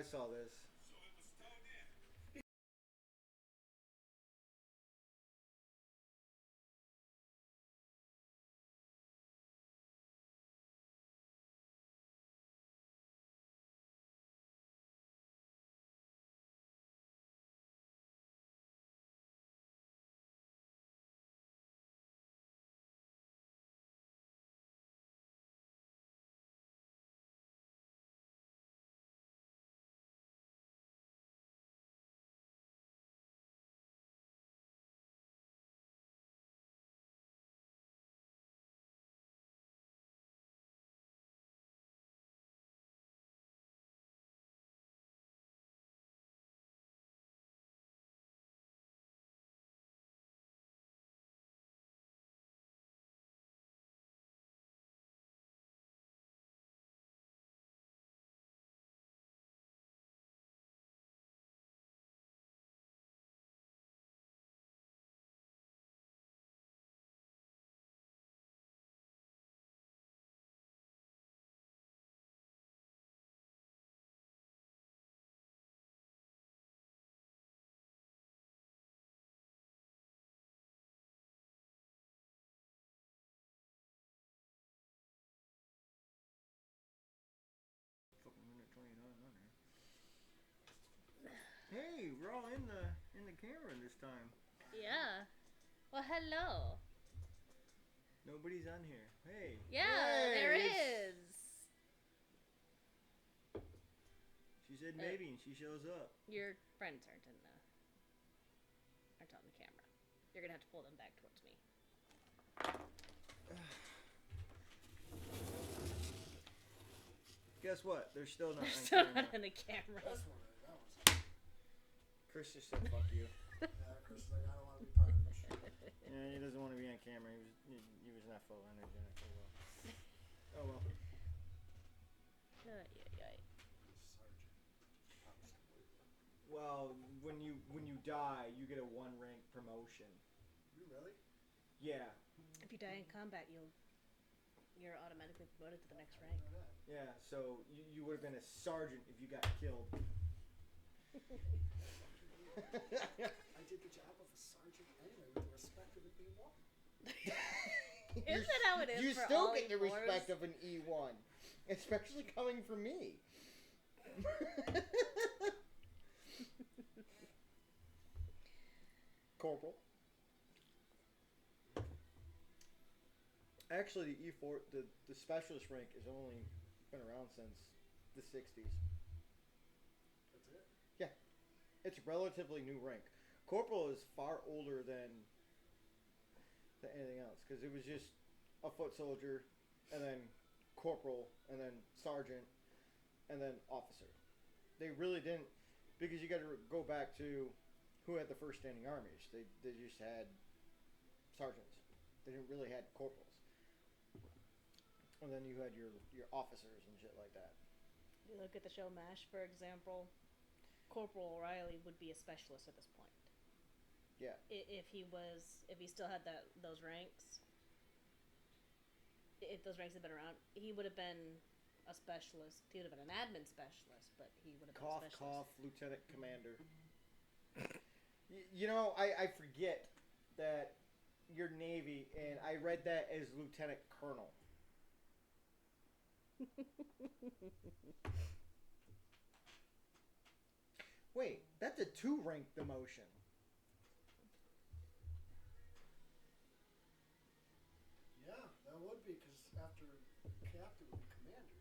I saw this. Couple minute 29 on here. Hey, we're all in the camera this time. Yeah. Well, hello. Nobody's on here. Hey. Yeah, hey, there is. She said maybe, and she shows up. Your friends aren't on the camera. You're gonna have to pull them back towards me. Guess what? They're still not They're on still camera. not on the camera. That's one that was. Chris just said fuck you. Yeah, Chris is like, I don't want to be part of this shit. Yeah, he doesn't want to be on camera. He was not full energetic. Oh well. Well, when you die, you get a 1 rank promotion. You really? Yeah. If you die in combat, you're automatically promoted to the next rank. Yeah. So you would have been a sergeant if you got killed. I did the job of a sergeant anyway, with the respect of an E1. Isn't that how it is You for still all get the E4s? respect of an E1, especially coming from me. Corporal. Actually, the E4, the specialist rank has only been around since the 60s. That's it? Yeah. It's a relatively new rank. Corporal is far older than anything else, because it was just a foot soldier, and then corporal, and then sergeant, and then officer. They really didn't, because you got to go back to who had the first standing armies. They just had sergeants. They didn't really had corporals. And then you had your officers and shit like that. You look at the show MASH, for example. Corporal O'Reilly would be a specialist at this point. Yeah. If he still had those ranks, if those ranks had been around, he would have been a specialist. He would have been an admin specialist, but he would have been a specialist. Cough, lieutenant commander. You know, I forget that you're Navy, and I read that as lieutenant colonel. Wait, that's a 2-rank demotion. Yeah, that would be, because after captain would be commander.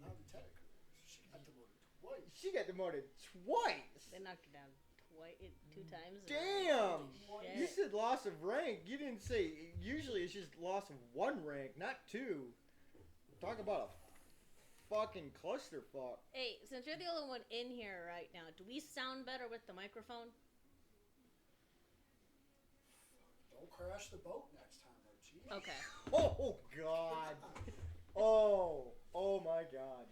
Now lieutenant commander. She got demoted twice. She got demoted twice. They knocked her down 2 times. Damn! Shit. You said loss of rank. You didn't say. Usually it's just loss of 1 rank, not 2. Talk about a fucking clusterfuck. Hey, since you're the only one in here right now, do we sound better with the microphone? Don't crash the boat next time, Archie. Okay. Oh God. Oh my God.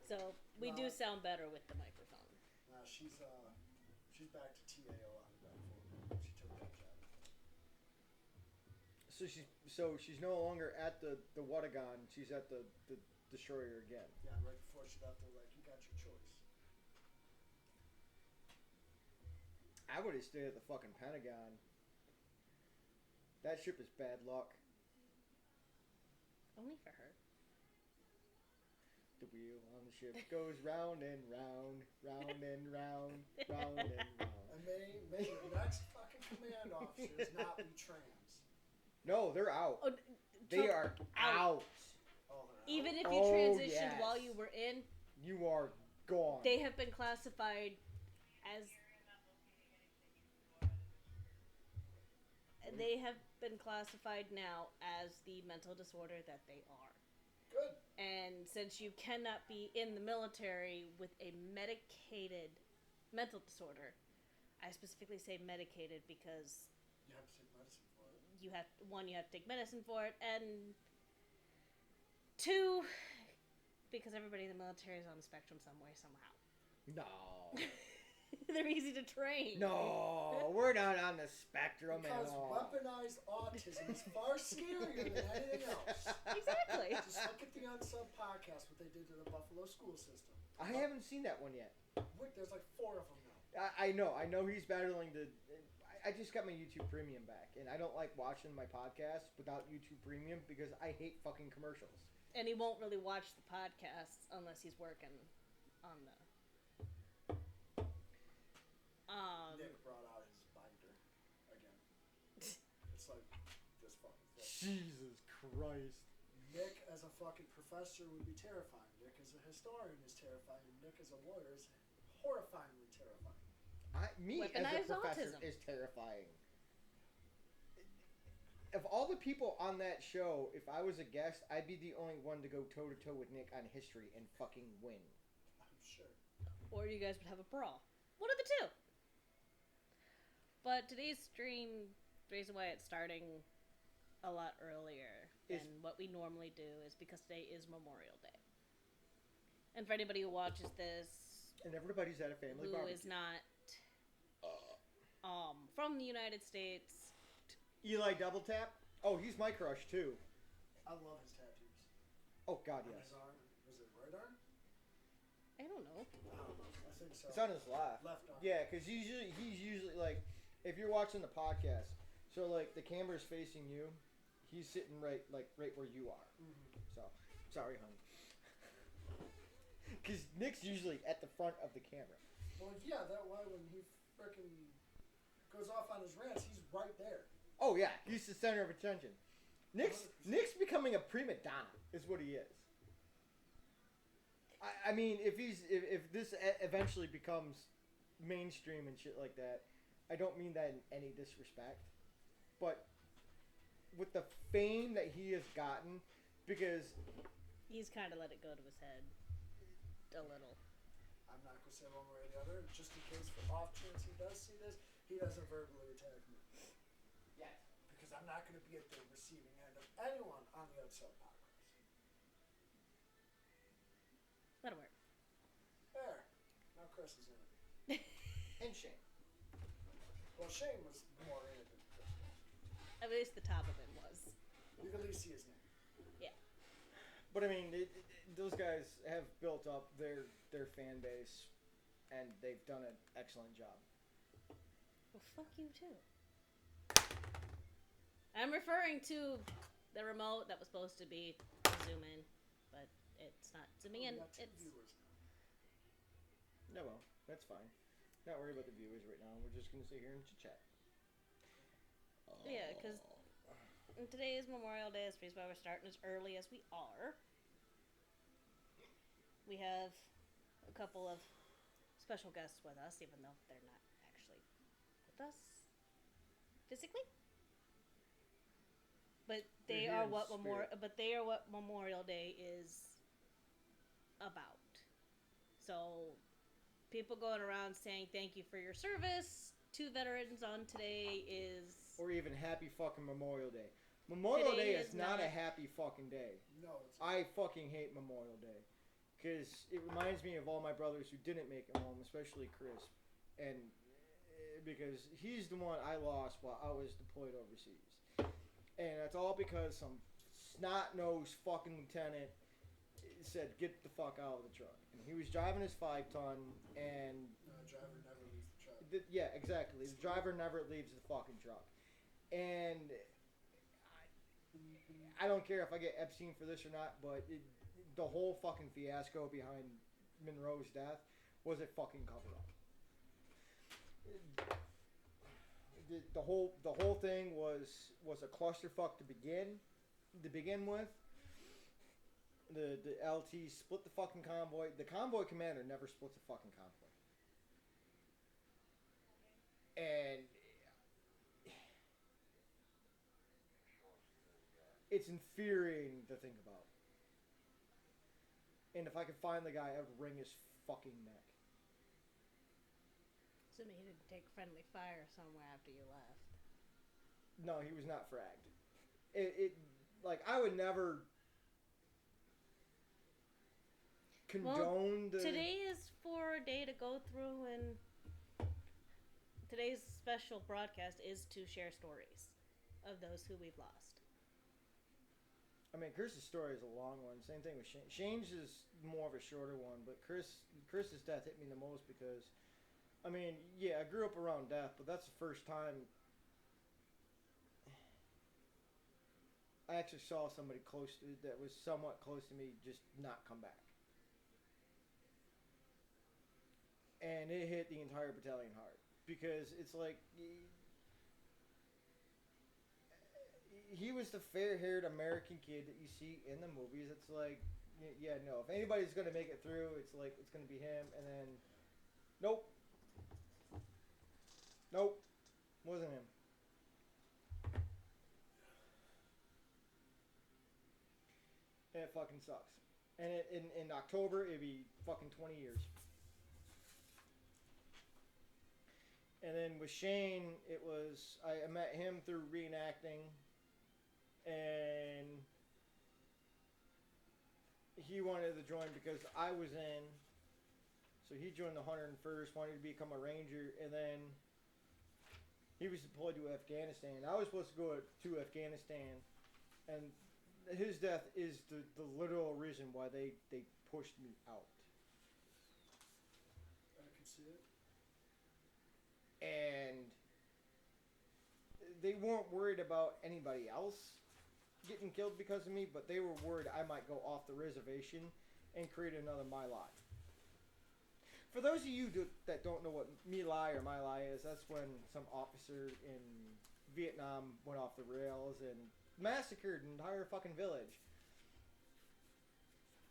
So we do sound better with the microphone. Nah, she's back to TAO on that for. She took that job. So she's no longer at the Watagon. She's at the destroyer again. Yeah, right before she left, they're like, "You got your choice." I would have stayed at the fucking Pentagon. That ship is bad luck. Only for her. The wheel on the ship goes round and round, round and round, round and round. And may your next fucking command officers not be trans. No, they're out. Oh, They are out. Oh, they're out. even if you Oh, transitioned yes. while you were in, You are gone. they have been classified as. They have been classified now as the mental disorder that they are. Good. And since you cannot be in the military with a medicated mental disorder, I specifically say medicated because You have to take medicine for it. you have to take medicine for it, and two, because everybody in the military is on the spectrum some way, somehow. No. They're easy to train. No, we're not on the spectrum at Because all. weaponized autism is far scarier than anything else. Exactly. Just look at the Unsub podcast, what they did to the Buffalo school system. I haven't seen that one yet. Wait, there's like 4 of them now. I know he's battling the... I just got my YouTube Premium back, and I don't like watching my podcast without YouTube Premium because I hate fucking commercials. And he won't really watch the podcasts unless he's working on the. Nick brought out his binder again. It's like this fucking thing. Jesus Christ. Nick as a fucking professor would be terrifying. Nick as a historian is terrifying. Nick as a lawyer is horrifyingly terrifying. Me as a Weaponized professor autism. is terrifying. Of all the people on that show, if I was a guest, I'd be the only one to go toe-to-toe with Nick on history and fucking win. I'm sure. Or you guys would have a brawl. One of the two. But today's stream, the reason why it's starting a lot earlier than what we normally do is because today is Memorial Day. And for anybody who watches this, And everybody's at a family who barbecue. is not from the United States, Eli Double Tap? Oh, he's my crush, too. I love his tattoos. Oh, God, On yes. his arm. Was it right arm? I don't know. I don't know. I think so. It's on his left. Left arm. Yeah, because he's usually, like, if you're watching the podcast, so, like, the camera's facing you, he's sitting right where you are. Mm-hmm. So, sorry, honey. Because Nick's usually at the front of the camera. Well, yeah, that way when he frickin' goes off on his rants, he's right there. Oh, yeah, he's the center of attention. Nick's 100%. Nick's becoming a prima donna, is what he is. I mean, if this eventually becomes mainstream and shit like that, I don't mean that in any disrespect, but with the fame that he has gotten, because He's kind of let it go to his head a little. I'm not going to say one way or the other. Just in case, for off chance he does see this, he doesn't verbally attack me. yes, Because I'm not going to be at the receiving end of anyone on the Unsub podcast. That'll work. There. Now Chris is in it. and Shane. Well, Shane was more in it than Chris was. At least the top of it was. You can at least see his name. But I mean, those guys have built up their fan base, and they've done an excellent job. Well, fuck you too. I'm referring to the remote that was supposed to be zoom in, but it's not zooming in. We got 2 It's viewers No, now. well, that's fine. Not worried about the viewers right now. We're just gonna sit here and chit-chat. Yeah, 'cause today is Memorial Day. That's the reason why we're starting as early as we are. We have a couple of special guests with us, even though they're not actually with us physically. But They're they here are in what spirit. Memorial Day is about. So people going around saying thank you for your service to veterans on today is Or even happy fucking Memorial Day. Memorial Today Day is is not a not- happy fucking day. No, it's I fucking hate Memorial Day. Because it reminds me of all my brothers who didn't make it home, especially Chris. And because he's the one I lost while I was deployed overseas. And that's all because some snot-nosed fucking lieutenant said, get the fuck out of the truck. And he was driving his 5-ton, and... driver never leaves the truck. Yeah, exactly. The driver never leaves the fucking truck. And I don't care if I get Epstein for this or not, but the whole fucking fiasco behind Monroe's death was a fucking cover-up. The whole thing was a clusterfuck to begin with. The LT split the fucking convoy. The convoy commander never splits a fucking convoy. And it's infuriating to think about. And if I could find the guy, I would wring his fucking neck. Assuming he didn't take friendly fire somewhere after you left. No, he was not fragged. Like, I would never condone Today is for a day to go through, and today's special broadcast is to share stories of those who we've lost. I mean, Chris's story is a long one. Same thing with Shane. Shane's is more of a shorter one, but Chris's death hit me the most because, I mean, yeah, I grew up around death, but that's the first time I actually saw somebody that was somewhat close to me just not come back. And it hit the entire battalion hard because it's like he was the fair-haired American kid that you see in the movies. It's like, yeah, no, if anybody's going to make it through, it's like it's going to be him. And then, nope, wasn't him. And it fucking sucks. And in October, it'd be fucking 20 years. And then with Shane, it was... I met him through reenacting. And he wanted to join because I was in. So he joined the 101st, wanted to become a ranger. And then he was deployed to Afghanistan. I was supposed to go to Afghanistan. And his death is the literal reason why they pushed me out. I can see it. And they weren't worried about anybody else getting killed because of me, but they were worried I might go off the reservation and create another My Lai. For those of you that don't know what My Lai or My Lai is, that's when some officer in Vietnam went off the rails and massacred an entire fucking village.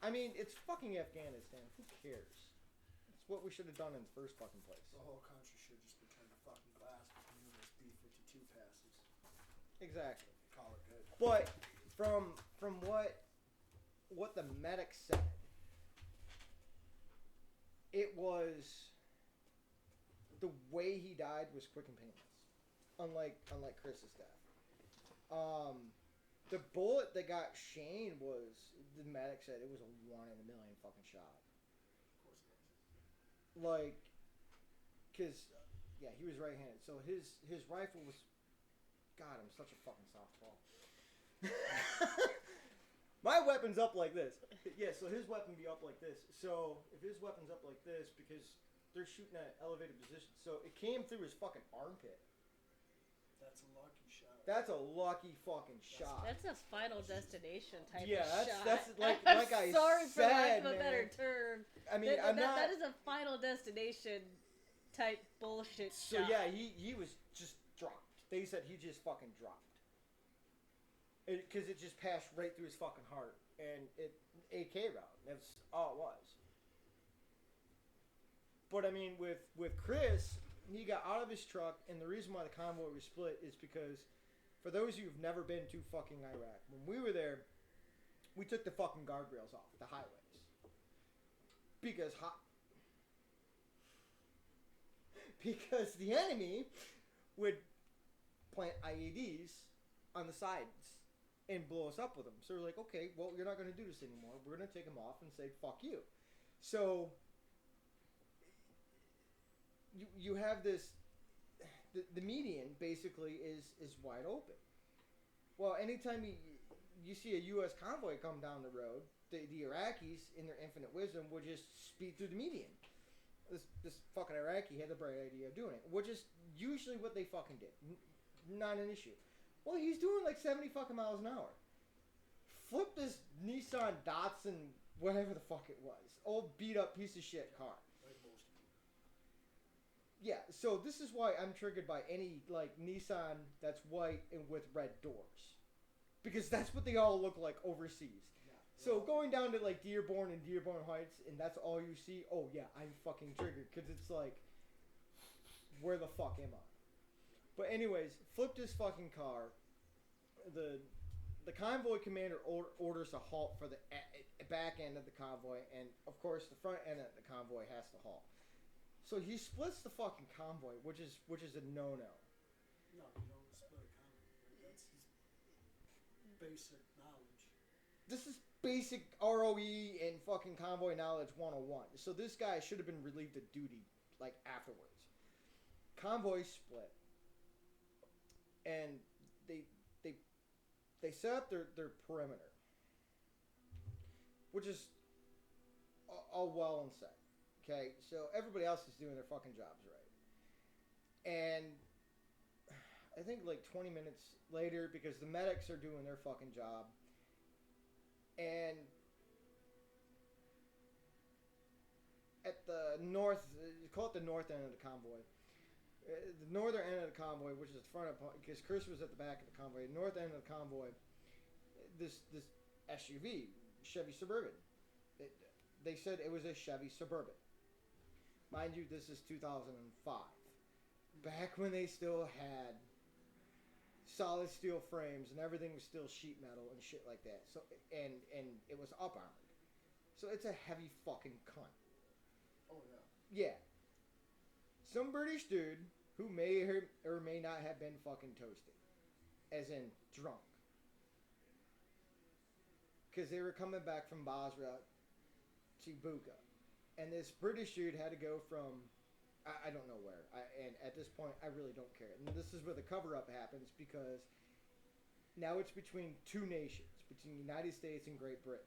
I mean, it's fucking Afghanistan. Who cares? It's what we should have done in the first fucking place. The whole country should just be turned to fucking glass with numerous B-52 passes. Exactly. Call it good. But from what the medic said, it was the way he died was quick and painless, unlike Chris's death. The bullet that got Shane was, the medic said it was a 1 in a million fucking shot. Of course it is. Like, cause yeah, he was right-handed, so his rifle was. God, I'm such a fucking softball. My weapon's up like this. Yeah, so his weapon be up like this. So if his weapon's up like this, because they're shooting at elevated position, so it came through his fucking armpit. That's a lucky shot. That's a lucky fucking shot. That's a Final Destination type Yeah, of shot. that's like I'm I sorry said, for lack of a man. better term. I mean, That is a Final Destination type bullshit So shot. yeah, he was just dropped. They said he just fucking dropped. Because it just passed right through his fucking heart. And it AK round. That's all it was. But I mean, with Chris, he got out of his truck, and the reason why the convoy was split is because, for those of you who've never been to fucking Iraq, when we were there, we took the fucking guardrails off the highways. Because the enemy would plant IEDs on the sides and blow us up with them. So we're like, okay, well, you're not going to do this anymore. We're going to take them off and say, fuck you. So you have this, the median basically is wide open. Well, anytime you see a U.S. convoy come down the road, the Iraqis, in their infinite wisdom, would just speed through the median. This fucking Iraqi had the bright idea of doing it, which is usually what they fucking did. Not an issue. Well, he's doing like 70 fucking miles an hour. Flip this Nissan Datsun, whatever the fuck it was, old beat up piece of shit car. Like most people. Yeah, so this is why I'm triggered by any like Nissan that's white and with red doors, because that's what they all look like overseas. So going down to like Dearborn and Dearborn Heights, and that's all you see. Oh yeah, I'm fucking triggered because it's like, where the fuck am I? But anyways, flip this fucking car. The convoy commander orders a halt for the back end of the convoy, and of course the front end of the convoy has to halt. So he splits the fucking convoy, which is a no-no. No, you don't split a convoy. That's his basic knowledge. This is basic ROE and fucking convoy knowledge 101. So this guy should have been relieved of duty like afterwards. Convoy split, and they set up their perimeter, which is all well and said. Okay, so everybody else is doing their fucking jobs right, and I think like 20 minutes later, because the medics are doing their fucking job. And at the north, call it the north end of the convoy. The northern end of the convoy, which is the front of, because Chris was at the back of the convoy. The north end of the convoy, this SUV, Chevy Suburban. They said it was a Chevy Suburban. Mind you, this is 2005. Back when they still had solid steel frames and everything was still sheet metal and shit like that. So and it was up armored. So it's a heavy fucking cunt. Oh yeah. Yeah. Some British dude who may or may not have been fucking toasted, as in drunk, because they were coming back from Basra to Buka, and this British dude had to go from I don't know where. And at this point, I really don't care. And this is where the cover-up happens, because now it's between two nations, between the United States and Great Britain.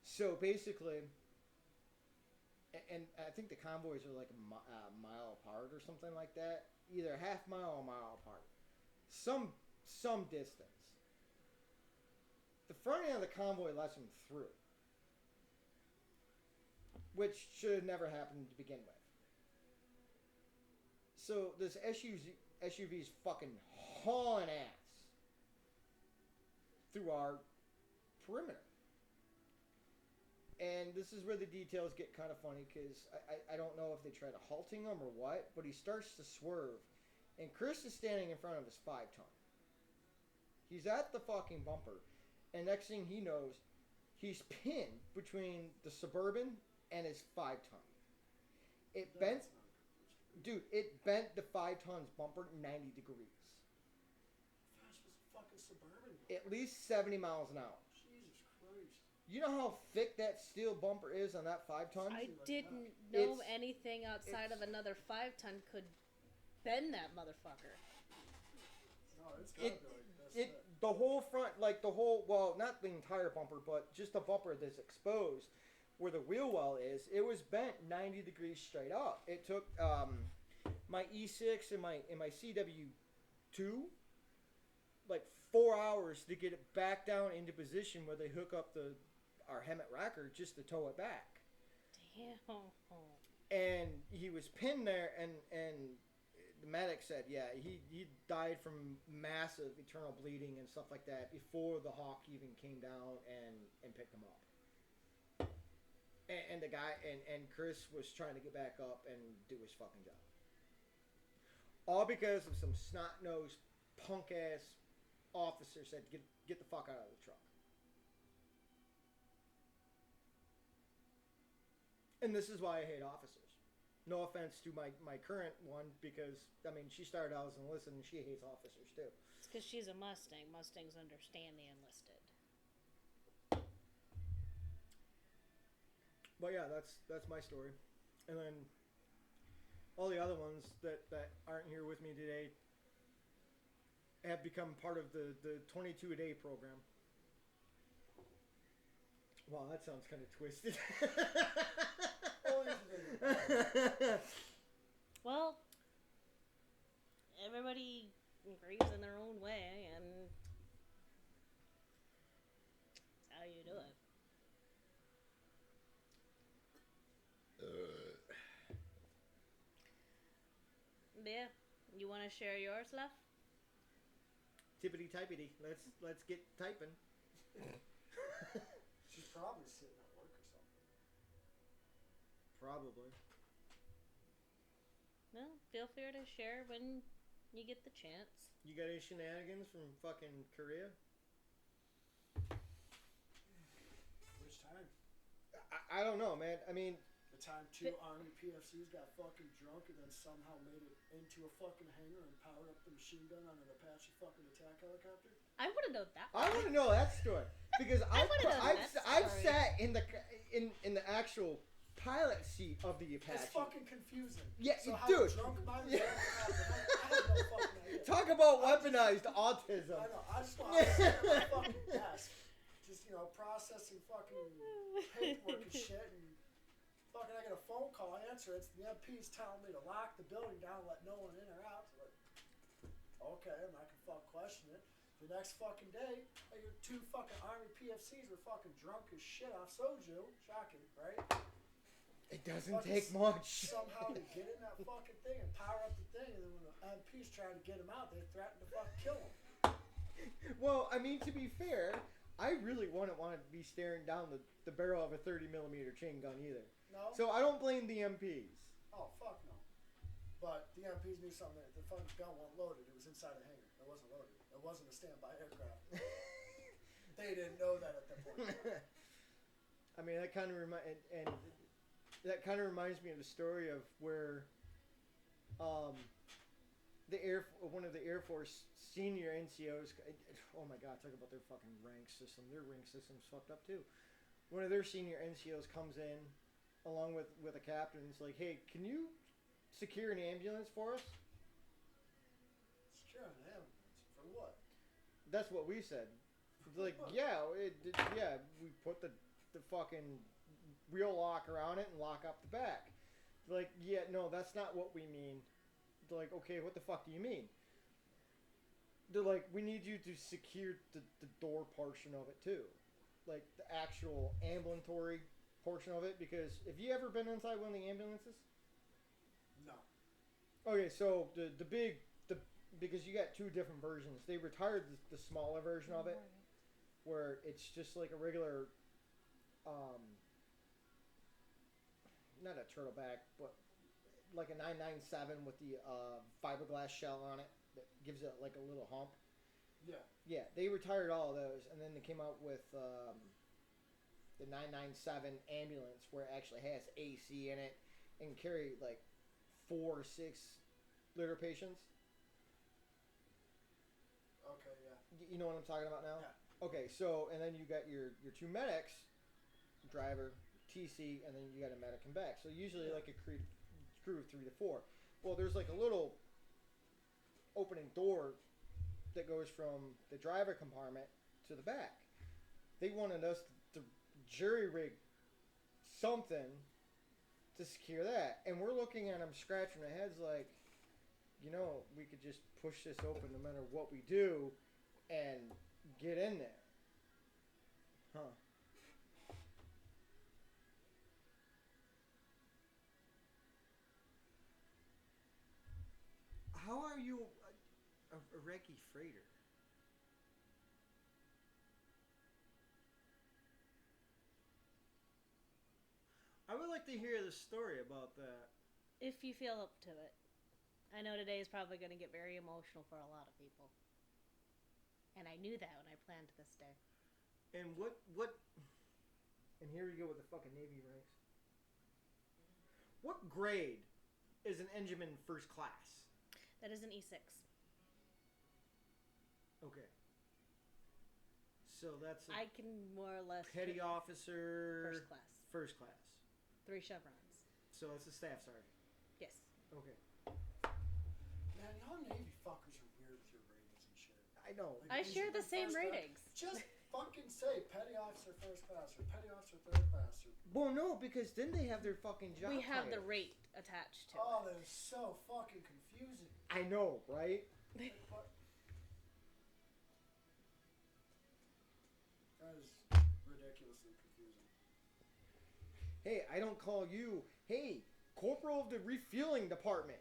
So basically, and I think the convoys are like a mile apart or something like that. Either a half mile or a mile apart. Some distance. The front end of the convoy lets them through, which should have never happened to begin with. So this SUV's fucking hauling ass through our perimeter. And this is where the details get kind of funny, because I don't know if they try to halting him or what, but he starts to swerve. And Chris is standing in front of his 5-ton. He's at the fucking bumper. And next thing he knows, he's pinned between the Suburban and his 5-ton. It bent... Dude, it bent the 5-ton's bumper 90 degrees. How fast was the fucking Suburban? At least 70 miles an hour. Jesus Christ. You know how thick that steel bumper is on that 5-ton? I didn't know anything outside of another 5-ton could bend that motherfucker. No, it's gotta be like this. The whole front, like the whole, well, not the entire bumper, but just the bumper that's exposed, where the wheel well is, it was bent 90 degrees straight up. It took my E6 and my CW2 like 4 hours to get it back down into position where they hook up our Hemet rocker just to tow it back. Damn. And he was pinned there, and the medic said, yeah, he died from massive internal bleeding and stuff like that before the Hawk even came down and picked him up. And the guy, and Chris was trying to get back up and do his fucking job. All because of some snot-nosed, punk-ass officer said, get the fuck out of the truck. And this is why I hate officers. No offense to my current one, because, I mean, she started out as an enlisted and she hates officers too. It's because she's a Mustang. Mustangs understand the enlisted. But yeah, that's my story. And then all the other ones that aren't here with me today have become part of the 22-a-day program. Wow, that sounds kind of twisted. Well, everybody grieves in their own way, and that's how you do it. Yeah, you want to share your stuff? Tippity typity. Let's get typing. She's probably sitting at work or something. Probably. Well, feel free to share when you get the chance. You got any shenanigans from fucking Korea? Which time? I don't know, man. I mean, The time two Army PFCs got fucking drunk and then somehow made it into a fucking hangar and powered up the machine gun on an Apache fucking attack helicopter? I would have known that. I want to know that story because I've I've sat in the actual pilot seat of the Apache. It's fucking confusing. Yeah, so how dude. drunk am I? Yeah. I have no fucking idea. Talk about weaponized autism. I know. I just want to sit at my fucking desk, just processing fucking paperwork and shit, and fucking I get a phone call, I answer it. The MP's telling me to lock the building down, let no one in or out. So like, okay, I'm not gonna fuck question it. The next fucking day, I hear 2 fucking Army PFCs were fucking drunk as shit off soju. Shocking, right? It doesn't Fucking take much. Somehow to get in that fucking thing and power up the thing, and then when the MP's trying to get him out, they threaten to fucking kill him. Well, I mean, to be fair, I really wouldn't want to be staring down the barrel of a 30mm chain gun either. No? So I don't blame the MPs. Oh, fuck no. But the MPs knew something. The fucking gun wasn't loaded. It was inside a hangar. It wasn't loaded. It wasn't a standby aircraft. They didn't know that at that point. I mean, that kind of reminds me of the story of where one of the Air Force senior NCOs. Oh my God, talk about their fucking rank system. Their rank system's fucked up too. One of their senior NCOs comes in along with a captain. It's like, hey, can you secure an ambulance for us? Secure an ambulance? For what? That's what we said. It's like, yeah, we put the fucking wheel lock around it and lock up the back. They're like, yeah, no, that's not what we mean. They're like, okay, what the fuck do you mean? They're like, we need you to secure the door portion of it too. Like the actual ambulatory portion of it, because have you ever been inside one of the ambulances? No. Okay, so because you got 2 different versions. They retired the smaller version of it, where it's just like a regular, not a turtleback, but like a 997 with the fiberglass shell on it that gives it like a little hump. Yeah. Yeah, they retired all of those, and then they came out with the 997 ambulance, where it actually has AC in it and can carry like 4 or 6 litter patients. Okay, yeah. You know what I'm talking about now? Yeah. Okay, so, and then you got your 2 medics, driver, TC, and then you got a medic and back. So usually like a crew of 3 to 4. Well, there's like a little opening door that goes from the driver compartment to the back. They wanted us to jury rig something to secure that. And we're looking at them scratching their heads like, we could just push this open no matter what we do and get in there. Huh. How are you a Reggie freighter? I would like to hear the story about that. If you feel up to it. I know today is probably going to get very emotional for a lot of people. And I knew that when I planned this day. And what and here we go with the fucking Navy ranks. What grade is an engineman first class? That is an E6. Okay. So that's I can more or less... petty officer... First class. First class. 3 chevrons. So that's a staff sergeant. Yes. Okay. Man, y'all Navy fuckers are weird with your ratings and shit. I know. I share the same First class. ratings. Just fucking say petty officer, first class, or petty officer, third class. Well, no, because then they have their fucking job We have the titles. rate attached to Oh, it. that is so fucking confusing. I know, right? Like, what? That is ridiculously confusing. Hey, I don't call you, hey, corporal of the refueling department.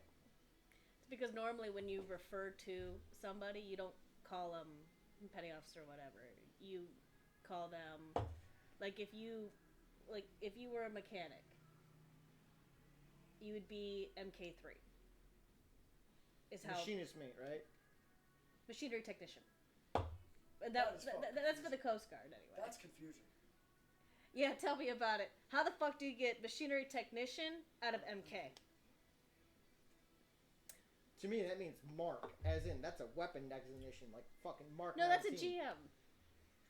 It's because normally when you refer to somebody, you don't call them petty officer or whatever. You call them, like if you were a mechanic, you would be MK3. Is how Machinist mate, right? machinery technician. And That is fucking that's for the confusing. Coast Guard anyway. That's confusing. Yeah, tell me about it. How the fuck do you get machinery technician out of MK? To me, that means mark, as in that's a weapon designation, like fucking Mark. No, that's a 19. GM.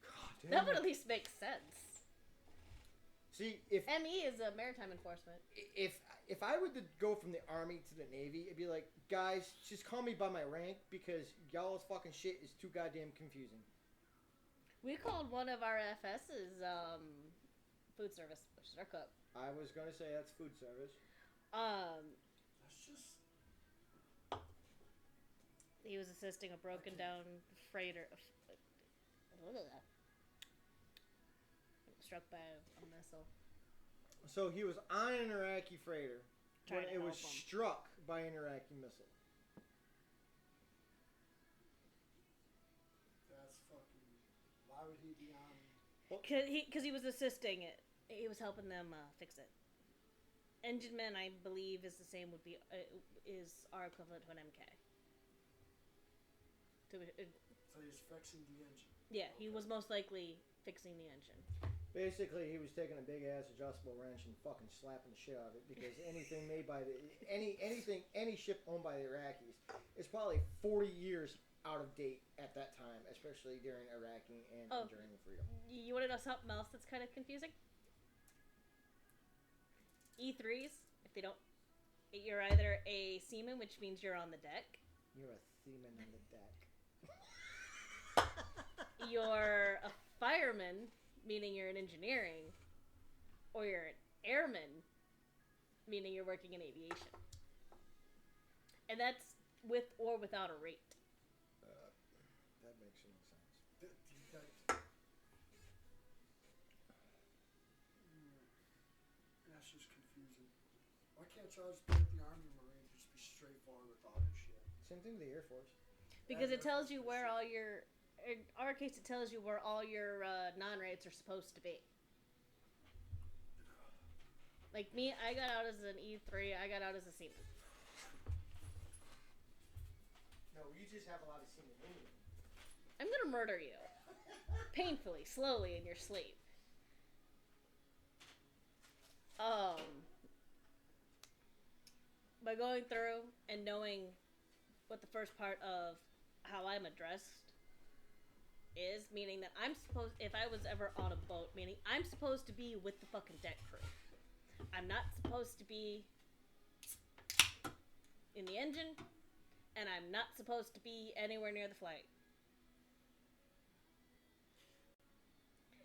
God damn That would it. at least make sense. See, if ME is a maritime enforcement. if I were to go from the Army to the Navy, it'd be like, guys, just call me by my rank because y'all's fucking shit is too goddamn confusing. We called one of our FS's food service, which is our cook. I was gonna say that's food service. That's just. He was assisting a broken down freighter. Struck by a missile. So he was on an Iraqi freighter when Trying to it was help him. struck by an Iraqi missile. That's fucking. Why would he be on? Because he was assisting it. He was helping them fix it. Engine man, I believe, is the same. Is our equivalent to an MK. So he's fixing the engine. Yeah, he was most likely fixing the engine. Basically, he was taking a big ass adjustable wrench and fucking slapping the shit out of it because anything made by any ship owned by the Iraqis is probably 40 years out of date at that time, especially during Iraqi and during the freedom. You want to know something else that's kind of confusing? E3s, if they don't, you're either a seaman, which means you're on the deck. You're a seaman on the deck. You're a fireman, meaning you're in engineering, or you're an airman, meaning you're working in aviation. And that's with or without a rate. That makes no sense. That's just confusing. Why can't y'all just be with the Army and Marines and just be straightforward with all your shit? Same thing with the Air Force. Because it tells you where all your, in our case, it tells you where all your non-rates are supposed to be. Like me, I got out as an E3, I got out as a seaman. No, you just have a lot of seamen in you. I'm gonna murder you. Painfully, slowly, in your sleep. By going through and knowing what the first part of how I'm addressed is, meaning that I'm supposed, if I was ever on a boat, meaning I'm supposed to be with the fucking deck crew. I'm not supposed to be in the engine, and I'm not supposed to be anywhere near the flight.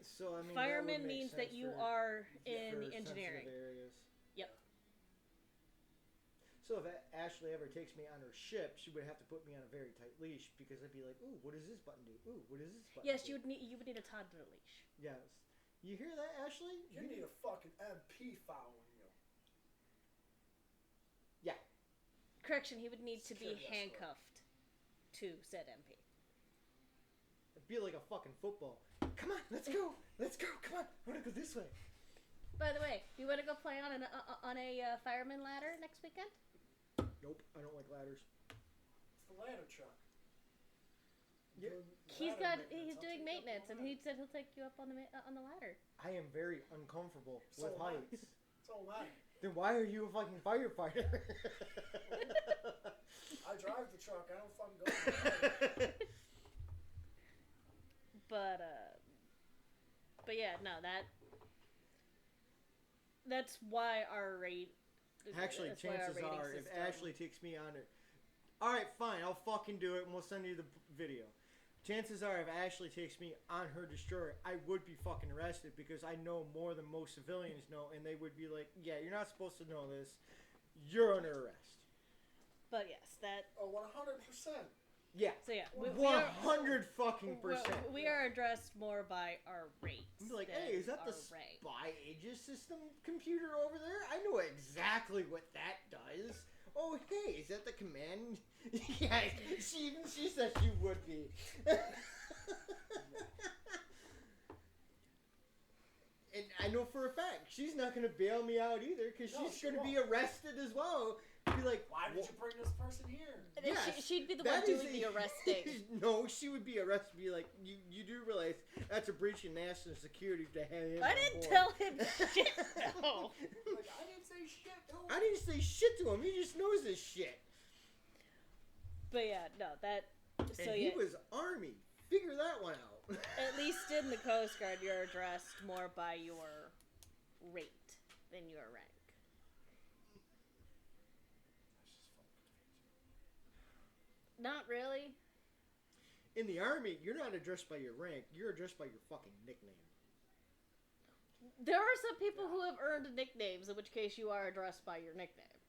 So I mean, Fireman means that you are in the engineering. Areas. Yep. So if Ashley ever takes me on her ship, she would have to put me on a very tight leash because I'd be like, "Ooh, what does this button do? Ooh, what does this button Yes, do?" you would need a toddler leash. Yes. You hear that, Ashley? You need a fucking MP following you. Yeah. Correction, he would need to be Security escort. handcuffed to said MP. It'd be like a fucking football. Come on, let's go. Let's go. Come on. I want to go this way. By the way, you want to go play on a fireman ladder next weekend? Nope, I don't like ladders. It's the ladder truck. Yeah. He's doing maintenance, and he said he'll take you up on the ladder. I am very uncomfortable So with am I. heights. So am I. Then why are you a fucking firefighter? I drive the truck. I don't fucking go. But yeah, no, that's why our rate. Actually, that's why our chances rating are, if system- Ashley takes me on it, all right, fine, I'll fucking do it, and we'll send you the video. chances are, if Ashley takes me on her destroyer, I would be fucking arrested because I know more than most civilians know, and they would be like, "Yeah, you're not supposed to know this. You're under arrest." But yes, that. Oh, 100%. Yeah. So yeah, 100 fucking percent. We are addressed more by our rates. Be like, hey, is that the spy Aegis system computer over there? I know exactly what that does. Oh, hey, is that the command? Yeah, she said she would be. And I know for a fact she's not going to bail me out either because she's going to be arrested as well. Be like, why did you bring this person here? Yes, she'd be the one doing the arresting. No, she would be arrested. Be like, you do realize that's a breach of national security to have him. I didn't tell him shit. No. Like, I didn't say shit. No. I didn't say shit to him. He just knows this shit. But yeah, no, that. So and he was Army. Figure that one out. At least in the Coast Guard, you're addressed more by your rate than your rank. Not really. In the Army, you're not addressed by your rank. You're addressed by your fucking nickname. There are some people who have earned nicknames, in which case you are addressed by your nickname.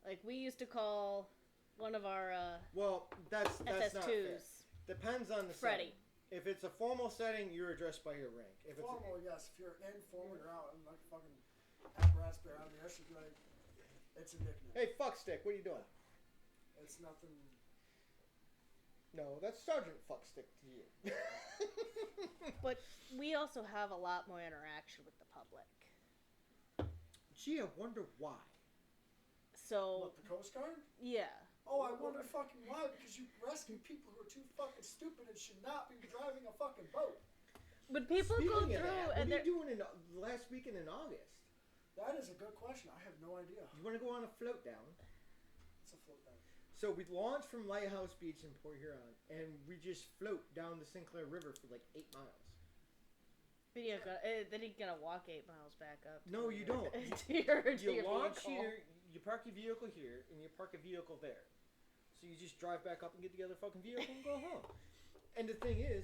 Like, we used to call one of our well, that's SS2s. not fair. Depends on the Freddy. setting. If it's a formal setting, you're addressed by your rank. If formal, yes. If you're informal, you're out. I'm like fucking apparatus bear out there. Should be like, it's a nickname. Hey, fuckstick, what are you doing? It's nothing. No, that's Sergeant Fuckstick to you. But we also have a lot more interaction with the public. Gee, I wonder why. So. What, the Coast Guard? Yeah. Oh, I wonder fucking why. Because you rescue people who are too fucking stupid and should not be driving a fucking boat. When people go through and what are you doing in last weekend in August? That is a good question. I have no idea. You want to go on a float down? It's a float down. So we launched from Lighthouse Beach in Port Huron, and we just float down the Sinclair River for like 8 miles. Then you gotta walk 8 miles back up. No, you don't. You launch here, you park your vehicle here, and you park a vehicle there. So you just drive back up and get the other fucking vehicle and go home. And the thing is,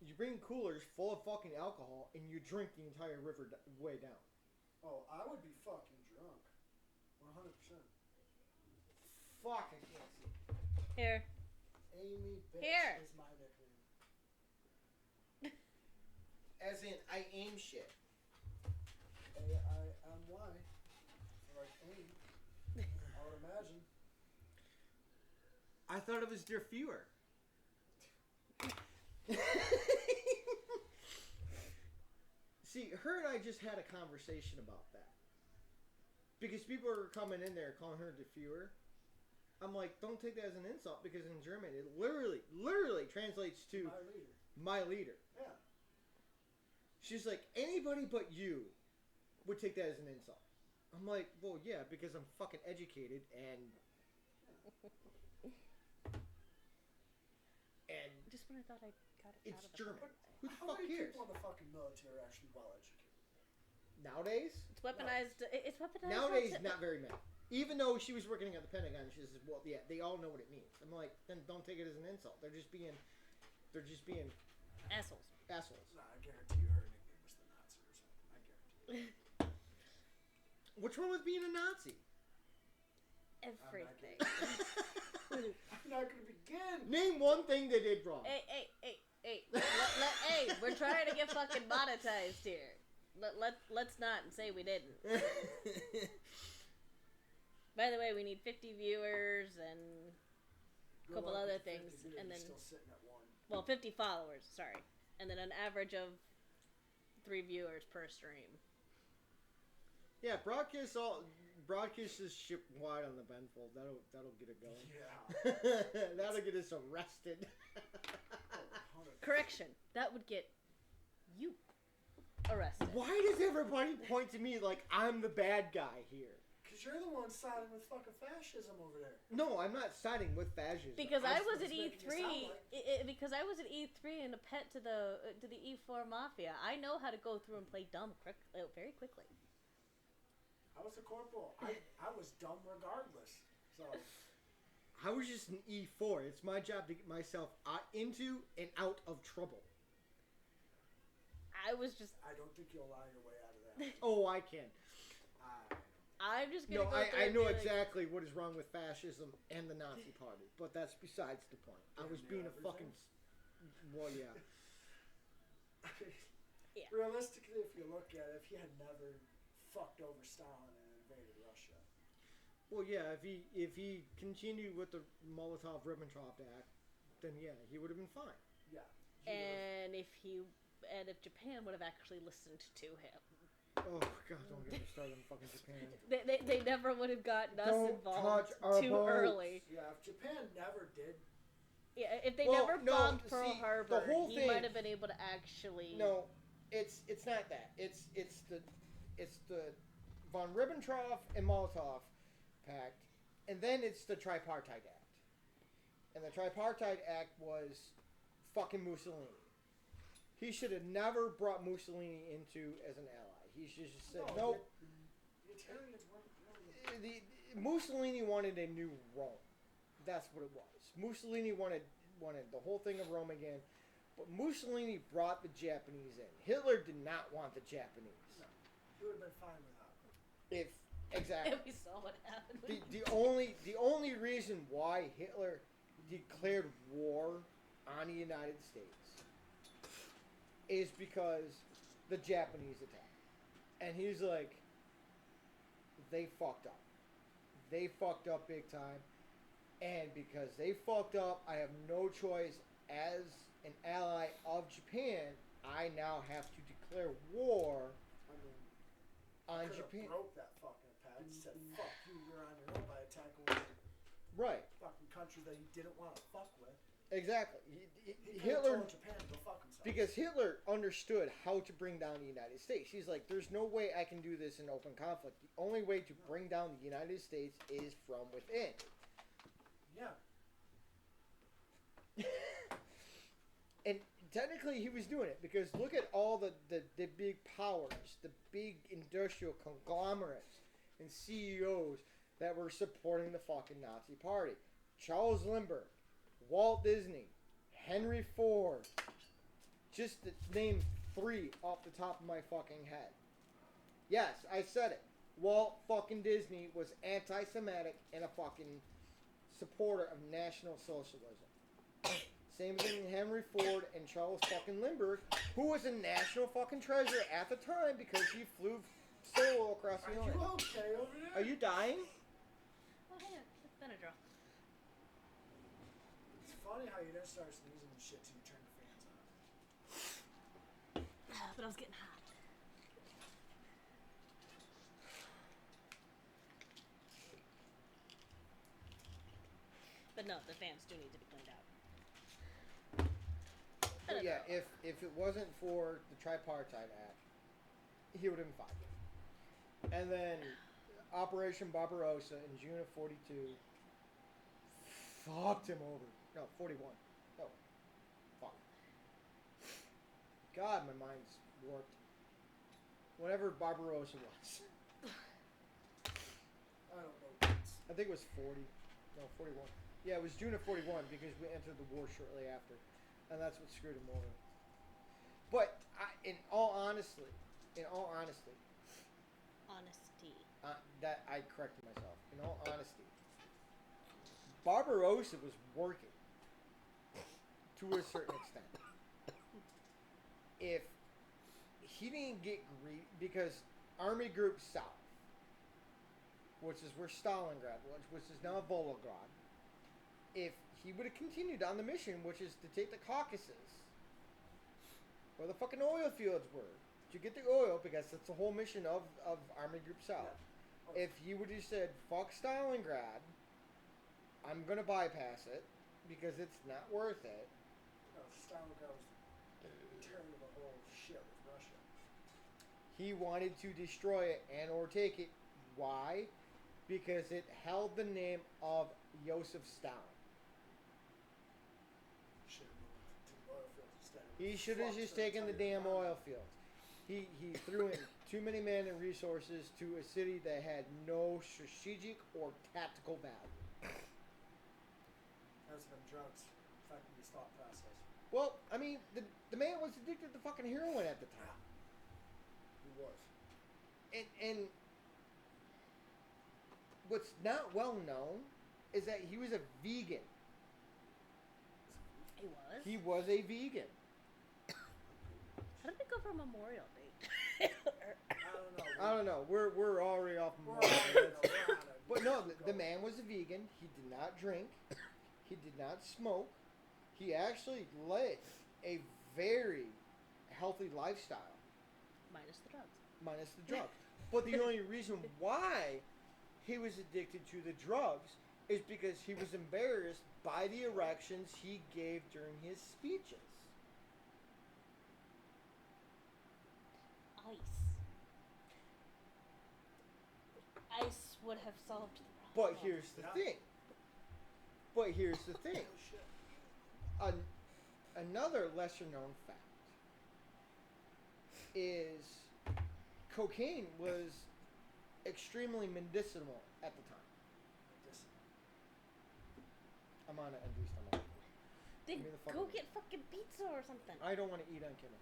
you bring coolers full of fucking alcohol, and you drink the entire river way down. Oh, I would be fucking drunk. 100%. Fuck, I can't see. Here. Amy Bitch Here. is my nickname. As in, I aim shit. A-I-M-Y. Like aim. I would imagine. I thought it was dear fewer. See, her and I just had a conversation about that. Because people are coming in there calling her diffuser. I'm like, don't take that as an insult because in German it literally translates to my leader. Yeah. She's like, anybody but you would take that as an insult. I'm like, well, yeah, because I'm fucking educated and Just when I thought I got it it's out of German. Who the How fuck many cares? people in the fucking military are actually well educated? Nowadays? It's weaponized. No. It's weaponized. Nowadays, not very many. Even though she was working at the Pentagon, she says, well, yeah, they all know what it means. I'm like, then don't take it as an insult. They're just being assholes. Nah, I guarantee you her nickname was the Nazi or something. I guarantee you. What's wrong with being a Nazi? Everything. I'm not gonna begin. Name one thing they did wrong. Hey. Hey, we're trying to get fucking monetized here. Let's not say we didn't. By the way, we need 50 viewers and a couple other things, and then still sitting at 1. well, 50 followers. Sorry, and then an average of 3 viewers per stream. Yeah, broadcast this ship wide on the Benfold. That'll get it going. Yeah. That'll get us arrested. Correction, that would get you arrested. Why does everybody point to me like I'm the bad guy here? Because you're the one siding with fucking fascism over there. No, I'm not siding with fascism. Because I was at making E3. it Because I was at E3 and a pet to the E4 Mafia. I know how to go through and play dumb very quickly. I was a corporal. I was dumb regardless. So, I was just an E4. It's my job to get myself into and out of trouble. I was just. I don't think you'll lie your way out of that. Oh, I can. I'm just gonna No, go I know like, exactly what is wrong with fascism and the Nazi Party, but that's besides the point. I was being a fucking. Well, yeah. Yeah. Realistically, if you look at it, if he had never fucked over Stalin and invaded Russia. Well, yeah. If he continued with the Molotov-Ribbentrop Act, then yeah, he would have been fine. Yeah. And if Japan would have actually listened to him. Oh God! Don't get me started on fucking Japan. They never would have gotten us Don't involved touch our too boats. early. Yeah, if Japan never did. Yeah, if they Well, never no, bombed Pearl see, Harbor, the whole he thing- might have been able to actually. No, it's not that. It's the von Ribbentrop and Molotov pact, and then it's the Tripartite Act. And the Tripartite Act was fucking Mussolini. He should have never brought Mussolini into as an ally. He should just said No, nope. The Italians weren't really. Mussolini wanted a new Rome. That's what it was. Mussolini wanted the whole thing of Rome again, but Mussolini brought the Japanese in. Hitler did not want the Japanese. No, he would have been fine without them. If exactly. And we saw what happened. The only reason why Hitler declared war on the United States is because the Japanese attacked. And he's like, they fucked up. They fucked up big time. And because they fucked up, I have no choice as an ally of Japan. I now have to declare war I mean, on could Japan. have broke that fucking pact. Said, "Fuck you, you're on your own" by attacking one of the Right. fucking countries that he didn't want to fuck with. Exactly. He could have Hitler, told Japan to go fuck himself. because Hitler understood how to bring down the United States. He's like, there's no way I can do this in open conflict. The only way to bring down the United States is from within. Yeah. And technically he was doing it because look at all the big powers, the big industrial conglomerates and CEOs that were supporting the fucking Nazi Party. Charles Lindbergh, Walt Disney, Henry Ford. Just to name 3 off the top of my fucking head. Yes, I said it. Walt fucking Disney was anti-Semitic and a fucking supporter of National Socialism. Same thing with Henry Ford and Charles fucking Lindbergh, who was a national fucking treasure at the time because he flew solo across the Are ocean. you okay over there? Are you dying? Oh, hang on. It's Benadryl. It's funny how you didn't start sneezing and shit till you turned the fans on. But I was getting hot. But no, the fans do need to be cleaned out. But yeah, if it wasn't for the Tripartite Act, he would have been fine. And then Operation Barbarossa in June of 42 fucked him over. No, 41. No. Fuck. God, my mind's warped. Whatever Barbarossa was. I don't know. Kids. I think it was 40. No, 41. Yeah, it was June of 41 because we entered the war shortly after. And that's what screwed him over. But in all honesty, Honesty. that I corrected myself. In all honesty, Barbarossa was working to a certain extent. If he didn't get greedy, because Army Group South, which is where Stalingrad was, which is now Volgograd, if he would have continued on the mission, which is to take the Caucasus, where the fucking oil fields were, to get the oil, because that's the whole mission of Army Group South. Yeah. If he would have said, fuck Stalingrad, I'm going to bypass it, because it's not worth it. No, Stalingrad was tearing the whole shit with Russia. He wanted to destroy it and or take it. Why? Because it held the name of Joseph Stalin. Should have moved to the oil fields instead. He should have Fucked just the taken the entire damn economy. oil fields. He threw in too many men and resources to a city that had no strategic or tactical value. Has been drugs affecting his thought process. Well, I mean, the man was addicted to fucking heroin at the time. He was. And what's not well known is that he was a vegan. He was? He was a vegan. How did it go for Memorial Day? I don't know. We're already off. But no, the man was a vegan. He did not drink. He did not smoke. He actually led a very healthy lifestyle. Minus the drugs. But the only reason why he was addicted to the drugs is because he was embarrassed by the erections he gave during his speeches. Ice would have solved the problem. But here's the thing. Another lesser known fact is cocaine was extremely medicinal at the time. I'm on it at least. Then go get fucking pizza or something. I don't want to eat on camera.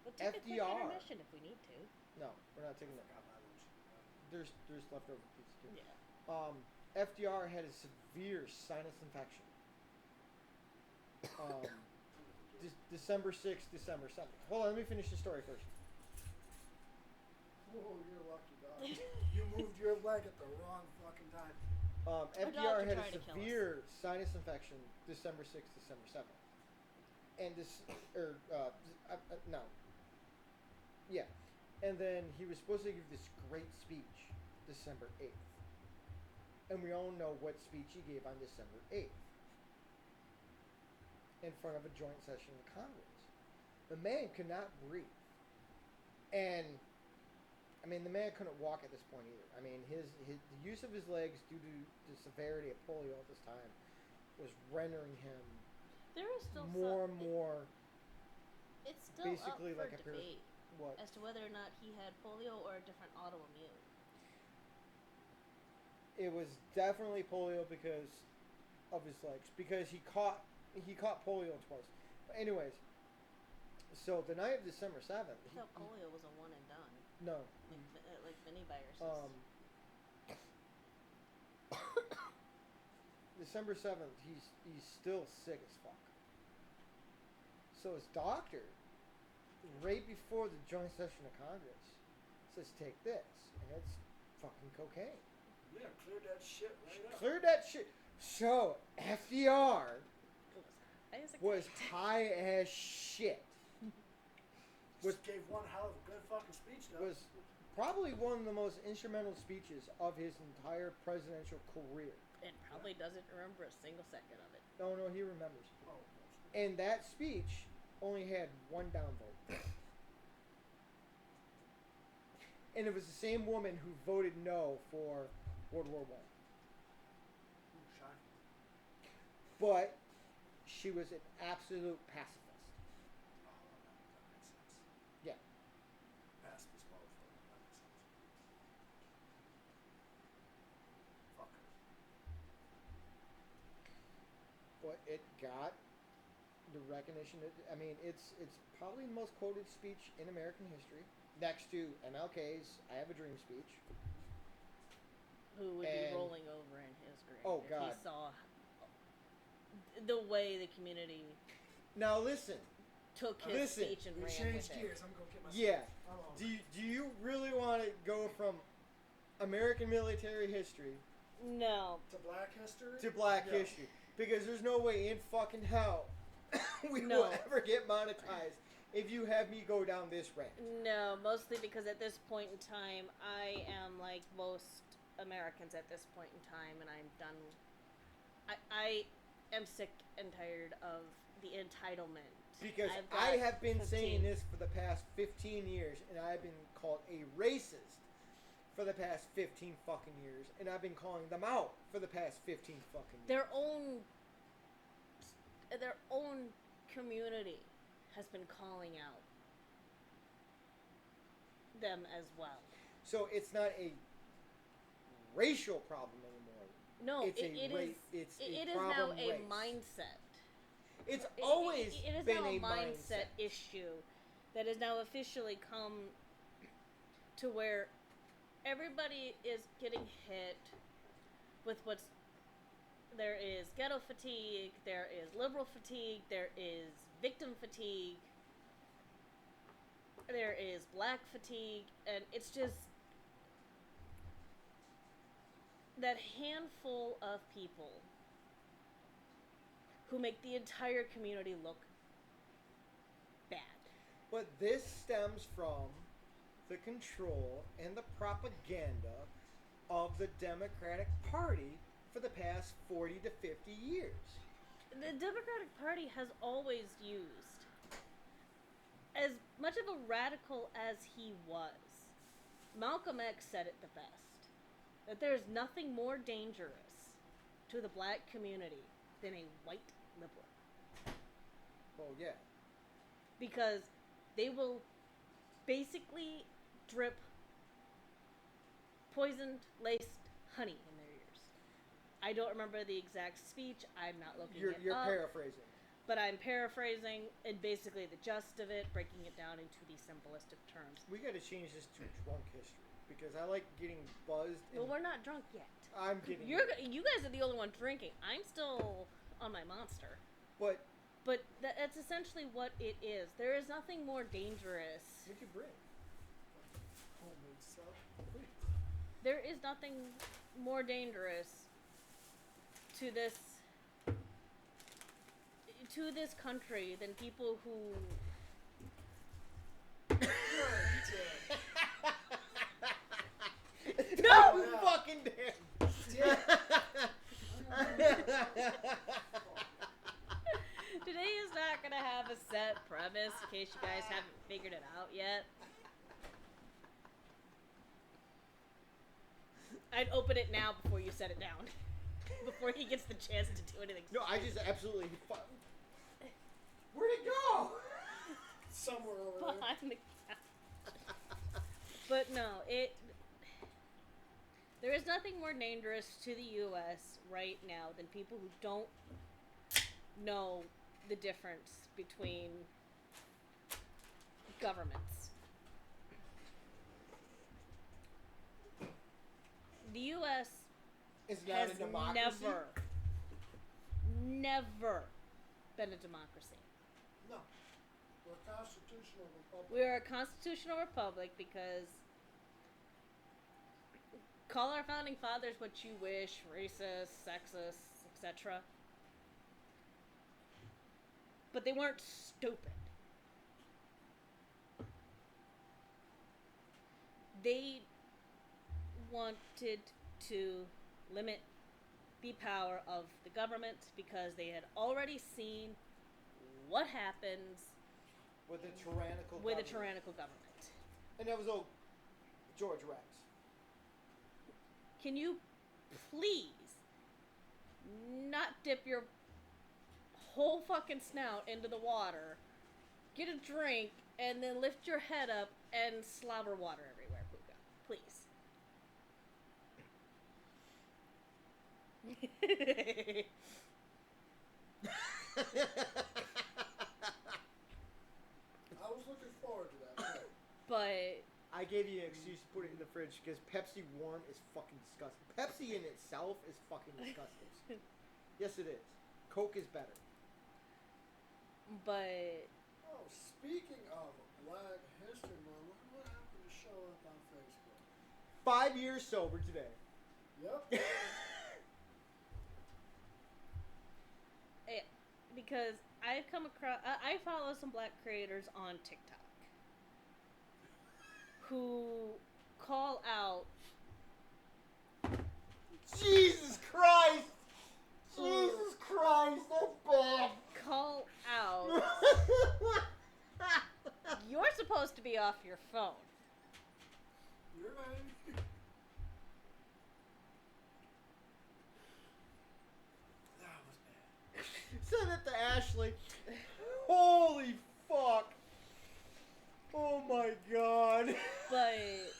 We'll take a quick FDR. intermission if we need to. No, we're not taking that. There's leftover pizza too. Yeah. FDR had a severe sinus infection. December 6th, December 7th. Hold on, let me finish the story first. Oh, you're lucky, dog. You moved your leg at the wrong fucking time. FDR had a severe sinus infection December 6th, December 7th. And Yeah. And then he was supposed to give this great speech December 8th. And we all know what speech he gave on December 8th. In front of a joint session of Congress. The man could not breathe. And, I mean, the man couldn't walk at this point either. I mean, the use of his legs due to the severity of polio at this time was rendering him there is still more and more it's still basically up for like a debate what? as to whether or not he had polio or a different autoimmune. It was definitely polio because of his legs. Because he caught polio twice. But anyways, so the night of December 7th... I thought polio was a one and done. No. Like many viruses. December 7th, he's still sick as fuck. So his doctor, right before the joint session of Congress, says, take this. And it's fucking cocaine. Yeah, cleared that shit right up. Cleared that shit. So, FDR was high as shit. Gave one hell of a good fucking speech, though. Was probably one of the most instrumental speeches of his entire presidential career. And probably doesn't remember a single second of it. No, he remembers. Oh, and that speech only had one downvote. And it was the same woman who voted no for World War I. shocking. But she was an absolute pacifist. Oh, that makes sense. Yeah. Pacifist motherfucker. That makes sense. Fucker. But it got the recognition. I mean, it's probably the most quoted speech in American history, next to MLK's "I Have a Dream" speech. Who would be rolling over in his grave oh, if God. he saw the way the community Now listen. took his speech and ran changed with gears. it. I'm gonna get my Yeah. speech. Do you really want to go from American military history No. To black history? to black Yeah. history? Because there's no way in fucking hell we No. will ever get monetized if you have me go down this rant. No, mostly because at this point in time, I am like most Americans at this point in time, and I'm done. I am sick and tired of the entitlement. Because I've got I have been 15. saying this for the past 15 years, and I've been called a racist for the past 15 fucking years, and I've been calling them out for the past 15 fucking years. Their own community has been calling out them as well. So it's not a racial problem anymore. No, It's it is. It's It a is now problem a race. mindset. It's always It is been now a mindset issue that has now officially come to where everybody is getting hit with what's there is ghetto fatigue, there is liberal fatigue, there is victim fatigue, there is black fatigue, and it's just that handful of people who make the entire community look bad. But this stems from the control and the propaganda of the Democratic Party for the past 40 to 50 years. The Democratic Party has always used, as much of a radical as he was, Malcolm X said it the best, that there's nothing more dangerous to the black community than a white liberal. Well, yeah. Because they will basically drip poisoned, laced honey in their ears. I don't remember the exact speech. I'm not looking it You're up. paraphrasing. But I'm paraphrasing and basically the gist of it, breaking it down into the simplistic terms. We got to change this to drunk history because I like getting buzzed. Well, we're not drunk yet. I'm getting. You guys are the only one drinking. I'm still on my monster. But That's essentially what it is. There is nothing more dangerous. we could bring. Homemade stuff. There is nothing more dangerous to this country than people who No fucking damn. Today is not gonna have a set premise in case you guys haven't figured it out yet. I'd open it now before you set it down. Before he gets the chance to do anything. No, I just absolutely. Where'd it go? Somewhere over there. Behind the couch. But no, there is nothing more dangerous to the U.S. right now than people who don't know the difference between governments. The U.S. It's not has a democracy. never been a democracy. No. We're a constitutional republic. We are a constitutional republic because call our founding fathers what you wish, racist, sexist, etc. But they weren't stupid. They wanted to limit the power of the government because they had already seen what happens With a tyrannical. with a government. tyrannical government. And that was old George Rex. Can you please not dip your whole fucking snout into the water, get a drink, and then lift your head up and slobber water everywhere, Puka? Please. I was looking forward to that. But I gave you an excuse to put it in the fridge because Pepsi warm is fucking disgusting. Pepsi in itself is fucking disgusting. Yes, it is. Coke is better. But Oh, speaking of Black History Month, what happened to show up on Facebook? 5 years sober today. Yep. because I've come across, I follow some black creators on TikTok who call out Jesus Christ! Jesus Christ, that's bad. call out you're supposed to be off your phone. You're right. That was bad. Send it to Ashley. Holy fuck. Oh my god. But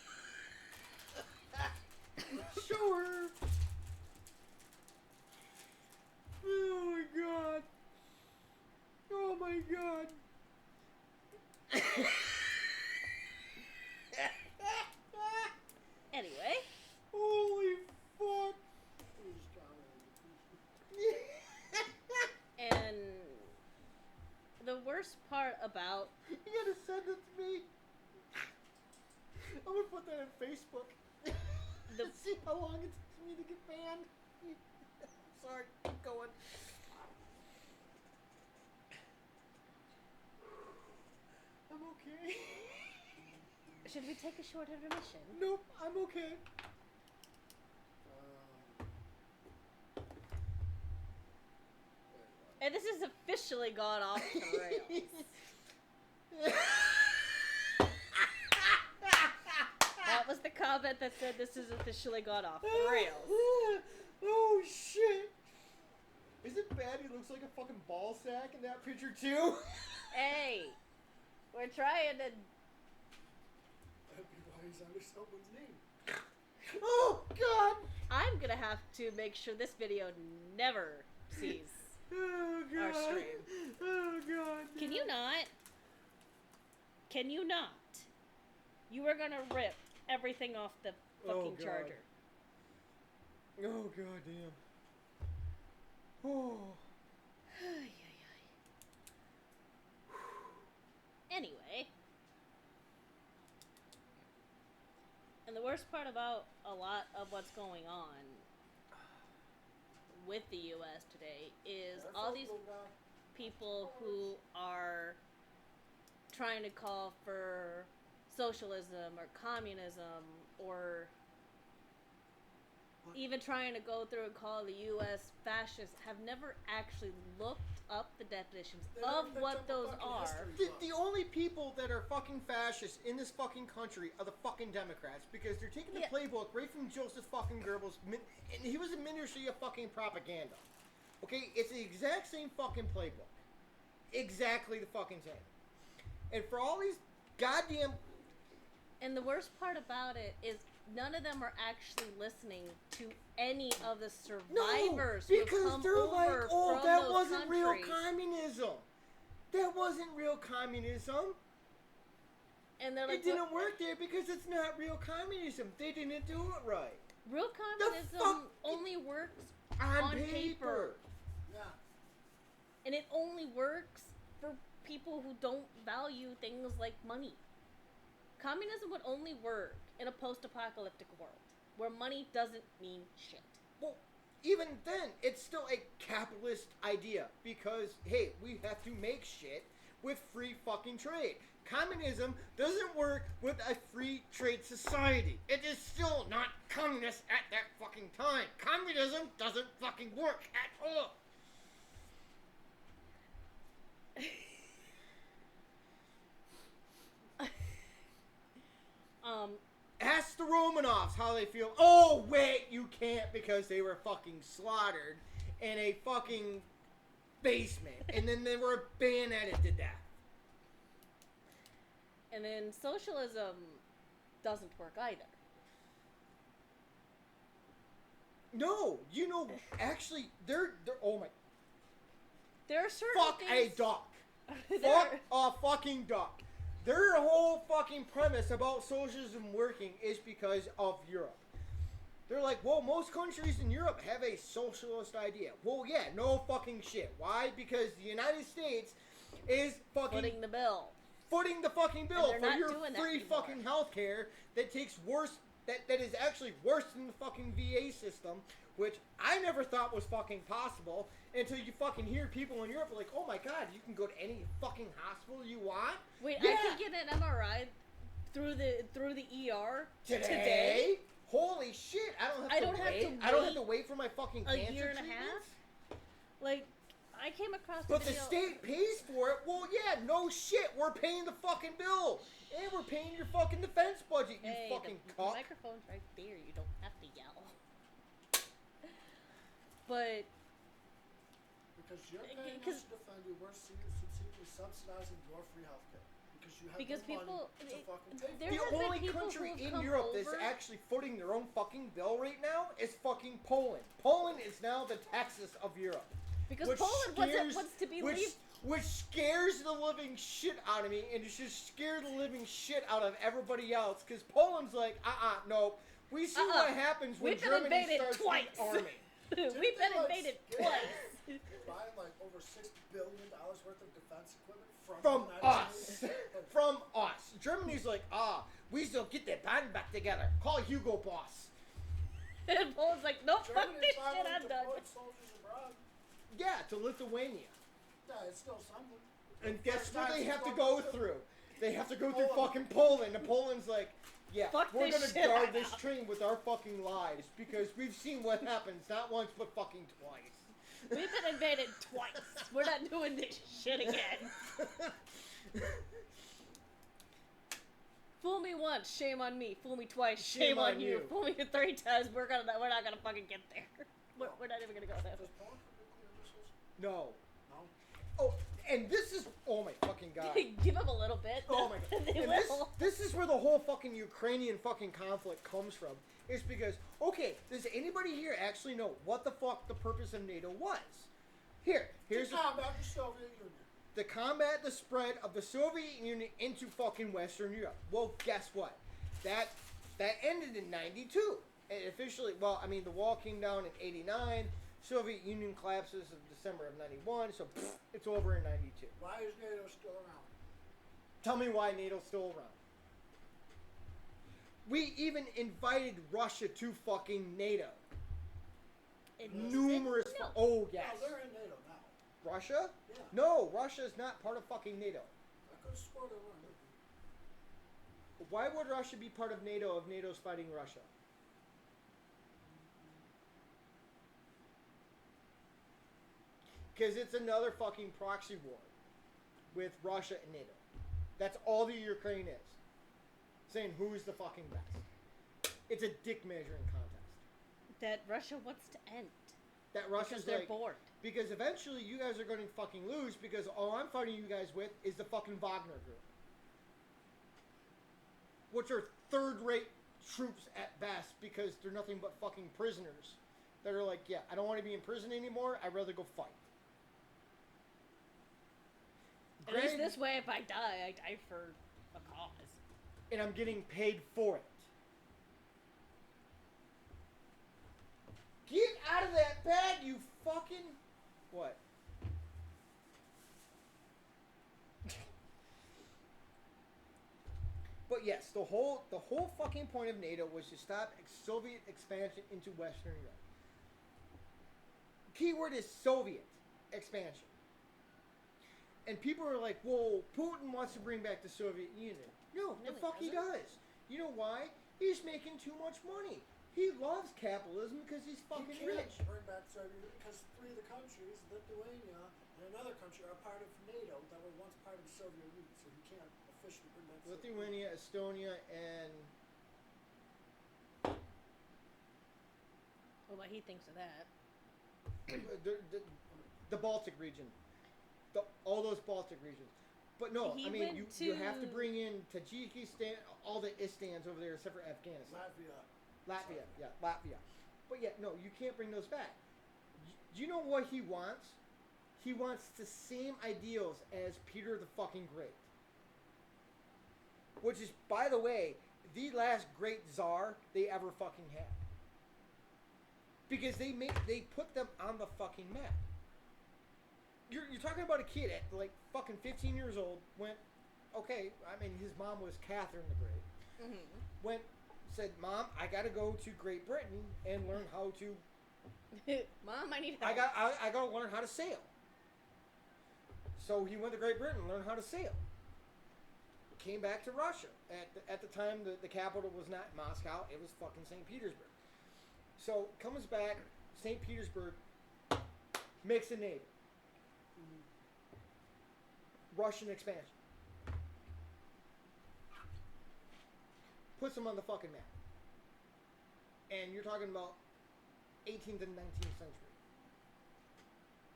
Show her. Oh my god. Oh my god. Anyway. Holy fuck. And the worst part about You gotta send it to me. I'm gonna put that on Facebook. See how long it takes me to get banned. Sorry, keep going. I'm okay. should we take a short intermission? Nope, I'm okay. And this has officially gone off the rails. That was the comment that said this has officially gone off the rails. Oh shit! Is it bad he looks like a fucking ball sack in that picture too? Hey, we're trying to. That'd be why he's under someone's name. Oh god! I'm gonna have to make sure this video never sees Oh god! our stream. Oh god! Can you not? Can you not? You are gonna rip everything off the fucking God. charger. Oh god damn. Oh. Anyway. And the worst part about a lot of what's going on with the U.S. today is all these people who are trying to call for socialism or communism or even trying to go through and call the U.S. fascist have never actually looked up the definitions of what those are. The only people that are fucking fascists in this fucking country are the fucking Democrats because they're taking the playbook right from Joseph fucking Goebbels, and he was a ministry of fucking propaganda. Okay, it's the exact same fucking playbook. Exactly the fucking same. And for all these goddamn... And the worst part about it is none of them are actually listening to any of the survivors who have because come they're over like, oh, from that those wasn't real countries. communism. That wasn't real communism. And they're like, It didn't work there because it's not real communism. They didn't do it right. real communism only works On paper. paper. Yeah. And it only works for people who don't value things like money. Communism would only work in a post-apocalyptic world where money doesn't mean shit. Well, even then, it's still a capitalist idea because, hey, we have to make shit with free fucking trade. Communism doesn't work with a free trade society. It is still not communist at that fucking time. Communism doesn't fucking work at all. Ask the Romanovs how they feel. Oh, wait, you can't because they were fucking slaughtered in a fucking basement. And then they were bayoneted to death. And then socialism doesn't work either. No, you know, actually, they're oh my. There are certain Fuck things... a duck. There Fuck a fucking duck. Their whole fucking premise about socialism working is because of Europe. They're like, well, most countries in Europe have a socialist idea. Well, yeah, no fucking shit. Why? Because the United States is fucking footing the bill. footing the fucking bill they're for not your doing that free anymore. fucking healthcare that takes worse, that is actually worse than the fucking VA system, which I never thought was fucking possible until you fucking hear people in Europe like, oh my god, you can go to any fucking hospital you want. Wait, Yeah. I could get an MRI through the ER Today? Holy shit! I don't have to wait. I don't have to wait for my fucking a cancer year and a treatments? half. Like, I came across But a the video. state pays for it. Well, yeah, no shit. We're paying the fucking bill, and we're paying your fucking defense budget. You Hey, fucking the cock. microphone's right there. You don't have to yell. But Because you're paying us to defend you, we're subsidizing your free healthcare. Because you have the money to fucking take there The have been only people country who have in come Europe that's over- actually footing their own fucking bill right now is fucking Poland. Poland is now the Texas of Europe. Because which Poland wants to be leave. Which scares the living shit out of me, and it should scare the living shit out of everybody else. Because Poland's like, no. We see what happens when Germany starts twice. the army. We've been invaded twice. Buying like over $6 billion worth of defense equipment From the United us. States. From us. Germany's like, we still get their band back together. Call Hugo Boss. And Poland's like, nope, fuck Germany this shit, finally I'm done. deployed soldiers abroad. Yeah, to Lithuania. Yeah, it's still something. And guess First what time they since have to World go War II. through? They have to go through Poland. fucking Poland. And Poland's like, yeah, Fuck we're this gonna shit guard right this now. train with our fucking lives because we've seen what happens not once but fucking twice. We've been invaded twice. We're not doing this shit again. Fool me once, shame on me. Fool me twice, shame on you. Fool me 3 times, we're not gonna fucking get there. We're not even gonna go there. Does Poland have nuclear missiles? No. No. Oh, and this is, oh my fucking god. Give them a little bit. Oh my god. They And will. this is where the whole fucking Ukrainian fucking conflict comes from. Is because, okay, does anybody here actually know what the fuck the purpose of NATO was? Here's To combat the Soviet Union. to combat the spread of the Soviet Union into fucking Western Europe. Well, guess what? That ended in 92. It officially, well, I mean, the wall came down in 89. Soviet Union collapses in December of 91, so it's over in 92. Why is NATO still around? Tell me why NATO's still around. We even invited Russia to fucking NATO. Numerous. No. Oh, yes. No, they're in NATO now. Russia? Yeah. No, Russia is not part of fucking NATO. I could have swore they were. Why would Russia be part of NATO if NATO's fighting Russia? Because it's another fucking proxy war with Russia and NATO. That's all the Ukraine is. Saying who's the fucking best. It's a dick measuring contest. That Russia wants to end. That Russia's Because they're like, bored. because eventually you guys are going to fucking lose because all I'm fighting you guys with is the fucking Wagner group. Which are third-rate troops at best because they're nothing but fucking prisoners. That are like, yeah, I don't want to be in prison anymore. I'd rather go fight. At least this way, if I die, I die for a cause. And I'm getting paid for it. Get out of that bag, you fucking... What? But yes, the whole fucking point of NATO was to stop Soviet expansion into Western Europe. Keyword is Soviet expansion. And people are like, whoa, Putin wants to bring back the Soviet Union. No, the fuck he does. You know why? He's making too much money. He loves capitalism because he's fucking You can't rich. bring back Soviet Union because 3 of the countries, Lithuania and another country, are part of NATO that were once part of the Soviet Union. So you can't officially bring back Lithuania, Estonia, and Well, what he thinks of that. the Baltic region. All those Baltic regions. But no, He I mean, went you have to to- bring in Tajikistan, all the Istans over there except for Afghanistan. Latvia. Latvia. But yeah, no, you can't bring those back. Do you know what he wants? He wants the same ideals as Peter the fucking Great. Which is, by the way, the last great czar they ever fucking had. Because they put them on the fucking map. You're talking about a kid at like fucking 15 years old went, okay, I mean his mom was Catherine the Great. Mm-hmm. Said, Mom, I gotta go to Great Britain and learn how to. Mom, I need help. I gotta learn how to sail. So he went to Great Britain and learned how to sail. Came back to Russia. At the time, the capital was not Moscow; it was fucking St. Petersburg. So comes back, St. Petersburg, makes a navy. Russian expansion. Puts them on the fucking map. And you're talking about 18th and 19th century.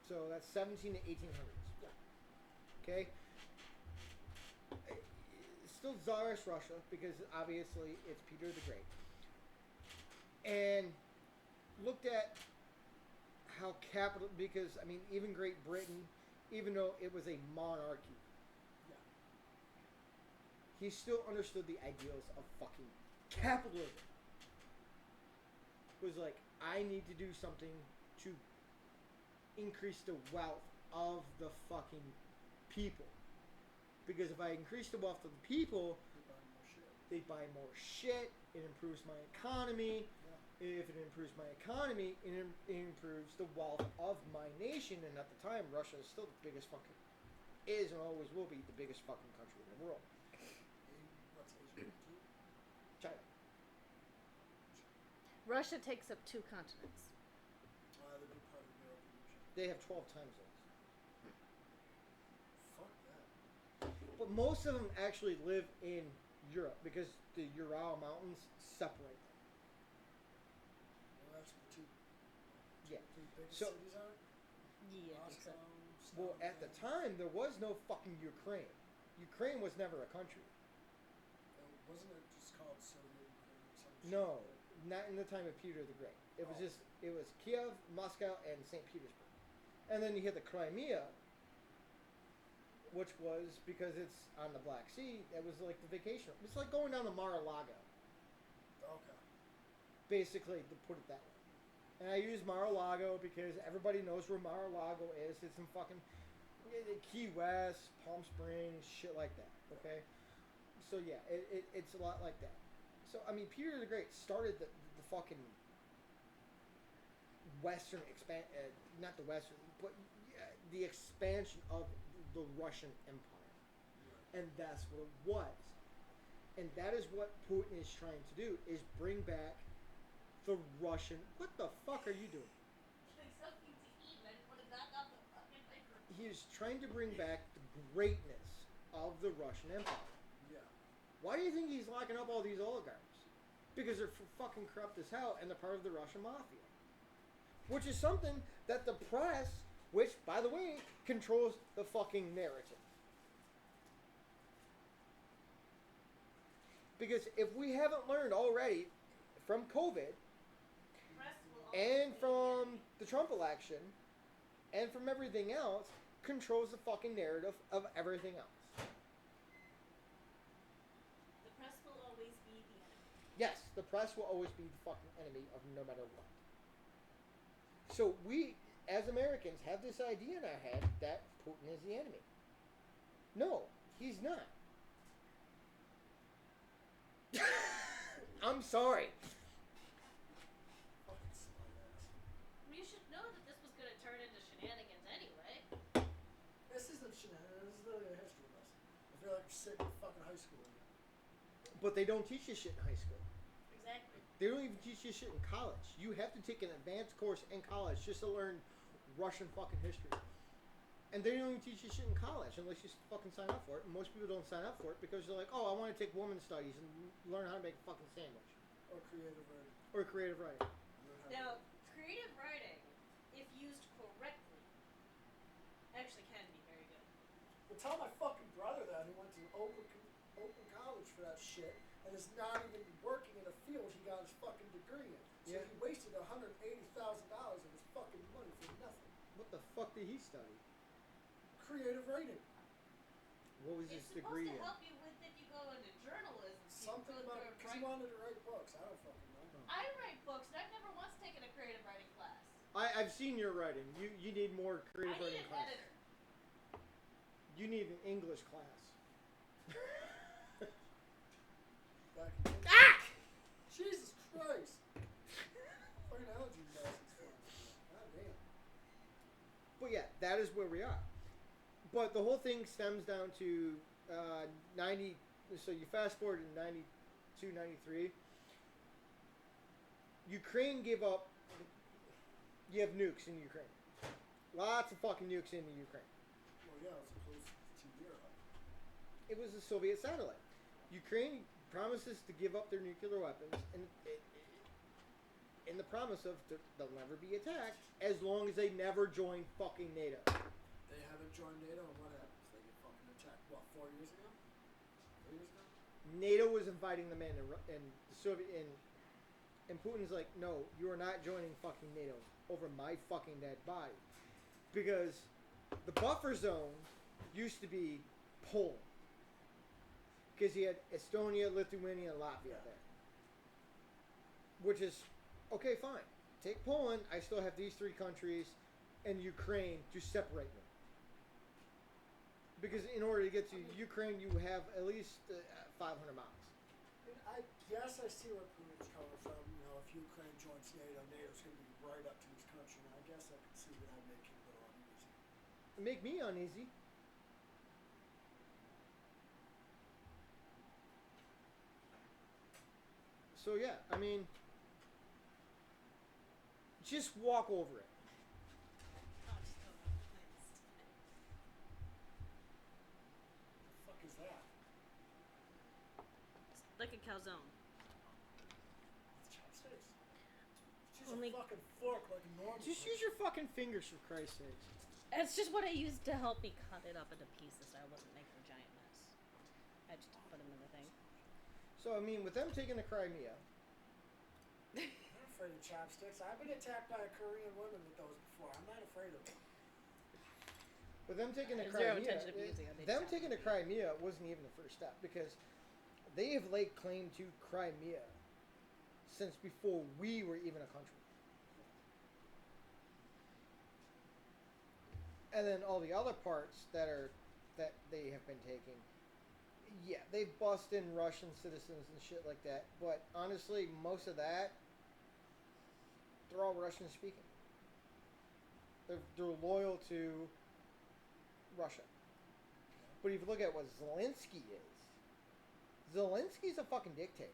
So that's 17 to 1800s. Yeah. Okay? Still Tsarist Russia, because obviously it's Peter the Great. And looked at how capital, because I mean, even Great Britain, even though it was a monarchy, Yeah. he still understood the ideals of fucking capitalism. Was like, I need to do something to increase the wealth of the fucking people. Because if I increase the wealth of the people, they buy more shit. It improves my economy. Yeah. If it improves my economy, it improves the wealth of my nation. And at the time, Russia is still the biggest fucking, is and always will be the biggest fucking country in the world. What's Asia? China. Russia takes up 2 continents. The big part of Europe and Asia. They have 12 time zones. Fuck that. But most of them actually live in Europe because the Ural Mountains separate them. Well, that's the two biggest So- cities on it? Yeah, I think so. Moscow, Well, at the time, there was no fucking Ukraine. Ukraine was never a country. Wasn't it just called Soviet Ukraine or something? No, not in the time of Peter the Great. It was just, it was Kiev, Moscow, and St. Petersburg. And then you had the Crimea, which was, because it's on the Black Sea, it was like the vacation. It's like going down to Mar-a-Lago, Okay. basically, to put it that way. And I use Mar-a-Lago because everybody knows where Mar-a-Lago is. It's in fucking Key West, Palm Springs, shit like that, okay? So yeah, it's a lot like that. So, I mean, Peter the Great started the fucking Western not the Western, but the expansion of the Russian Empire. And that's what it was. And that is what Putin is trying to do, is bring back the Russian... What the fuck are you doing? Something to eat, and I put it back on the fucking microphone. He is trying to bring back the greatness of the Russian Empire. Yeah. Why do you think he's locking up all these oligarchs? Because they're fucking corrupt as hell and they're part of the Russian mafia. Which is something that the press, which, by the way, controls the fucking narrative. Because if we haven't learned already from COVID and from the Trump election and from everything else, controls the fucking narrative of everything else. The press will always be the enemy. Yes, the press will always be the fucking enemy of no matter what. So we, as Americans, have this idea in our head that Putin is the enemy. No, he's not. I'm sorry. Fucking smart ass. You should know that this was going to turn into shenanigans anyway. This isn't shenanigans. This is literally a history lesson. I feel like we're sitting in fucking high school again. But they don't teach you shit in high school. Exactly. They don't even teach you shit in college. You have to take an advanced course in college just to learn Russian fucking history. And they don't even teach you shit in college unless you fucking sign up for it. And most people don't sign up for it because they're like, oh, I want to take women's studies and learn how to make a fucking sandwich. Or creative writing. Or creative writing. Now, creative writing, if used correctly, actually can be very good. Well, tell my fucking brother that he went to Oakland College for that shit and is not even working in a field he got his fucking degree in. So Yeah. he wasted $180,000 of his fucking money for nothing. What the fuck did he study? Creative writing. What was It's his degree supposed in? to help you with if you go into journalism. So Something you go about through it, because he wanted to write books. I don't fucking know. I write books, and I've never once taken a creative writing class. I've seen your writing. You need more creative I need writing an class. editor. You need an English class. Back in Ah! Jesus Christ. Fucking allergy medicine. God damn. But yeah, that is where we are. But the whole thing stems down to 90. So you fast forward to 92, 93. Ukraine gave up. You have nukes in Ukraine. Lots of fucking nukes in the Ukraine. Well, yeah, it's close to Europe. It was a Soviet satellite. Ukraine promises to give up their nuclear weapons in the promise of they'll never be attacked as long as they never join fucking NATO. They haven't joined NATO, and what happens? They get fucking attacked. What, 4 years ago? 3 years ago? NATO was inviting them in the Soviet in And Putin's like, no, you are not joining fucking NATO over my fucking dead body. Because the buffer zone used to be Poland. Because he had Estonia, Lithuania, and Latvia there. Which is, okay, fine. Take Poland, I still have these three countries, and Ukraine to separate them. Because in order to get to Ukraine, you have at least 500 miles. I guess I see where Putin's coming from. You know, if Ukraine joins NATO, NATO's going to be right up to his country. And I guess I can see that would make him a little uneasy. It make me uneasy. So yeah, I mean, just walk over it. The fuck is that? It's like a calzone. It's chopsticks. Just Only- a fucking fork like a normal. Just use your fucking fingers, for Christ's sakes. It's just what I used to help me cut it up into pieces so I wasn't making a giant mess. I just put them in the thing. So I mean, with them taking the Crimea, I'm not afraid of chopsticks. I've been attacked by Korean women with those before. I'm not afraid of them. with them taking the Zero Crimea, intention of using it, they them just taking the happened to Crimea wasn't even the first step because they have laid claim to Crimea since before we were even a country. And then all the other parts that they have been taking, yeah, they've bust in Russian citizens and shit like that. But honestly, most of that, they're all Russian speaking. They're loyal to Russia. But if you look at what Zelensky's a fucking dictator.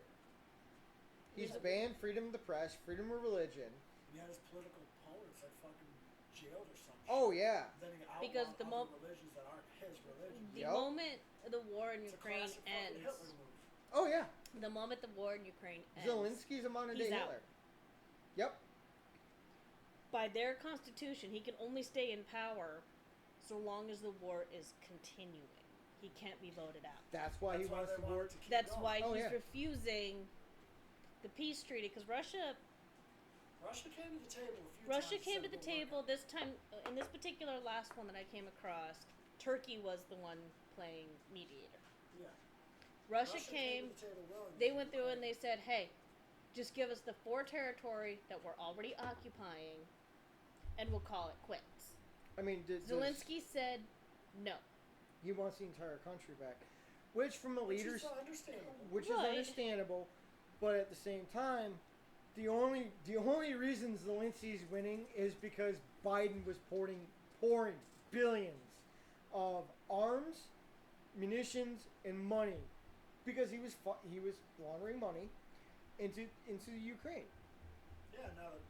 He's banned freedom of the press, freedom of religion. He had his political opponents like fucking jailed or something. Oh yeah. Then he Because outlawed the other religions that aren't his religion. The Yep. moment the war in It's a Ukraine classic fucking ends, Hitler move. Oh yeah. the moment the war in Ukraine ends, Zelensky's a modern day he's out. Hitler. Yep. by their constitution, he can only stay in power so long as the war is continuing. He can't be voted out. That's why he wants they the want war. it to keep That's going. why Oh, he's yeah. refusing the peace treaty because Russia Russia came to the table a few times. Russia and came said to the we'll work table this time. In this particular last one that I came across, Turkey was the one playing mediator. on it. Yeah. Russia to came. the table willingly. They went through and they said, "Hey, just give us the 4 territory that we're already occupying, and we'll call it quits." I mean, Zelensky said, "No." he wants the entire country back, which from the Which leaders, is understandable. which Right. is understandable, but at the same time, the only reason Zelensky's winning is because Biden was pouring billions of arms, munitions, and money because he was laundering money into Ukraine. Yeah, now that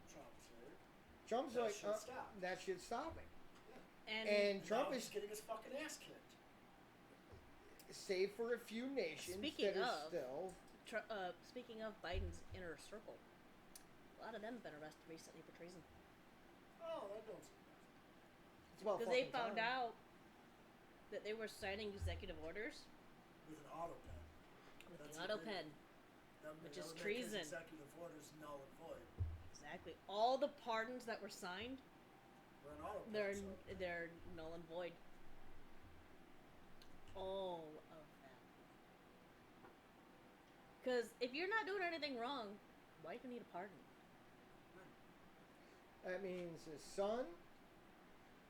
Trump's here. Trump's That like, should stop. that shit's stopping. And, And Trump now is he's getting his fucking ass kicked. save for a few nations Speaking that are of- still. speaking of Biden's inner circle, a lot of them have been arrested recently for treason Oh, that don't seem bad. It's about because they fucking found time. out that they were signing executive orders With an auto pen. with That's the auto illegal. pen. Which is treason. Executive orders null and void. Exactly. All the pardons that were signed, We're an auto pen. they're they're null and void. All of them. Because if you're not doing anything wrong, why do you need a pardon? That means his son,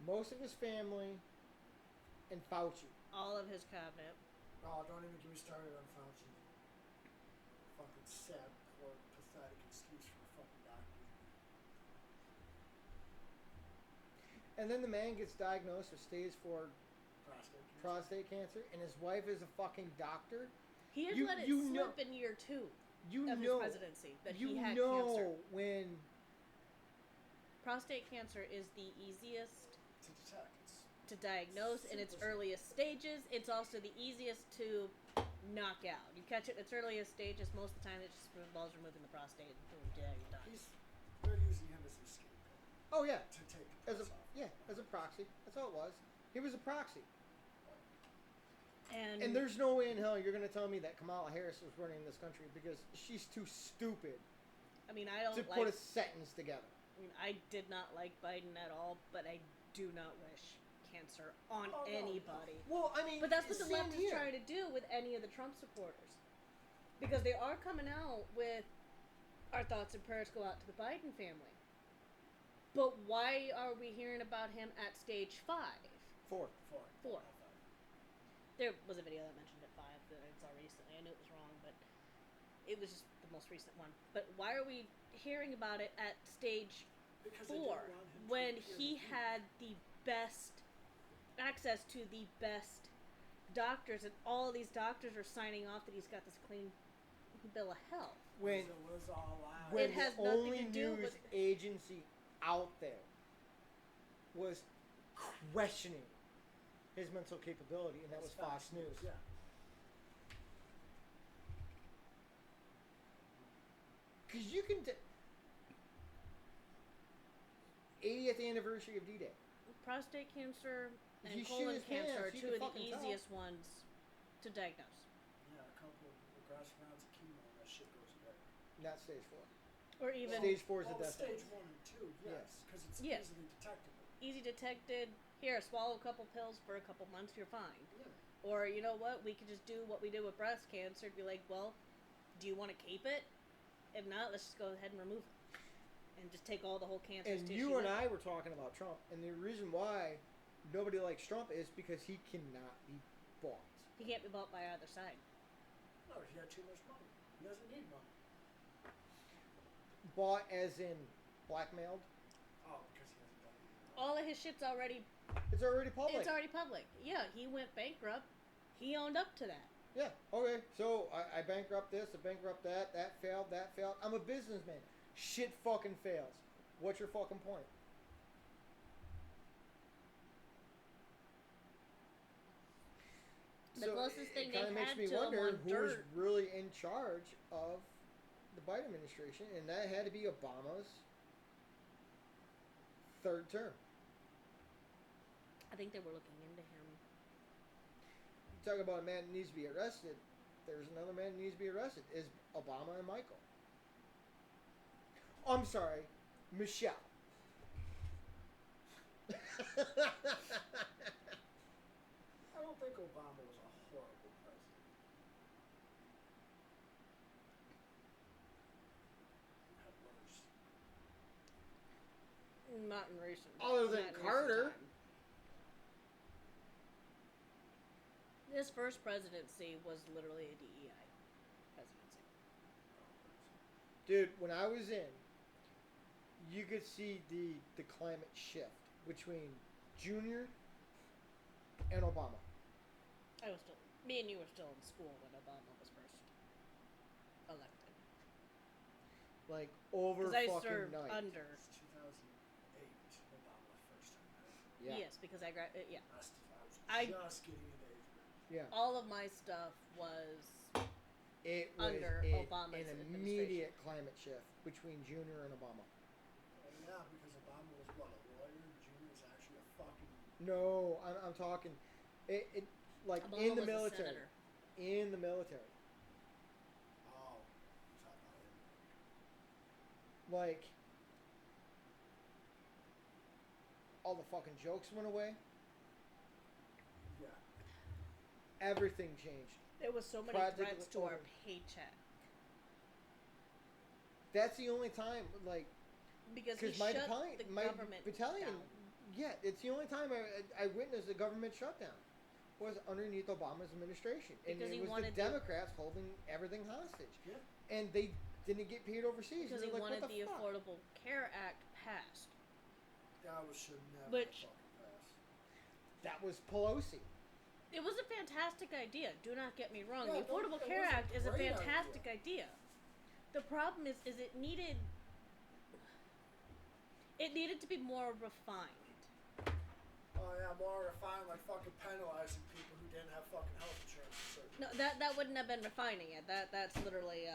most of his family, and Fauci. All of his cabinet. Oh, don't even get me started on Fauci. Fucking sad, poor, pathetic excuse for a fucking doctor. And then the man gets diagnosed with stage 4 Prostate cancer. prostate cancer, and his wife is a fucking doctor. He has You- let it you slip know- in year 2 You of know, his presidency that you he had know cancer. when Prostate cancer is the easiest To detect. It's to diagnose in its Simple. earliest stages. It's also the easiest to knock out. You catch it in its earliest stages, most of the time it just involves removing the prostate and boom, yeah, you're done. They're using him as a scapegoat oh yeah, to take the as a press off. as a proxy. That's all it was. He was a proxy. And there's no way in hell you're going to tell me that Kamala Harris was running this country because she's too stupid I mean, I don't to put a sentence together. I mean, I did not like Biden at all, but I do not wish cancer on anybody. Well, I mean, But that's what the same left is here. trying to do with any of the Trump supporters. Because they are coming out with our thoughts and prayers go out to the Biden family. But why are we hearing about him at stage 5? 4. 4. There was a video that mentioned it 5 that I saw recently. I knew it was wrong, but it was just the most recent one. But why are we hearing about it at stage Because they 4 don't want him to when appear he the had the best access to the best doctors, and all of these doctors are signing off that he's got this clean bill of health? When it was all out. when It has the nothing only to do news with- agency out there was questioning his mental capability, and that was Fox News. Yeah. Because you can... 80th anniversary of D-Day. Prostate cancer and He shit colon his pants, cancer are you 2 can of the fucking tell. easiest ones to diagnose. Yeah, a couple of aggressive rounds of chemo and that shit goes away. Not stage 4. Or even Stage 4 is the death stage sentence. 1 and 2, yes. Because it's Yes. easily detectable. easy detected. Here, swallow a couple pills for a couple months, you're fine. Yeah. Or, you know what, we could just do what we did with breast cancer. Be like, well, do you want to keep it? If not, let's just go ahead and remove it. And just take all the whole cancerous And tissue you and with I were talking about Trump, and the reason why nobody likes Trump is because he cannot be bought. He can't be bought by either side. No, he had too much money. He doesn't need money. Bought as in blackmailed. Oh, because he hasn't done anything. All of his shit's already... It's already public. It's already public. Yeah, he went bankrupt. He owned up to that. Yeah, okay. So I bankrupt this, I bankrupt that, that failed, that failed. I'm a businessman. Shit fucking fails. What's your fucking point? The closest thing it they've kinda makes had me to him wonder on who was dirt. really in charge of the Biden administration, and that had to be Obama's third term. I think they were looking into him. Talk about a man that needs to be arrested. There's another man that needs to be arrested. Is Obama and Michael. I'm sorry, Michelle. I don't think Obama was a horrible president. He had worse. Not in recent. Other than not in recent Carter. time. His first presidency was literally a DEI presidency. Dude, when I was in, you could see the climate shift between Junior and Obama. I was still, me and you were still in school when Obama was first elected. Like, over Because I fucking served night. under. It's 2008, Obama first time out. Yeah. Yes, because I yeah. I was I- just getting into age group. Yeah. All of my stuff was It was under Obama's an administration. immediate climate shift between Junior and Obama. Yeah, because Obama was what, a lawyer, and Junior was actually a fucking. No, I'm talking, it like Obama in the was a military. senator. In the military. Oh, talk about him. Like, all the fucking jokes went away. Yeah. Everything changed. There was so many Practically threats to our over. paycheck That's the only time, like, because he because my shut battalion, the my government battalion, down. yeah, it's the only time I witnessed a government shutdown was underneath Obama's administration, and Because it he was the wanted the- Democrats holding everything hostage, Yeah. and they didn't get paid overseas. Because They're he like, wanted what the fuck? Affordable Care Act passed. That was should never Which- fucking pass. That was Pelosi. It was a fantastic idea. Do not get me wrong. Yeah, the it was- Affordable it Care was a Act is a great fantastic idea. The problem is it needed to be more refined. Oh yeah, more refined, like fucking penalizing people who didn't have fucking health insurance for certain. No, that wouldn't have been refining it. That's literally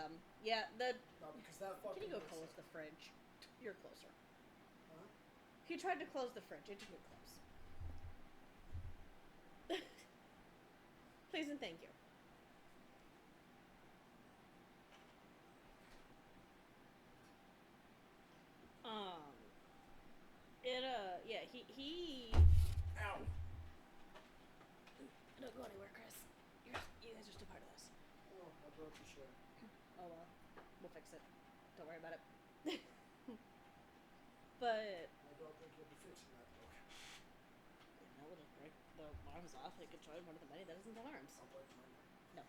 yeah. No, because that fucking. Can you go was- close the fridge? You're closer. Huh? He tried to close the fridge. It didn't close. Please and thank you. Yeah, he Ow. don't go anywhere, Chris. You guys are still part of this. Oh, I broke the shit. Oh well, we'll fix it. Don't worry about it. But I don't think you'll be fixing that book. no, it'll break the arms off. It could join one of the many that isn't the arms. I'll break mine. No.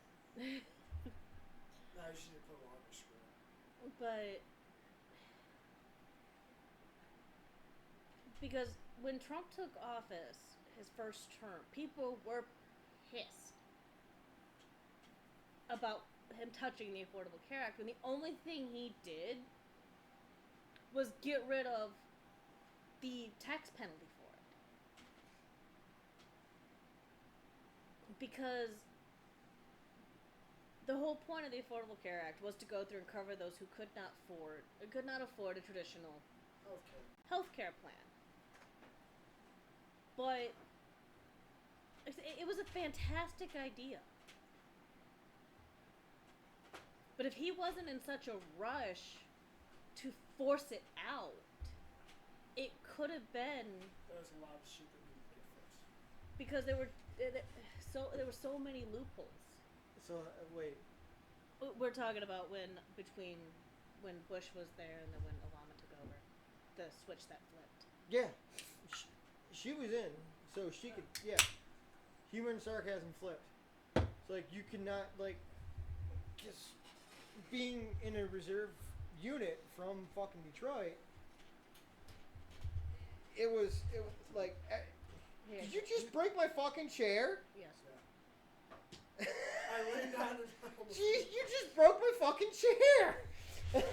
No, I just need to put a longer screw in. But because when Trump took office, his first term, people were pissed about him touching the Affordable Care Act when the only thing he did was get rid of the tax penalty for it. Because the whole point of the Affordable Care Act was to go through and cover those who could not afford a traditional Okay. healthcare plan. But it was a fantastic idea. But if he wasn't in such a rush to force it out, it could have been There's a lot of shit that needs to get fixed. because there were so many loopholes. So wait, We're talking about when Bush was there and then when Obama took over, the switch that flipped. yeah, she was in, so she could, yeah. Humor and sarcasm flipped. It's like you cannot like just being in a reserve unit from fucking Detroit. It was like, Here, did you just break my fucking chair? Yes. Yeah. I leaned on it. Jeez, you just broke my fucking chair. Well,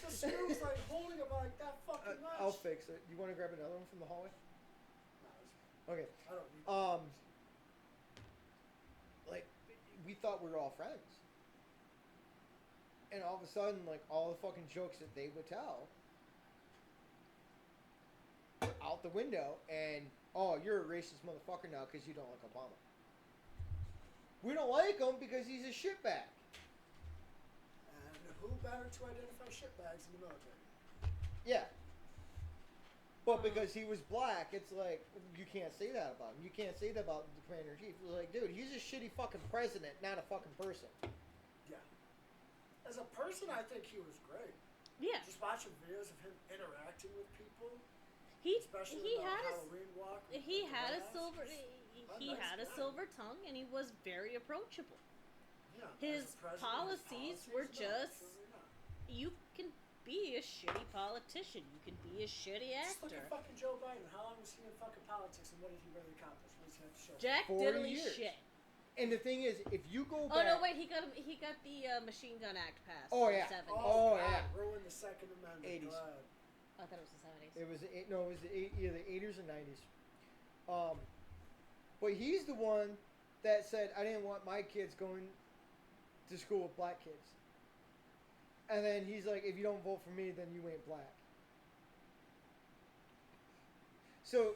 the screw's like holding it like that fucking much. I'll fix it. You want to grab another one from the hallway? No, it's- Okay. I don't need Like we thought we were all friends, and all of a sudden, like all the fucking jokes that they would tell were out the window, and oh, you're a racist motherfucker now because you don't like Obama. We don't like him because he's a shitbag. And who better to identify shitbags in the military? Yeah. But because he was black, it's like, you can't say that about him. You can't say that about the commander-in-chief. It's like, dude, he's a shitty fucking president, not a fucking person. Yeah. As a person, I think he was great. Yeah. Just watching videos of him interacting with people, He especially he the had a Halloween walk. with he the had a White House, silver he's he nice had a guy. silver tongue and he was very approachable. Yeah, as a His president, policies were no, just- absolutely not. You can be a shitty politician. You can be a shitty Just look actor. at fucking Joe Biden. How long was he in fucking politics, and what did he really accomplish? What does he have to show? Jack 40 diddly years. shit. And the thing is, if you go Oh back... no, wait, he got the Machine Gun Act passed. Oh, in yeah. the 70s. Oh, God, yeah. ruined the Second Amendment. 80s. Go ahead. I thought it was the 70s. It was either the 80s or 90s. But he's the one that said, I didn't want my kids going to school with black kids. And then he's like, if you don't vote for me, then you ain't black. So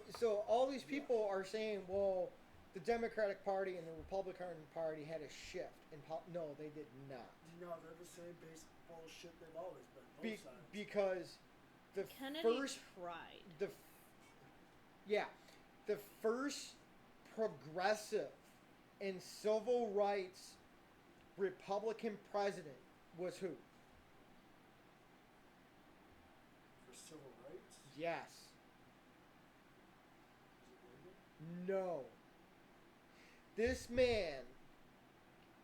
all these people are saying, well, the Democratic Party and the Republican Party had a shift. No, they did not. No, they're the same basic bullshit they've always been. Both sides. Because the Kennedy first tried. the first progressive and civil rights Republican president was who? For civil rights? Yes. Is it Lincoln? No. This man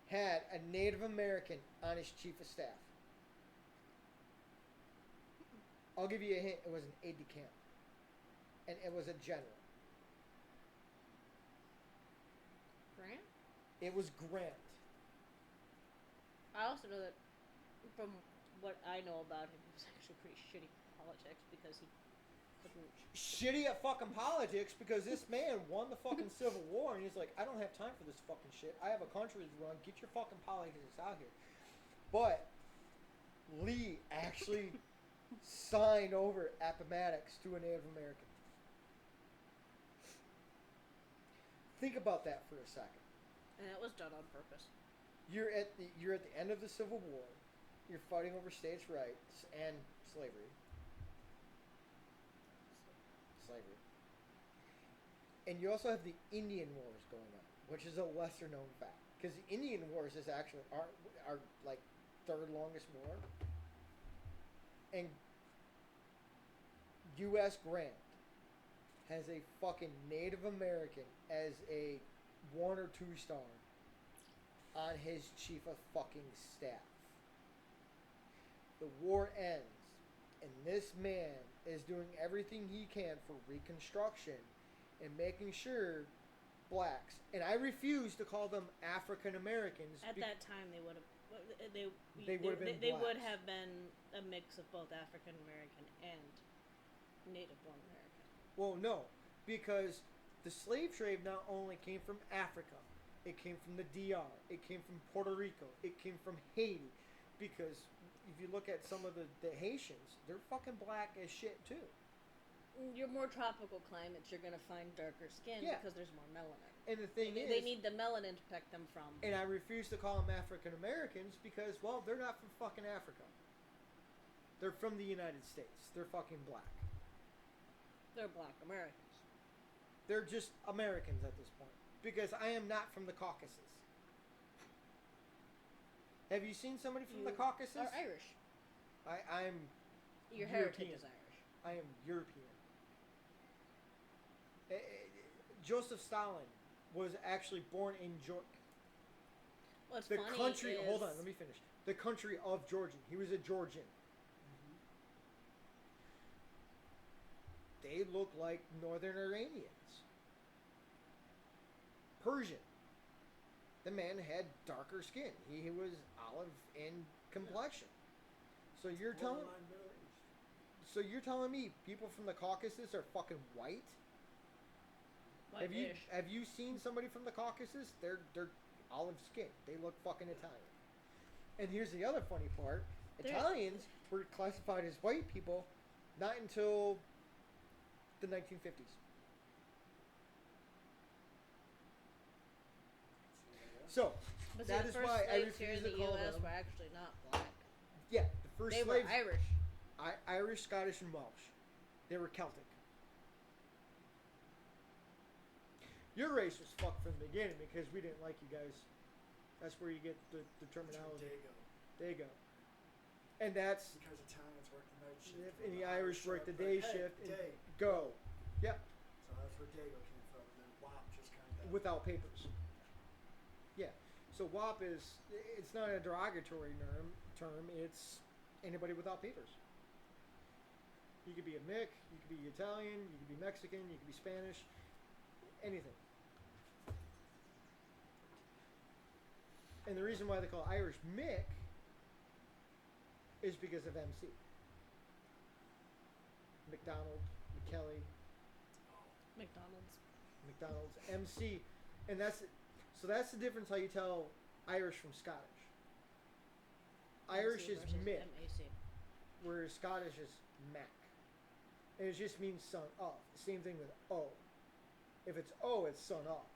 had a Native American on his chief of staff. I'll give you a hint. It was an aide de camp. And it was a general. Grant? It was Grant. I also know that from what I know about him, he was actually pretty shitty politics because he couldn't. Shitty at fucking politics because this man won the fucking Civil War and he's like, I don't have time for this fucking shit. I have a country to run. Get your fucking politics out here. But Lee actually signed over Appomattox to a Native American. Think about that for a second. And it was done on purpose. You're at the end of the Civil War. You're fighting over states' rights and slavery. Slavery. And you also have the Indian Wars going on, which is a lesser known fact. Because the Indian Wars is actually our like third longest war. And U.S. Grant has a fucking Native American as a 1 or 2 star on his chief of fucking staff. The war ends, and this man is doing everything he can for reconstruction and making sure blacks, and I refuse to call them African Americans. At that time, they would have. They would have been. They would have been a mix of both African American and native-born American. Well, no, because the slave trade not only came from Africa, it came from the DR, it came from Puerto Rico, it came from Haiti. Because if you look at some of the Haitians, they're fucking black as shit too. Your more tropical climates, you're gonna find darker skin because there's more melanin. And the thing is, they need the melanin to protect them from. And I refuse to call them African Americans because, well, they're not from fucking Africa. They're from the United States. They're fucking black. They're black Americans. They're just Americans at this point. Because I am not from the Caucasus. Have you seen somebody from the Caucasus? Are Irish. I'm Your European. heritage is Irish. I am European. Joseph Stalin was actually born in Georgia. What's the funny country. is... Hold on, let me finish. The country of Georgian. He was a Georgian. They look like Northern Iranians. Persian. The man had darker skin. He was olive in complexion. So you're telling me people from the Caucasus are fucking white? White-ish. Have you seen somebody from the Caucasus? They're olive skin. They look fucking Italian. And here's the other funny part. Italians were classified as white people not until the 1950s. So, but that is why I refuse here in to the call U.S. them... were actually not black. Yeah, the first they slaves... were Irish. Irish, Scottish, and Welsh. They were Celtic. Your race was fucked from the beginning because we didn't like you guys. That's where you get the terminology. There you go. And that's... Because Italians work the night shift. And the Irish work the day shift. And go. Yep. So that's where Dago came from. And then WAP just kind of... Without papers. Yeah. So WAP is... It's not a derogatory term. It's anybody without papers. You could be a Mick. You could be Italian. You could be Mexican. You could be Spanish. Anything. And the reason why they call Irish Mick is because of MC. McDonald, McKelly, McDonald's, MC, and that's the difference how you tell Irish from Scottish. Irish is Mick, MAC. whereas Scottish is Mac, and it just means son of. Same thing with O. If it's O, it's son of.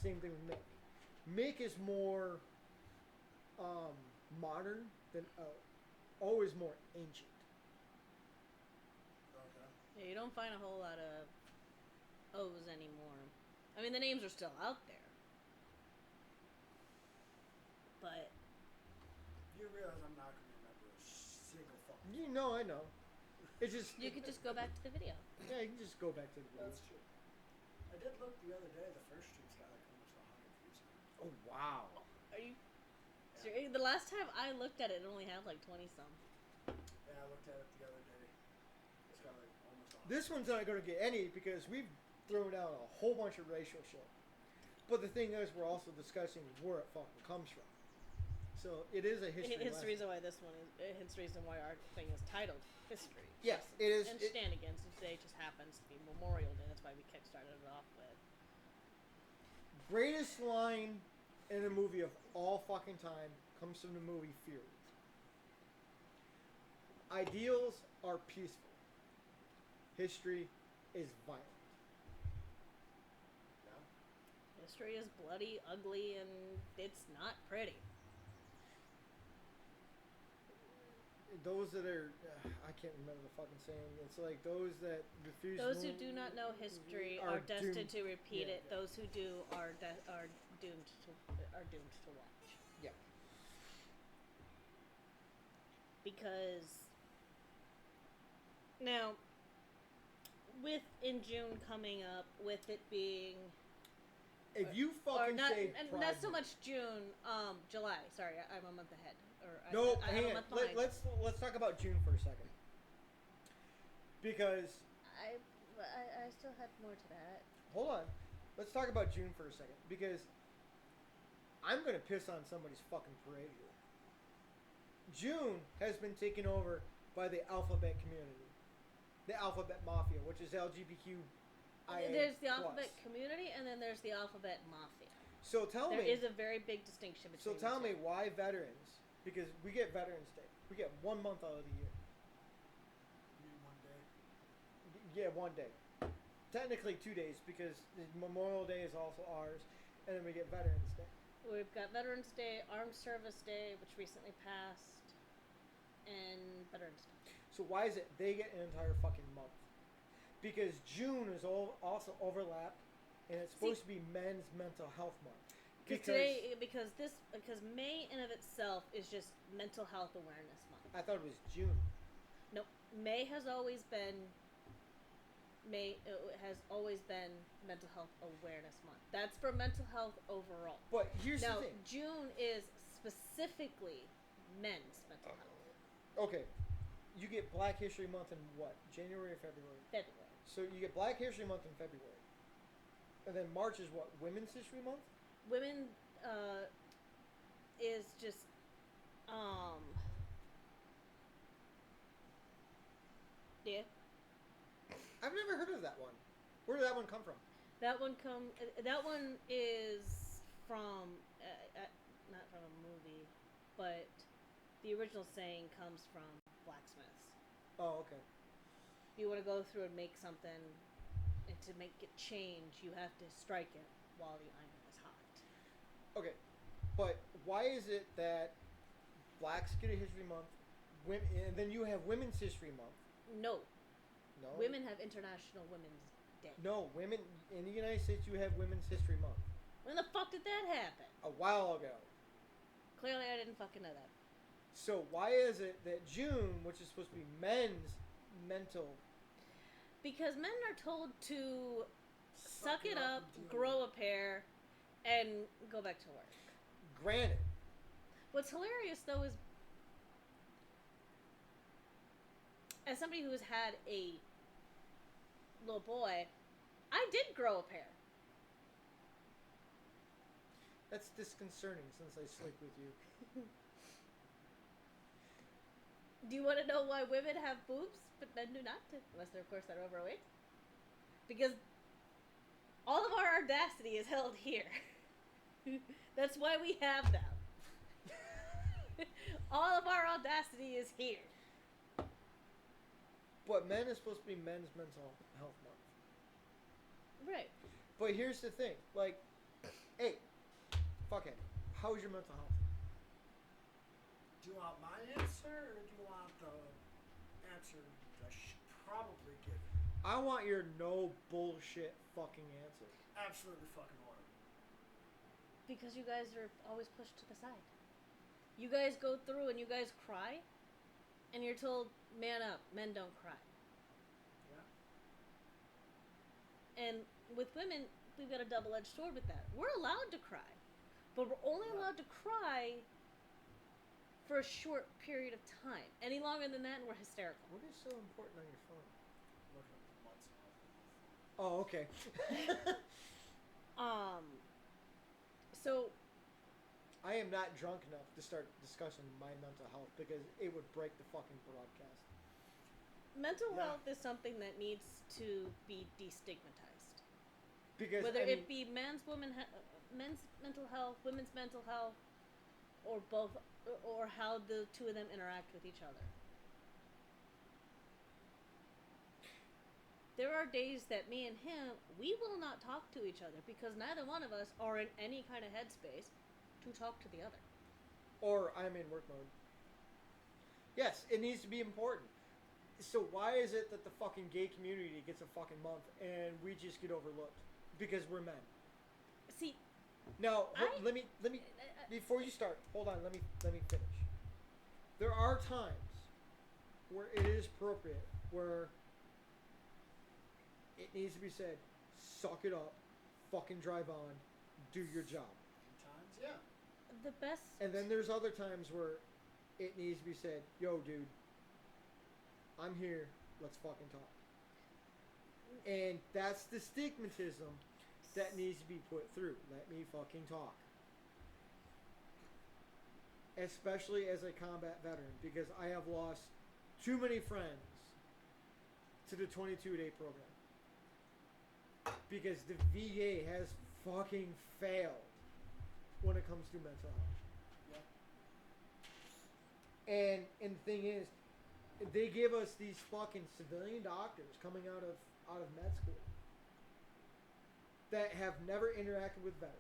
Same thing with Mick. Mick is more modern than O. O is more ancient. Okay. Yeah, you don't find a whole lot of O's anymore. I mean, the names are still out there. But... You realize I'm not going to remember a single fucking... You know, I know. It's just... You could just go back to the video. Yeah, you can just go back to the video. That's true. I did look the other day. The first stream's got like almost 100 views on it. Oh, wow. Are you serious? The last time I looked at it, it only had like 20-some. Yeah, I looked at it the other day. It's got like almost 100. This one's not going to get any because we've thrown out a whole bunch of racial shit. But the thing is, we're also discussing where it fucking comes from. So it is a history It's the lesson. reason why this one is. It's the reason why our thing is titled History. Yes, Lessons. it is. And shenanigans. Today just happens to be Memorial Day. That's why we kickstarted it off with. Greatest line in a movie of all fucking time comes from the movie Fury. Ideals are peaceful. History is violent. history is bloody, ugly, and it's not pretty. Those that are, I can't remember the fucking saying. It's like those that refuse. Those who do not know history are destined to repeat it. Yeah. Those who do are doomed to watch. Yeah. Because now, with in June coming up, with it being If you fucking say and Pride not so Month- much June, July. Sorry, I'm a month ahead. No, I'm hang a on. month behind. Let's talk about June for a second. Because I still had more to that. hold on, let's talk about June for a second. Because I'm gonna piss on somebody's fucking parade here. June has been taken over by the alphabet community, the alphabet mafia, which is LGBTQIA+. There's the alphabet community, and then there's the alphabet mafia. So tell There me. is a very big distinction So between. tell the me two. why veterans? Because we get Veterans Day. We get 1 month out of the year. You mean one day? Yeah, 1 day. Technically 2 days because the Memorial Day is also ours, and then we get Veterans Day. We've got Veterans Day, Armed Service Day, which recently passed, and Veterans Day. So why is it they get an entire fucking month? Because June is also overlapped, and it's supposed to be Men's Mental Health Month. Because May in of itself is just Mental Health Awareness Month. I thought it was June. No, May has always been Mental Health Awareness Month. That's for mental health overall. But here's Now, the thing. June is specifically men's mental health. Okay, you get Black History Month in what? January or February? February. So you get Black History Month in February. And then March is what? Women's History Month? Women is just yeah. I've never heard of that one. Where did that one come from? That one is from not from a movie, but the original saying comes from blacksmiths. Oh, okay. If you want to go through and make something, and to make it change, you have to strike it while the iron is hot. Okay, but why is it that blacks get a History Month, and then you have Women's History Month? No, No. women have International Women's Day. No, women in the United States. You have Women's History Month. When the fuck did that happen? A while ago. Clearly, I didn't fucking know that. So why is it that June, which is supposed to be men's mental, Because men are told to suck it up, and deal grow a with pair, and go back to work. granted, What's hilarious though is, as somebody who has had a little boy, I did grow a pair. that's disconcerting since I sleep with you. Do you want to know why women have boobs but men do not? Unless they're, of course, they're overweight. Because all of our audacity is held here. That's why we have them. All of our audacity is here. But men is supposed to be Men's Mental Health Month. Right. But here's the thing, like, hey, fuckhead, how's your mental health? Do you want my answer, or do you want the answer I should probably give you? I want your no bullshit fucking answer. Absolutely fucking horrible. Because you guys are always pushed to the side. You guys go through and you guys cry, and you're told, man up, men don't cry. Yeah. And with women, we've got a double-edged sword with that. We're allowed to cry, but we're only allowed to cry for a short period of time. Any longer than that, and we're hysterical. What is so important on your phone? Looking at the months off. Oh, okay. So I am not drunk enough to start discussing my mental health because it would break the fucking broadcast. mental Yeah. health is something that needs to be destigmatized. Because Whether I mean, it be men's mental health, women's mental health, or both, or how the two of them interact with each other. there are days that me and him, we will not talk to each other because neither one of us are in any kind of headspace to talk to the other. Or I'm in work mode. Yes, it needs to be important. So why is it that the fucking gay community gets a fucking month and we just get overlooked? Because we're men. See, now let me before you start. Hold on. Let me finish. There are times where it is appropriate, where it needs to be said, "Suck it up, fucking drive on, do your job." Sometimes, yeah. the best. And then there's other times where it needs to be said, "Yo, dude, I'm here. Let's fucking talk." And that's the stigmatism that needs to be put through. Let me fucking talk. Especially as a combat veteran, because I have lost too many friends to the 22-day program. Because the VA has fucking failed when it comes to mental health. Yeah. And the thing is, they give us these fucking civilian doctors coming out of med school that have never interacted with veterans,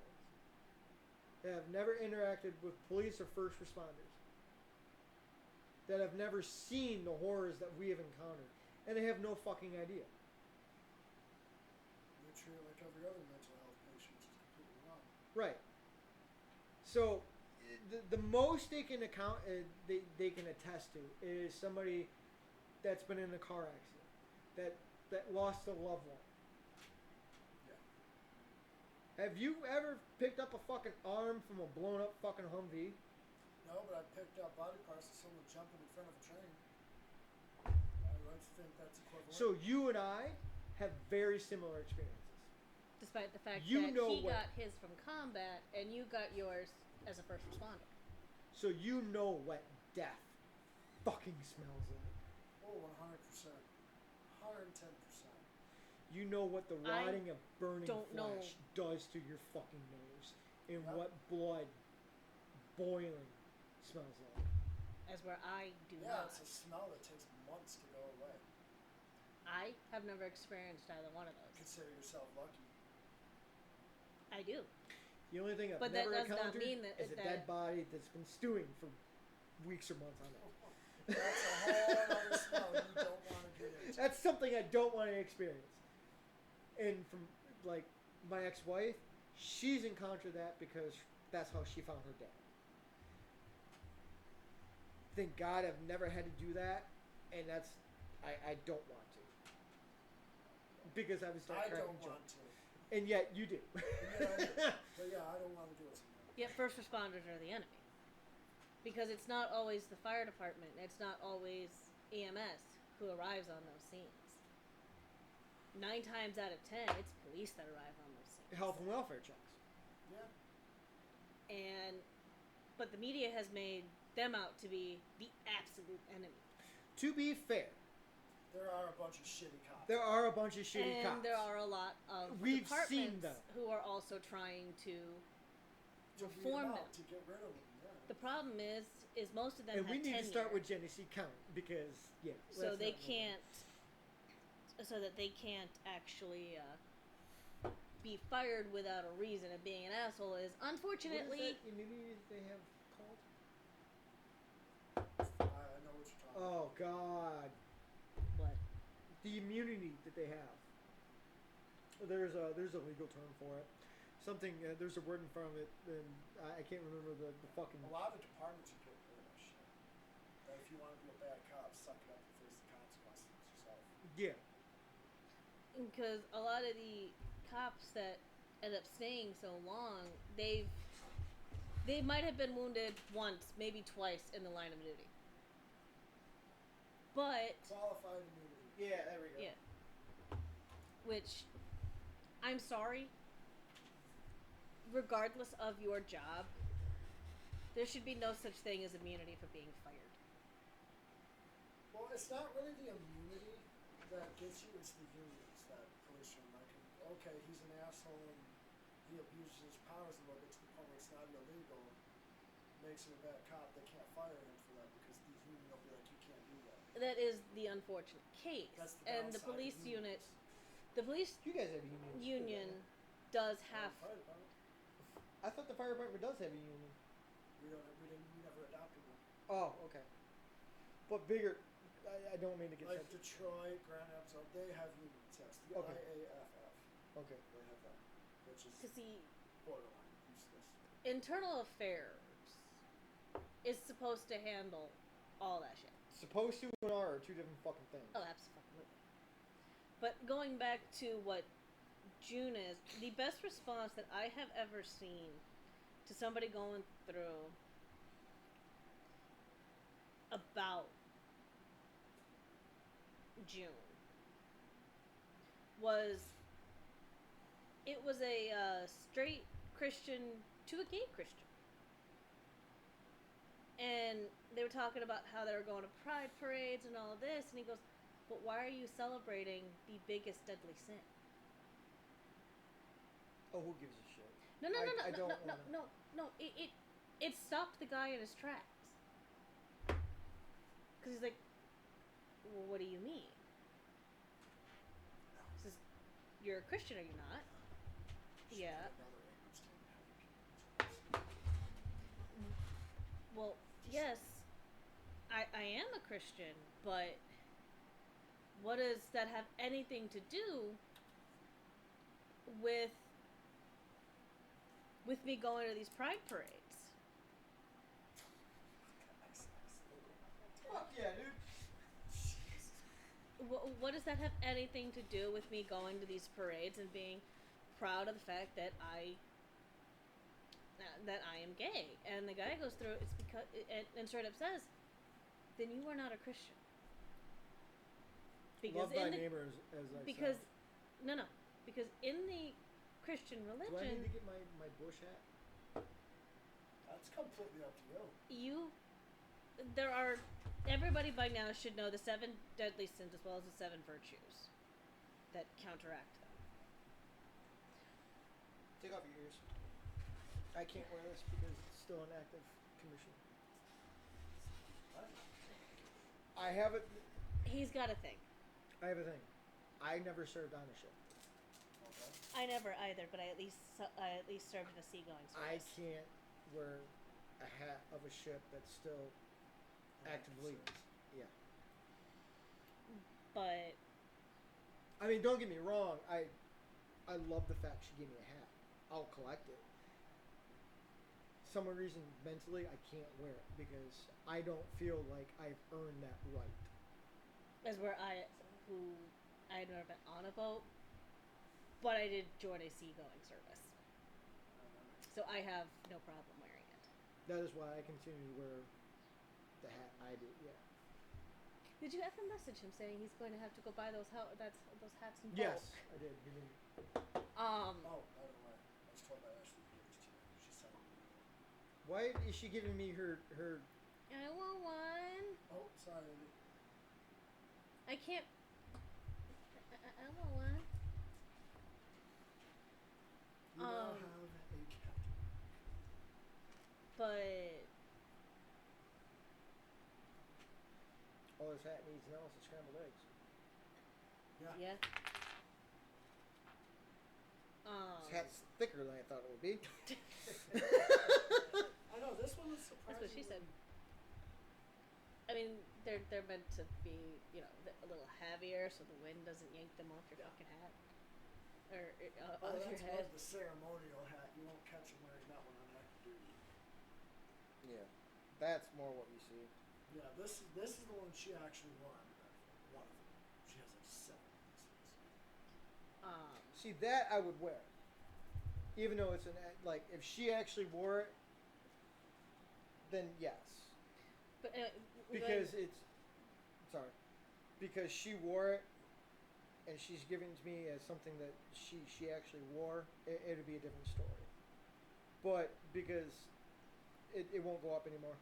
that have never interacted with police or first responders, that have never seen the horrors that we have encountered, and they have no fucking idea. They treat it like every other mental health patient, which is completely wrong. Right. So, the most they can they can attest to is somebody that's been in a car accident, that lost a loved one. Yeah. Have you ever picked up a fucking arm from a blown up fucking Humvee? No, but I picked up body parts of someone jumping in front of a train. I like to think that's equivalent. So you and I have very similar experiences. Despite the fact You that know he what- got his from combat and you got yours as a first responder. So you know what death fucking smells like. Oh, 100%. 110%. You know what the I rotting of burning don't know. flesh does to your fucking nose, and Yep. what blood boiling smells like. As where I do Yeah, not. it's a smell that takes months to go away. I have never experienced either one of those. Consider yourself lucky. I do. The only thing I've But that never does not encountered mean that- is a that- dead body that's been stewing for weeks or months on it. That's a whole other smell you don't want to get into. That's something I don't want to experience. And from, like, my ex-wife, she's encountered that because that's how she found her dad. Thank God I've never had to do that, and that's, I don't want to. Because I would start I cracking don't want jokes. to. And yet you do. Yeah, I do. But yeah, I don't want to do it sometimes. Yet first responders are the enemy. Because it's not always the fire department, it's not always EMS who arrives on those scenes. 9 times out of 10, it's police that arrive on those scenes. Health and welfare checks. Yeah. But the media has made them out to be the absolute enemy. To be fair, There are a bunch of shitty cops. there are a bunch of shitty and cops. there are a lot of We've departments seen them. who are also trying to to weed reform them them. out, to get rid of them. Yeah. The problem is most of them And have we need to tenure, start with Genesee County because, yeah. so let's they not- can't, so that they can't actually be fired without a reason of being an asshole. Is What unfortunately is that immunity that they have called? I know what you're talking about. Oh, God. what? The immunity that they have. There's a legal term for it. Something, there's a word in front of it, and I can't remember the fucking... A lot of departments are getting rid of that shit. That if you want to be a bad cop, suck it up and face the consequences yourself. Yeah. Because a lot of the cops that end up staying so long, they might have been wounded once, maybe twice in the line of duty. But Qualified immunity. Yeah, there we go. yeah, which I'm sorry. Regardless of your job, there should be no such thing as immunity for being fired. Well, it's not really the immunity that gets you, it's the unions that police are like, okay, he's an asshole and he abuses his powers a little bit to the point where it's not illegal, makes him a bad cop, they can't fire him for that because these unions will be like, you can't do that. That is the unfortunate case. That's the And the downside of police unit unions. The police You guys have unions. union does have. Fire department. I thought the fire department does have a union. We never adopted one. Oh, okay. But bigger. I don't mean to get Like such. Detroit, Grand Rapids, they have unions. Yes, the Okay. IAFF. Okay. They have that, which is Because the borderline useless. internal affairs is supposed to handle all that shit. Supposed to and are two different fucking things. Oh, absolutely. But going back to what June is, the best response that I have ever seen to somebody going through about June was it was a straight Christian to a gay Christian. And they were talking about how they were going to pride parades and all of this, and he goes, "But why are you celebrating the biggest deadly sin?" Oh, who gives a shit? No. I don't wanna- It stopped the guy in his tracks. Because he's like, "Well, what do you mean?" He says, "You're a Christian, are you not?" Yeah. Another Abrams team having unions. Well, yes, I am a Christian, but what does that have anything to do with me going to these pride parades? Fuck yeah, dude. What does that have anything to do with me going to these parades and being proud of the fact that I am gay? And the guy goes through it's because and straight up says, "Then you are not a Christian." Love thy neighbor as thyself. because no, because in the Christian Do I need religion, to get my bush hat? That's completely up to you. everybody by now should know the 7 deadly sins as well as the 7 virtues that counteract them. Take off your ears. I can't wear this because it's still an active commission. What? I have it. He's got a thing. I have a thing. I never served on a ship. Okay. I never either, but I at least served in a seagoing I service. can't wear a hat of a ship that's still actively. Yeah. But I mean, don't get me wrong. I love the fact she gave me a hat. I'll collect it. Some reason mentally I can't wear it because I don't feel like I've earned that right. as where I had never been on a boat, but I did join a seagoing service, so I have no problem wearing it. That is why I continue to wear the hat I do. Yeah. Did you ever message him saying he's going to have to go buy those hats in bulk? Yes, I did. He didn't. Oh, by the way, I was told by Ashley to give this to you. She sent me an email. Why is she giving me her? I want one. Oh, sorry, Andy. I can't. I want one. You now have a captain. But All this hat needs now is the scrambled eggs. yeah. This hat's thicker than I thought it would be. I know this one was surprising. That's what she said. I mean, they're meant to be, a little heavier so the wind doesn't yank them off your fucking hat. Or Oh, off your that's more head. of the ceremonial hat. You won't catch him wearing that one on active duty. Yeah, that's more what you see. Yeah, this is the one she actually wore on the back. One of them. She has like 7 pieces. See, that I would wear. Even though it's like, if she actually wore it, then yes. But Because because she wore it, and she's giving it to me as something that she actually wore, it'd be a different story. But because it won't go up anymore.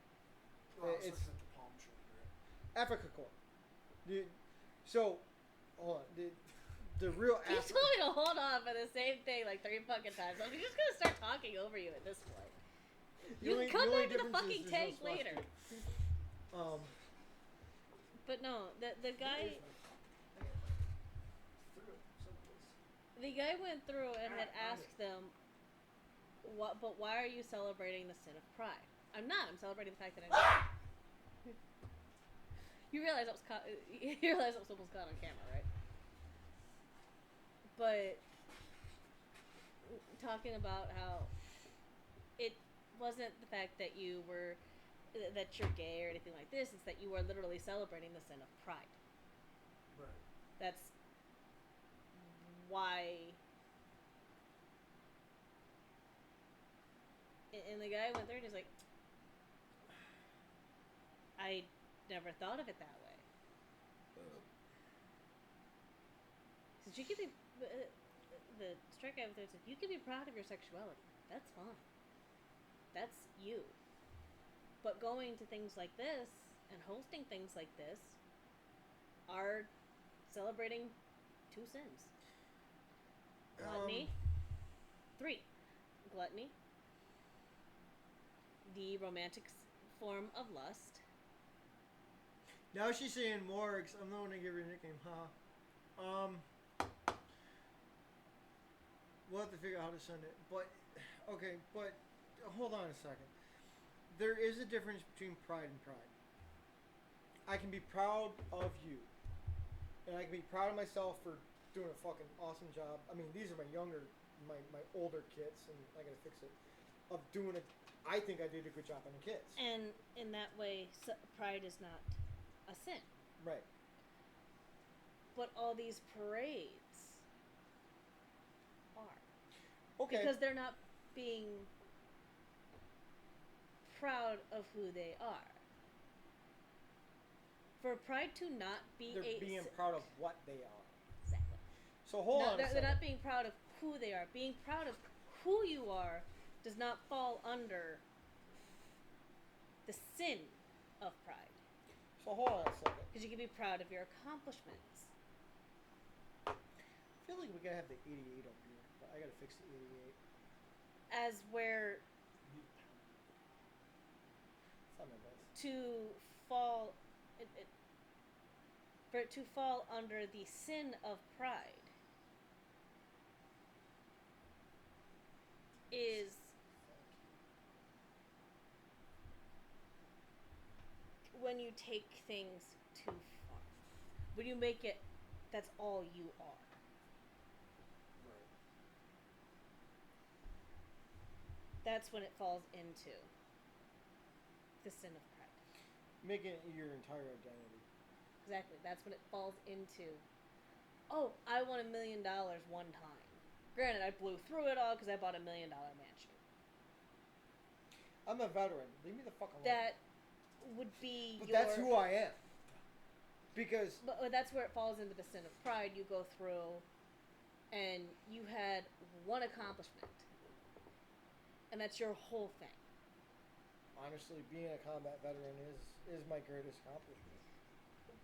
Oh, I was It's looking at the palm tree here. Africa Corps. So, hold on. The real you Africa. told me to hold on for the same thing like 3 fucking times. I'm just gonna start talking over you at this point. You can come back to the fucking tank later. But no, the guy. The guy went through and had asked them, "What? But why are you celebrating the sin of pride?" I'm not. I'm celebrating the fact that I'm. You realize that was you realize that was almost caught on camera, right? But talking about how it wasn't the fact that you were that you're gay or anything like this. It's that you are literally celebrating the sin of pride. Right. That's why. And the guy went there and he's like, I never thought of it that way. He said, you can be. The straight guy there said, you can be proud of your sexuality. That's fine. That's you. But going to things like this and hosting things like this are celebrating two sins. Gluttony. 3. Gluttony. The romantic form of lust. Now she's saying Morgs. I'm the one to give her a nickname, huh? We'll have to figure out how to send it. But, okay, but hold on a second. There is a difference between pride and pride. I can be proud of you. And I can be proud of myself for doing a fucking awesome job. I mean, these are my older kids, and I gotta fix it. Of doing it. I think I did a good job on the kids. And in that way, pride is not a sin. Right. But all these parades are. Okay. Because they're not being proud of who they are. For pride to not be they're being proud of what they are. Exactly. So hold on a second. They're not being proud of who they are. Being proud of who you are does not fall under the sin of pride. So hold on a second. Because you can be proud of your accomplishments. I feel like we gotta have the 88 up here, but I gotta fix the 88. As where It's not my best. to fall, for it to fall under the sin of pride is when you take things too far. When you make it, that's all you are. Right. That's when it falls into the sin of pride. Making it your entire identity. Exactly. That's when it falls into, oh, I won $1 million one time. Granted, I blew through it all because I bought $1 million mansion. I'm a veteran. Leave me the fuck alone. That would be but that's who I am. Because... But that's where it falls into the sin of pride. You go through and you had one accomplishment. And that's your whole thing. Honestly, being a combat veteran is my greatest accomplishment.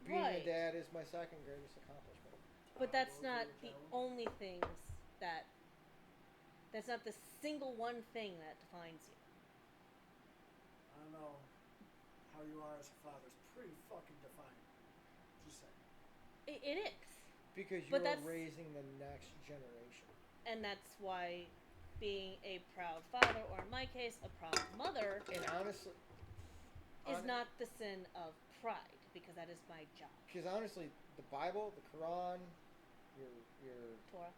Being a dad is my second greatest accomplishment. But that's not the only things that... That's not the single one thing that defines you. I don't know how you are as a father. It's pretty fucking defining. Just saying. It is. Because you're raising the next generation. And that's why being a proud father, or in my case, a proud mother... And honestly... is not the sin of pride, because that is my job. Because honestly, the Bible, the Quran, your Torah,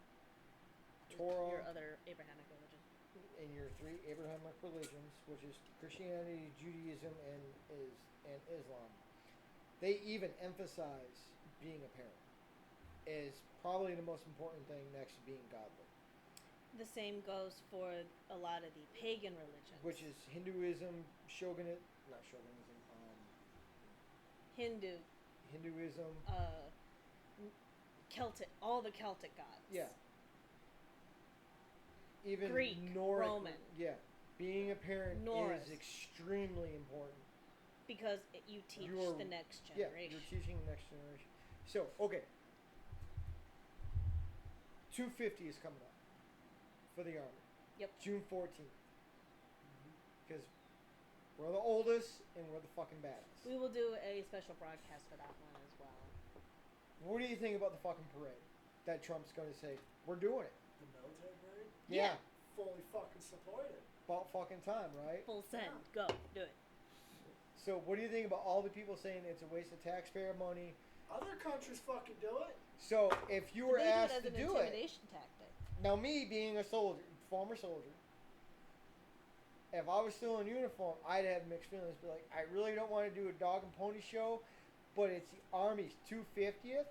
your other Abrahamic religion, and your 3 Abrahamic religions, which is Christianity, Judaism, and Islam, they even emphasize being a parent is probably the most important thing next to being godly. The same goes for a lot of the pagan religions, which is Hinduism, not shogunism, Hinduism, Celtic, all the Celtic gods. Yeah. Even Greek, Nordic, Roman. Yeah. Being a parent Norris. is extremely important. Because you teach the next generation. Yeah, you're teaching the next generation. So, okay. 250 is coming up for the Army. Yep. June 14th. Because we're the oldest and we're the fucking baddest. We will do a special broadcast for that one as well. What do you think about the fucking parade? that Trump's going to say, we're doing it. The military grade? Yeah. Fully fucking support it. About fucking time, right? Full send. Go. Do it. So what do you think about all the people saying it's a waste of taxpayer money? Other countries fucking do it. So if you were They asked do to it as an do it, intimidation tactic. now me being a soldier, former soldier, if I was still in uniform, I'd have mixed feelings. Be like, I really don't want to do a dog and pony show, but it's the Army's 250th.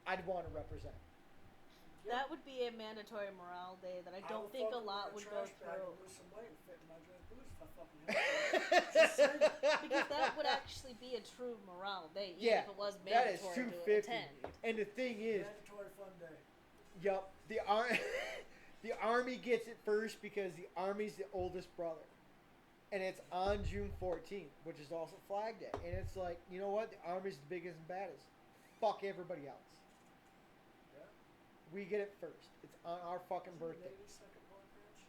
I'd want to represent. Yeah. That would be a mandatory morale day that I don't will think a fucking lot wear would go trash bag through. and lose some weight and fit in my dress boots if I fucking have to. Just saying. Because that would actually be a true morale day, even Yeah, if it was that is mandatory to 250. attend. And the thing is, Mandatory fun day. yup, the Army gets it first because the Army's the oldest brother. And it's on June 14th, which is also Flag Day. And it's like, you know what? The Army's the biggest and baddest. Fuck everybody else. Yeah. We get it first. It's on our fucking birthday. Navy second born branch?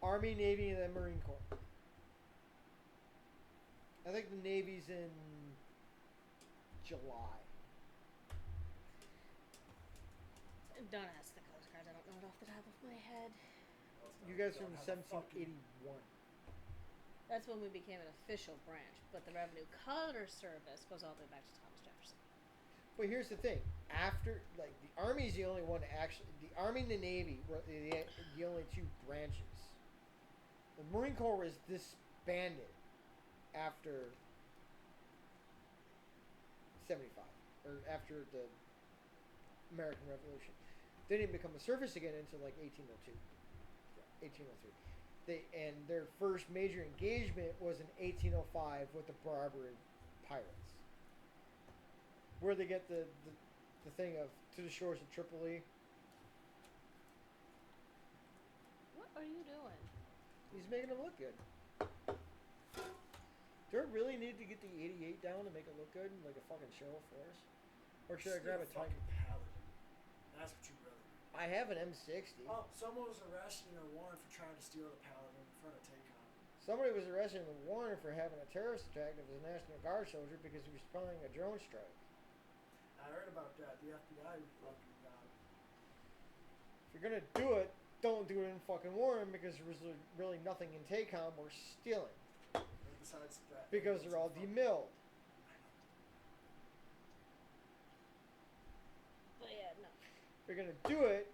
Army, Navy, and then Marine Corps. I think the Navy's in July. Don't ask the Coast Guard. I don't know it off the top of my head. You guys are Don't in have a fucking- 1781. That's when we became an official branch, but the Revenue Cutter Service goes all the way back to Thomas Jefferson. But here's the thing: after, like, the Army's the only one to actually, the Army and the Navy were the only two branches. The Marine Corps was disbanded after 75, or after the American Revolution. They didn't become a service again until like 1802, 1803. And their first major engagement was in 1805 with the Barbary pirates, where they get the thing of to the shores of Tripoli. What are you doing? He's making it look good. Do I really need to get the 88 down to make it look good, like a fucking show for us? Or should I grab a fucking Titan? paladin. That's what you really need. I have an M60. Oh, someone was arrested in a warrant for trying to steal the paladin in front of Tacon. Somebody was arrested in the warrant for having a terrorist attack of a National Guard soldier because he was planning a drone strike. I heard about that. The FBI fucking got him. If you're gonna do it, don't do it in fucking Warren because there was really nothing in Tacom we're stealing. And besides that, Because they're all demilled. But yeah, no. If you're gonna do it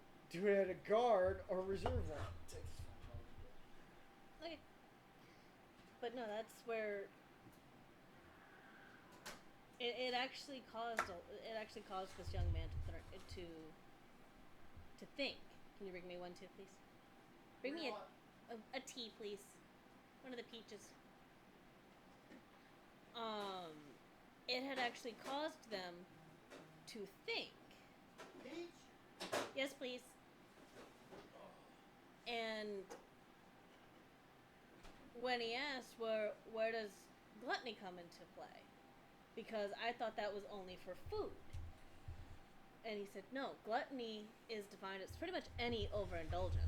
at a guard or reserve one. Take this phone call. Okay. But no, that's where it actually caused this young man to think. Can you bring me one too, please? Bring me a tea, please. One of the peaches. It had actually caused them to think. Peach? Yes, please. And when he asked, where does gluttony come into play? Because I thought that was only for food. And he said, no, gluttony is defined as pretty much any overindulgence.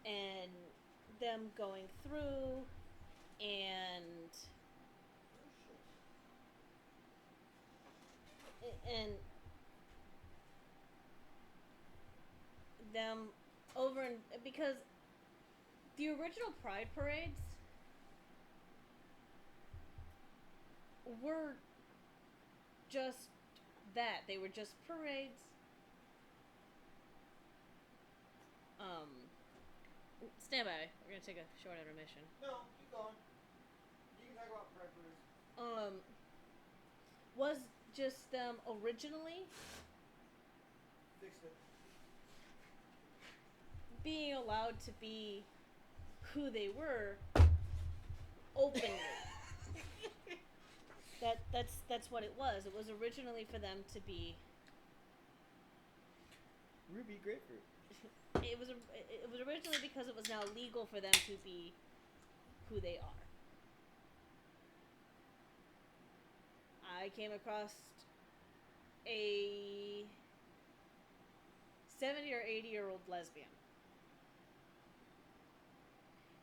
And them going through and them because the original Pride parades were just that. They were just parades. Stand by. We're gonna take a short intermission. No, keep going. You can talk about preppers. Was just them originally Fixed it. being allowed to be who they were openly. That's what it was. It was originally for them to be. Ruby grapefruit. It was originally because it was now legal for them to be who they are. I came across a 70 or 80-year-old lesbian.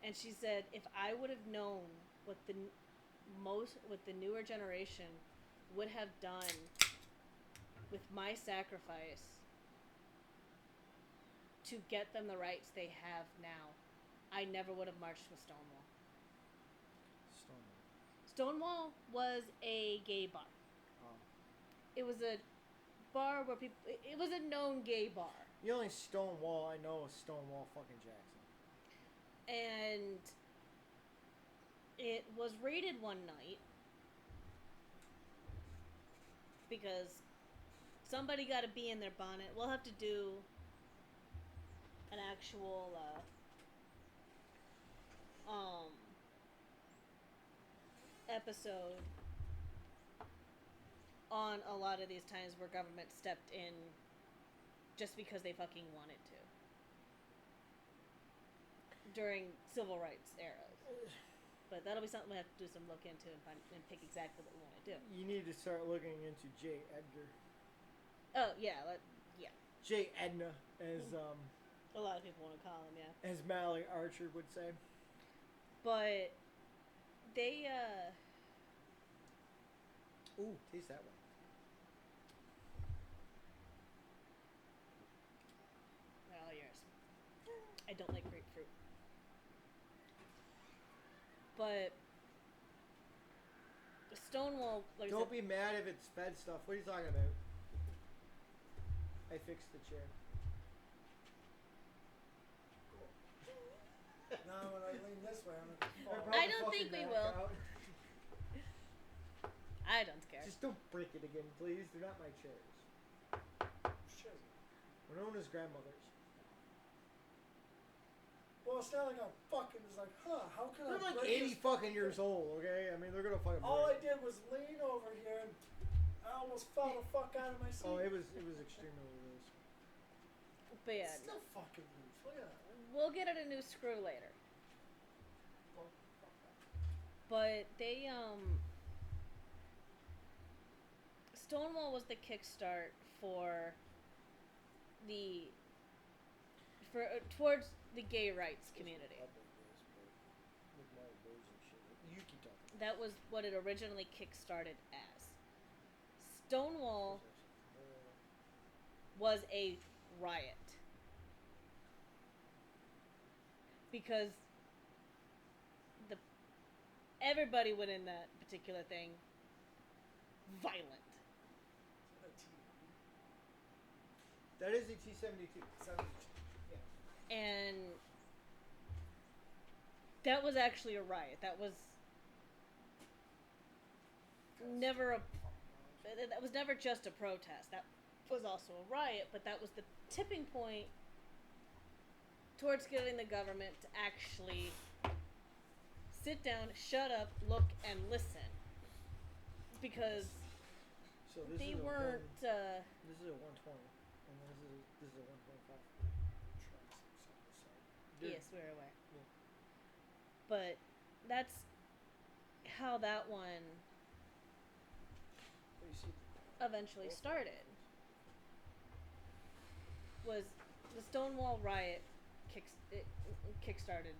And she said, if I would have known what the newer generation would have done with my sacrifice to get them the rights they have now, I never would have marched with Stonewall. Stonewall was a gay bar. Oh. It was a bar where people... It was a known gay bar. The only Stonewall I know is Stonewall fucking Jackson. And it was raided one night because somebody got a bee in their bonnet. We'll have to do an actual episode on a lot of these times where government stepped in just because they fucking wanted to during civil rights eras. But that'll be something we have to do some look into and pick exactly what we want to do. You need to start looking into J. Edgar. Oh yeah, yeah. J. Edna, as a lot of people want to call him, yeah. As Mallory Archer would say. But they ooh, taste that one. All yours. I don't like grapefruit. But Stonewall... Like don't be mad if it's fed stuff. What are you talking about? I fixed the chair. Now when I lean this way, I'm gonna fall. I don't think we will. Out. I don't care. Just don't break it again, please. They're not my chairs. Shit. We're known as grandmothers. Well, it's not like I'm fucking. It's like, how can They're I like break 80 this? fucking years old, okay? I mean, they're gonna fucking All I break. did was lean over here and I almost fell the fuck out of my seat. Oh, it was extremely loose. But yeah, It's still fucking loose. Look at that. we'll get it a new screw later. Oh, fuck that. But they Stonewall was the kickstart for the towards the gay rights community. You keep talking. That was what it originally kickstarted as. Stonewall was a riot because everybody went in that particular thing violent. That is a T-72. Yeah. And that was actually a riot. That was never just a protest. That was also a riot, but that was the tipping point towards getting the government to actually sit down, shut up, look, and listen. Because So this they is a weren't... this is a 120, and this is a 125. yes, we're aware. Yeah. But that's how that one eventually started. Was the Stonewall riot kickstarted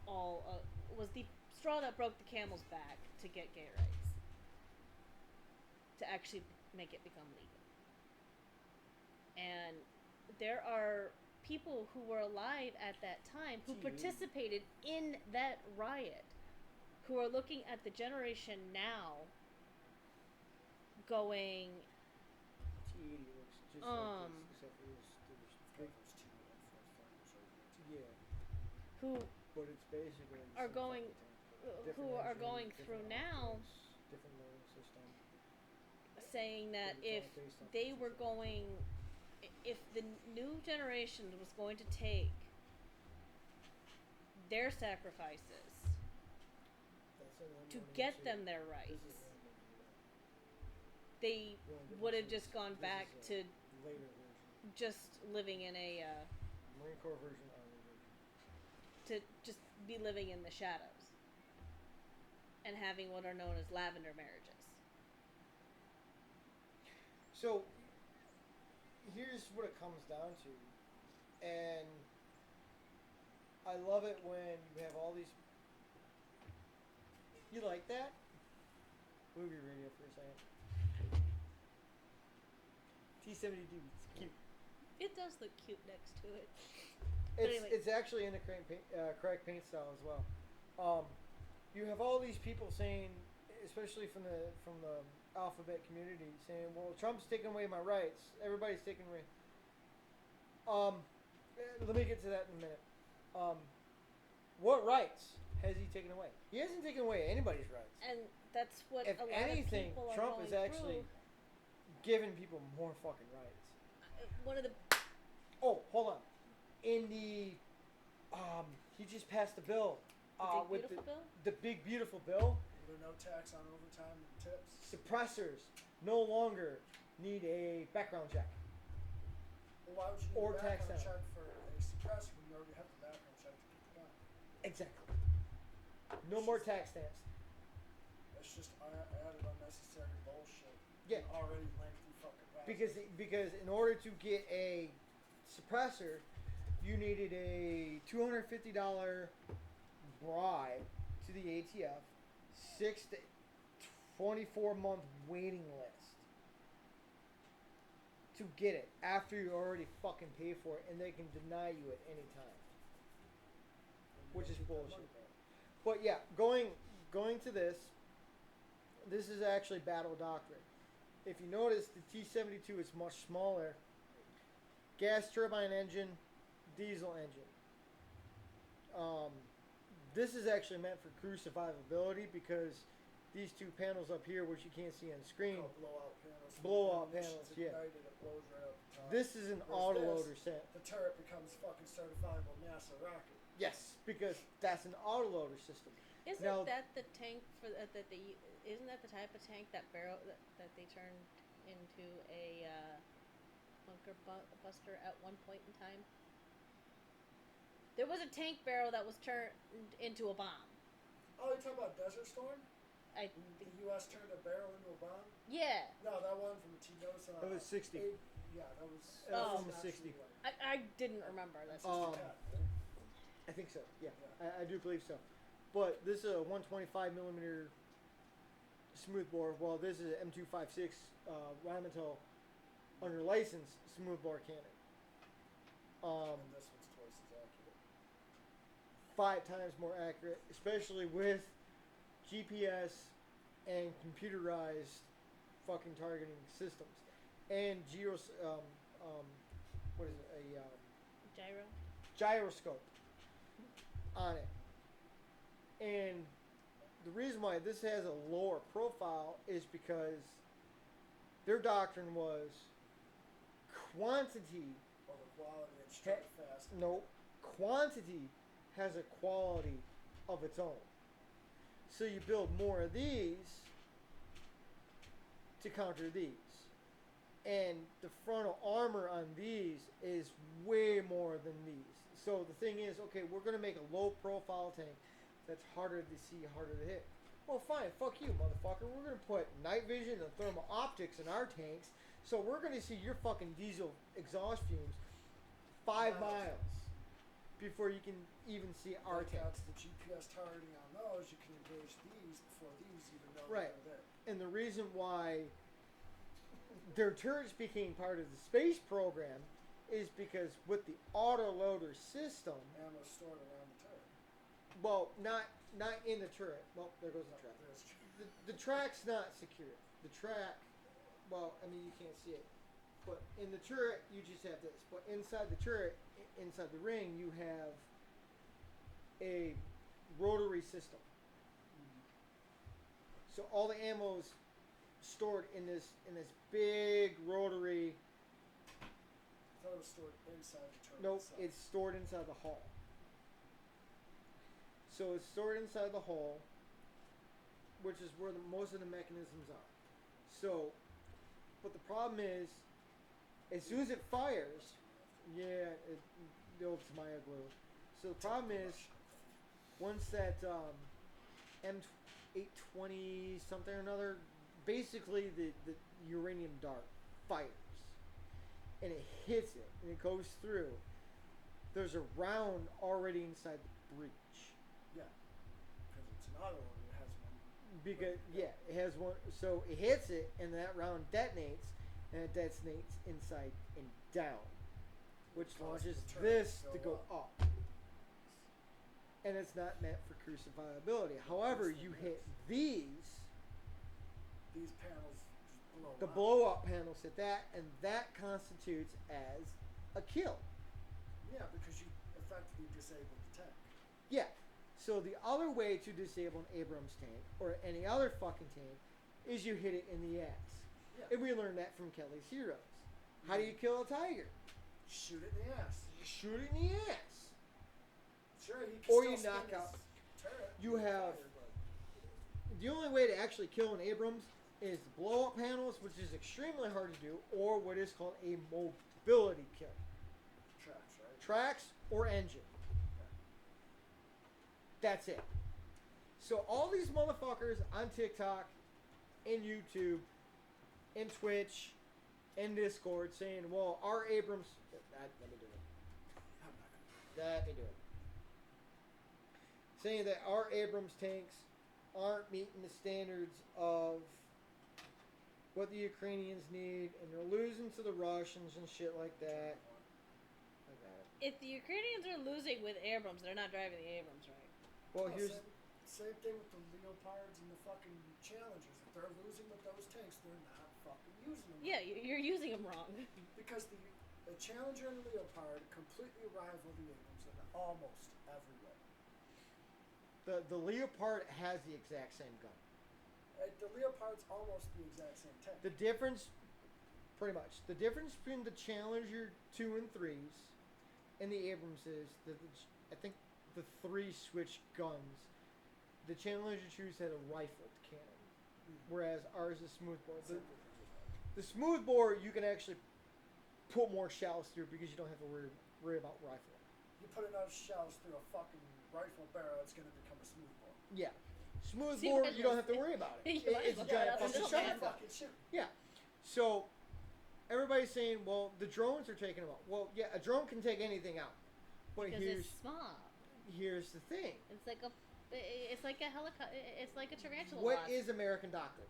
all was the straw that broke the camel's back to get gay rights, to actually make it become legal. And there are people who were alive at that time who participated in that riot, who are looking at the generation now going, T80 looks just like this, except for yeah. who But it's basically the are same going, fucking thing. who Different are engine, going different through now, optics, different learning system. saying that But if it's all based on they physics. were going, if the new generation was going to take their sacrifices That's in to 122. get them their This rights, is 122. they would have just gone This back is to a later version. just living in a Marine Corps version, Army version. to just be living in the shadows and having what are known as lavender marriages. So, here's what it comes down to. And I love it when you have all these... You like that? Move your radio for a second. T72. It's cute. It does look cute next to it. But anyway. It's actually in the crack paint style as well. You have all these people saying, especially from the alphabet community, saying, "Well, Trump's taking away my rights. Everybody's taking away." Let me get to that in a minute. What rights has he taken away? He hasn't taken away anybody's rights. And that's what If a lot anything, of people are Trump going is actually giving people more fucking rights. One of the Oh, hold on. In the, he just passed a bill. Big Beautiful Bill? The big beautiful bill. There no tax on overtime and tips. Suppressors no longer need a background check. Well, why would you need Or a tax background down. check for a suppressor when you already have the background check to keep it on? Exactly. No more tax stamps. It's just added unnecessary bullshit. Yeah. Already lengthy fucking process. Because in order to get a suppressor, you needed a $250 bribe to the ATF, 6 to 24-month waiting list to get it after you already fucking pay for it, and they can deny you at any time, which is bullshit. But yeah, going to this is actually battle doctrine. If you notice, the T-72 is much smaller. Gas turbine engine, diesel engine. This is actually meant for crew survivability because these two panels up here, which you can't see on screen, Blowout panels. blowout When panels, it's yeah. ignited, it blows right up the top. This is an Whereas autoloader set. The turret becomes fucking certifiable NASA rocket. Yes, because that's an autoloader system. Isn't Now- that the tank for that they? Isn't that the type of tank that barrel that they turned into a bunker buster at one point in time? There was a tank barrel that was turned into a bomb. Oh, you're talking about Desert Storm? I The U.S. turned a barrel into a bomb? yeah. No, that one from the T-Nose. That was 60. Yeah, that was. That was Oh. almost 60. I didn't remember. That's Um, 60 I think so. Yeah, I do believe so. But this is a 125 millimeter smoothbore. Well, this is an M256 Rheinmetall under license smoothbore cannon. And this one's twice as accurate. 5 times more accurate, especially with GPS and computerized fucking targeting systems and what is it? A gyro. gyroscope on it. And the reason why this has a lower profile is because their doctrine was quantity. Well, the quality and straight fast. No, quantity has a quality of its own. So you build more of these to counter these. And the frontal armor on these is way more than these. So the thing is, okay, we're going to make a low profile tank that's harder to see, harder to hit. Well, fine, fuck you, motherfucker. We're going to put night vision and thermal optics in our tanks, so we're going to see your fucking diesel exhaust fumes 5 miles before you can even see our Take out tanks. the GPS targeting on those, you can engage these before these even know Right. they're there. And the reason why their turrets became part of the space program is because with the autoloader system, Ammo stored around the turret. well, not in the turret. Well, there goes the track. There's The track's not secure. The track, well, I mean, you can't see it. But in the turret, you just have this. But inside the turret, inside the ring, you have a rotary system. So all the ammo's stored in this big rotary. I thought it was stored inside the turret. Nope, itself. it's stored inside the hull. So it's stored inside the hull, which is where most of the mechanisms are. So, but the problem is, as soon as it fires, the old Tamaya glue. So the problem is, once that M820 something or another, basically the uranium dart fires, and it hits it, and it goes through. There's a round already inside the breech. Yeah. Because it's an auto loader, it has one. Because it has one, so it hits it, and that round detonates, and it detonates inside and down, which Causes launches the turret this to to go go up. And it's not meant for cruise survivability. However, you hit these, These panels just blow the up. blow up panels hit that, and that constitutes as a kill. Yeah, because you effectively disabled the tank. Yeah. So the other way to disable an Abrams tank or any other fucking tank is you hit it in the ass. Yeah. And we learned that from Kelly's Heroes. How do you kill a tiger? Shoot it in the ass. You shoot it in the ass. Sure, he can Or still you spin knock his out- turret you with have- fire, but The only way to actually kill an Abrams is blow up panels, which is extremely hard to do, or what is called a mobility kill. tracks, right? Tracks or engine. That's it. So all these motherfuckers on TikTok, and YouTube, and Twitch, and Discord saying, well, our Abrams... Let me do it. I'm not gonna Let me do it. Saying that our Abrams tanks aren't meeting the standards of what the Ukrainians need, and they're losing to the Russians and shit like that. I got it. If the Ukrainians are losing with Abrams, they're not driving the Abrams right. Well, No, here's... same thing with the Leopards and the fucking Challengers. If they're losing with those tanks, they're not fucking using them. Yeah, you're using them wrong. Because the Challenger and the Leopard completely rival the Abrams in almost every way. The Leopard has the exact same gun. The Leopard's almost the exact same tank. The difference, pretty much, the difference between the Challenger 2 and 3s and the Abrams is that I think the 3 switch guns. The Challenger 2s had a rifled cannon, whereas ours is smoothbore. The smoothbore you can actually put more shells through because you don't have to worry about rifling. You put enough shells through a fucking rifle barrel, it's going to become a smoothbore. Yeah. See, Smoothbore, might as you don't well- have to worry about it. You might as It's a well giant cut out the fucking middleman. shotgun. Fucking shoot. Yeah. So everybody's saying, well, the drones are taking them out. Well, yeah, a drone can take anything out. But Because here's it's small. here's the thing. It's like a helicopter. It's like a tarantula. What wasp. is American doctrine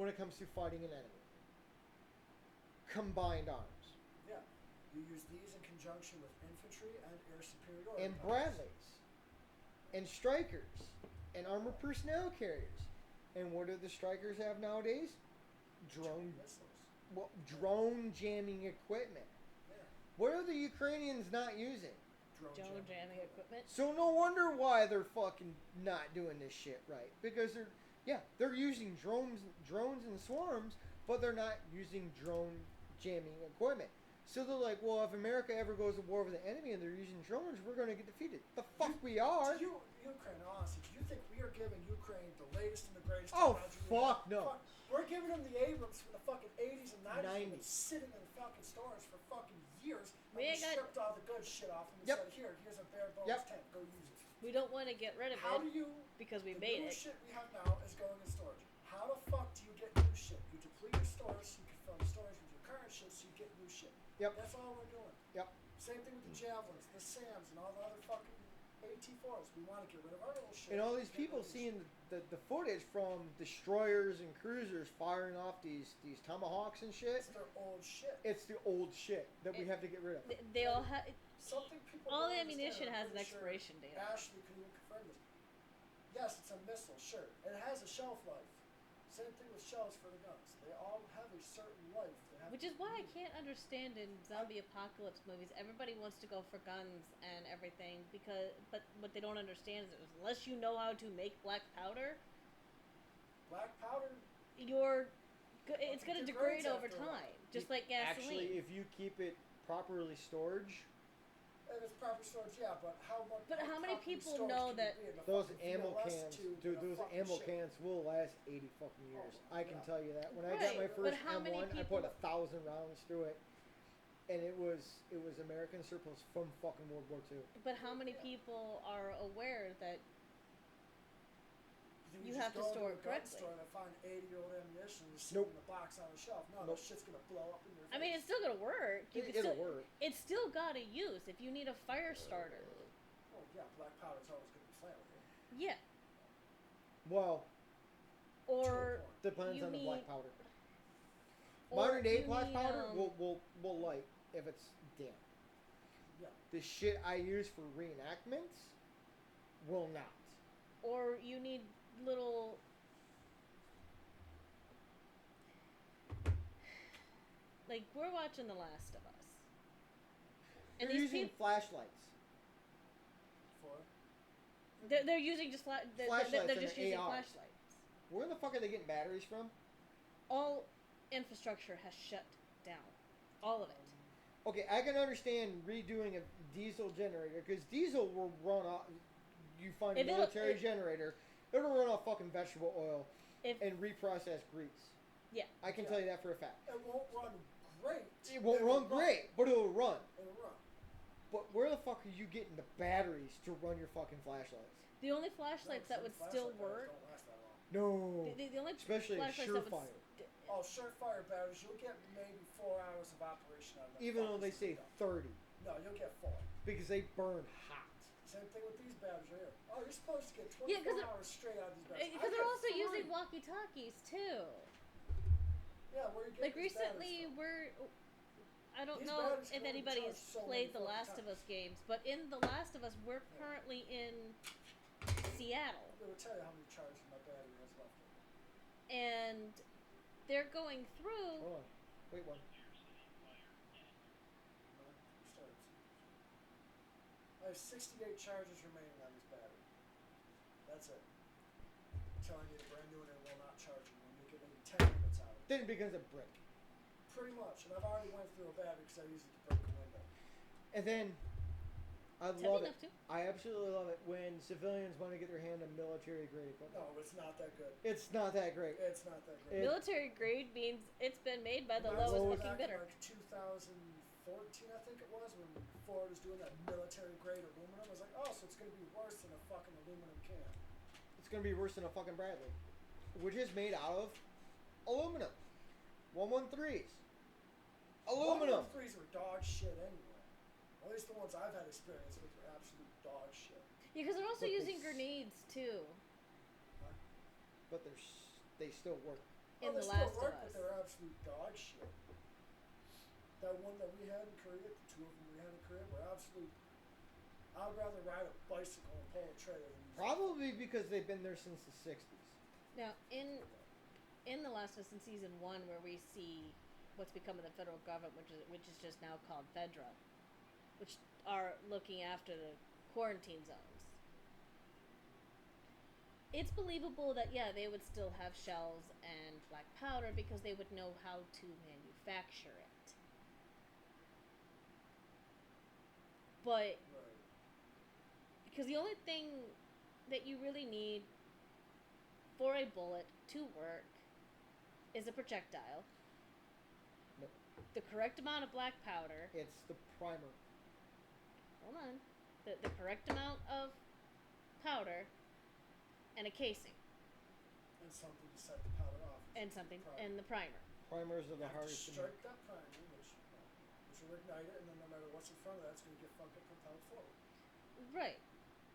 when it comes to fighting an enemy? Combined arms. Yeah. You use these in conjunction with infantry and air superiority. And powers. Bradleys. And Strikers. And armored personnel carriers. And what do the Strikers have nowadays? Drone missiles. drone jamming equipment. Yeah. What are the Ukrainians not using? Drone jamming equipment. So no wonder why they're fucking not doing this shit right. Because they're using drones and swarms, but they're not using drone jamming equipment. So they're like, well, if America ever goes to war with an enemy and they're using drones, we're going to get defeated. The fuck we are. Ukraine, honestly, do you think we are giving Ukraine the latest and the greatest Oh, technology? fuck no. We're giving them the Abrams from the fucking 80s and 90s. 90s. They've been sitting in fucking stores for fucking years. We And ain't we got- stripped all the good shit off and we Yep. said, here's a bare bones Yep. tank. Go use it. We don't want to get rid of How do it you... because we the made new it. shit we have now is going in storage. How the fuck do you get new shit? You deplete your stores so you can fill the storage with your current shit so you get new shit. Yep. That's all we're doing. Yep. Same thing with the Javelins, the SAMs, and all the other fucking AT-4s. We want to get rid of our little shit. And all these Get rid people of this seeing shit. the footage from destroyers and cruisers firing off these tomahawks and shit. It's their old shit. It's the old shit that we have to get rid of. They all have. Something people All don't the ammunition understand, has I'm an pretty sure expiration date. Ashley can even confirm this. Yes, it's a missile, sure. It has a shelf life. Same thing with shells for the guns. They all have a certain life. They have Which to is why I be- can't understand in zombie apocalypse movies, everybody wants to go for guns and everything but what they don't understand is unless you know how to make black powder, Black powder. it's going to Degrades degrade over after a while. time, just like gasoline. Actually, if you keep it properly stored, If it's proper storage, yeah, but how much? But how many properly people stored know can that- you be in a those fucking ammo VLS cans, tube dude, in a those fucking ammo ship? cans will last 80 fucking years. Oh, I can yeah. tell you that. When I got Right, my but first how many M1, I people- put 1,000 rounds through it, and it was American surplus from fucking World War II. But how many people are aware that think You just have to go store a it gun correctly. store and find 80-year-old ammunition and sit Nope. in the box on the shelf. No, Nope. that shit's gonna blow up in your face. I mean, it's still gonna work. You can It'll still, work. It's still gotta use if you need a fire starter. Oh yeah, black powder's always gonna be flammable. Yeah. Well, Or depends you on the black need- powder. Modern day you black need, powder will light if it's damp. Yeah. The shit I use for reenactments will not. Or you need little. Like, we're watching The Last of Us. They're these using flashlights. For they're using just Flashlights they're and just using ARs. flashlights. Where the fuck are they getting batteries from? All infrastructure has shut down. All of it. Okay, I can understand redoing a diesel generator because diesel will run off. You find a military generator, it'll run off fucking vegetable oil and reprocessed grease. Yeah, I can tell you that for a fact. it won't run great. It won't run great, but it'll run. It'll run. But where the fuck are you getting the batteries to run your fucking flashlights? the only flashlights that would still work. Don't last that long. No. The only Especially a flashlights that would Surefire. Oh, Surefire batteries, you'll get maybe 4 hours of operation out of them. Even though they say 30. No, you'll get 4. Because they burn hot. Same thing with these batteries right here. Oh, you're supposed to get 24 Yeah, hours straight out of these batteries. Because they're also using walkie-talkies too. Yeah, where you get Like these recently, batteries I don't These know batteries if can only anybody's charge so played many The fucking Last of times. Us games, but in The Last of Us, we're currently in Seattle, from. It will tell you how many charges my battery has left. and they're going through. Hold on. Wait one. I have 68 charges remaining on this battery. That's it. I'm telling you, the brand new one, it will not charge you. When you get maybe 10 minutes out of it. Then it becomes a brick. Pretty much. And I've already went through a battery because I used it to break a window. And then I It's love heavy it. enough to. I absolutely love it when civilians want to get their hand on military grade equipment. No, it's not that good. It's not that great. It's not that good. Military grade means it's been made by the Reminds me lowest back fucking in, bidder. Like 2014, I think it was, when Ford was doing that military grade aluminum. I was like, oh, so it's going to be worse than a fucking aluminum can. It's going to be worse than a fucking Bradley, which is made out of aluminum. 113s. Aluminum. 113s were dog shit anyway. At least the ones I've had experience with were absolute dog shit. Yeah, because they're also But using grenades too But they still work. in they The still Last work, of but Us. they're absolute dog shit. That one that we had in Korea, the 2 of them we had in Korea, were absolute. I'd rather ride a bicycle and pull a trailer than use Probably because they've been there since the 60s. Now, in The Last of Us in season 1, where we see what's become of the federal government, which is just now called Fedra, which are looking after the quarantine zones. It's believable that they would still have shells and black powder because they would know how to manufacture it. But Right. because the only thing that you really need for a bullet to work is a projectile, Nope. the correct amount of black powder. It's the primer. Hold on. The correct amount of powder and a casing And something to set the powder off. and something Primer. and the primer. Primers are You the have to hardest to make. strike that primer, which will ignite it, and then no matter what's in front of that, it's going to get fucking propelled forward. Right.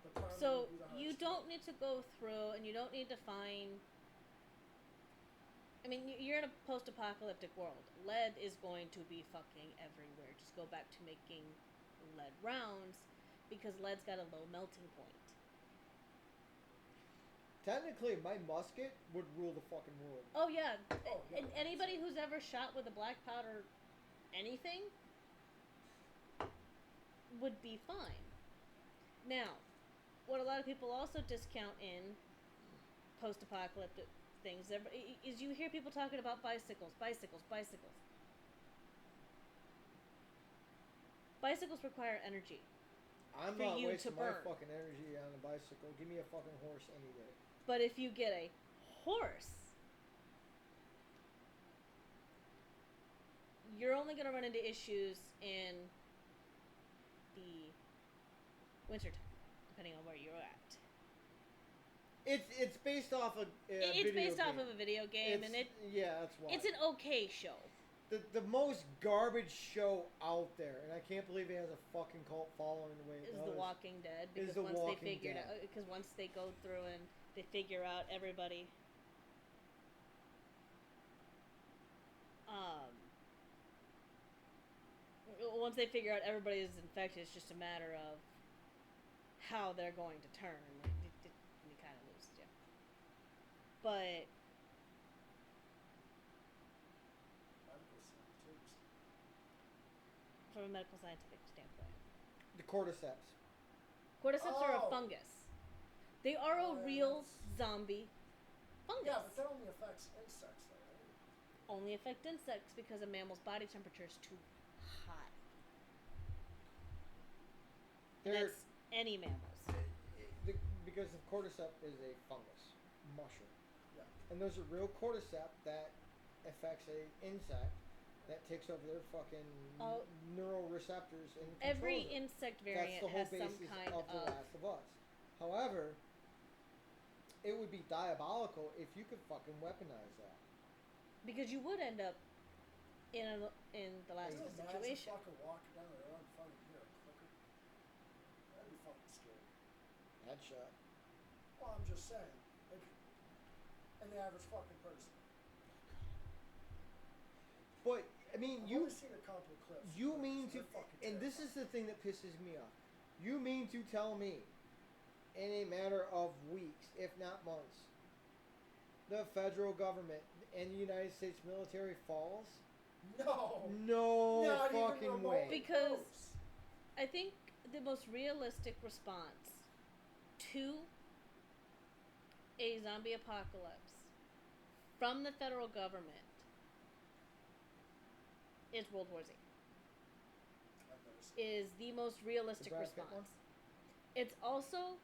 The primer So will be the you hardest don't part. need to go through and you don't need to find. I mean, you're in a post-apocalyptic world. Lead is going to be fucking everywhere. Just go back to making lead rounds because lead's got a low melting point. Technically, my musket would rule the fucking world. Oh yeah, Oh, yeah, and anybody who's ever shot with a black powder anything would be fine. Now, what a lot of people also discount in post-apocalyptic things is you hear people talking about bicycles. Bicycles require energy. I'm For not you to wasting my burn. fucking energy on a bicycle. Give me a fucking horse any day. But if you get a horse, you're only going to run into issues in the wintertime, depending on where you're at. It's based off of It's based off of a video game, and that's why. it's an okay show. the most garbage show out there, and I can't believe it has a fucking cult following the way it Is does. The Walking Dead, Is because The once Walking they figured Dead. out, because once they go through and they figure out everybody once they figure out everybody is infected, it's just a matter of how they're going to turn. You kind of lose, yeah. But Medical scientists. from a medical scientific standpoint, The cordyceps. cordyceps are a Oh. fungus. They are a yeah, real that's- zombie fungus. Yeah, but that only affects insects, though, right? Only affect insects because a mammal's body temperature is too high. And They're, that's any mammals. because the cordyceps is a fungus mushroom, Yeah. and there's a real cordyceps that affects a insect that takes over their fucking Oh. neuroreceptors and Every controls it. insect That's variant the whole has some basis kind of The Last of Us. However, it would be diabolical if you could fucking weaponize that. because you would end up in the last Can you of the imagine situation. fucking walking down the road and fucking hear a clicker? That'd be fucking scary. Headshot. Well, I'm just saying, like, an average fucking person. But I mean, I've you only seen a couple of clips. you of mean clips, to, they're fucking and this is terrifying. the thing that pisses me off. You mean to tell me, in a matter of weeks, if not months, the federal government and the United States military falls? No. No Not even fucking remotely way. Because- close. I think the most realistic response to a zombie apocalypse from the federal government is World War Z. I've never seen. Is the most realistic The Brad Pitt response. It's also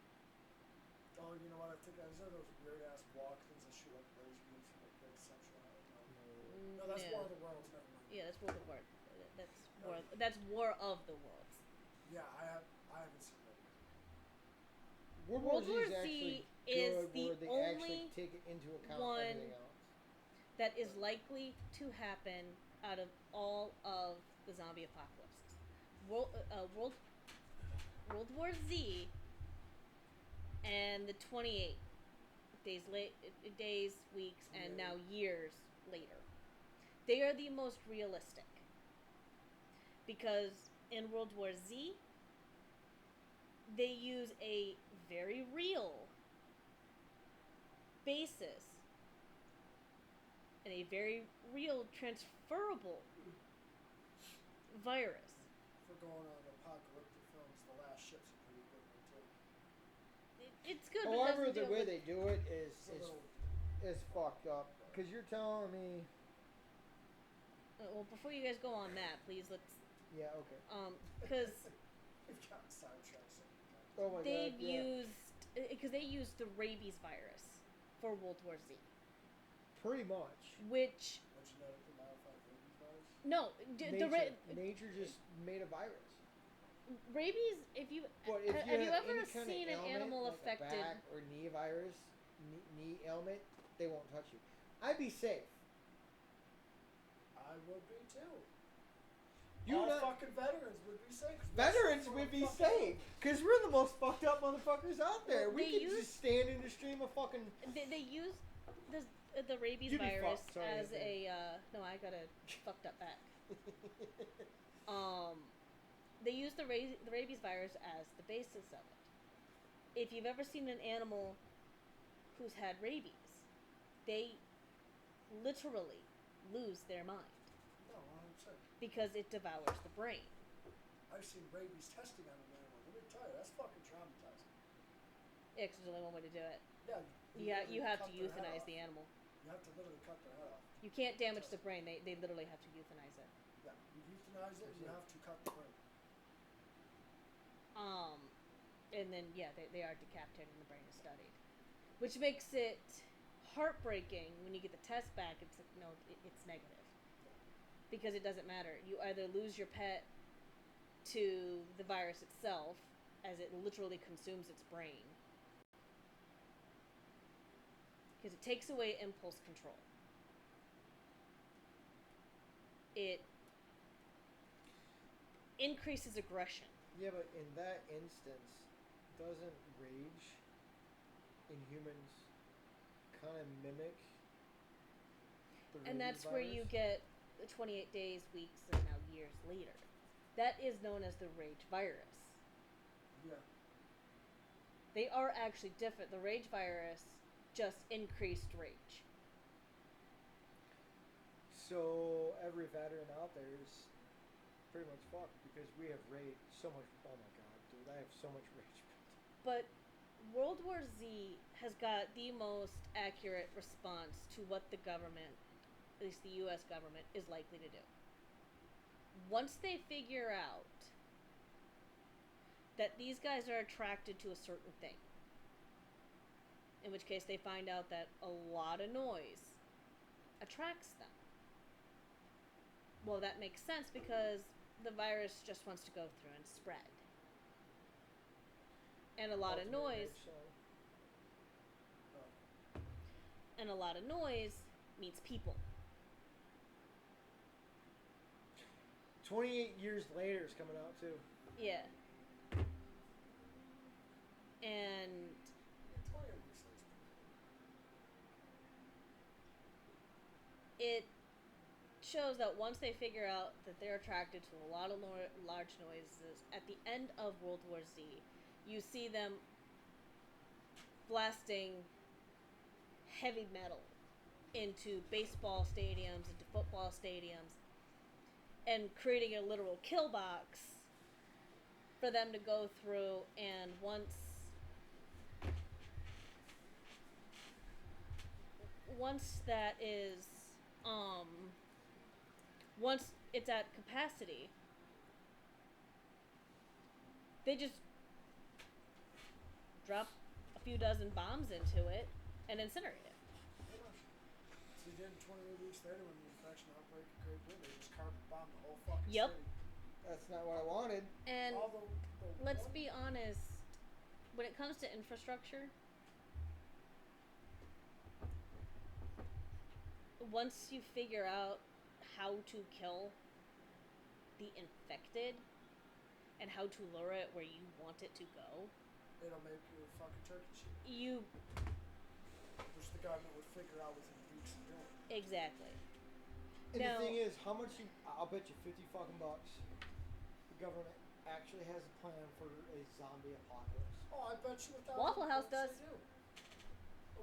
Oh, you know what? I think is there those weird ass walk things that shoot up laser beams from like big central island? No, that's yeah. War of the Worlds. Never mind. Yeah, that's World of War. That's War of the Worlds. Yeah, I haven't seen that either. World War War Z is actually Z is good the where they only actually take it into account one everything else. that is likely to happen out of all of the zombie apocalypses. World War Z and the 28 days, weeks, and Yeah. now years later. They are the most realistic. Because in World War Z, they use a very real basis and a very real transferable virus. For going on apocalyptic films, the last ship's a pretty good one too. It's good, but it However, doesn't the deal way with... they do it It's a little. is fucked up. Because you're telling me, Well, before you guys go on that, please let's yeah, okay. because We've gotten sidetracked so many times. Oh my they've god, yeah. they used the rabies virus for World War Z, Pretty much. which A genetically modified rabies virus. no, Nature just made a virus. rabies. If you But if have you have ever any kind seen of an ailment, animal like affected? a back or knee virus, knee ailment, they won't touch you. I'd be safe. I would be too. You All not, fucking veterans would be safe. 'cause veterans we're would be fucking- safe. Because we're the most fucked up motherfuckers out there. Well, We they could use- just stand in the stream of fucking... They use the rabies You be virus fucked, sorry, as Anthony. no, I got a fucked up back. They use the rabies virus as the basis of it. If you've ever seen an animal who's had rabies, they literally lose their mind No, 100%. because it devours the brain. I've seen rabies testing on an animal. Let me tell you, that's fucking traumatizing. Yeah, 'cause there's only one way to do it. Yeah. Yeah, you literally have cut to their head euthanize off. the animal. You have to literally cut their head off. You can't damage the brain. They literally have to euthanize it. Yeah, you euthanize it, and you have to cut the brain. And then they are decapitated and the brain is studied, which makes it heartbreaking when you get the test back. It's like, no, it's negative because it doesn't matter. You either lose your pet to the virus itself, as it literally consumes its brain, because it takes away impulse control. It increases aggression. Yeah, but in that instance, doesn't rage in humans kind of mimic the And rabies that's where you virus? get 28 days, weeks, and now years later. That is known as the rage virus. Yeah. They are actually different. The rage virus just increased rage. So every veteran out there is pretty much fucked because we have rage so much. Oh my god, dude, I have so much rage. But World War Z has got the most accurate response to what the government, at least the US government, is likely to do. Once they figure out that these guys are attracted to a certain thing, in which case they find out that a lot of noise attracts them. Well, that makes sense because the virus just wants to go through and spread. And a lot of noise. And a lot of noise means people. 28 years later is coming out too. Yeah. And it shows that once they figure out that they're attracted to a lot of large noises, at the end of World War Z, you see them blasting heavy metal into baseball stadiums, into football stadiums, and creating a literal kill box for them to go through. And once that is once it's at capacity, they just drop a few dozen bombs into it and incinerate it. So you did 28 weeks later when the infection outbreak occurred, they just carpet bombed the whole fucking Yep. city. That's not what I wanted. And let's be honest, when it comes to infrastructure, once you figure out how to kill the infected and how to lure it where you want it to go, it'll make you a fucking turkey shit. Which the government would figure out within weeks of doing. Exactly. And the thing is, how much I'll bet you 50 fucking bucks the government actually has a plan for a zombie apocalypse. Oh, I bet you $1,000 Waffle House does. They do.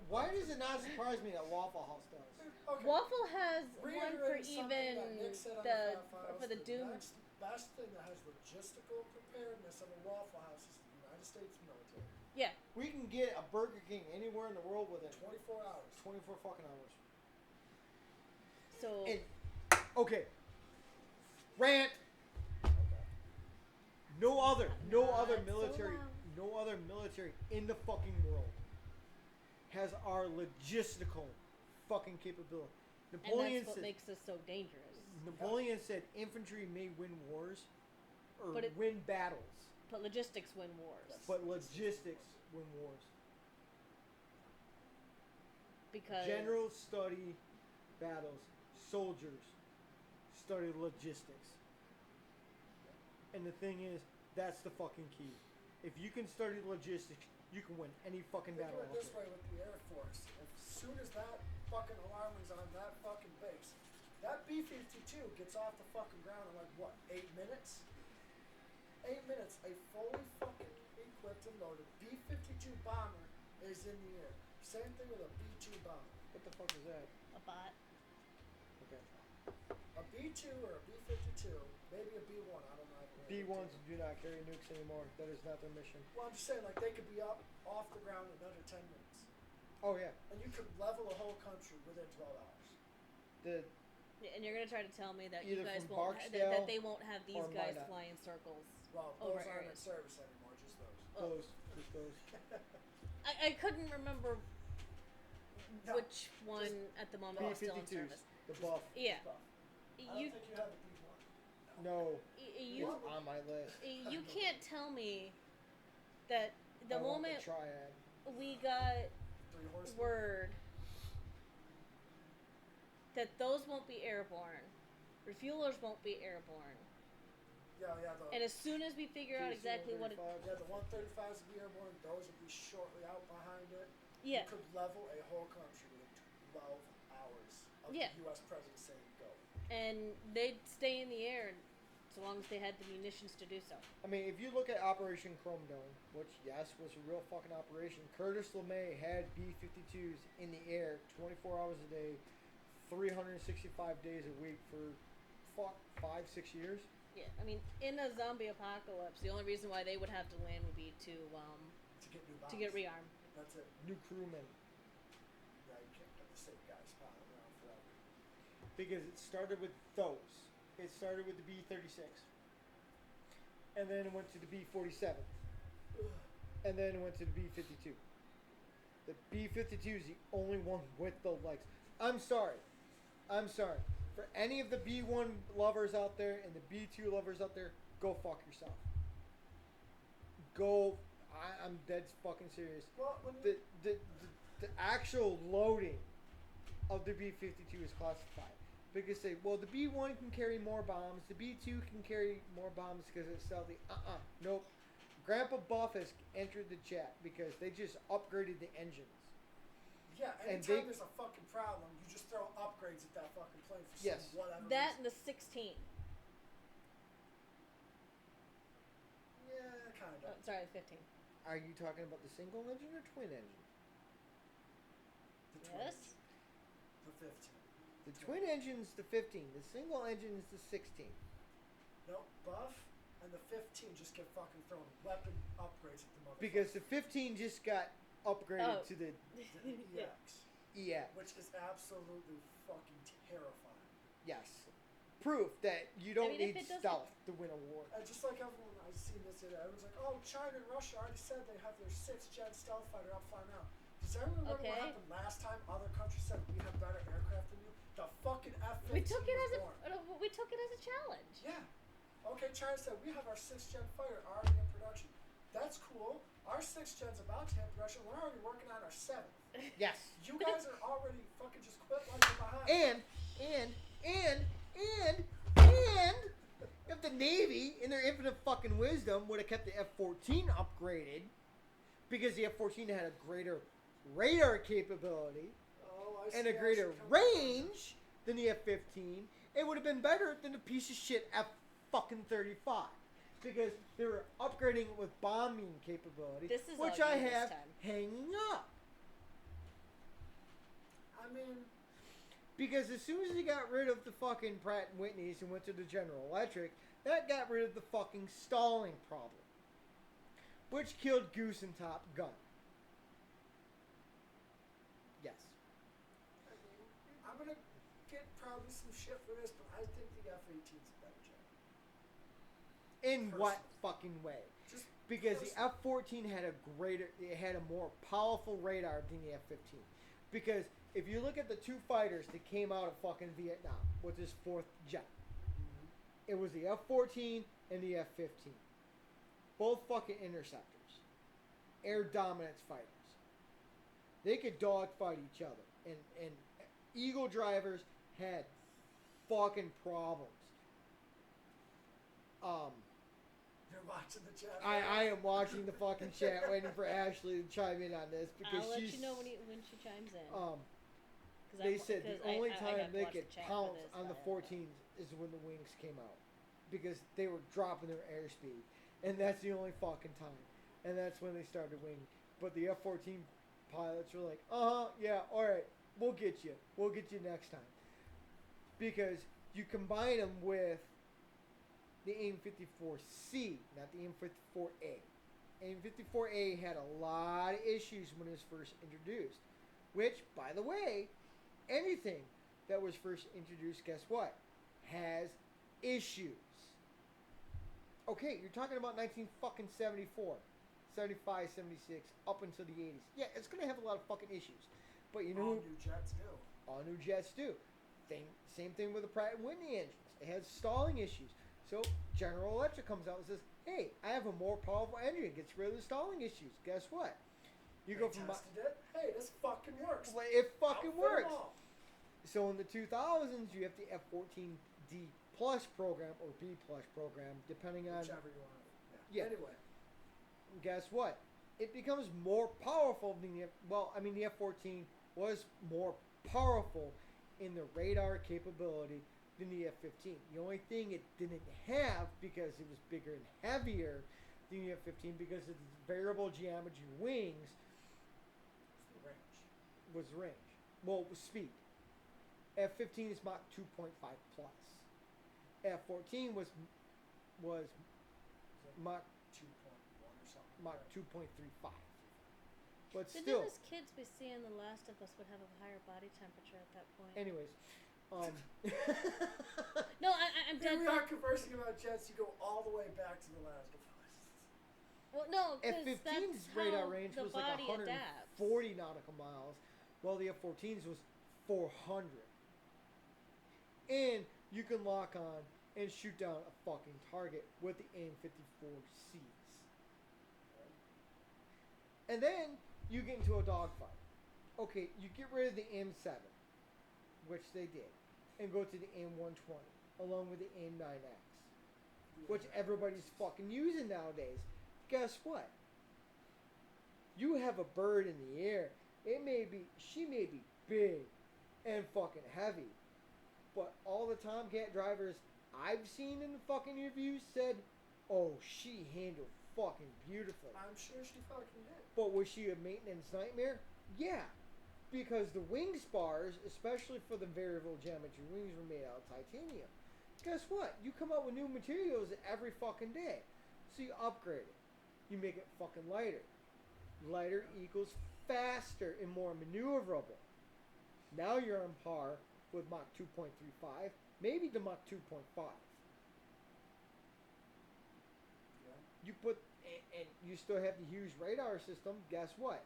Why does it not surprise me that Waffle House does? Okay. Waffle has one for Reiterating even something that Nick said on the Fat Files, for the doom. next best thing that has logistical preparedness of a Waffle House is the United States military. Yeah. We can get a Burger King anywhere in the world within 24 hours. 24 fucking hours. So And, okay. Rant. Okay. No other so military in the fucking world has our logistical fucking capability. and Napoleon that's what said, makes us so dangerous. Napoleon said infantry may win wars or But win battles, But logistics win wars. but logistics win wars. Because Generals study battles, soldiers study logistics. And the thing is, that's the fucking key. If you can study logistics, you can win any fucking Think battle. of it this way with the Air Force. As soon as that fucking alarm is on that fucking base, that B-52 gets off the fucking ground in like, what, 8 minutes? 8 minutes, a fully fucking equipped and loaded B-52 bomber is in the air. Same thing with a B-2 bomber. What the fuck is that? a bot. Okay. A B-2 or a B-52, maybe a B-1, I don't know. B-1s do not carry nukes anymore. That is not their mission. Well, I'm just saying, like, they could be up off the ground in under 10 minutes. Oh yeah. And you could level a whole country within 12 hours. And you're gonna try to tell me that you Either guys from won't Barksdale that they won't have these or guys Minot. fly in circles. Well, Over those aren't in areas. service anymore, just those. Those, just those. I couldn't remember No, which one at the moment was still in B-52s, service. the buff. Yeah. Buff. I don't You think you have the B-1. No, you it's on my list. you can't tell me that the I want moment the triad. we got 3 horsemen. word that those won't be airborne, refuelers won't be airborne, Yeah, and as soon as we figure out exactly what it, yeah, the 135s would be airborne. Those would be shortly out behind it. yeah, You could level a whole country within 12 hours of Yeah. the U.S. president saying go. and they'd stay in the air so long as they had the munitions to do so. I mean, if you look at Operation Chrome Dome, which, yes, was a real fucking operation, Curtis LeMay had B-52s in the air 24 hours a day, 365 days a week for, 5-6 years. Yeah, I mean, in a zombie apocalypse, the only reason why they would have to land would be to get new bombs. to get rearmed. That's it. New crewmen. Yeah, you can't get the same guys piling around forever. Because it started with those. It started with the B-36. And then it went to the B-47. And then it went to the B-52. The B-52 is the only one with the legs. I'm sorry. For any of the B-1 lovers out there and the B-2 lovers out there, go fuck yourself. I'm dead fucking serious. Well, The actual loading of the B-52 is classified. Because the B-1 can carry more bombs, the B-2 can carry more bombs because it's stealthy. Nope. Grandpa Buff has entered the chat because they just upgraded the engines. Yeah, anytime there's a fucking problem, you just throw upgrades at that fucking plane for some whatever That reason. and the 16. Yeah, kind of. Oh, sorry, the 15. Are you talking about the single engine or twin engine? The twin Yes? engine. The 15. The twin engine's the 15. The single engine is the 16. No, Buff and the 15 just get fucking thrown weapon upgrades at the motherfucker. Because the 15 just got upgraded to the The EX. EX. Which is absolutely fucking terrifying. Yes. Proof that you don't if need it doesn't- stealth to win a war. And just like everyone I've seen this today, everyone's like, oh, China and Russia already said they have their 6th gen stealth fighter up flying now. Does everyone remember what happened last time other countries said we have better aircraft than you? The fucking F-15 We took it was as born. we took it as a challenge. Yeah. Okay, China said we have our 6th gen fighter already in production. That's cool. Our 6th gen's about to hit production. We're already working on our 7th. Yes. You guys are already fucking just quit like you're behind. And if the Navy, in their infinite fucking wisdom, would have kept the F-14 upgraded, because the F-14 had a greater radar capability and a greater range than the F-15, it would have been better than the piece of shit F-35. Because they were upgrading it with bombing capability, This is which all I you this have time. hanging up. I mean, Because as soon as he got rid of the fucking Pratt & Whitneys and went to the General Electric, that got rid of the fucking stalling problem. Which killed Goose and Top Gun. Yes. I'm going to get probably some shit for this, but I think the F-18's a better jet. In what fucking way? Just Because the F-14 had a more powerful radar than the F-15. Because if you look at the two fighters that came out of fucking Vietnam with this 4th jet, it was the F-14 and the F-15. Both fucking interceptors. Air dominance fighters. They could dogfight each other. And Eagle drivers had fucking problems. You're watching the chat. I am watching the fucking chat waiting for Ashley to chime in on this because I'll let she's you know when she chimes in. 'Cause they I'm- said 'cause the only I time got to they watch could the chat for pounce this, on the but- 14s is when the wings came out. Because they were dropping their airspeed. And that's the only fucking time. And that's when they started winging. But the F-14 pilots were like, yeah, alright, we'll get you. We'll get you next time. Because you combine them with the AIM-54C, not the AIM-54A. AIM-54A had a lot of issues when it was first introduced. Which, by the way, anything that was first introduced, guess what? Has issues. Okay, you're talking about 1974, 75, 76, up until the 80s. Yeah, it's going to have a lot of fucking issues. But you know, All new jets do. all new jets do. Same thing with the Pratt & Whitney engines. It has stalling issues. So General Electric comes out and says, hey, I have a more powerful engine. It gets rid of the stalling issues. Guess what? You They go from... tested it. Hey, this fucking works. It fucking Outfit 'em works. all. So in the 2000s, you have the F-14D Plus program or B Plus program, depending on... Whichever you want. Yeah. Anyway. Guess what? It becomes more powerful than the... Well, I mean, the F-14 was more powerful in the radar capability than the F-15. The only thing it didn't have, because it was bigger and heavier than the F-15, because of its variable geometry wings, It's the range. was range. Well, it was speed. F-15 is Mach 2.5 plus. F-14 was Is it Mach 2.1 or something? Mach Right. 2.35. But Didn't still, as kids we see in The Last of Us would have a higher body temperature at that point? anyways, No, I'm Here dead. we are conversing about jets. You go all the way back to the last of us. Well, no, because F-15's that's radar how range the was like body 140 adapts. nautical miles, while the F-14's was 400. And you can lock on and shoot down a fucking target with the AIM-54Cs. And then you get into a dogfight. Okay, you get rid of the AIM-7, which they did, and go to the AIM-120, along with the AIM-9X, which everybody's fucking using nowadays. Guess what? You have a bird in the air. She may be big and fucking heavy, but all the Tomcat drivers I've seen in the fucking reviews said, oh, she handled fucking beautifully. I'm sure she fucking did. But was she a maintenance nightmare? Yeah. Because the wing spars, especially for the variable geometry wings, were made out of titanium. Guess what? You come out with new materials every fucking day. So you upgrade it. You make it fucking lighter. Lighter equals faster and more maneuverable. Now you're on par with Mach 2.35, maybe the Mach 2.5. Yeah. You put, and you still have the huge radar system. Guess what?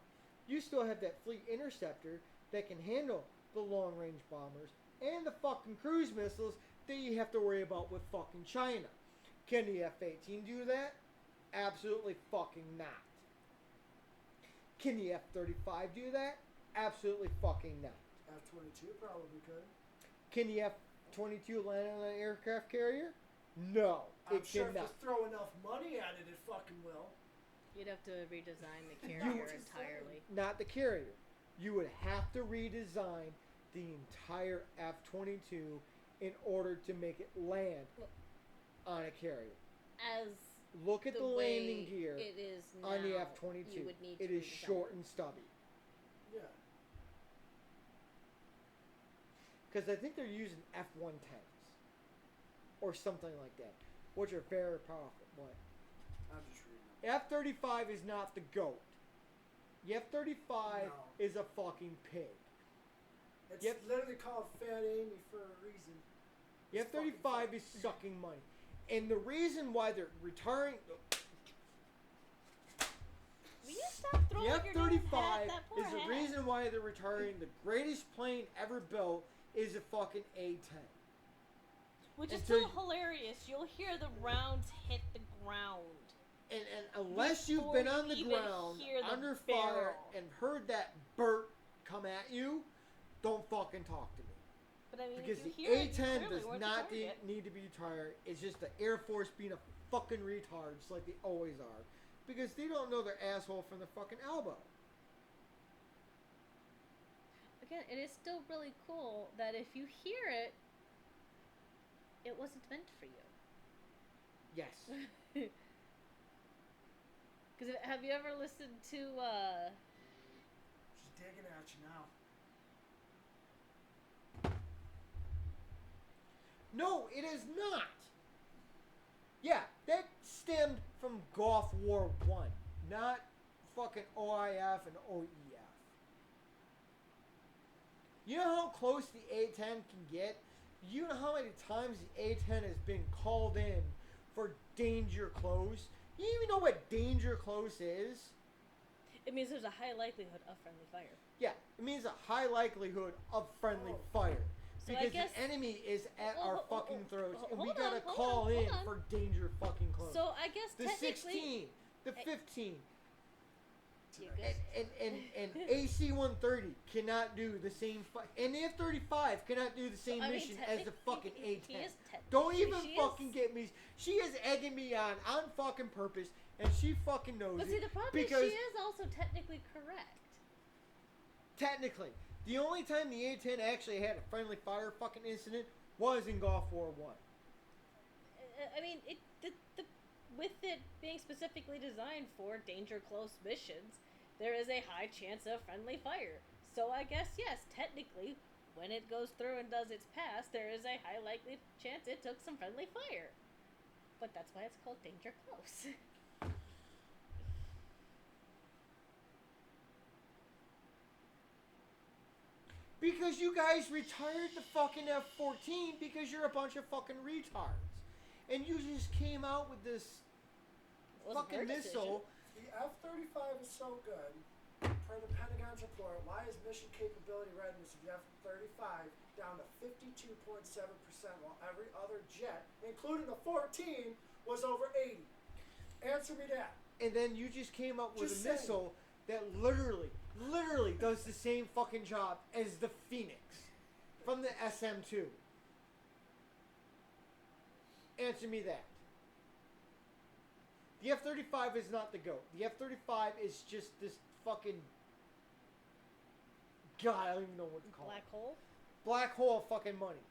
You still have that fleet interceptor that can handle the long range bombers and the fucking cruise missiles that you have to worry about with fucking China. Can the F-18 do that? Absolutely fucking not. Can the F-35 do that? Absolutely fucking not. F-22 probably could. Can the F-22 land on an aircraft carrier? No, I'm it sure cannot. if you throw enough money at it, it fucking will. You'd have to redesign the You- carrier entirely. Not the carrier. You would have to redesign the entire F-22 in order to make it land on a carrier. As Look at the way landing gear it is now, on the you F-22. would need It to is redesign short it. and stubby. Yeah. Because I think they're using F-110s or something like that, which are very powerful. But I'm just reading them. F-35 is not the GOAT. The F-35 No. is a fucking pig. It's Yep. literally called Fat Amy for a reason. The It's fucking F-35 fat. is sucking money. And the reason why they're retiring... Will you stop The throwing your damn F-35 hat? That poor is the hat. reason why they're retiring the greatest plane ever built is a fucking A-10. Which is until still hilarious. You'll hear the rounds hit the ground. And unless you've Before been you on the even ground, hear the under barrel. fire, and heard that burp come at you, don't fucking talk to me. But I mean, Because if you the hear it, you A-10 clearly does weren't the not target. need to be retired. It's just the Air Force being a fucking retards like they always are. Because they don't know their asshole from their fucking elbow. Again, it is still really cool that if you hear it, it wasn't meant for you. Yes. Because have you ever listened to, She's digging at you now. No, it is not. Yeah, that stemmed from Gulf War One, not fucking OIF and OEF. You know how close the A-10 can get? You know how many times the A-10 has been called in for danger close? You even know what danger close is? it means there's a high likelihood of friendly fire. Yeah, it means a high likelihood of friendly fire. So I Because guess- the enemy is at Oh, our oh, fucking oh, throats, oh, and we hold gotta on, hold call on, in hold on. for danger fucking close. So I guess The technically... 16, the I- 15, You guys- and AC-130 cannot do the same, and the F-35 cannot do the same I mean, mission as the fucking he A-10. is Don't even she fucking is- get me. She is egging me on fucking purpose, and she fucking knows But it. see, the problem because is she is also technically correct. technically, the only time the A-10 actually had a friendly fire fucking incident was in Golf War 1. I mean, with it being specifically designed for danger close missions, there is a high chance of friendly fire. So I guess, yes, technically, when it goes through and does its pass, there is a high likely chance it took some friendly fire. But that's why it's called danger close. Because you guys retired the fucking F-14 because you're a bunch of fucking retards. And you just came out with this fucking missile. The F-35 is so good. Per the Pentagon's report, why is mission capability readiness of the F-35 down to 52.7%, while every other jet, including the 14, was over 80? Answer me that. And then you just came up with a missile that literally does the same fucking job as the Phoenix from the SM-2. Answer me that. The F-35 is not the GOAT. The F-35 is just this fucking... God, I don't even know what to call Black it. hole? Black hole of fucking money.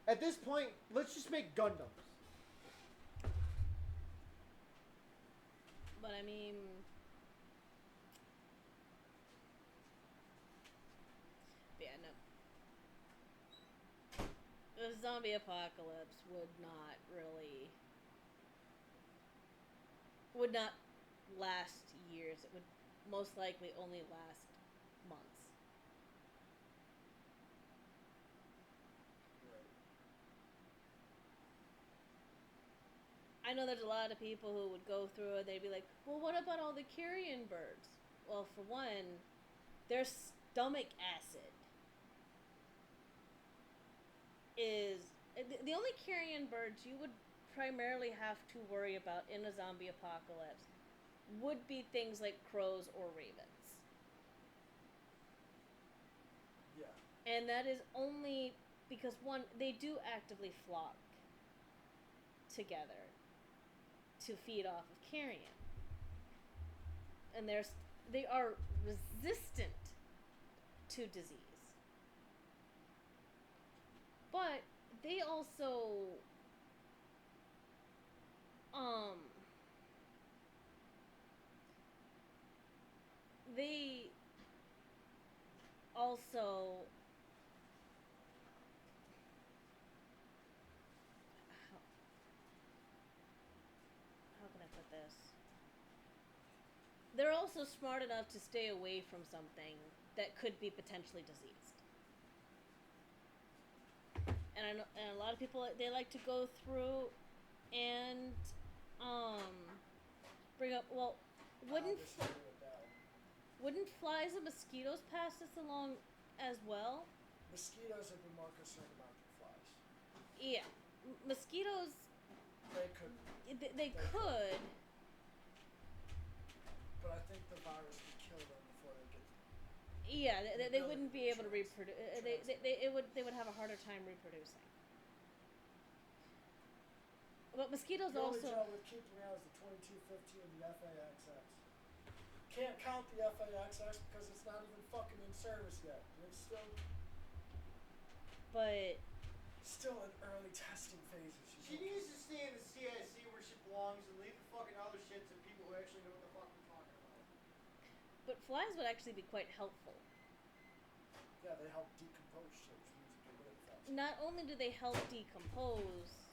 At this point, let's just make Gundams. But I mean... Yeah, no. The zombie apocalypse would not last years. It would most likely only last months. I know there's a lot of people who would go through it, they'd be like, well, what about all the carrion birds? Well, for one, their stomach acid is... The only carrion birds you would primarily have to worry about in a zombie apocalypse would be things like crows or ravens. Yeah. And that is only because, one, they do actively flock together to feed off of carrion. And they are resistant to disease. But they also they also how can I put this? They're also smart enough to stay away from something that could be potentially diseased. And I know, and a lot of people, they like to go through and bring up, well, wouldn't flies and mosquitoes pass this along as well? Mosquitoes have been more concerned about than flies. Yeah, mosquitoes. They could. They could. But I think the virus would kill them before they get. Yeah, they wouldn't be able to reproduce. They would have a harder time reproducing. But mosquitoes the also. The only job with keeping out is the 2250 and the FAXX. Can't count the FAXX because it's not even fucking in service yet. It's still. But. Still in early testing phases. She needs to stay in the CIC where she belongs and leave the fucking other shit to people who actually know what the fuck they're talking about. But flies would actually be quite helpful. Yeah, they help decompose shit, which means you get rid of it faster. Not only do they help decompose,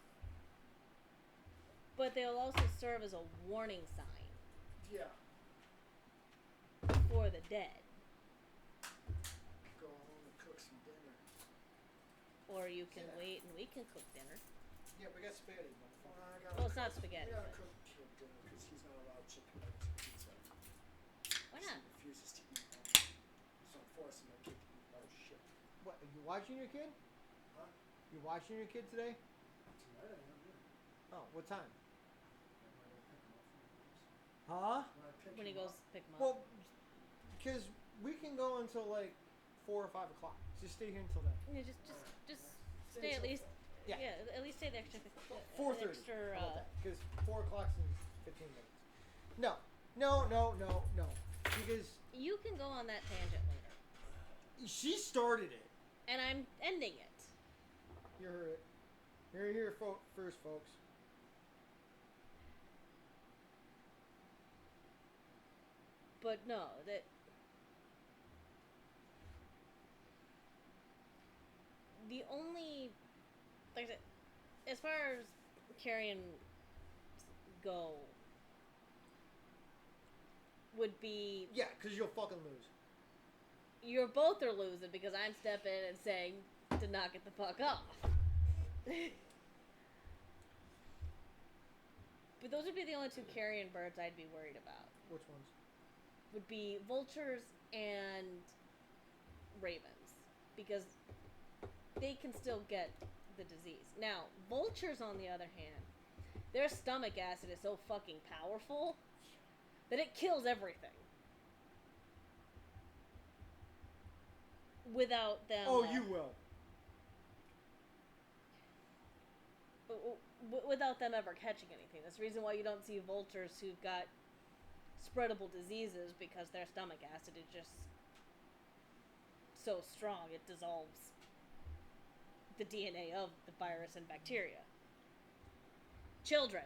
but they'll also serve as a warning sign. Yeah. For the dead. Go home and cook some dinner. Or you can wait and we can cook dinner. Yeah, we got spaghetti, motherfucker. Well, it's not spaghetti. We gotta But... cook kid dinner because he's not allowed chicken nuggets and pizza. Why not? He refuses to eat them. So I'm forcing my kid to eat other shit. What, are you watching your kid? Huh? You watching your kid today? Tonight I am, yeah. Oh, what time? I'm gonna go pick him up from the house. Huh? When he goes pick them up. Well, because we can go until like 4 or 5 o'clock. Just stay here until then. Yeah, just stay at least. Yeah. At least stay the extra. 4:30. Extra. Because 4 o'clock's in 15 minutes. No. Because You can go on that tangent later. she started it. And I'm ending it. You heard it. You're here first, folks. But no, that the only like I said, as far as carrion go would be Yeah, because you'll fucking lose. you're both are losing because I'm stepping in and saying to knock it the fuck off. But those would be the only two carrion birds I'd be worried about. Which ones? Would be vultures and ravens because they can still get the disease. Now, vultures on the other hand, their stomach acid is so fucking powerful that it kills everything. Without them Oh, you will. Without them ever catching anything. That's the reason why you don't see vultures who've got spreadable diseases because their stomach acid is just so strong it dissolves the DNA of the virus and bacteria. Children.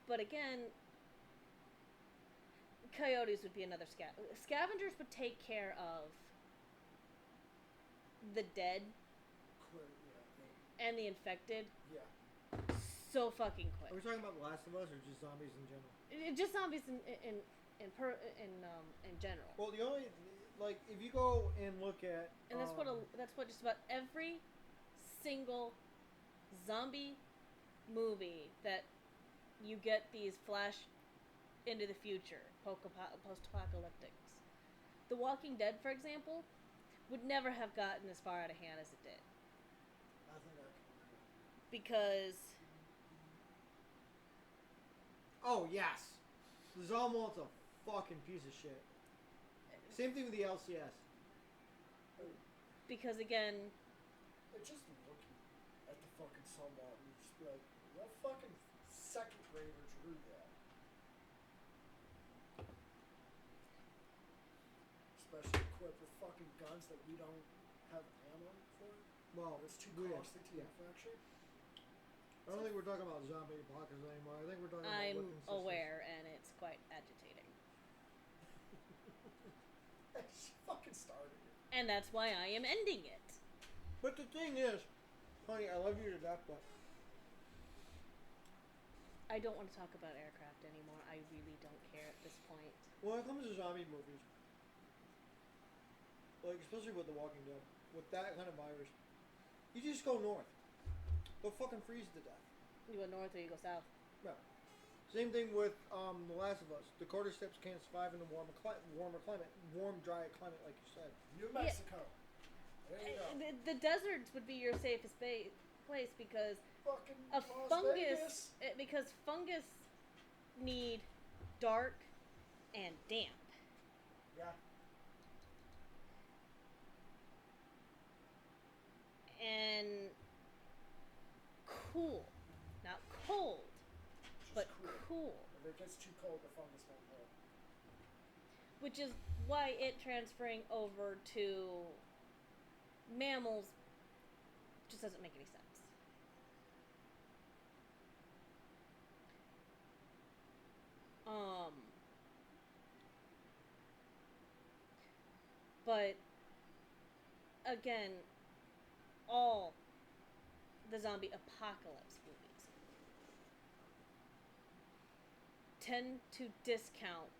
But again, coyotes would be another scavengers would take care of the dead and the infected so fucking quick. Are we talking about The Last of Us or just zombies in general? Just zombies in general. Well, the only like if you go and look at And that's what just about every single zombie movie that you get these flash into the future, post-apocalyptics. The Walking Dead, for example, would never have gotten as far out of hand as it did. I think I can remember. Because... Oh, yes. The Zomwalt's a fucking piece of shit. Same thing with the LCS. Because, again... It's just looking at the fucking Sunwall and you just be like, what fucking second grader drew that? Especially equipped with fucking guns that we don't have ammo for. Well, It's too we- costly to manufacture. I don't think we're talking about zombie apocalypse anymore. I think we're talking about I'm weapon systems. aware, and it's quite agitating. She fucking started it. And that's why I am ending it. But the thing is, honey, I love you to death, but I don't want to talk about aircraft anymore. I really don't care at this point. when it comes to zombie movies, like especially with The Walking Dead, with that kind of virus, you just go north. They'll fucking freeze to death. You go north or you go south. No. Same thing with The Last of Us. The quarter steps can't survive in a warmer climate, warm, dry climate, like you said. New Mexico. There you go. The deserts would be your safest place because Fucking a Las fungus Vegas. because fungus need dark and damp. Yeah. And cool. Not cold, Just but cool. cool. If it gets too cold, the fungus won't grow. Which is why it transferring over to mammals just doesn't make any sense. But again, all the zombie apocalypse movies tend to discount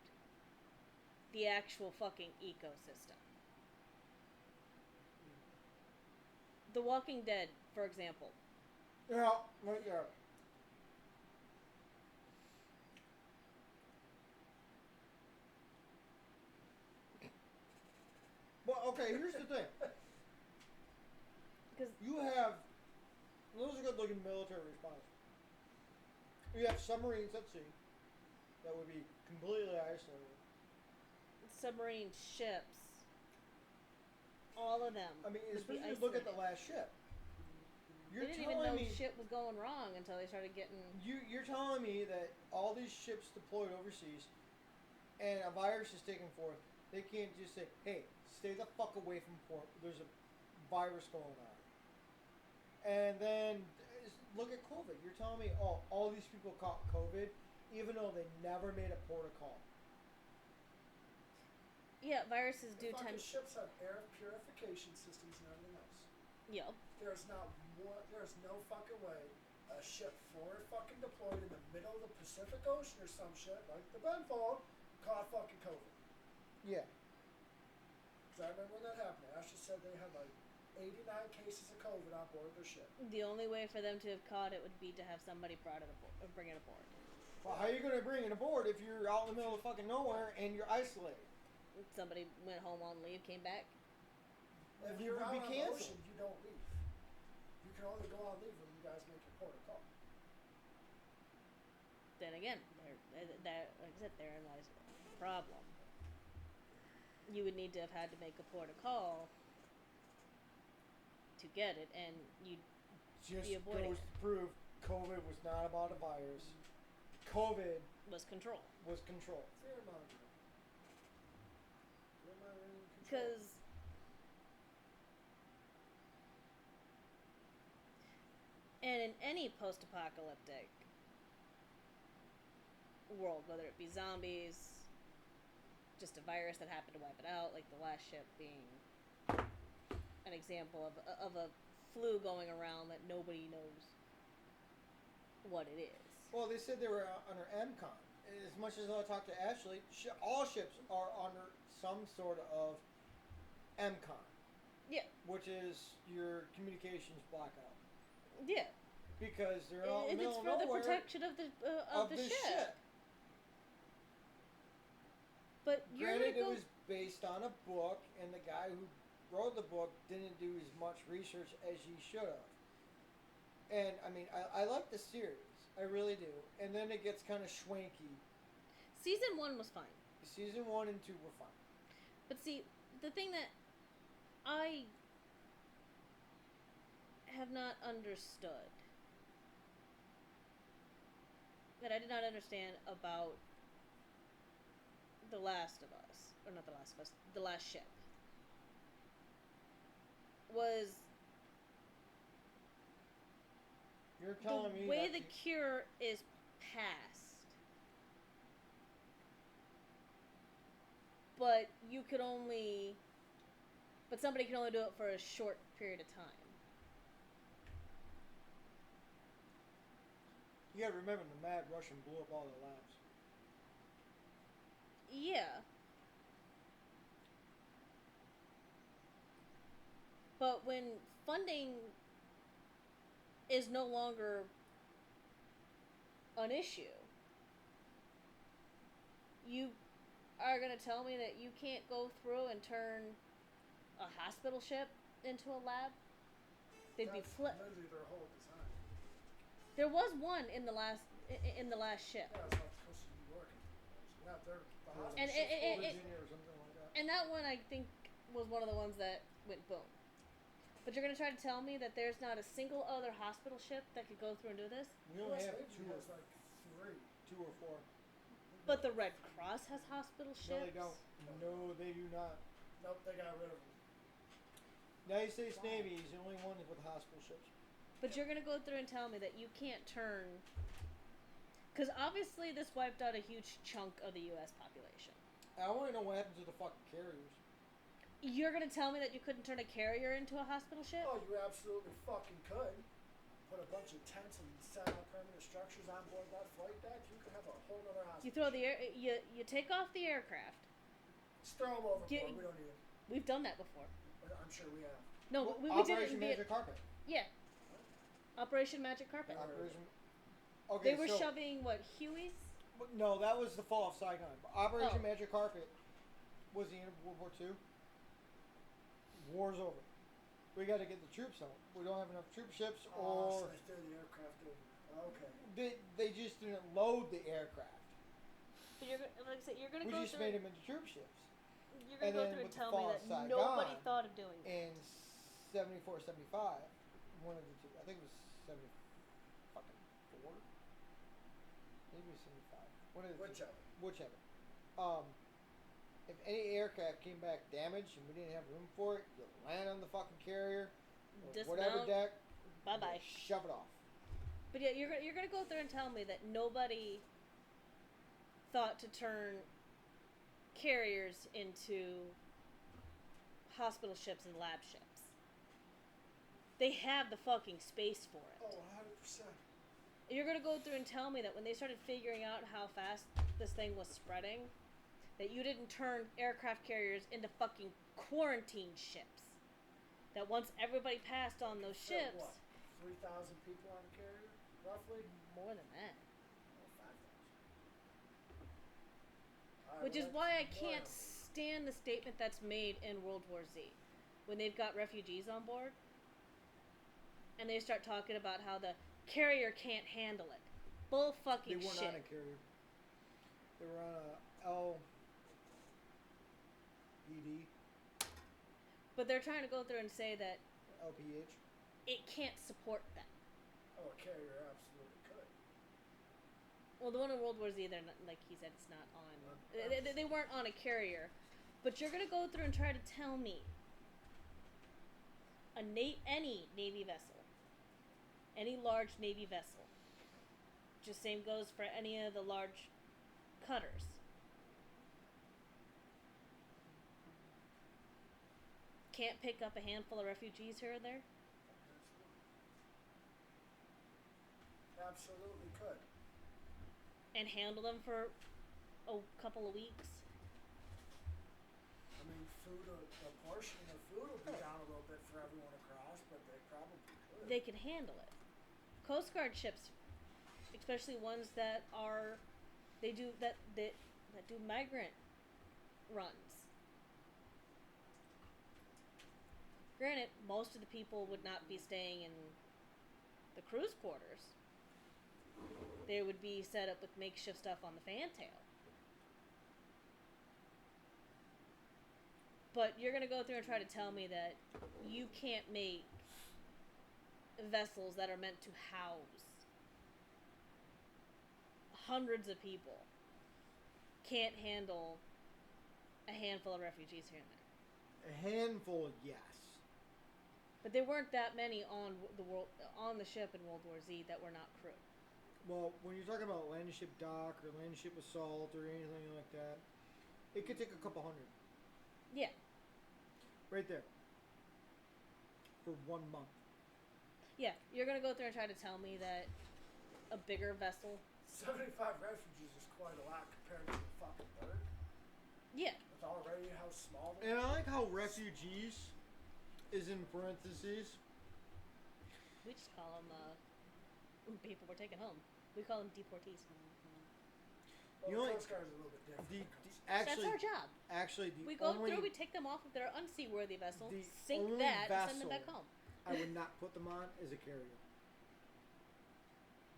the actual fucking ecosystem. The Walking Dead, for example. Yeah, right there. Well, okay, here's the thing. Because You have, those are good looking military response. You have submarines at sea that would be completely isolated. submarine ships, all of them. I mean, would be especially look at the isolated. last ship. You're They didn't even know telling me shit was going wrong until they started getting. you're telling me that all these ships deployed overseas, and a virus is taken forth, they can't just say, "Hey, stay the fuck away from port. There's a virus going on." And then look at COVID. You're telling me, oh, all these people caught COVID, even though they never made a port of call. Yeah, viruses The do fucking tend. ships have air purification systems and everything else. Yep. There's no fucking way a ship forward fucking deployed in the middle of the Pacific Ocean or some shit, like the Benfold, caught fucking COVID. Yeah. Because I remember when that happened. Ashley said they had like 89 cases of COVID on board their ship. The only way for them to have caught it would be to have somebody bring it aboard. Well, how are you going to bring it aboard if you're out in the middle of fucking nowhere and you're isolated? Somebody went home on leave, came back. If You you're would out be on the canceled. ocean, you don't leave. You can only go on leave when you guys make your port of call. Then again, like I said, therein lies the problem. You would need to have had to make a port of call to get it, and you'd Just be avoiding goes to prove COVID was not about a virus. COVID was control. was control. Fear mongering. Fear mongering and control. Because and in any post-apocalyptic world, whether it be zombies, just a virus that happened to wipe it out, like the last ship being an example of a flu going around that nobody knows what it is. Well, they said they were under MCON. As much as I talked to Ashley, all ships are under some sort of MCON. Yeah. Which is your communications blackout. Yeah. Because they're out in the It's middle for of the nowhere protection of the this ship. But you're Granted, gonna go. it was based on a book, and the guy who wrote the book didn't do as much research as he should have. And, I mean, I like the series. I really do. And then it gets kind of schwanky. Season 1 was fine. Season 1 and 2 were fine. But see, the thing that I have not understood, that I did not understand about The Last of Us, or not The Last of Us, The Last Ship, was You're telling me the way that the cure is passed. But somebody can only do it for a short period of time. you gotta remember the Mad Russian blew up all the labs. Yeah. But when funding is no longer an issue, you are going to tell me that you can't go through and turn a hospital ship into a lab? They'd be That's flipped. literally their whole design. There was one in the last ship. Yeah, it's off the coast of New York. Yeah, they're the hospital And ships it- Virginia or something like that. And that one, I think, was one of the ones that went boom. But you're going to try to tell me that there's not a single other hospital ship that could go through and do this? We only US have Navy has like 3. 2 or 4. But the Red Cross has hospital ships? No, they don't. No, they do not. Nope, they got rid of them. United States Navy is the only one with hospital ships. But you're going to go through and tell me that you can't turn... Because obviously this wiped out a huge chunk of the U.S. population. I want to know what happens to the fucking carriers. You're going to tell me that you couldn't turn a carrier into a hospital ship? Oh, you absolutely fucking could. Put a bunch of tents and set up permanent structures on board that flight deck. You could have a whole other hospital. You throw the air... You take off the aircraft. Just throw them overboard. Get- We don't need them. We've done that before. I'm sure we have. No, we did it Operation in Magic Carpet. Yeah. Operation Magic Carpet. Operation. Okay, They were so, shoving, what, Hueys? No, that was the fall of Saigon. Operation Oh. Magic Carpet was the end of World War II. War's over. We got to get the troops home. We don't have enough troop ships, Oh, or so they threw the aircraft over. Okay. they just didn't load the aircraft. But you're, like I said, you're going to We go just through... made them into troop ships. You're going to and go then through and with the tell me fall that of Saigon, nobody thought of doing that. In 74, 75, one of the two. I think it was 70 fucking 4. Maybe it was 75. One of the two. Whichever. Whichever. If any aircraft came back damaged and we didn't have room for it, you land on the fucking carrier or whatever Dismount. deck. Bye bye. Shove it off. But yeah, you're gonna go through and tell me that nobody thought to turn carriers into hospital ships and lab ships. They have the fucking space for it. Oh, 100%. You're gonna go through and tell me that when they started figuring out how fast this thing was spreading, that you didn't turn aircraft carriers into fucking quarantine ships. That once everybody passed on those ships, What? 3,000 people on a carrier, roughly. more than that. Oh, 5,000. Which is why I can't stand the statement that's made in World War Z. When they've got refugees on board, and they start talking about how the carrier can't handle it. Bull fucking They weren't shit. on a carrier. They were on a LPD, But they're trying to go through and say that LPH. it can't support that. Oh, a carrier absolutely could. Well, the one in World War Z, they're not, like he said, it's not on. They weren't on a carrier. But you're going to go through and try to tell me any Navy vessel, any large Navy vessel, just same goes for any of the large cutters, can't pick up a handful of refugees here or there? Absolutely could. And handle them for a couple of weeks? I mean, the portion of food will be down a little bit for everyone across, but they probably could. They can handle it. Coast Guard ships, especially ones that are, that do migrant runs. Granted, most of the people would not be staying in the cruise quarters. They would be set up with makeshift stuff on the fantail. But you're gonna go through and try to tell me that you can't make vessels that are meant to house hundreds of people can't handle a handful of refugees here and there. A handful, yes. But there weren't that many on the ship in World War Z that were not crew. Well, when you're talking about landing ship dock or landing ship assault or anything like that, it could take a couple hundred. Yeah. Right there. For 1 month. Yeah, you're gonna go through and try to tell me that a bigger vessel. 75 refugees is quite a lot compared to the fucking bird. Yeah. It's already how small they And are. I like how refugees is in parentheses. We just call them people we're taking home. We call them deportees. Well, You the only- Coast Guard is a little bit different. when it comes to- Actually, That's our job. Actually, the We go only through, we take them off of their unseaworthy vessel, the sink only that, and send them back vessel- home. I would not put them on is a carrier.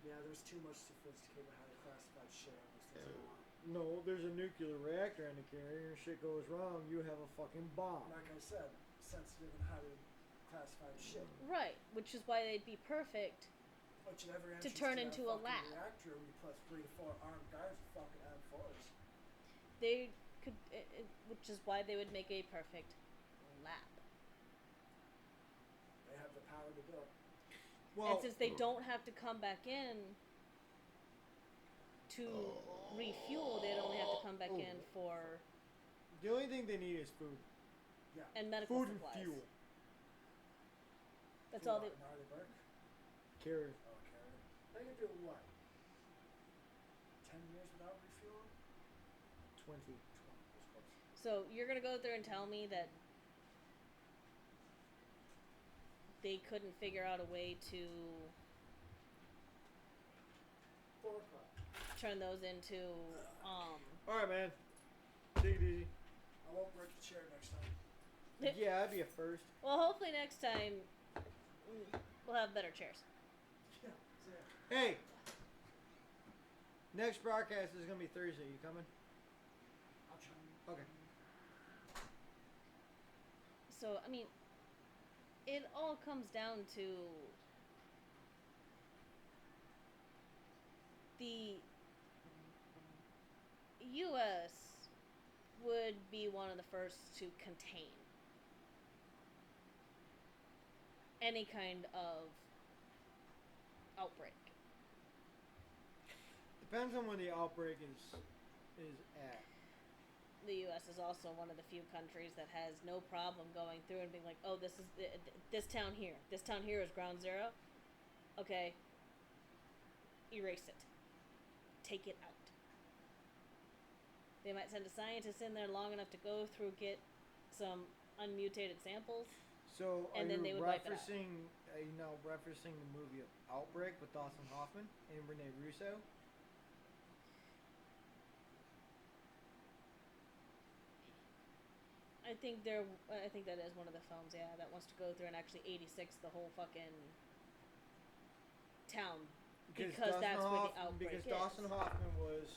Yeah, there's too much sophisticated, highly classified shit on this thing. No, there's a nuclear reactor in the carrier and shit goes wrong, you have a fucking bomb. Like I said, sensitive and highly classified shit. Right, which is why they'd be perfect. Which in every To entrance turn that into a fucking lab. reactor, we put 3 to 4 armed guards with fucking M4s. They could, which is why they would make a perfect lab. They have the power to do it. Well, And since they don't have to come back in to refuel, they'd only have to come back in for the only thing they need is food. Yeah. and medical Food and supplies. fuel. That's all they. Gnarly Burke? Carrier. Oh, carrier. They could do what? 10 years without refueling? 20. 20. That's close. So you're gonna go there and tell me that they couldn't figure out a way to 4 o'clock. turn those into Alright, man. Take it easy. I won't break the chair next time. Yeah, that'd be a first. well, hopefully next time we'll have better chairs. Yeah. So yeah. Hey! Next broadcast is going to be Thursday. You coming? I'll try and Okay. So I mean, it all comes down to the U.S. would be one of the first to contain any kind of outbreak. Depends on where the outbreak is at. The U.S. is also one of the few countries that has no problem going through and being like, oh, this is this town here. This town here is ground zero. Okay. Erase it. Take it out. They might send a scientist in there long enough to go through, get some unmutated samples. So And then they would wipe it out. Referencing the movie Outbreak with Dawson Hoffman and Rene Russo? I think that is one of the films, yeah, that wants to go through and actually 86 the whole fucking town because that's where the outbreak is. Because Dawson Hoffman was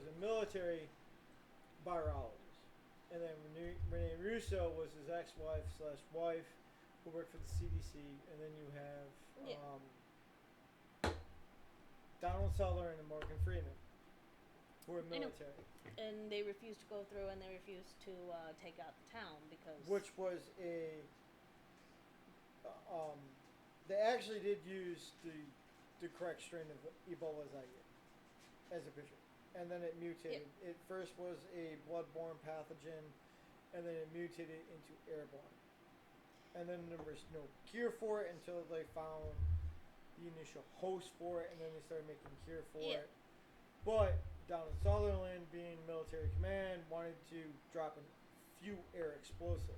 a military virologist, and then Rene Russo was his ex-wife / wife who worked for the CDC, and then you have Donald Sutherland and Morgan Freeman, who are military. And they refused to go through, and they refused to take out the town because... Which was they actually did use the correct strain of Ebola Zaire as a picture. And then it mutated. Yeah. It first was a bloodborne pathogen, and then it mutated into airborne. And then there was no cure for it until they found the initial host for it, and then they started making cure for it. But Donald Sutherland, being military command, wanted to drop a few air explosive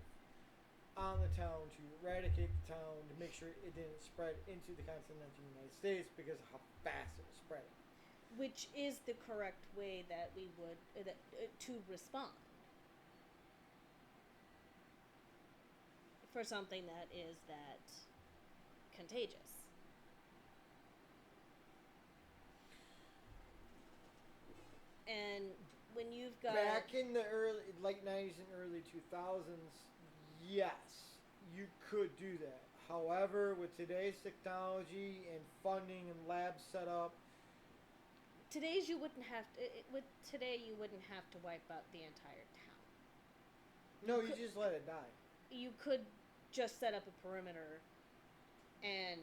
on the town to eradicate the town, to make sure it didn't spread into the continental United States because of how fast it was spreading. Which is the correct way that we would to respond for something that is that contagious. And when you've got... Back in the late 90s and early 2000s, yes, you could do that. However, with today's technology and funding and lab setup... you wouldn't have to wipe out the entire town. No, you just let it die. You could just set up a perimeter and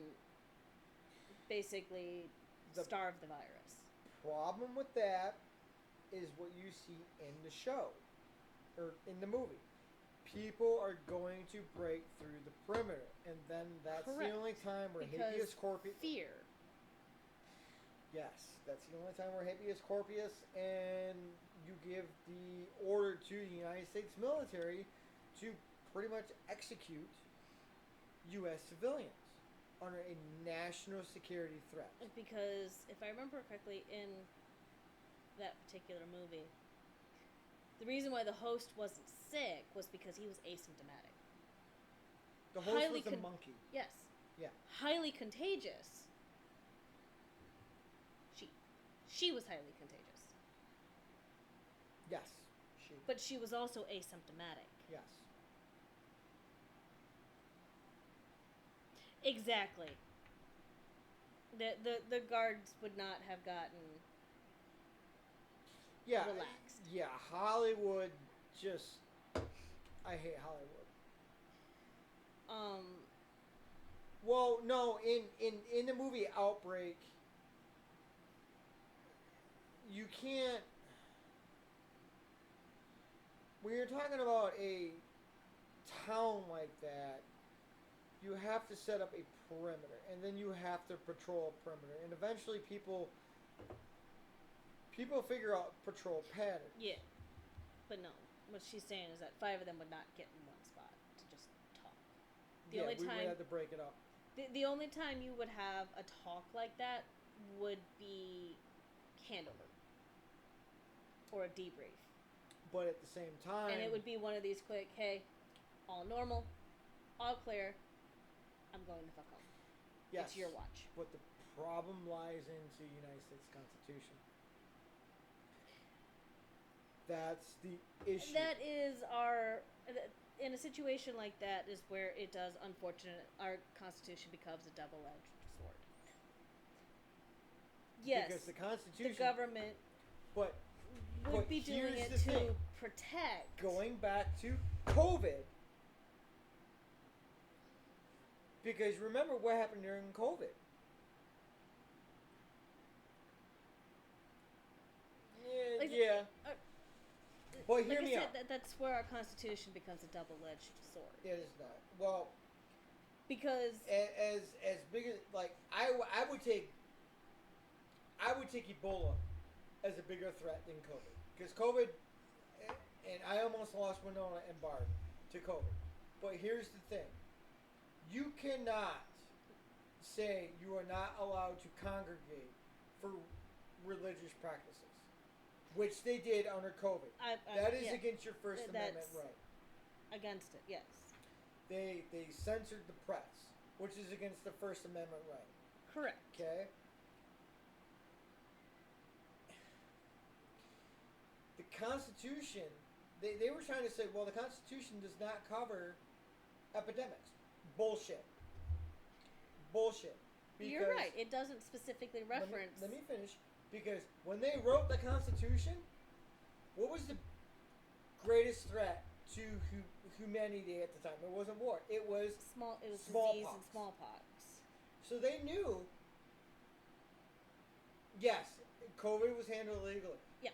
basically starve the virus. Problem with that is what you see in the show, or in the movie. People are going to break through the perimeter, and then that's Correct. The only time where because habeas corpus... fear. Yes, that's the only time where habeas corpus, and you give the order to the United States military to pretty much execute U.S. civilians under a national security threat. Because if I remember correctly, in that particular movie, the reason why the host wasn't sick was because he was asymptomatic. The host was a monkey. Yes. Yeah. Highly contagious. She was highly contagious. Yes. But she was also asymptomatic. Yes. Exactly. The guards would not have gotten relaxed. Yeah, Hollywood just... I hate Hollywood. Well, no, in the movie Outbreak, you can't... When you're talking about a town like that, you have to set up a perimeter, and then you have to patrol a perimeter, and eventually people figure out patrol patterns. Yeah, but no. What she's saying is that 5 of them would not get in one spot to just talk. We would have to break it up. The only time you would have a talk like that would be handover or a debrief. But at the same time... And it would be one of these quick, hey, all normal, all clear, I'm going the fuck home. Yes. It's your watch. But the problem lies into the United States Constitution. That's the issue. That is in a situation like that is where it does, unfortunately, our Constitution becomes a double-edged sword. Yes. Because the Constitution... The government... But would But be doing here's it the to thing. protect. Going back to COVID. Because remember what happened during COVID. Like, Yeah. But hear like me I said, out. that's where our Constitution becomes a double-edged sword. It is not. Well, Because as big as like I would take Ebola as a bigger threat than COVID because COVID, and I almost lost Winona and Barb to COVID. But here's the thing: you cannot say you are not allowed to congregate for religious practices, which they did under COVID. That is yeah, against your First Amendment that's right. against it. Yes, They censored the press, which is against the First Amendment right. correct. Okay. The Constitution, they were trying to say, well, the Constitution does not cover epidemics. Bullshit. Bullshit. You're right. It doesn't specifically reference. Let me finish. Because when they wrote the Constitution, what was the greatest threat to humanity at the time? It wasn't war. It was It was smallpox. disease and smallpox. So they knew. Yes, COVID was handled illegally. Yeah.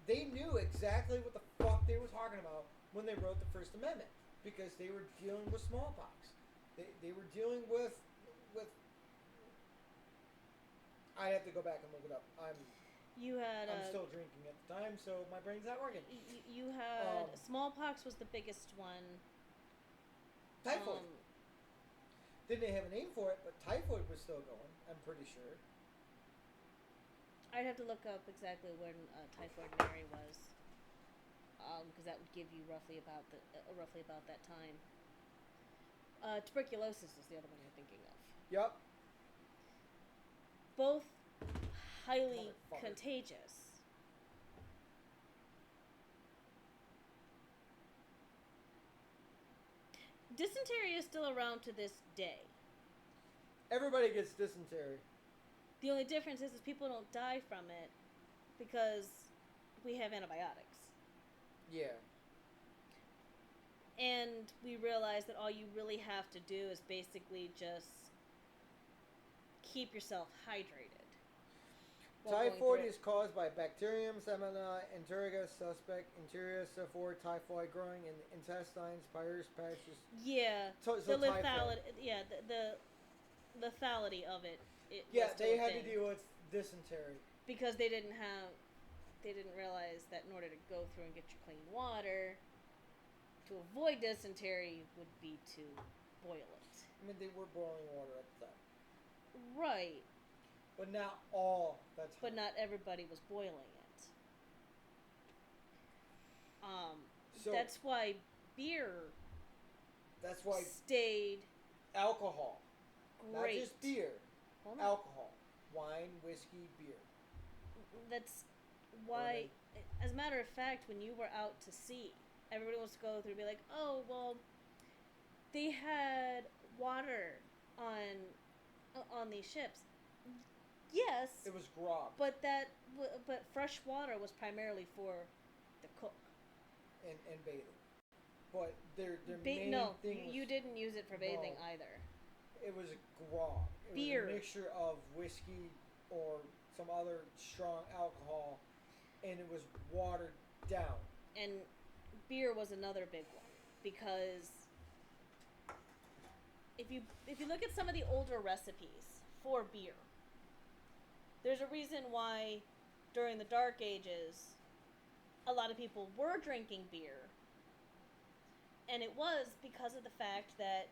They knew exactly what the fuck they were talking about when they wrote the First Amendment because they were dealing with smallpox. They were dealing with. I'd have to go back and look it up. I'm still drinking at the time, so my brain's not working. You had smallpox was the biggest one. Typhoid. Didn't have a name for it, but typhoid was still going. I'm pretty sure. I'd have to look up exactly when Typhoid Mary was, because that would give you roughly about that time. Tuberculosis is the other one you're thinking of. Yep. Both highly Motherfucker. contagious. Dysentery is still around to this day. Everybody gets dysentery. The only difference is people don't die from it because we have antibiotics. Yeah. And we realize that all you really have to do is basically just keep yourself hydrated. Typhoid is caused by Bacterium semina enterica suspect interior cephore typhoid growing in the intestines, pyrus patches. Yeah, So the typhoid. lethality. Yeah, the lethality of it. Yeah, was they still a had thing. to deal with dysentery. Because they didn't realize that in order to go through and get your clean water, to avoid dysentery would be to boil it. I mean, they were boiling water at the time. Right. But not all the time. But not everybody was boiling it. So that's why beer. That's why stayed alcohol, great. not just beer, Hold on. alcohol, wine, whiskey, beer. That's why, as a matter of fact, when you were out to sea, everybody wants to go through and be like, oh, well, they had water on these ships. Yes. It was grog. But fresh water was primarily for the cook. And bathing. But their main thing was, you didn't use it for bathing either. It was grog. It Beer. was a mixture of whiskey or some other strong alcohol, and it was watered down. And beer was another big one because if you look at some of the older recipes for beer, there's a reason why during the Dark Ages a lot of people were drinking beer, and it was because of the fact that,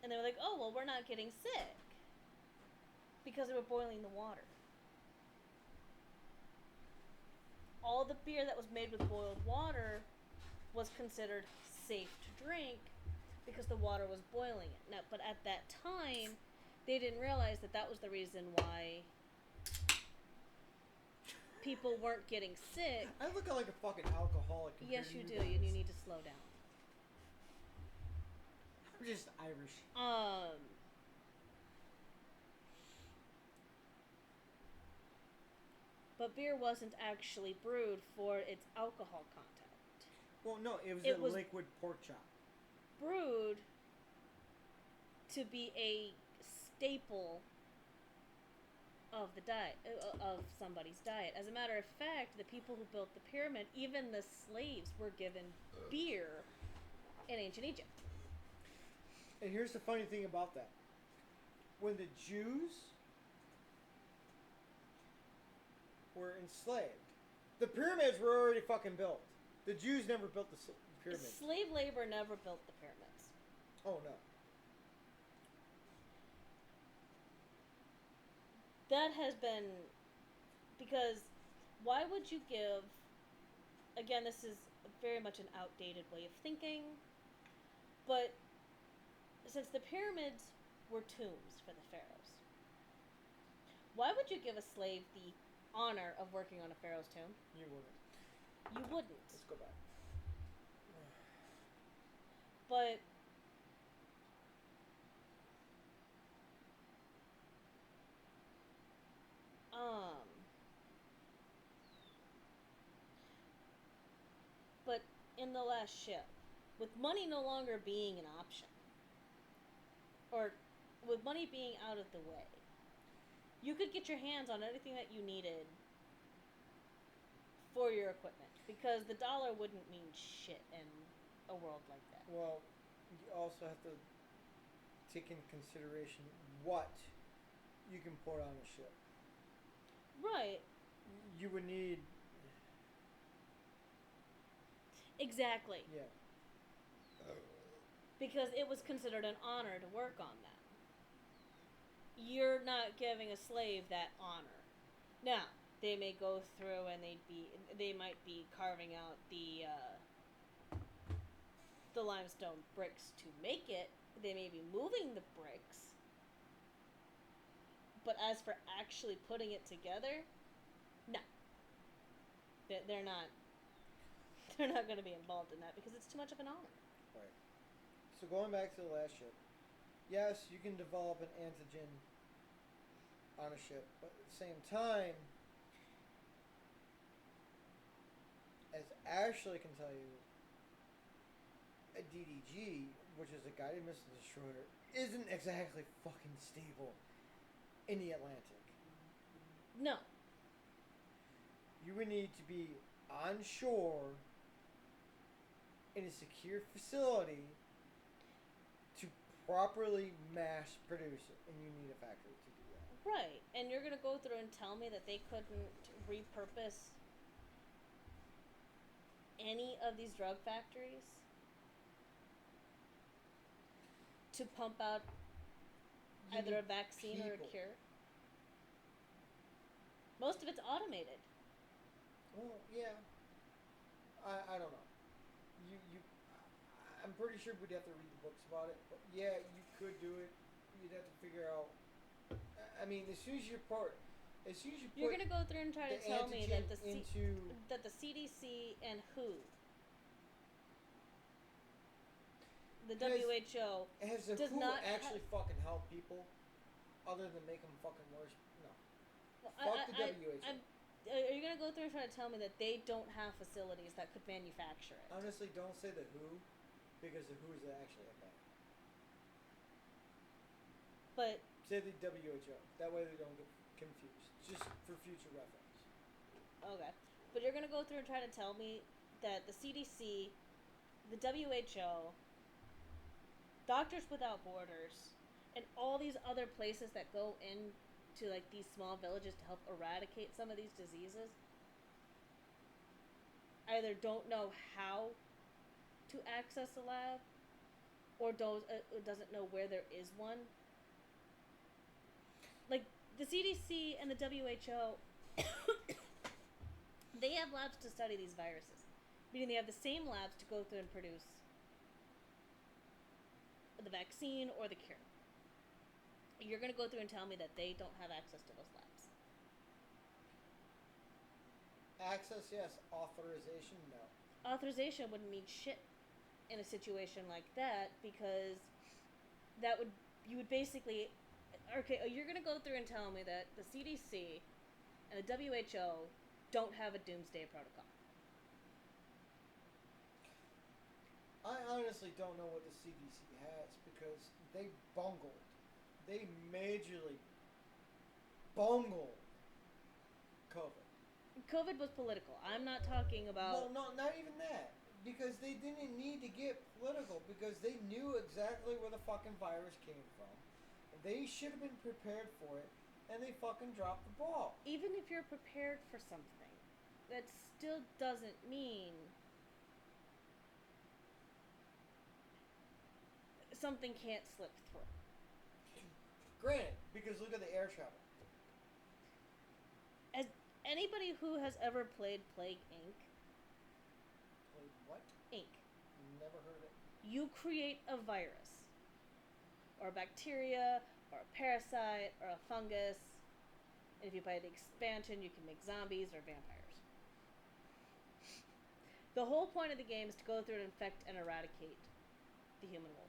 and they were like, oh, well, we're not getting sick because they were boiling the water. All the beer that was made with boiled water was considered safe to drink because the water was boiling it. Now, but at that time, they didn't realize that was the reason why people weren't getting sick. I look like a fucking alcoholic. Yes, you do. Guys. You need to slow down. I'm just Irish. But beer wasn't actually brewed for its alcohol content. Well, no, it was It a was- liquid pork chop. Brewed to be a staple of the diet of somebody's diet. As a matter of fact, the people who built the pyramid, even the slaves, were given beer in ancient Egypt. And here's the funny thing about that. When the Jews were enslaved, the pyramids were already fucking built. The Jews never built the pyramids. Slave labor never built the pyramids. Oh, no. That has been because why would you give, again, this is very much an outdated way of thinking, but since the pyramids were tombs for the pharaohs, why would you give a slave the honor of working on a pharaoh's tomb? You wouldn't. You wouldn't. Let's go back. But but in the last ship, with money no longer being an option, or with money being out of the way, you could get your hands on anything that you needed for your equipment, because the dollar wouldn't mean shit in a world like that. Well, you also have to take into consideration what you can put on a ship. Right. You would need, Exactly. yeah. Because it was considered an honor to work on that. You're not giving a slave that honor. Now, they may go through and they might be carving out the limestone bricks to make it. They may be moving the bricks. But as for actually putting it together, no. They're not. They're not going to be involved in that because it's too much of an honor. Right. So going back to the last ship, yes, you can develop an antigen on a ship, but at the same time, as Ashley can tell you, a DDG, which is a guided missile destroyer, isn't exactly fucking stable in the Atlantic. No. You would need to be on shore in a secure facility to properly mass produce it, and you need a factory to do that. Right. And you're going to go through and tell me that they couldn't repurpose any of these drug factories to pump out You either a need vaccine or a people. cure? Most of it's automated. Well, yeah. I don't know. I'm pretty sure we'd have to read the books about it, but yeah, you could do it. You'd have to figure out. I mean, as soon as you put You're going to go through and try to the tell me that antigen that the CDC and WHO, the WHO, has the does WHO not actually fucking help people, other than make them fucking worse? No. well, Fuck the WHO. are you going to go through and try to tell me that they don't have facilities that could manufacture it? Honestly, don't say the WHO, because the WHO is actually a bad. But Say the WHO. That way they don't get confused. Just for future reference. okay, but you're going to go through and try to tell me that the CDC, the WHO, Doctors Without Borders, and all these other places that go into like these small villages to help eradicate some of these diseases either don't know how to access a lab or doesn't know where there is one. Like the CDC and the WHO, they have labs to study these viruses, meaning they have the same labs to go through and produce the vaccine or the cure. You're going to go through and tell me that they don't have access to those labs. Access, yes. Authorization, no. Authorization wouldn't mean shit in a situation like that because you would basically, okay, you're going to go through and tell me that the CDC and the WHO don't have a doomsday protocol. I honestly don't know what the CDC has because they bungled. They majorly bungled COVID. COVID was political. I'm not talking about. No, not even that. Because they didn't need to get political because they knew exactly where the fucking virus came from. They should have been prepared for it, and they fucking dropped the ball. Even if you're prepared for something, that still doesn't mean something can't slip through. Granted, because look at the air travel. As anybody who has ever played Plague Inc. What? Inc. Never heard of it. You create a virus, or a bacteria, or a parasite, or a fungus. And if you play the expansion, you can make zombies or vampires. The whole point of the game is to go through and infect and eradicate the human world.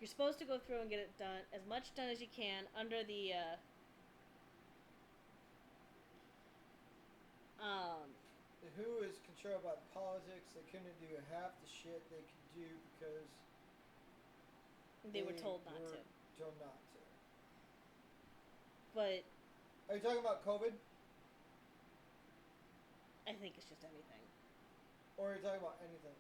You're supposed to go through and get it done, as much done as you can, under the, The WHO is controlled by politics. They couldn't do half the shit they could do because they were told not to. Told not to. But Are you talking about COVID? I think it's just anything. Or are you talking about anything?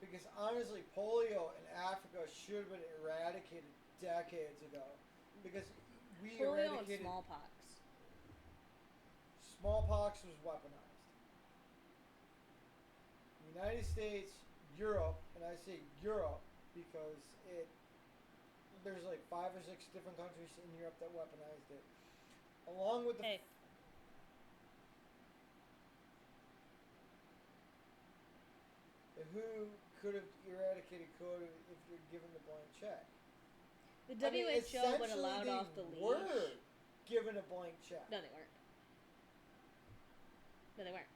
Because honestly, polio in Africa should have been eradicated decades ago. Because we Polio and eradicated... smallpox. Smallpox was weaponized. United States, Europe, and I say Europe because there's like 5 or 6 different countries in Europe that weaponized it. Along with the... Hey. WHO could have eradicated COVID if you're given the blank check. The WHO would allow essentially off the they leash. were given a blank check. No, they weren't. No, they weren't.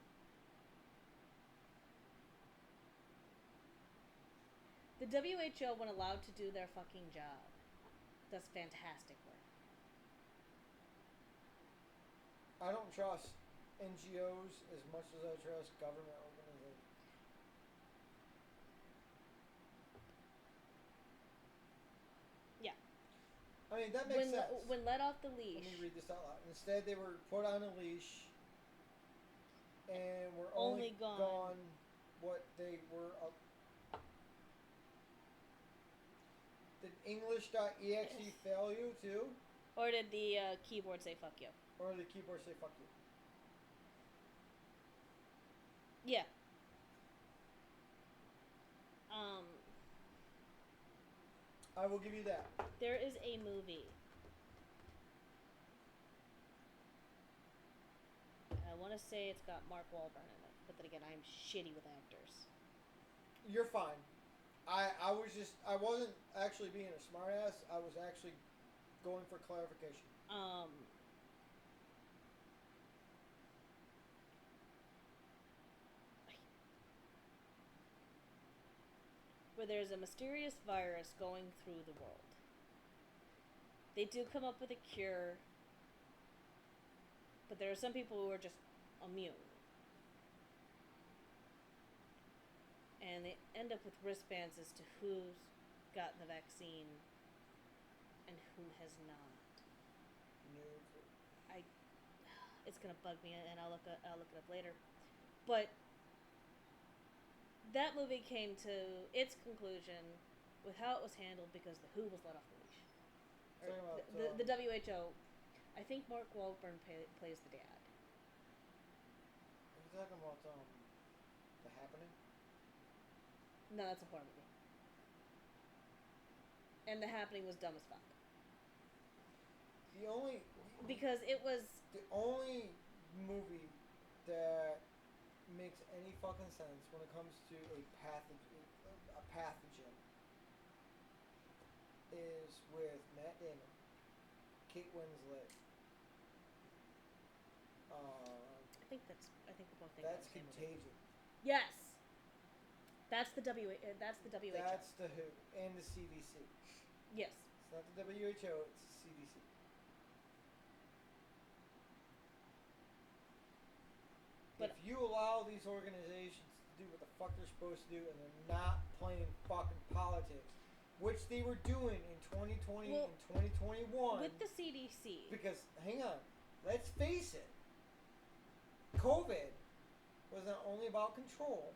The WHO, when allowed to do their fucking job, does fantastic work. I don't trust NGOs as much as I trust government organizations. Yeah. I mean, that makes sense. When let off the leash. Let me read this out loud. Instead, they were put on a leash and were Only gone what they were. Did English.exe fail you too? Or did the keyboard say fuck you? Or did the keyboard say fuck you? Yeah. I will give you that. There is a movie. I want to say it's got Mark Wahlberg in it, but then again, I'm shitty with actors. You're fine. I wasn't actually being a smartass. I was actually going for clarification. Where there's a mysterious virus going through the world. They do come up with a cure, but there are some people who are just immune. And they end up with wristbands as to who's gotten the vaccine and who has not. It's gonna bug me, and I'll look it up later. But that movie came to its conclusion with how it was handled because the WHO was let off the leash. The WHO. I think Mark Wahlberg plays the dad. Are you talking about The Happening? No, that's a horror movie. And The Happening was dumb as fuck. Because it was... The only movie that makes any fucking sense when it comes to a pathogen is with Matt Damon, Kate Winslet. I think we're both thinking That's of the same movie. Contagion. Yes. That's the WHO. That's the WHO and the CDC. Yes. It's not the WHO. It's the CDC. But if you allow these organizations to do what the fuck they're supposed to do and they're not playing fucking politics, which they were doing in 2020 Well, and 2021. with the CDC, Because, hang on, let's face it, COVID was not only about control,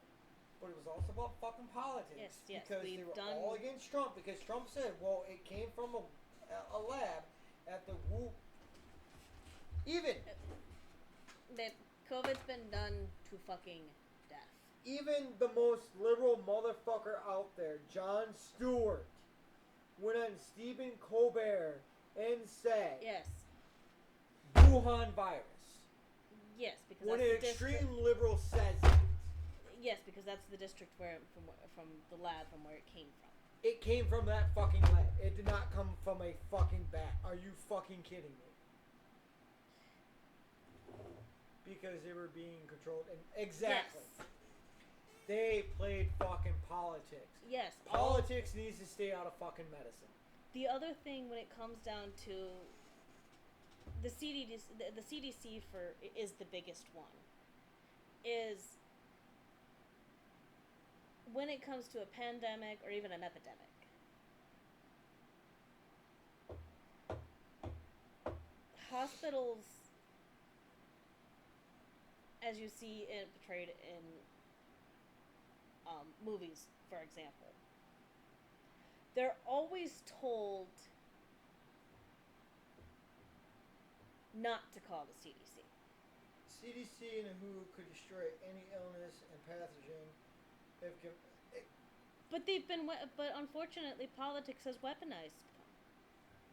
but it was also about fucking politics. Yes, because we've they were done- all against Trump. Because Trump said, well, it came from a lab at the Wu. Even that COVID's been done to fucking death. even the most liberal motherfucker out there, Jon Stewart, went on Stephen Colbert and said, Yes, Wuhan virus. yes, because When that's an the extreme district. liberal says it, Yes, because that's the district where from the lab from where it came from. it came from that fucking lab. It did not come from a fucking bat. Are you fucking kidding me? Because they were being controlled. And exactly. Yes. They played fucking politics. Yes. Politics needs to stay out of fucking medicine. The other thing when it comes down to the CDC is the biggest one. Is when it comes to a pandemic or even an epidemic. Hospitals, as you see it portrayed in movies, for example, they're always told not to call the CDC. CDC and WHO could destroy any illness and pathogen if But unfortunately, politics has weaponized them,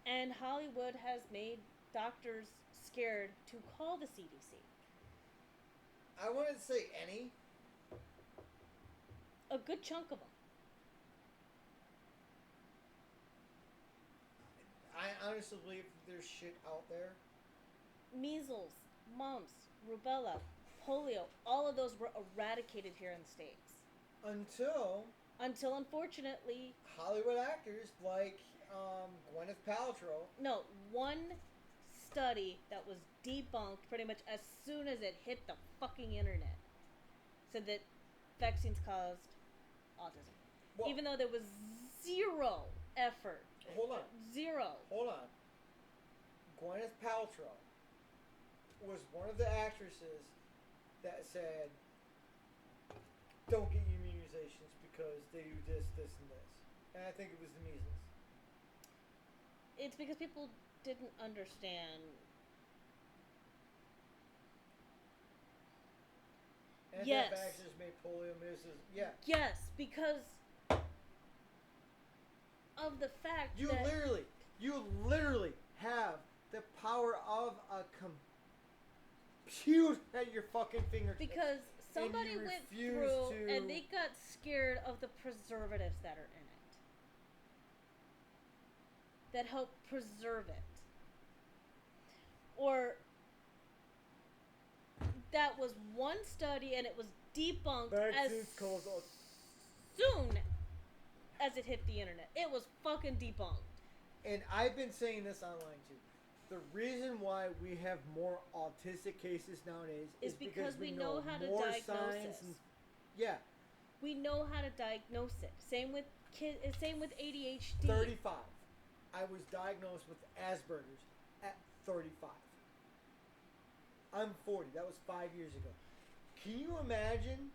and Hollywood has made doctors scared to call the CDC. I wouldn't say any. A good chunk of them. I honestly believe there's shit out there. Measles, mumps, rubella, polio, all of those were eradicated here in the States. Until Unfortunately, Hollywood actors like Gwyneth Paltrow. no, one study that was debunked pretty much as soon as it hit the fucking internet said that vaccines caused autism. Well, Even though there was zero effort. Hold on. Zero. Hold on. Gwyneth Paltrow was one of the actresses that said, don't get your immunizations because they do this, this, and this. And I think it was the measles. It's because people didn't understand. Yes. Anti-vaxxers made polio, measles. Yeah. Yes, because of the fact You that literally have the power of a compute at your fucking fingertips. because somebody you went refuse through to- and they got scared of the preservatives that are in it. That help preserve it. Or that was one study and it was debunked Vaccines as cause soon as it hit the internet. It was fucking debunked. And I've been saying this online too. The reason why we have more autistic cases nowadays Is because we know how to more diagnose signs it. and yeah, We know how to diagnose it. Same with ADHD. 35. I was diagnosed with Asperger's at 35. I'm 40. That was 5 years ago. Can you imagine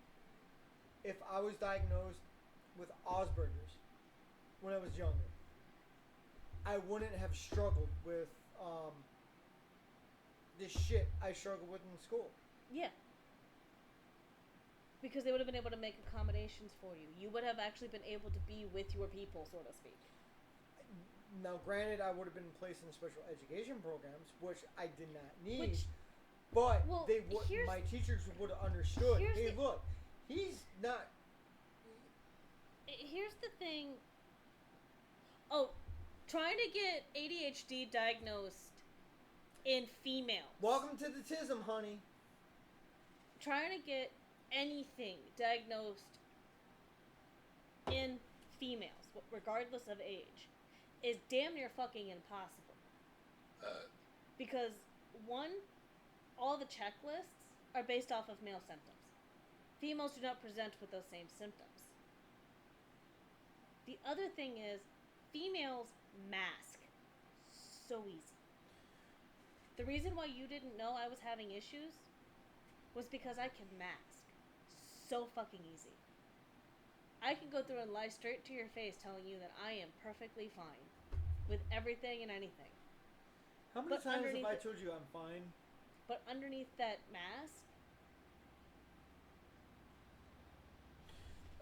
if I was diagnosed with Asperger's when I was younger? I wouldn't have struggled with this shit I struggled with in school. Yeah. Because they would have been able to make accommodations for you. You would have actually been able to be with your people, so to speak. Now, granted, I would have been placed in special education programs, which I did not need. Which, but well, they would. here's- My teachers would have understood. here's Hey, the- look, he's not. here's the thing. Oh, trying to get ADHD diagnosed in females. Welcome to the TISM, honey. Trying to get anything diagnosed in females, regardless of age, is damn near fucking impossible. Because, one, all the checklists are based off of male symptoms. Females do not present with those same symptoms. The other thing is, females mask so easy. The reason why you didn't know I was having issues was because I can mask so fucking easy. I can go through and lie straight to your face telling you that I am perfectly fine with everything and anything. How many But times have underneath I it- told you I'm fine? But underneath that mask,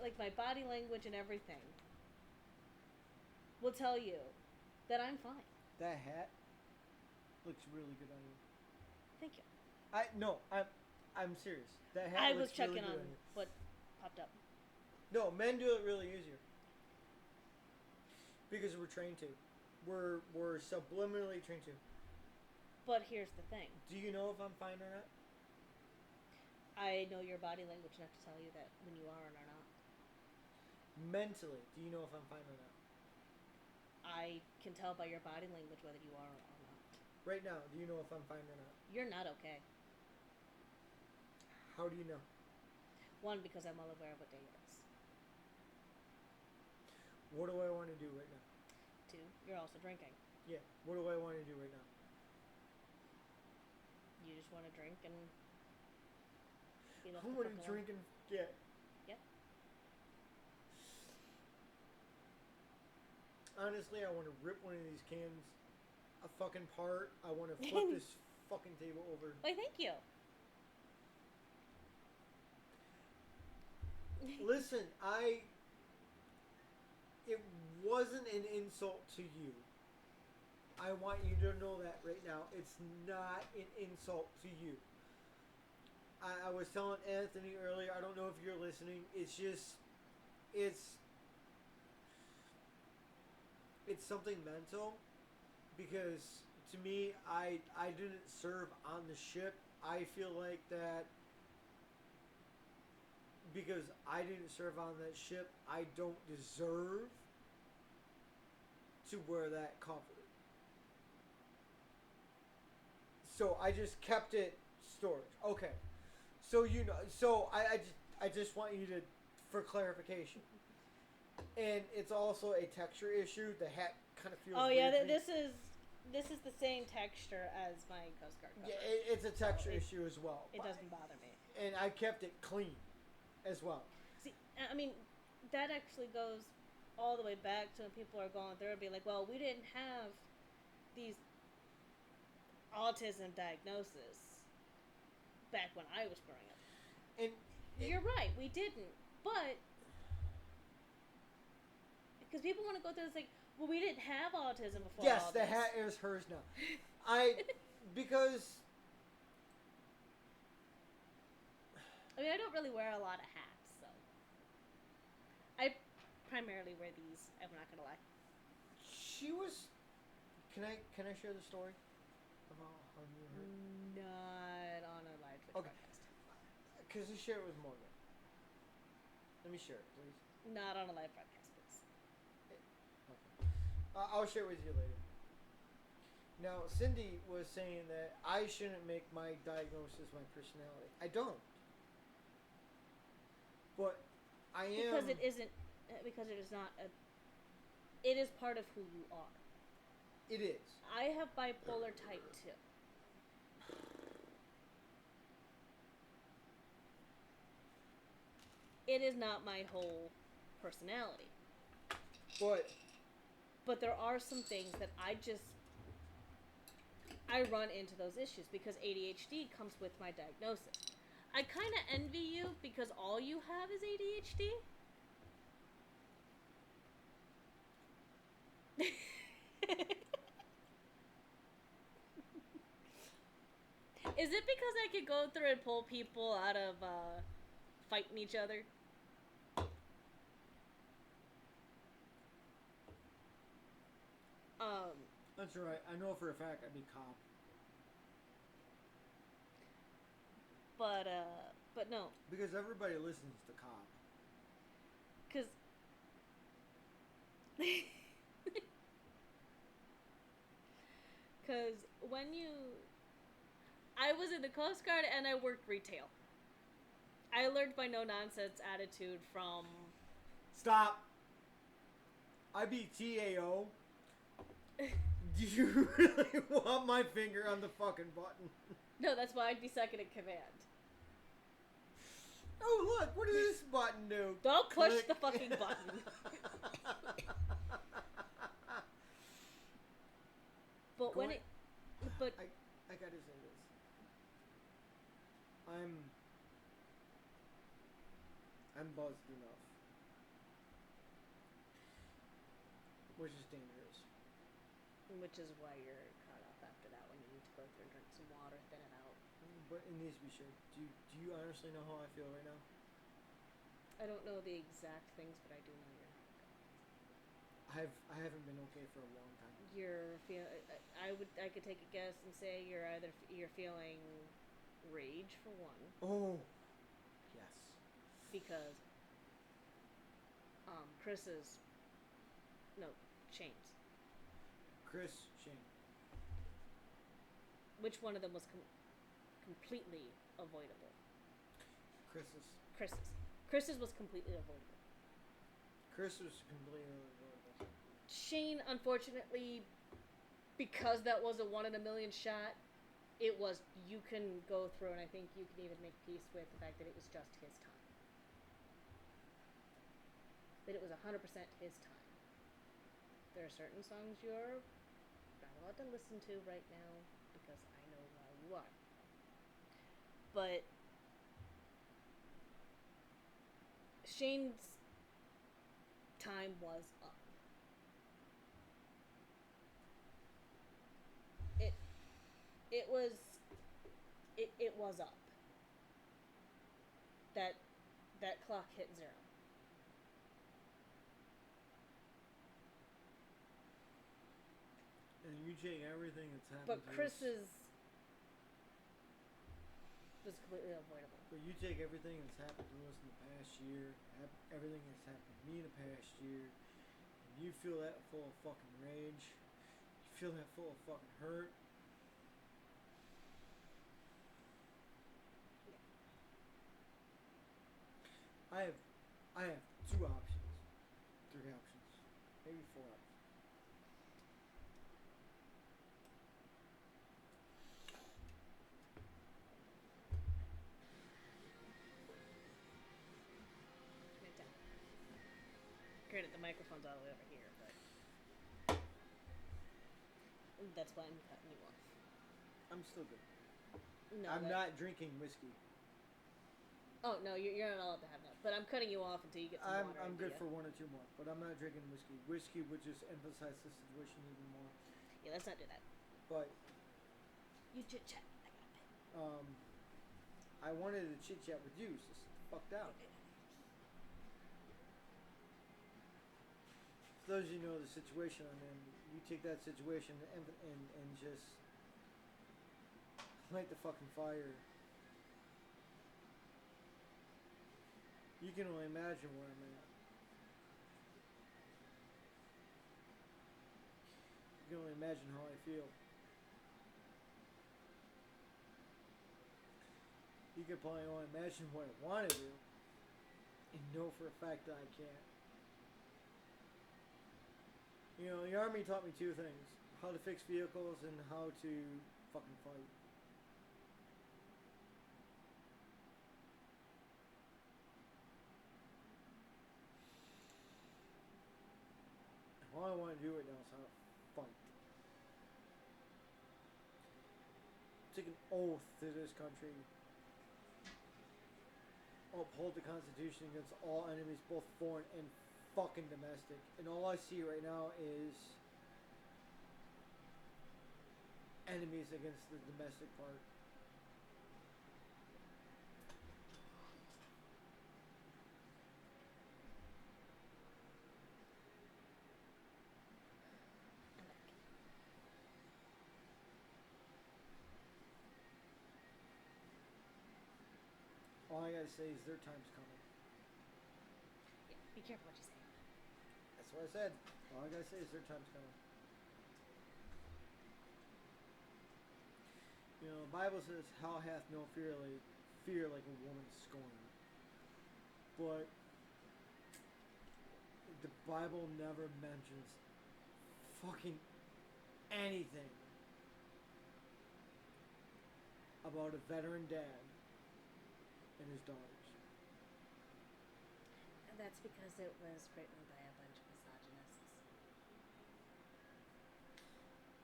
like my body language and everything, will tell you that I'm fine. That hat looks really good on you. Thank you. I'm serious. That hat I looks was checking really good on on you. what popped up. No, men do it really easier. Because we're trained to. We're subliminally trained to. But here's the thing. Do you know if I'm fine or not? I know your body language enough to tell you that when you are and are not. Mentally, do you know if I'm fine or not? I can tell by your body language whether you are or not. Right now, do you know if I'm fine or not? You're not okay. How do you know? One, because I'm well aware of what day it is. What do I want to do right now? Two, you're also drinking. Yeah, what do I want to do right now? You just want to drink and be left I the want fuck to alone. drink and forget. Yep. Honestly, I want to rip one of these cans a fucking part. I want to flip this fucking table over. Why, thank you. Listen, it wasn't an insult to you. I want you to know that right now. It's not an insult to you. I was telling Anthony earlier, I don't know if you're listening, it's just, it's something mental, because to me, I didn't serve on the ship. I feel like that because I didn't serve on that ship, I don't deserve to wear that cover. So I just kept it storage. Okay. So you know, so I just want you to, for clarification. And it's also a texture issue. The hat kind of feels. Oh yeah, weird to me. this is the same texture as my Coast Guard cover. Yeah, it's a texture So issue as well. It doesn't bother me. And I kept it clean, as well. See, I mean, that actually goes all the way back to when people are going through and be like, well, we didn't have these autism diagnoses back when I was growing up. And You're right, we didn't. But because people want to go through this like, well, we didn't have autism before. yes, all the this. hat is hers now. Because I mean, I don't really wear a lot of hats, so I primarily wear these. I'm not gonna lie. she was. Can I share the story about how you were hurt? Not on a live Twitch Okay. broadcast. Because I share it with Morgan. Let me share it, please. Not on a live broadcast, please. Okay. I'll share it with you later. Now, Cindy was saying that I shouldn't make my diagnosis my personality. I don't. But I am. Because it isn't. Because it is not a. It is part of who you are. It is. I have bipolar type 2. It is not my whole personality. But there are some things that I run into those issues because ADHD comes with my diagnosis. I kind of envy you because all you have is ADHD. Is it because I could go through and pull people out of fighting each other? that's right. I know for a fact I'd be cop. But no, Because everybody listens to cop. because because when you I was in the Coast Guard and I worked retail. I learned my no-nonsense attitude from... Stop. I be TAO. Do you really want my finger on the fucking button? No, that's why I'd be second in command. Oh, look, what does this button do? Don't push Click. the fucking button. But Go when ahead. it... But... I gotta say this. I'm buzzed enough. Which is dangerous. Which is why you're caught up after that when you need to go through and drink some water, thin it out. But it needs to be shared. Do you honestly know how I feel right now? I don't know the exact things, but I do know you're... I haven't been okay for a long time. You're feel. I could take a guess and say you're feeling rage for one, Oh, yes. because Chris's no Shane's. Chris, Shane. Which one of them was completely avoidable? Chris's. Chris's was completely avoidable. Chris was completely unavoidable. Shane, unfortunately, because that was a 1 in a million shot, it was, you can go through, and I think you can even make peace with the fact that it was just his time. That it was 100% his time. There are certain songs you're not allowed to listen to right now, because I know why you are. But Shane's time was up. It was up. That clock hit 0. And you take everything that's happened But to us. Chris's was completely avoidable. But you take everything that's happened to us in the past year, everything that's happened to me in the past year, and you feel that full of fucking rage, you feel that full of fucking hurt. I have 2 options, 3 options, maybe 4 options. Granted, the microphone's all the way over here, but that's why I'm cutting you off. I'm still good. No, I'm not drinking whiskey. Oh no, you're not allowed to have that. But I'm cutting you off until you get some water. I'm good for 1 or 2 more, but I'm not drinking whiskey. Whiskey would just emphasize the situation even more. Yeah, let's not do that. But You chit chat. I got a pen. I wanted to chit chat with you, so sit the fuck down. For those of you who know the situation I'm in, you take that situation and just light the fucking fire. You can only imagine where I'm at. You can only imagine how I feel. You can probably only imagine what I want to do and know for a fact that I can't. You know, the Army taught me 2 things. How to fix vehicles and how to fucking fight. All I want to do right now is how to fight. Take an oath to this country. Uphold the Constitution against all enemies, both foreign and fucking domestic. And all I see right now is enemies against the domestic part. All I gotta say is their time's coming. Yeah, be careful what you say. That's what I said. All I gotta say is their time's coming. You You know, the Bible says, "Hell hath no fear like a woman scorned." But the Bible never mentions fucking anything about a veteran dad and his daughters. And that's because it was written by a bunch of misogynists.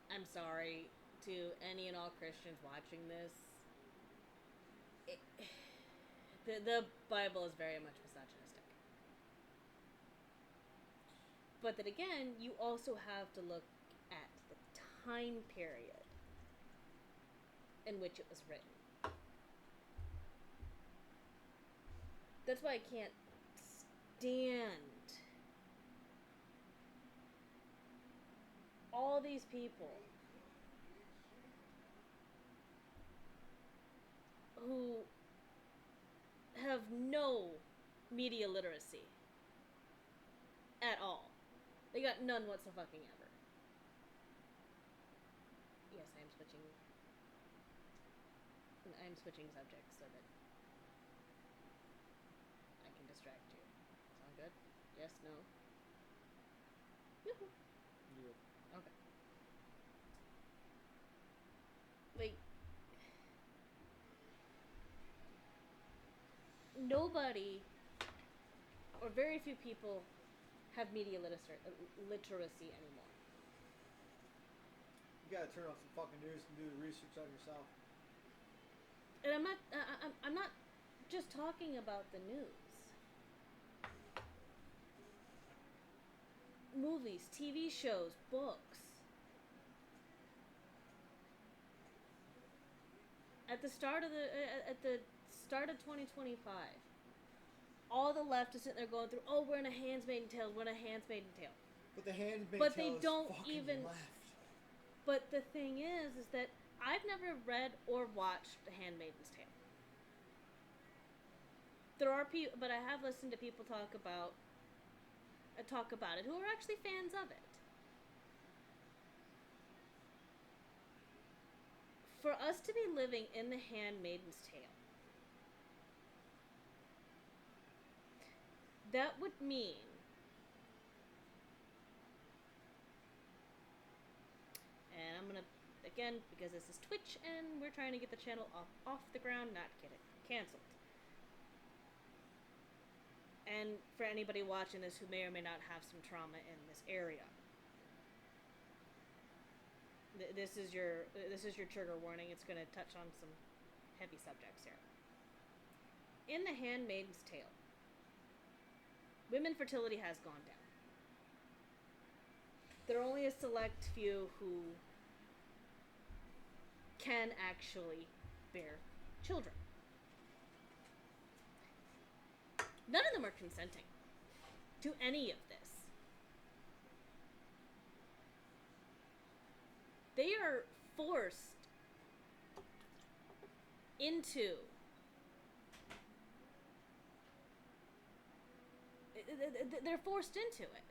I'm sorry to any and all Christians watching this. The Bible is very much misogynistic. But then again, you also have to look at the time period in which it was written. That's why I can't stand all these people who have no media literacy at all. They got none whatsoever. Yes, I'm switching subjects so that I can distract you. Sound good? Yes, no? Yoo-hoo. Yeah. Okay. Like, nobody, or very few people, have media literacy anymore. You gotta turn off some fucking news and do the research on yourself. And I'm not just talking about the news. Movies, TV shows, books. At the start of 2025, all the left is sitting there going through, "Oh, we're in a Handmaid's Tale. We're in a Handmaid's Tale." But the Handmaid's But Tale they is don't fucking even- left. But the thing is that I've never read or watched The Handmaid's Tale. There are people, but I have listened to people talk about it who are actually fans of it. For us to be living in The Handmaid's Tale, that would mean and I'm gonna, again, because this is Twitch and we're trying to get the channel off the ground, not get it canceled. And for anybody watching this who may or may not have some trauma in this area, this is your trigger warning. It's going to touch on some heavy subjects here. In The Handmaid's Tale, women fertility has gone down. There are only a select few who can actually bear children. None of them are consenting to any of this. They are forced into they're forced into it.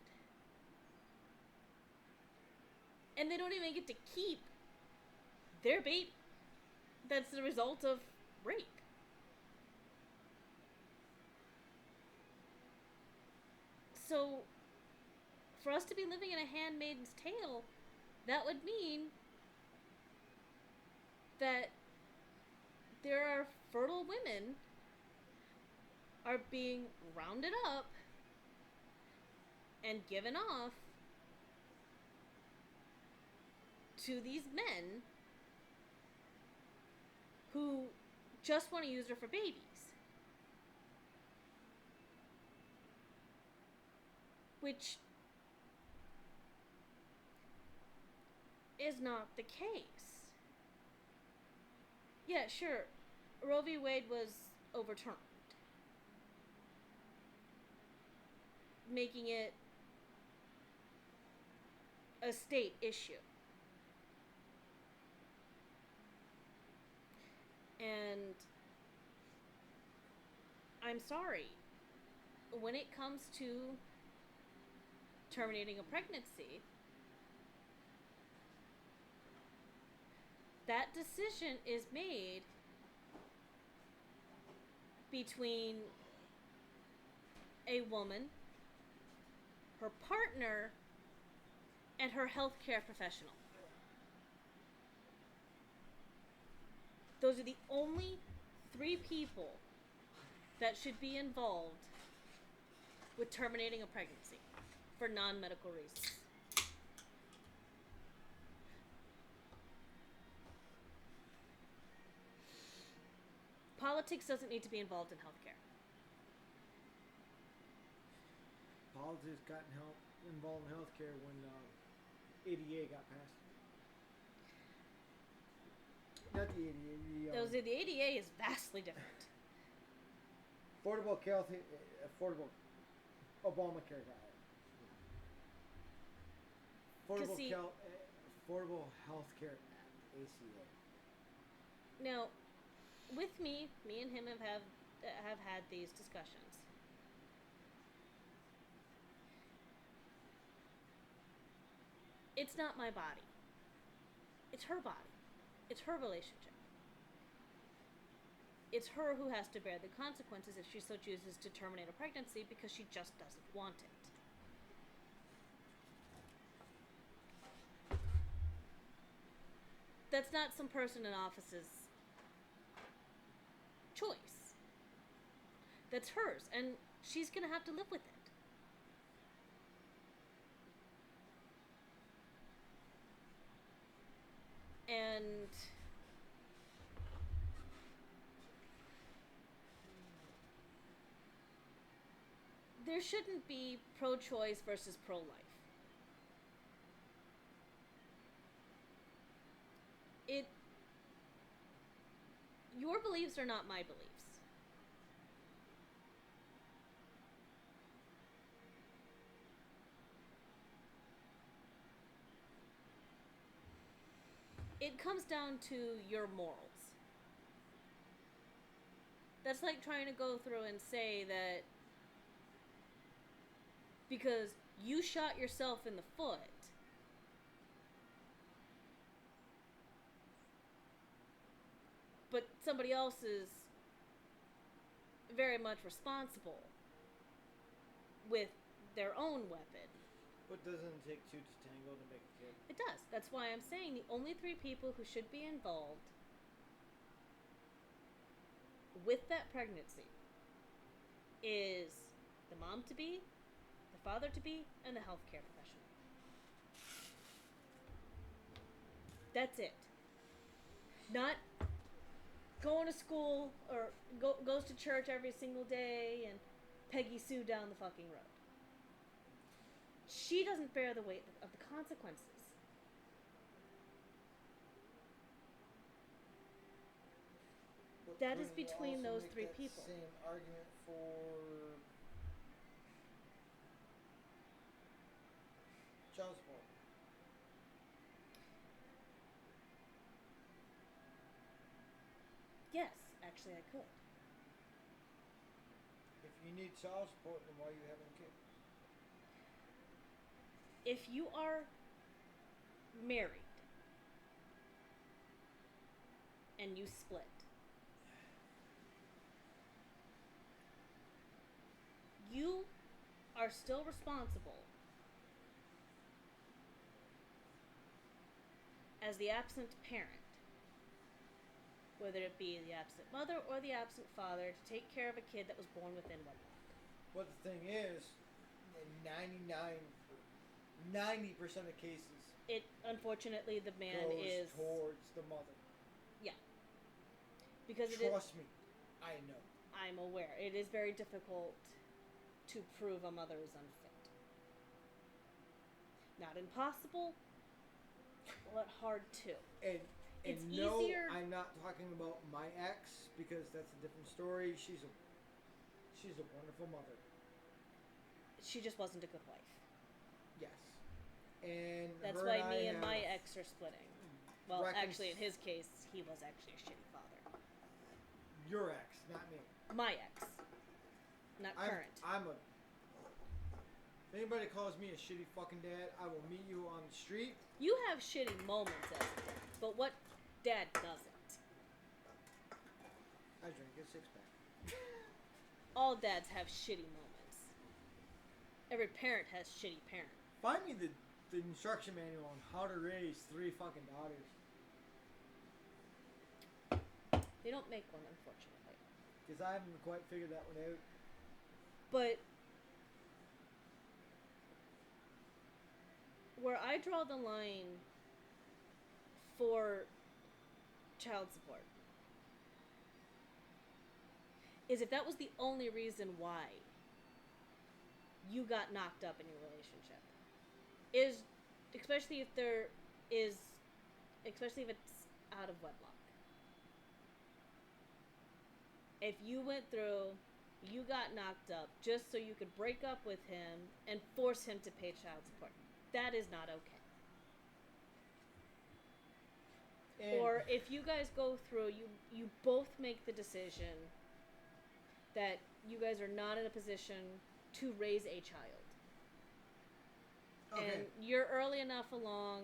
And they don't even get to keep their baby. That's the result of rape. So, for us to be living in a Handmaid's Tale, that would mean that there are fertile women are being rounded up and given off to these men who just want to use her for babies. Which is not the case. Yeah, sure, Roe v. Wade was overturned, making it a state issue. And I'm sorry, when it comes to terminating a pregnancy, that decision is made between a woman, her partner, and her healthcare professional. Those are the only 3 people that should be involved with terminating a pregnancy for non-medical reasons. Politics doesn't need to be involved in healthcare. Politics got involved in healthcare when ADA got passed. Not the ADA. The ADA is vastly different. Affordable Obamacare got it. Affordable Health Care Act, ACA. Now, with me and him have had these discussions. It's not my body. It's her body. It's her relationship. It's her who has to bear the consequences if she so chooses to terminate a pregnancy because she just doesn't want it. That's not some person in office's choice. That's hers, and she's gonna have to live with it. And there shouldn't be pro-choice versus pro-life. Your beliefs are not my beliefs. It comes down to your morals. That's like trying to go through and say that because you shot yourself in the foot, but somebody else is very much responsible with their own weapon. But doesn't it take 2 to tango to make a kid? It does. That's why I'm saying the only 3 people who should be involved with that pregnancy is the mom-to-be, the father-to-be, and the healthcare professional. That's it. Not going to school or goes to church every single day and Peggy Sue down the fucking road. She doesn't bear the weight of the consequences. But That is couldn't you between also those make 3 that people. Same argument for child support. Yes, actually I could. If you need child support, then why are you having kids? If you are married and you split, you are still responsible as the absent parent, whether it be the absent mother or the absent father, to take care of a kid that was born within wedlock. But the thing is, in 90% of cases, It, unfortunately, the man goes is... towards the mother. Yeah. Because it is... Trust me, I know. I'm aware. It is very difficult to prove a mother is unfit. Not impossible, but hard too. And It's no, easier- I'm not talking about my ex because that's a different story. She's a wonderful mother. She just wasn't a good wife. Yes. And That's her why and me I and my have ex are splitting. Well, actually, in his case, he was actually a shitty father. Your ex, not me. My ex. Not current. If anybody calls me a shitty fucking dad, I will meet you on the street. You have shitty moments as a dad, but what Dad doesn't. I drink a 6-pack. All dads have shitty moments. Every parent has shitty parents. Find me the instruction manual on how to raise 3 fucking daughters. They don't make one, unfortunately. Because I haven't quite figured that one out. But where I draw the line for child support is if that was the only reason why you got knocked up in your relationship. Is especially if it's out of wedlock. If you went through, you got knocked up just so you could break up with him and force him to pay child support. That is not okay. And Or if you guys go through, you both make the decision that you guys are not in a position to raise a child. okay. And you're early enough along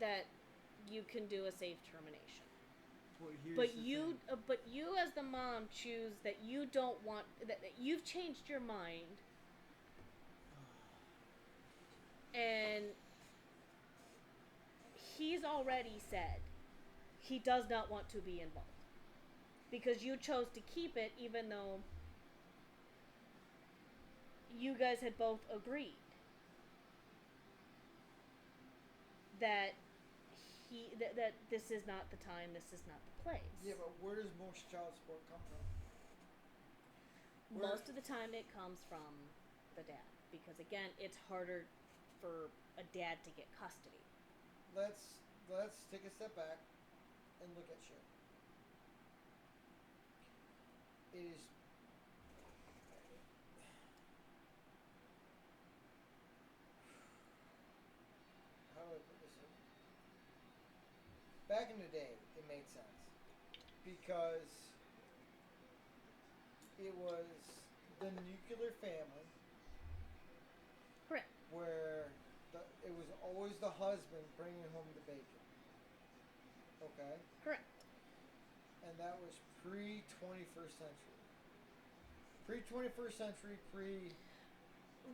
that you can do a safe termination. Well, here's But the you, thing. but you as the mom choose that you don't want that you've changed your mind, and he's already said he does not want to be involved because you chose to keep it, even though you guys had both agreed that that this is not the time, this is not the place. Yeah, but where does most child support come from? Most of the time it comes from the dad. Because again, it's harder for a dad to get custody. Let's take a step back and look at shit. It is how do I put this in? Back in the day, it made sense because it was the nuclear family Correct. where it was always the husband bringing home the bacon. Okay? Correct. And that was pre-21st century. Pre-21st century,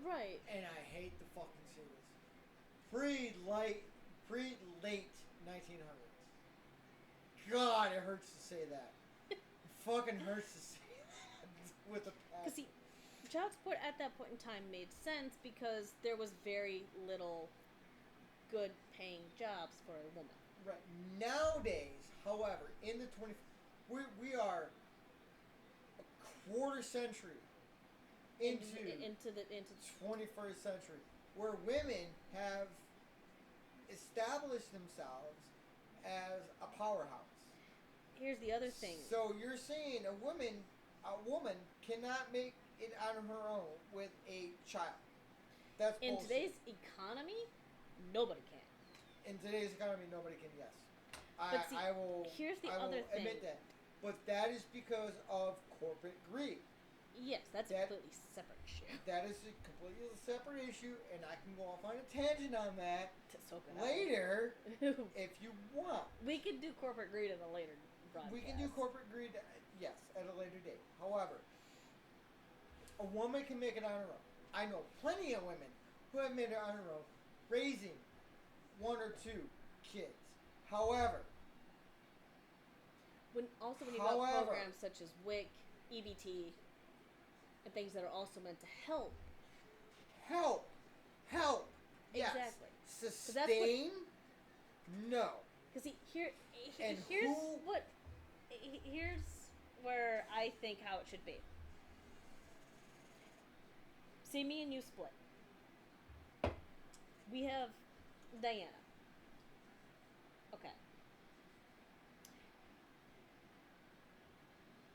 Right. and I hate to fucking say this, pre-late 1900s. God, it hurts to say that. It fucking hurts to say that with a Because passion. see, child support at that point in time made sense because there was very little good paying jobs for a woman. Right. Nowadays, however, in the 20, we are a quarter century into into 21st century, where women have established themselves as a powerhouse. Here's the other thing. So you're saying a woman cannot make it on her own with a child. That's In bullshit. today's economy, nobody can. In today's economy, nobody can. Yes, But see, I will. here's the I will other thing. admit that, but that is because of corporate greed. Yes, that's a That- completely separate issue. That is a completely separate issue, and I can go off on a tangent on that So can I. later if you want. We could do corporate greed in a later broadcast. We can do corporate greed, yes, at a later date. However, a woman can make it on her own. I know plenty of women who have made it on her own, raising 1 or 2 kids. However, when you got However- programs such as WIC, EBT, and things that are also meant to help. help, yes. Exactly. that's Sustain, no. Because And here's who- here's where I think how it should be. See, me and you split. We have Diana. Okay.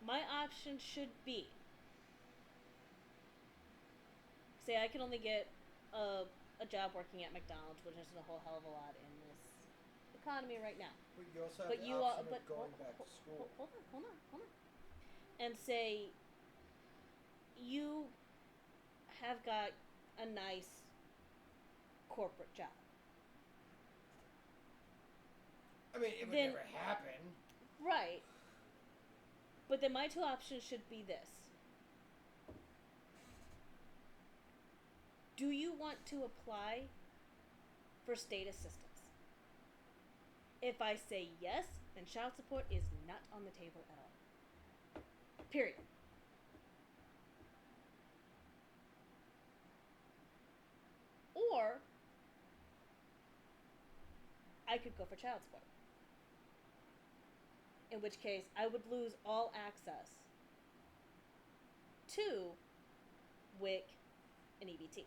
My option should be, say I can only get a job working at McDonald's, which isn't a whole hell of a lot in this economy right now. But you also have But the you option but of going back to school. Hold on. And say you have got a nice corporate job. I mean, it would Then- never happen. Right. But then my two options should be this. Do you want to apply for state assistance? If I say yes, then child support is not on the table at all. Period. Or I could go for child support. In which case, I would lose all access to WIC and EBT.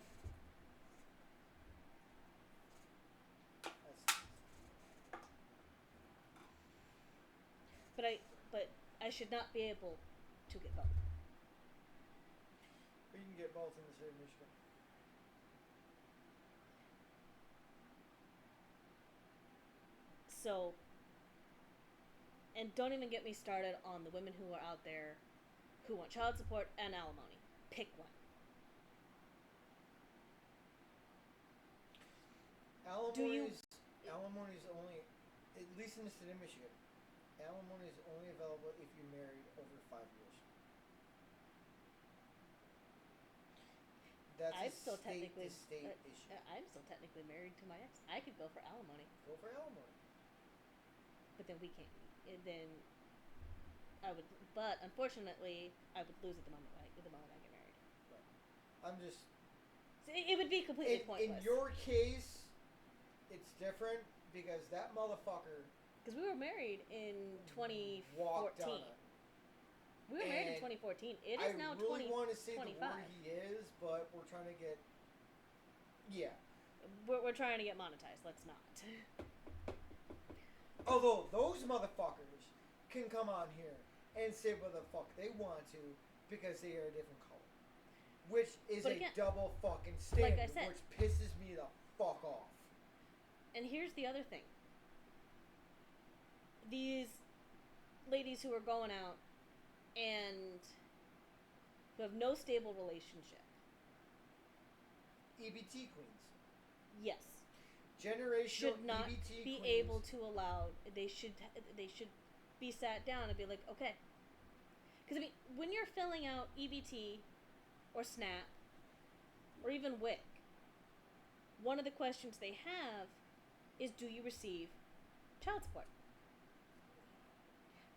That's, But I should not be able to get both. you can get both in the state of Michigan. So, and don't even get me started on the women who are out there who want child support and alimony. Pick one. Alimony is only, at least in the state of Michigan, alimony is only available if you're married over 5 years. That's I'm a still state technically to state issue. I'm still technically married to my ex. I could go for alimony, Go for alimony. but then we can't. Then I would, but unfortunately, I would lose at the moment. Right, at the moment I get married, I'm just so it would be completely in pointless. your case, it's different because that motherfucker Because we were married in walked 2014. on it. We were married in And 2014. It is now I really want to say 25. the word he is, but we're trying to get. Yeah. We're trying to get monetized. Let's not. Although those motherfuckers can come on here and say what the fuck they want to because they are a different color. Which is But a again, double fucking standard, like I said- which pisses me the fuck off. And here's the other thing. These ladies who are going out and who have no stable relationship. EBT queens. Yes. Generational Should not EBT be queens. able to allow. They should be sat down and be like, okay. Because I mean, when you're filling out EBT or SNAP or even WIC, one of the questions they have is, do you receive child support?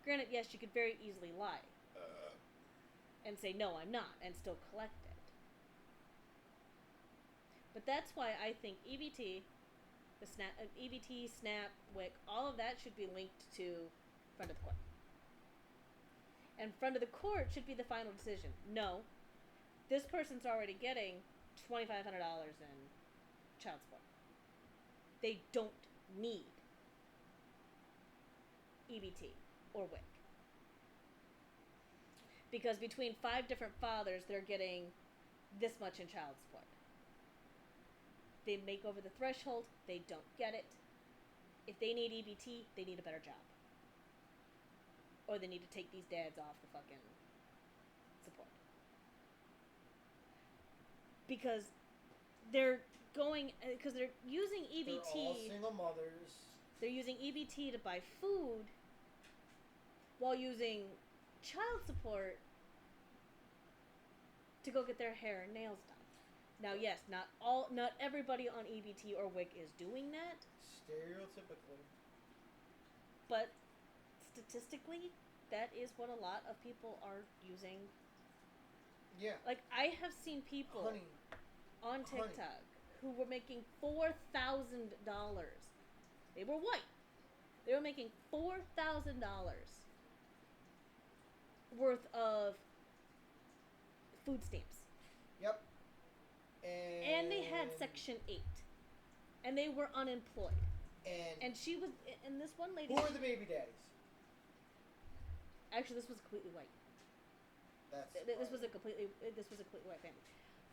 Granted, yes, you could very easily lie and say, no, I'm not, and still collect it. But that's why I think EBT, the EBT, SNAP, WIC, all of that should be linked to front of the court. And front of the court should be the final decision. No, this person's already getting $2,500 in child support. They don't need EBT or WIC. Because between 5 different fathers, they're getting this much in child support. They make over the threshold, they don't get it. If they need EBT, they need a better job. Or they need to take these dads off the fucking support. Because they're using EBT. They're all single mothers. They're using EBT to buy food while using child support to go get their hair and nails done. Now, yes, not everybody on EBT or WIC is doing that, Stereotypically. but statistically, that is what a lot of people are using. Yeah. Like, I have seen people Honey. on TikTok who were making $4,000. They were white. They were making $4,000 worth of food stamps. Yep. And they had Section 8. And they were unemployed. And she was, and this one lady. Who are the baby daddies? Actually, this was completely white. That's This was a completely white family.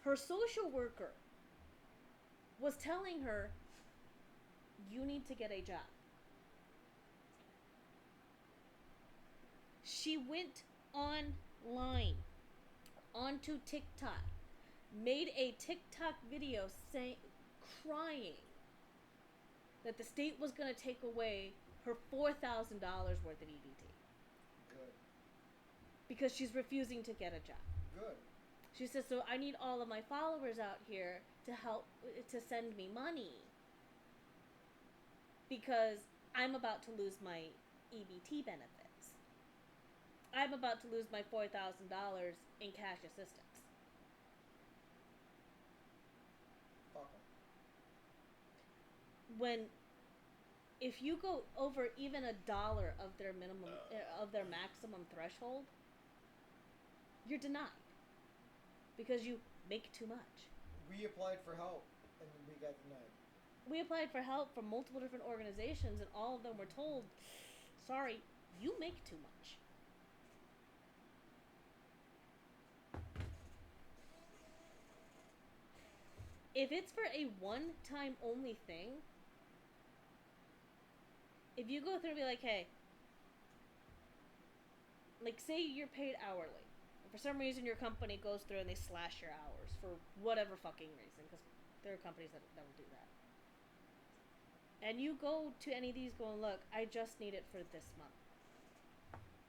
Her social worker was telling her, you need to get a job. She went online, onto TikTok, made a TikTok video crying that the state was going to take away her $4,000 worth of EBT Good. because she's refusing to get a job. Good. She says, so I need all of my followers out here to help, to send me money. Because I'm about to lose my EBT benefits. I'm about to lose my $4,000 in cash assistance. Fuck 'em. When, if you go over even $1 of their minimum, of their maximum threshold, you're denied. Because you make too much. We applied for help and we got denied. We applied for help from multiple different organizations, and all of them were told, sorry, you make too much. If it's for a one-time only thing, if you go through and be like, hey, like say you're paid hourly, and for some reason your company goes through and they slash your hours for whatever fucking reason, because there are companies that will do that. And you go to any of these going, look, I just need it for this month.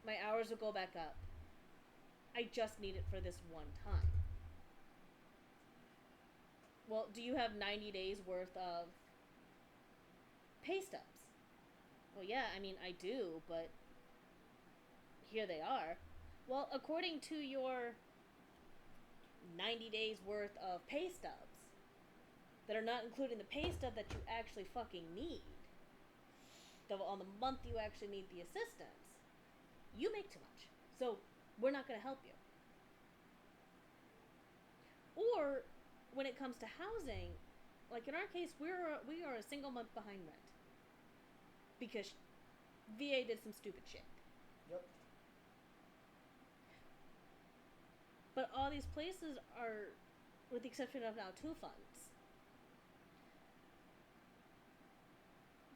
My hours will go back up. I just need it for this one time. Well, do you have 90 days worth of pay stubs? Well, yeah, I mean, I do, but here they are. Well, according to your 90 days worth of pay stubs, that are not including the pay stub that you actually fucking need, on the month you actually need the assistance, you make too much. So, we're not going to help you. Or, when it comes to housing, like in our case, we are a single month behind rent. Because VA did some stupid shit. Yep. But all these places are, with the exception of now 2 funds.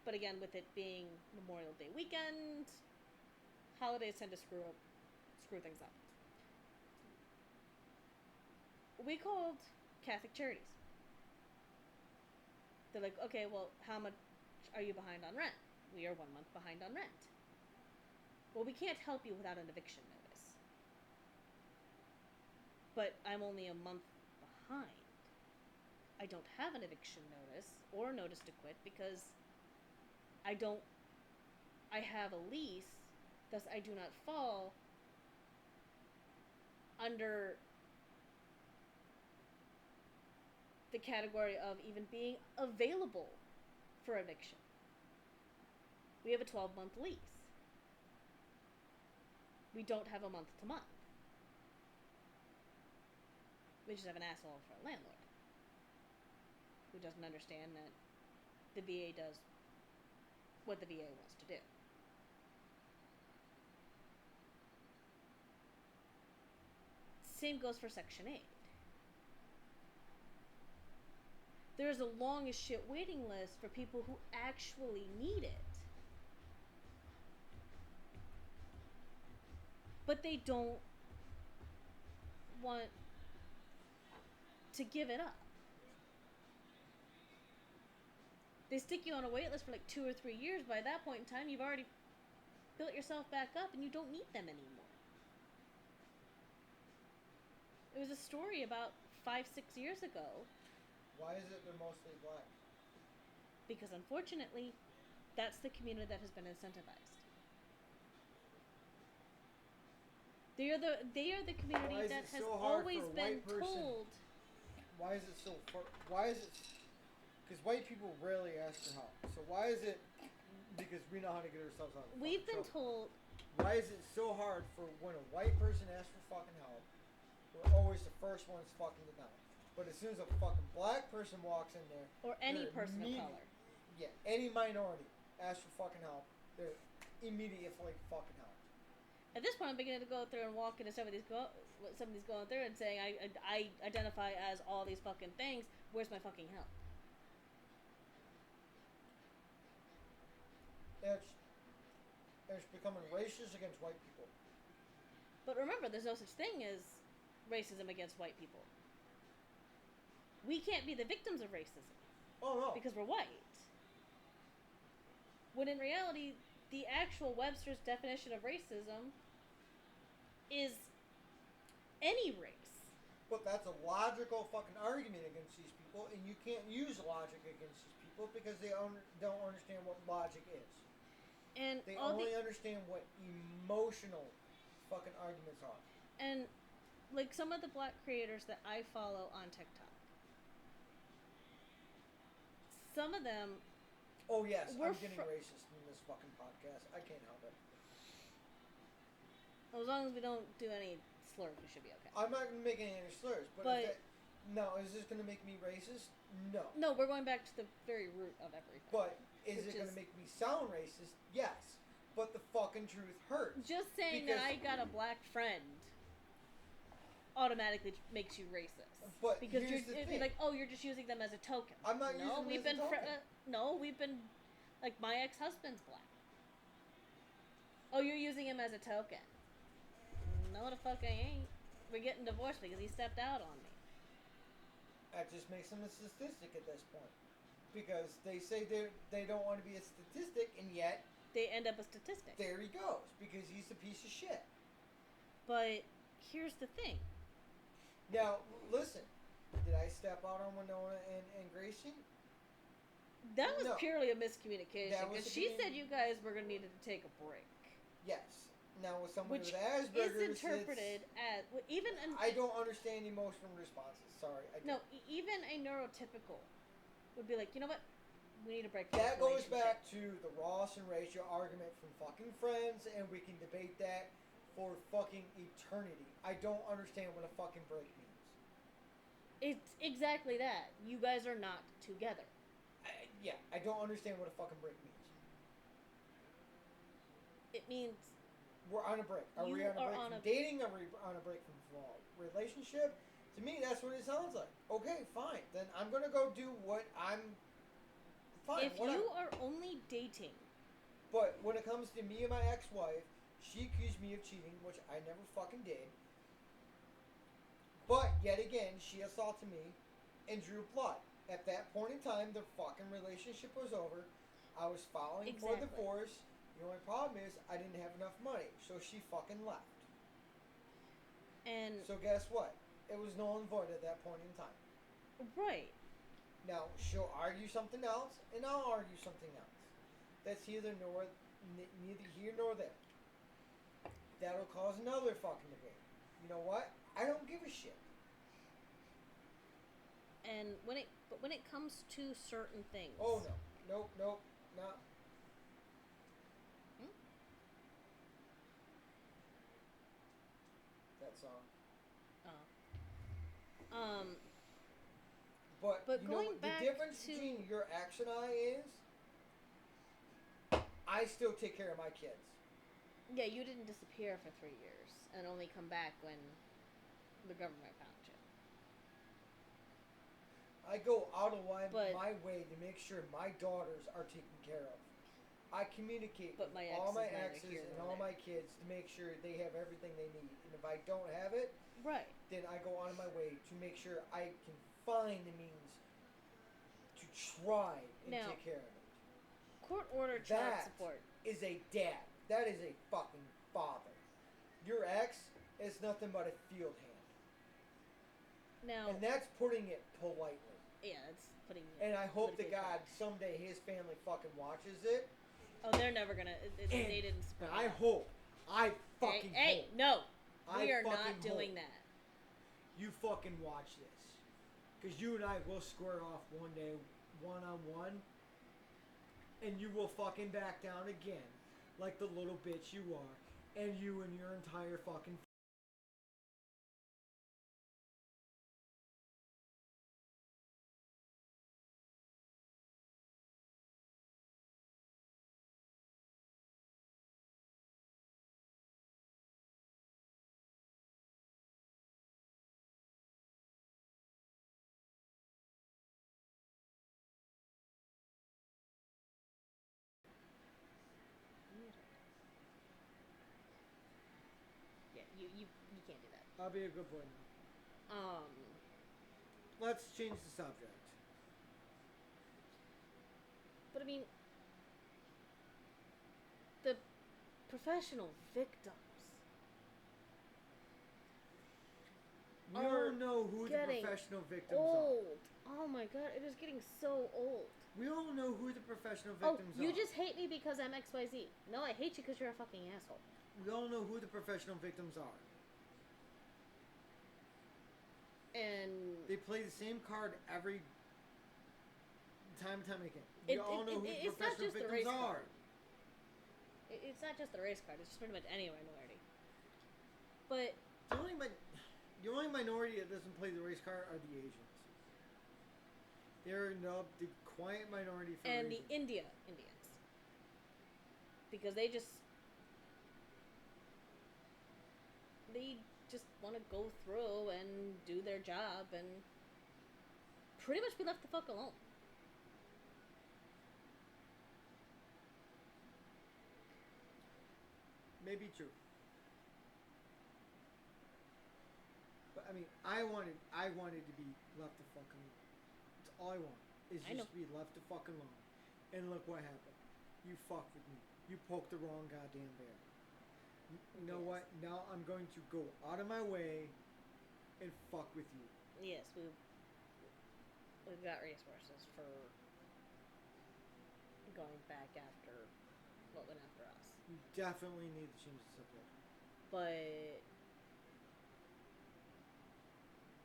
But again, with it being Memorial Day weekend, holidays tend to screw things up. We called Catholic Charities. They're like, okay, well, how much are you behind on rent? We are 1 month behind on rent. Well, we can't help you without an eviction notice. But I'm only a month behind. I don't have an eviction notice or notice to quit because I have a lease, thus I do not fall under the category of even being available for eviction. We have a 12-month lease. We don't have a month to month. We just have an asshole for a landlord who doesn't understand that the VA does what the VA wants to do. Same goes for Section 8. There's a long as shit waiting list for people who actually need it. But they don't want to give it up. They stick you on a wait list for like 2 or 3 years. By that point in time, you've already built yourself back up and you don't need them anymore. It was a story about 5-6 years ago. Why is it they're mostly black? Because unfortunately, that's the community that has been incentivized. They are the community that has always been told. Why is it so? Why is it? Because white people rarely ask for help. So why is it? Because we know how to get ourselves out of We've been trouble. told. Why is it so hard for when a white person asks for fucking help? We're always the first ones fucking denied. But as soon as a fucking black person walks in there, Or any person of color. Yeah, any minority asks for fucking help, they're immediately fucking help. At this point, I'm beginning to go through and walk into somebody's going through and saying, I identify as all these fucking things. Where's my fucking help? It's becoming racist against white people. But remember, there's no such thing as racism against white people. We can't be the victims of racism. Oh no. Because we're white. When in reality, the actual Webster's definition of racism is any race. But that's a logical fucking argument against these people, and you can't use logic against these people because they don't understand what logic is. And They all only the understand what emotional fucking arguments are. and like some of the black creators that I follow on TikTok, some of them Oh yes, We're I'm getting racist in this fucking podcast. I can't help it. as long as we don't do any slurs, we should be okay. I'm not making any slurs, but But- if that, no, is this going to make me racist? No. No, we're going back to the very root of everything. But is Which it going is- to make me sound racist? Yes. But the fucking truth hurts. Just saying Because- that I got a black friend automatically makes you racist. But Because here's the it'd be thing. like, oh, you're just using them as a token. I'm not no, using them we've as a been token. no, we've been like my ex-husband's black. Oh, you're using him as a token. No, the fuck I ain't. We're getting divorced because he stepped out on me. That just makes them a statistic at this point. Because they say they don't want to be a statistic, and yet They end up a statistic. there he goes. Because he's a piece of shit. But here's the thing. Now, listen. Did I step out on Winona and Gracie? That was No. purely a miscommunication That was because a she commu- said you guys were gonna need to take a break, Yes. Now, with someone which with Asperger's, is interpreted as even I don't understand emotional responses. Sorry. I no, don't. even a neurotypical would be like, you know what, we need a break. From That this goes relationship." back to the Ross and Rachel argument from fucking Friends, and we can debate that for fucking eternity. I don't understand what a fucking break means. It's exactly that. You guys are not together. I don't understand what a fucking break means. It means We're on a break. Are we You on a are break on from a- dating? Are we on a break from relationship? To me, that's what it sounds like. Okay, fine. Then I'm gonna go do what I'm. Fine. if whatever. you are only dating, But when it comes to me and my ex-wife, she accused me of cheating, which I never fucking did. But yet again, she assaulted me and drew blood. At that point in time, the fucking relationship was over. I was filing for Exactly. divorce. The only problem is I didn't have enough money, so she fucking left. and So guess what? It was null and void at that point in time. right, Now she'll argue something else, and I'll argue something else. That's neither here nor there. That'll cause another fucking debate. You know what? I don't give a shit. and when it comes to certain things, Oh no, nope, not. Hmm? That song. But you know going what? back The difference to- between your ex and I is, I still take care of my kids. yeah, you didn't disappear for 3 years and only come back when the government found you. I go out of But- my way to make sure my daughters are taken care of. I communicate But with my all ex my is neither exes here and nor all there. my kids to make sure they have everything they need. And if I don't have it, Right. then I go out of my way to make sure I can find the means to try and Now- take care of it. Court ordered child That support. is a dad. That is a fucking father. Your ex is nothing but a field hand. Now, And that's putting it politely. yeah, it's putting. it And I hope to politically God correct. someday his family fucking watches it. Oh, they're never gonna. They And didn't support. I that. hope. I fucking Hey, hope. no, I we are not fucking doing hope that. you fucking watch this. Because you and I will square off one day, one on one. And you will fucking back down again. Like the little bitch you are. And you and your entire fucking. Yeah, you can't do that. I'll be a good boy now. Let's change the subject. But I mean, professional victims We are all know who the getting professional victims old. Oh my god, it is getting so old. are. We all know who the professional Oh, victims you are. just hate me because I'm XYZ. No, I hate you because you're a fucking asshole. We all know who the professional victims are. And They play the same card every time and time again. We all know who the it's not professional just the victims race are. card. It's not just the race card. It's just pretty much any minority. But The only minority that doesn't play the race card are the Asians. They're the quiet minority for a and the reason. Indians, because they just want to go through and do their job and pretty much be left the fuck alone. Maybe true. But I mean, I wanted to be left the fuck alone. That's all I want is I know. just to be left the fuck alone. And look what happened. You fucked with me. You poked the wrong goddamn bear. You know Yes. what? Now I'm going to go out of my way and fuck with you. Yes, we've got resources for going back after what went after us. You definitely need to change the subject. But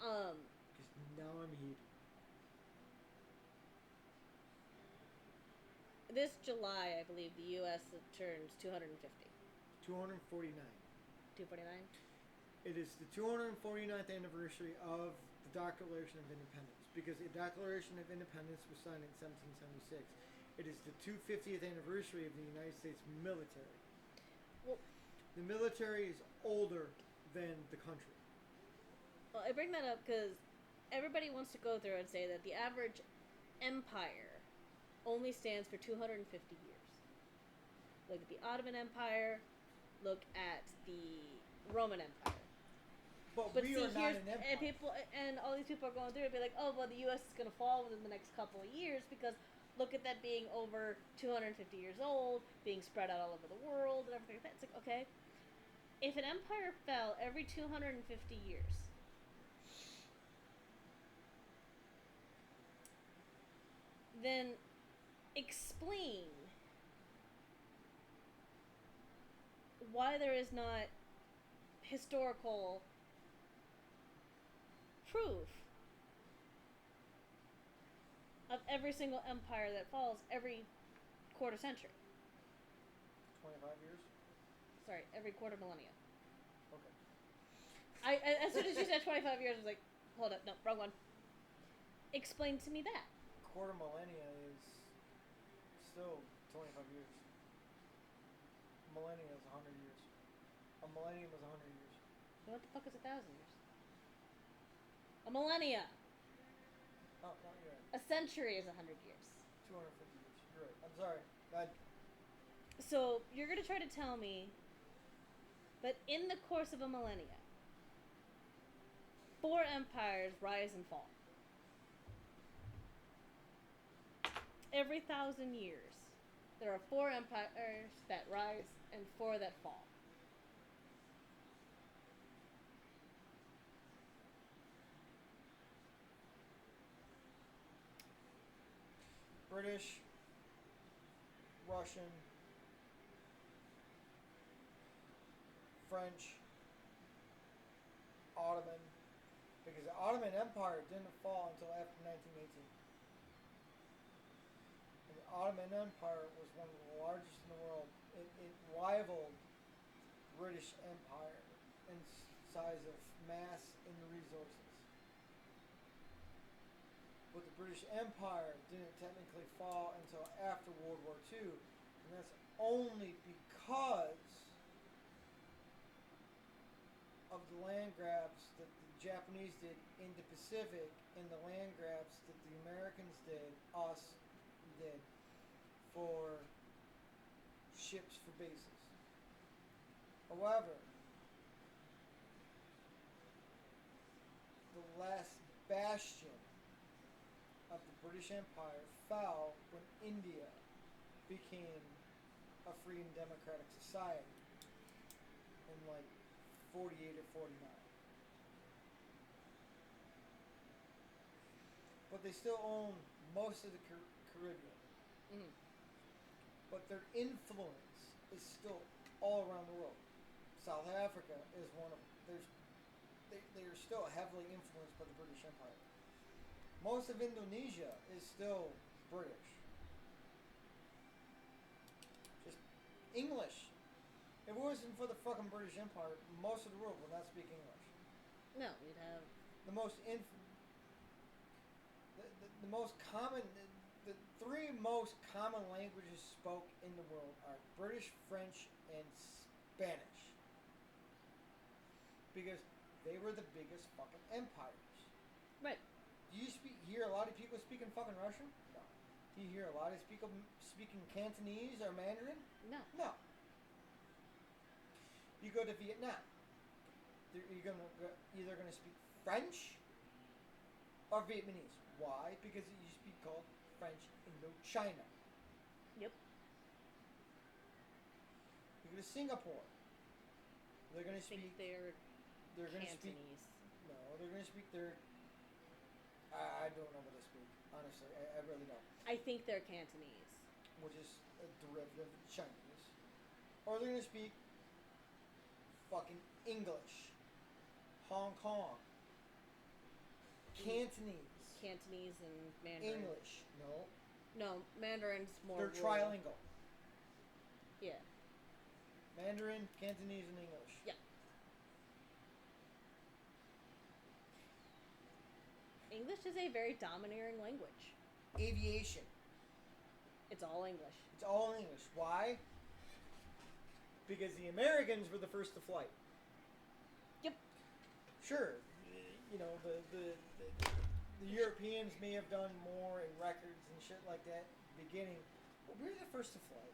Because now I'm heated. this July, I believe the U.S. turns 250. 249. 249? It is the 249th anniversary of the Declaration of Independence, because the Declaration of Independence was signed in 1776. It is the 250th anniversary of the United States military. Well, The military is older than the country. well, I bring that up because everybody wants to go through and say that the average empire only stands for 250 years. Look at the Ottoman Empire. Look at the Roman Empire. But But we see, are not here's an empire. and people and all these people are going through it, be like, oh well, the U.S. is gonna fall within the next couple of years because look at that being over 250 years old, being spread out all over the world and everything like that. It's like, okay, if an empire fell every 250 years, then explain why there is not historical proof of every single empire that falls every quarter century. 25 years? Sorry, every quarter millennia. Okay. As soon as you said 25 years, I was like, hold up, no, wrong one. Explain to me that. Quarter millennia is still 25 years. Millennia is 100 years. A millennium is 100 years. What the fuck is 1,000 years? A millennia. Oh, no, you're right. A century is 100 years. 250 years. You're right. I'm sorry. So you're gonna try to tell me that in the course of a millennia, 4 empires rise and fall. Every 1,000 years, there are 4 empires that rise and 4 that fall. British, Russian, French, Ottoman, because the Ottoman Empire didn't fall until after 1918. And the Ottoman Empire was one of the largest in the world. It rivaled the British Empire in size of mass and resources. But the British Empire didn't technically fall until after World War II, and that's only because of the land grabs that the Japanese did in the Pacific and the land grabs that the Americans did, for ships for bases. However, the last bastion of the British Empire fell when India became a free and democratic society. in like 48 or 49. But they still own most of the Caribbean. Mhm. But their influence is still all around the world. South Africa is one of they are still heavily influenced by the British Empire. Most of Indonesia is still British. Just English. If it wasn't for the fucking British Empire, most of the world would not speak English. No, we'd have. The most the most common the three most common languages spoke in the world are British, French, and Spanish. Because they were the biggest fucking empires. Right. Do you hear a lot of people speaking fucking Russian? No. Do you hear a lot of people speaking Cantonese or Mandarin? No. No. You go to Vietnam. You're either going to speak French or Vietnamese. Why? Because it used to be called French Indochina. Yep. You go to Singapore. They're going to I think speak. they're They're going to speak. Cantonese. No, they're going to speak their. I don't know what they speak. Honestly, I really don't. I think they're Cantonese. Which is a derivative of Chinese. Or they're going to speak fucking English. Hong Kong. Cantonese. Cantonese and Mandarin. English. No. No, Mandarin's more. They're rural. trilingual. Yeah. Mandarin, Cantonese, and English. Yeah. English is a very domineering language. Aviation. It's all English. It's all English. Why? Because the Americans were the first to fly. Yep. Sure, you know, the Europeans may have done more in records and shit like that at the beginning, but we were the first to fly.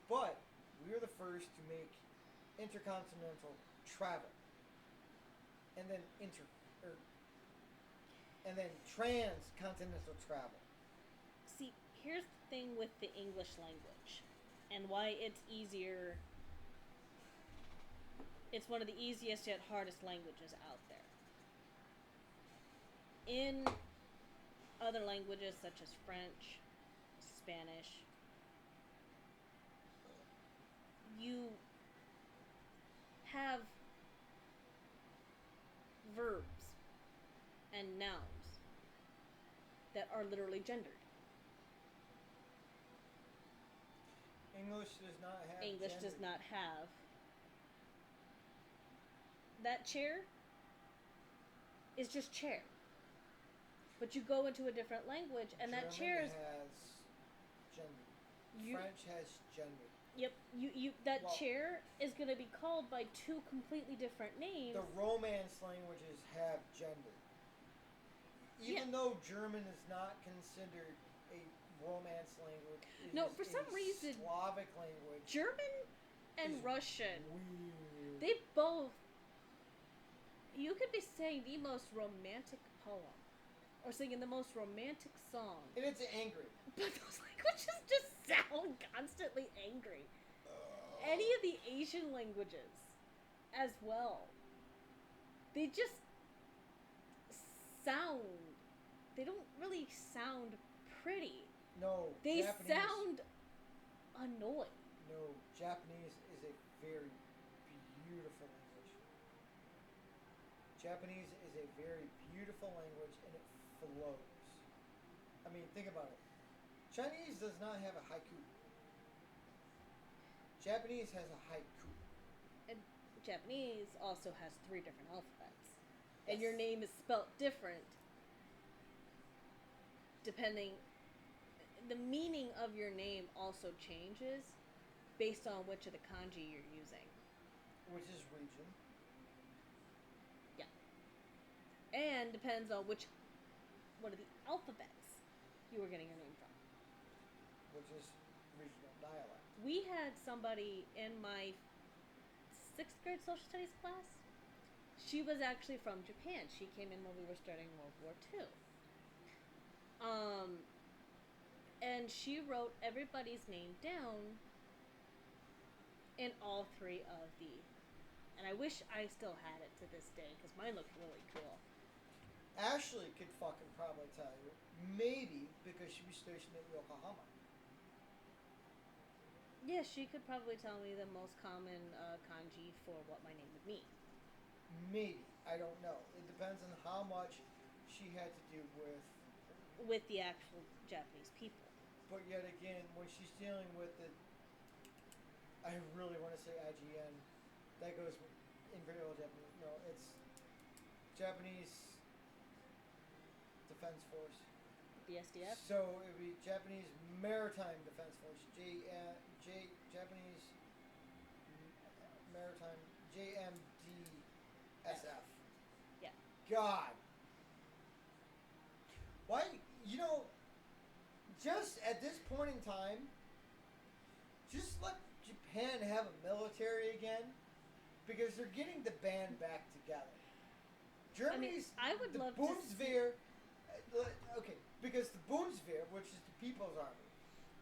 But we were the first to make intercontinental travel. And then transcontinental travel. See, here's the thing with the English language and why it's easier. It's one of the easiest yet hardest languages out there. In other languages such as French, Spanish, you have verbs and nouns that are literally gendered. English does not have English gender. does not have. That chair is just chair. But you go into a different language and that chair is. has gender. French has gender. Yep, that Well, chair is going to be called by two completely different names. The Romance languages have gender. Even though German is not considered a Romance language, it No, is for some a reason, Slavic language. German and is Russian, Weird. they both. You could be saying the most romantic poem, or singing the most romantic song, And it's angry. but those languages just sound constantly angry. Any of the Asian languages, as well, they just sound. They don't really sound pretty. No, They Japanese, sound annoying. No, Japanese is a very beautiful language. Japanese is a very beautiful language and it flows. I mean, think about it. Chinese does not have a haiku. Japanese has a haiku. And Japanese also has 3 different alphabets. And Yes. your name is spelt different depending. The meaning of your name also changes based on which of the kanji you're using. Which is region. And depends on what of the alphabets you were getting your name from. Which is regional dialect. We had somebody in my 6th grade social studies class. She was actually from Japan. She came in when we were starting World War II. And she wrote everybody's name down in all 3 of the and I wish I still had it to this day because mine looked really cool. Ashley could fucking probably tell you. Maybe because she was stationed in Yokohama. Yeah, she could probably tell me the most common kanji for what my name would mean. Maybe. I don't know. It depends on how much she had to do with the actual Japanese people. But yet again, when she's dealing with the, I really want to say IGN, that goes Imperial Japanese. No, it's Japanese Defense Force. The SDF? So it would be Japanese Maritime Defense Force. Japanese Maritime JMDSF. Yeah. God. Why? Just at this point in time, just let Japan have a military again, because they're getting the band back together. Germany's I would love to Bundeswehr. Okay, because the Bundeswehr, which is the People's Army,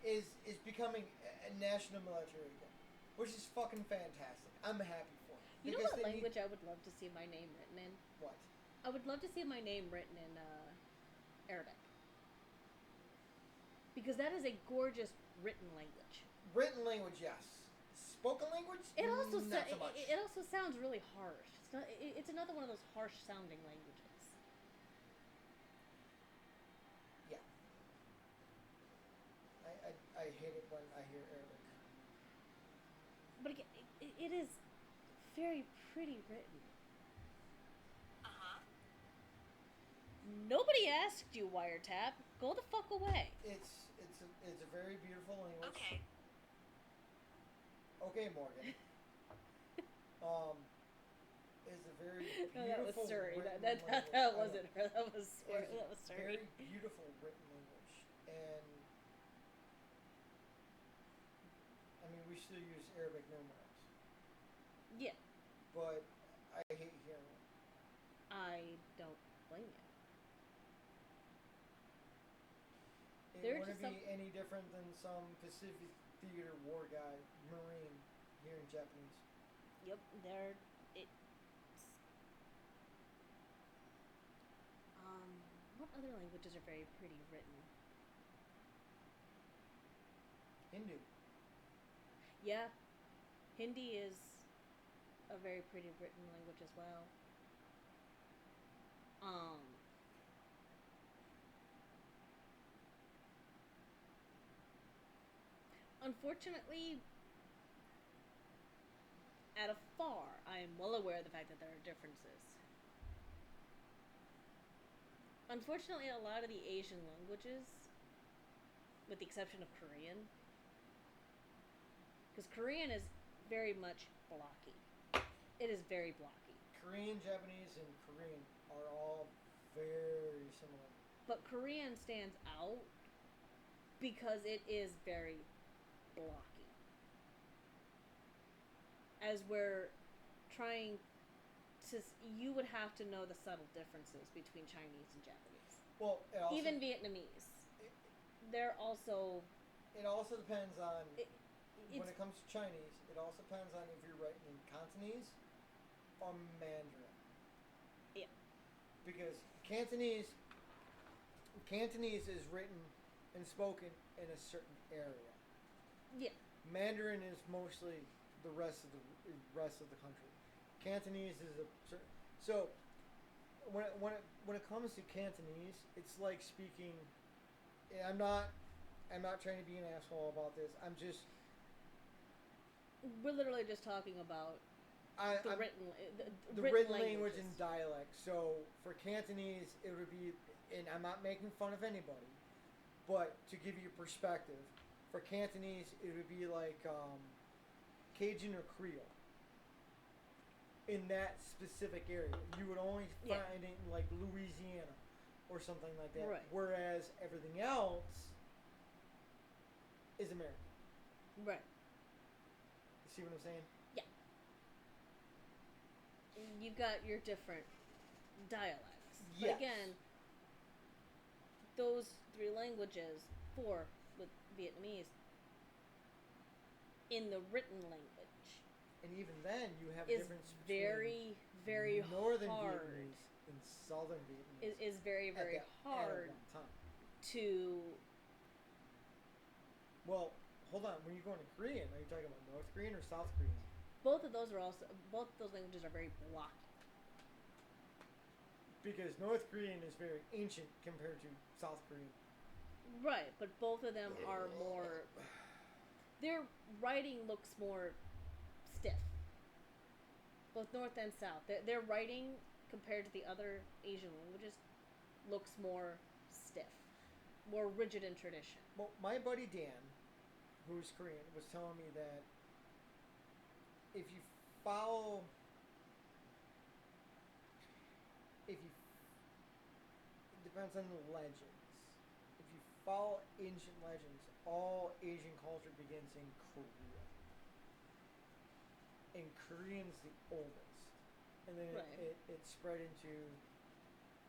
is becoming a national military again, which is fucking fantastic. I'm happy for it. You know what language I would love to see my name written in? What? I would love to see my name written in Arabic. Because that is a gorgeous written language. Written language, yes. Spoken language, it also not so much. It also sounds really harsh. It's another one of those harsh sounding languages. Yeah. I hate it when I hear Arabic. But again, it is very pretty written. Nobody asked you, Wiretap. Go the fuck away. It's a very beautiful language. Okay. Okay, Morgan. Is a very beautiful. No, that was Surrey. That wasn't her. That was Surrey. Very beautiful written language, and I mean we still use Arabic numerals. Yeah. But I hate hearing it. I don't blame you. It wouldn't be any different than some Pacific Theater war guy, Marine, here in Japanese. Yep, what other languages are very pretty written? Hindu. Yeah. Hindi is a very pretty written language as well. Unfortunately, at afar, I am well aware of the fact that there are differences. Unfortunately, a lot of the Asian languages, with the exception of Korean, because Korean is very much blocky. It is very blocky. Korean, Japanese, and Korean are all very similar. But Korean stands out because it is very blocky. As we're trying to, you would have to know the subtle differences between Chinese and Japanese. Well, even Vietnamese. They're also. It also depends on. When it comes to Chinese, it also depends on if you're writing in Cantonese or Mandarin. Yeah. Because Cantonese is written and spoken in a certain area. Yeah. Mandarin is mostly the rest of the country. Cantonese is a certain. So when it comes to Cantonese, it's like speaking. I'm not trying to be an asshole about this. We're literally just talking about the written language and dialect. So for Cantonese, it would be, and I'm not making fun of anybody, but to give you perspective, for Cantonese, it would be like Cajun or Creole. In that specific area, you would only find it in like Louisiana or something like that. Right. Whereas everything else is American. Right. You see what I'm saying? Yeah. You've got your different dialects. Yes. But again, those three languages, with Vietnamese, in the written language, And even then, you have a is difference very, very between Northern hard. Vietnamese and Southern Vietnamese. Is very, very at hard one time. to. Well, hold on. When you're going to Korean, are you talking about North Korean or South Korean? Both of those languages are very blocky. Because North Korean is very ancient compared to South Korean. Right, but both of them are more. Their writing looks more stiff. Both North and South. Their writing, compared to the other Asian languages, looks more stiff. More rigid in tradition. Well, my buddy Dan, who's Korean, was telling me that if you follow. It depends on the legends. If you follow ancient legends, all Asian culture begins in Korea. And Korean's the oldest. And then Right. it spread into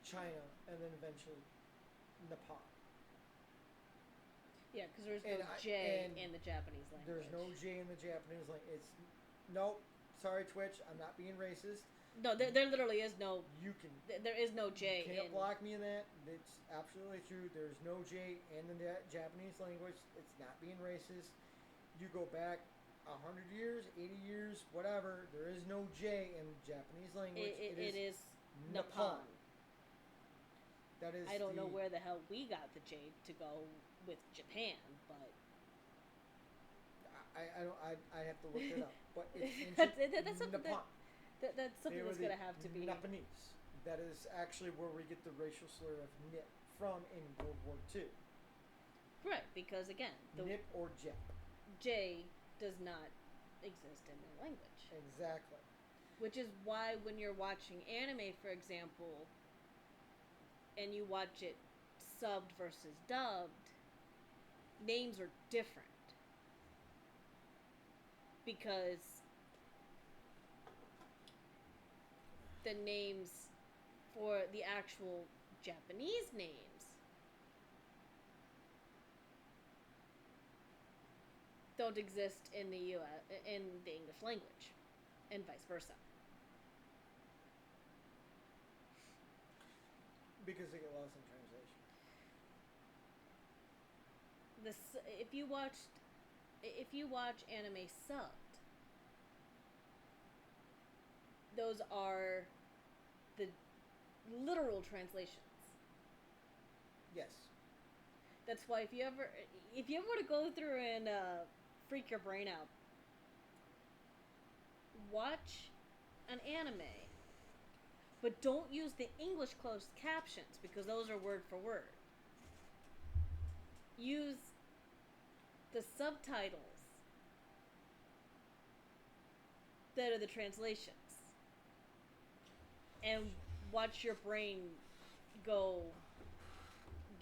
China and then eventually Nepal. Yeah, because there's And no J and in the Japanese language. There's no J in the Japanese language. It's nope. Sorry, Twitch. I'm not being racist. No, there literally is no. You can. There is no J You can't in. block me in that. It's absolutely true. There's no J in the Japanese language. It's not being racist. You go back 100 years, 80 years, whatever. There is no J in Japanese language. It is Nippon. Nippon. That is. I don't know where the hell we got the J to go with Japan, but I have to look it up. But it's ancient that's something Nippon. that's something that's gonna have to be. Japanese. That is actually where we get the racial slur of nip from in World War II. Right, because again, the Nip or Jep. J does not exist in their language. Exactly. Which is why when you're watching anime, for example, and you watch it subbed versus dubbed, names are different. Because the names for the actual Japanese names don't exist in the in the English language, and vice versa. Because they get lost in translation. If you watch anime subbed, those are the literal translations. Yes. That's why if you ever were to go through and freak your brain out, watch an anime, but don't use the English closed captions because those are word for word. Use the subtitles that are the translations, and watch your brain go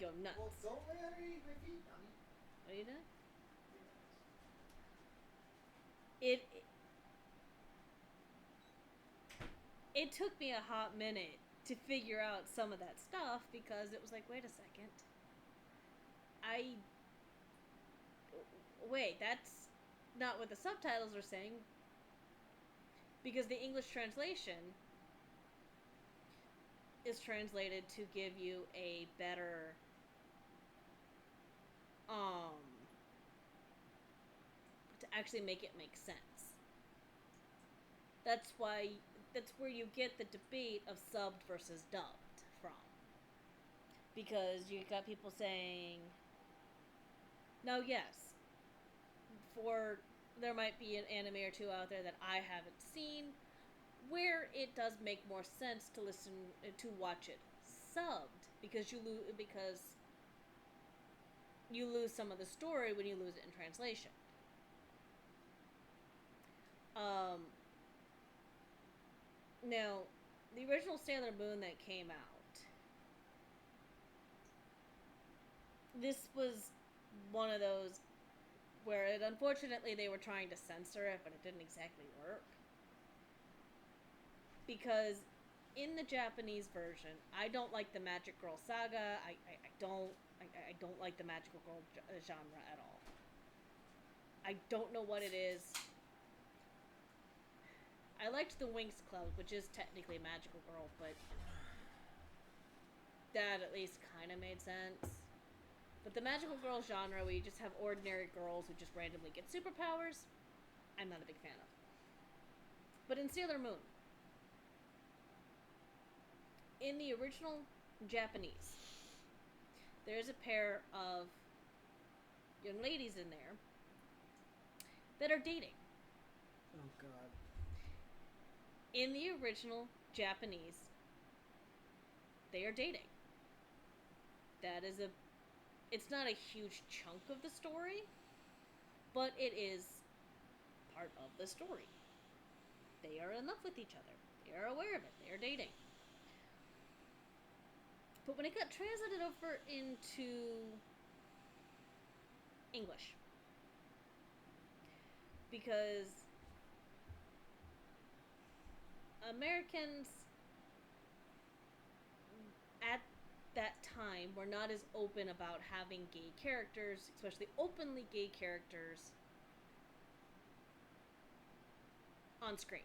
nuts. Well, don't lay underneath my feet, dummy. What are you doing? It took me a hot minute to figure out some of that stuff because it was like, wait a second. Wait, that's not what the subtitles are saying. Because the English translation is translated to give you a better to actually make it make sense. That's where you get the debate of subbed versus dubbed from. Because you got people saying, now yes, there might be an anime or two out there that I haven't seen where it does make more sense to watch it subbed because you lose some of the story when you lose it in translation. Now, the original Sailor Moon that came out, this was one of those where unfortunately they were trying to censor it, but it didn't exactly work. Because in the Japanese version, I don't like the Magic Girl saga. I don't like the magical girl genre at all. I don't know what it is. I liked the Winx Club, which is technically a magical girl, but that at least kind of made sense. But the magical girl genre, where you just have ordinary girls who just randomly get superpowers, I'm not a big fan of. But in Sailor Moon, in the original Japanese, there's a pair of young ladies in there that are dating. Oh God. In the original Japanese, they are dating. That is a... It's not a huge chunk of the story, but it is part of the story. They are in love with each other. They are aware of it. They are dating. But when it got translated over into English, because Americans at that time were not as open about having gay characters, especially openly gay characters, on screen.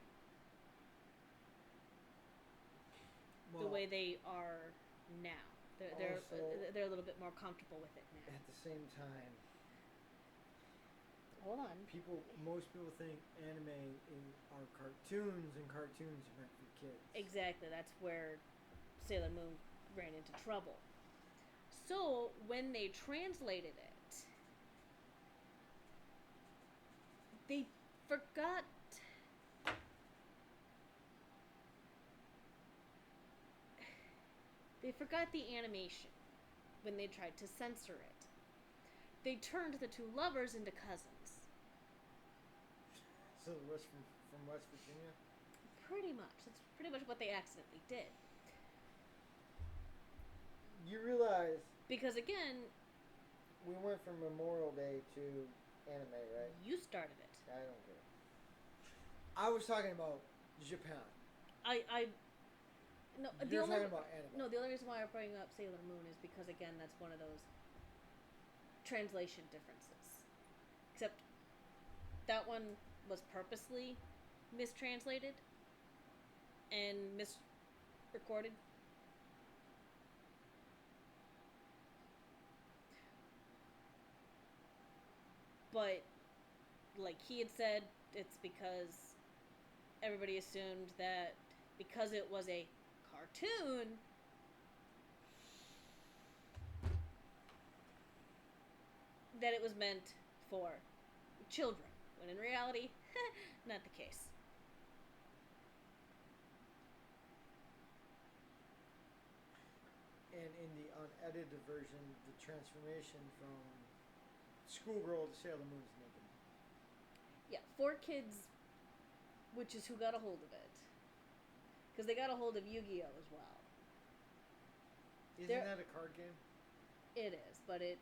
Well, The way they are now. Also- They're a little bit more comfortable with it now. at the same time, Hold on. most people think anime are cartoons, and cartoons are meant for kids. Exactly. That's where Sailor Moon ran into trouble. So when they translated it, they forgot. They forgot the animation when they tried to censor it. They turned the two lovers into cousins. So the West from West Virginia. Pretty much. That's pretty much what they accidentally did. You realize Because again, we went from Memorial Day to anime, right? you started it. I don't care. I was talking about Japan. No, You're talking about anime. No, the only reason why I bring up Sailor Moon is because, again, that's one of those translation differences. Except that one was purposely mistranslated and misrecorded. But, like he had said, it's because everybody assumed that because it was a cartoon, that it was meant for children, when in reality, not the case. And in the unedited version, the transformation from schoolgirl to Sailor Moon is naked. Yeah, 4Kids, which is who got a hold of it. Because they got a hold of Yu-Gi-Oh! As well. Isn't that a card game? It is, but it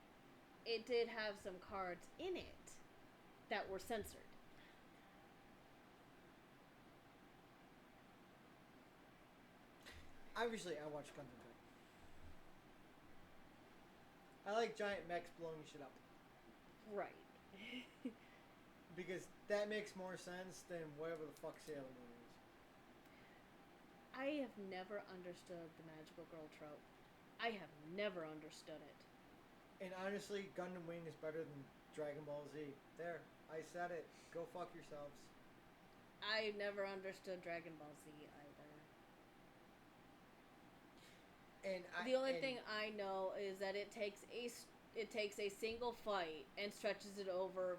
did have some cards in it that were censored. Obviously, I watch Gundam. I like giant mechs blowing shit up. Right. Because that makes more sense than whatever the fuck Sailor Moon is. I have never understood the magical girl trope. I have never understood it. And honestly, Gundam Wing is better than Dragon Ball Z. There, I said it. Go fuck yourselves. I never understood Dragon Ball Z either. And The only thing I know is that it takes a single fight and stretches it over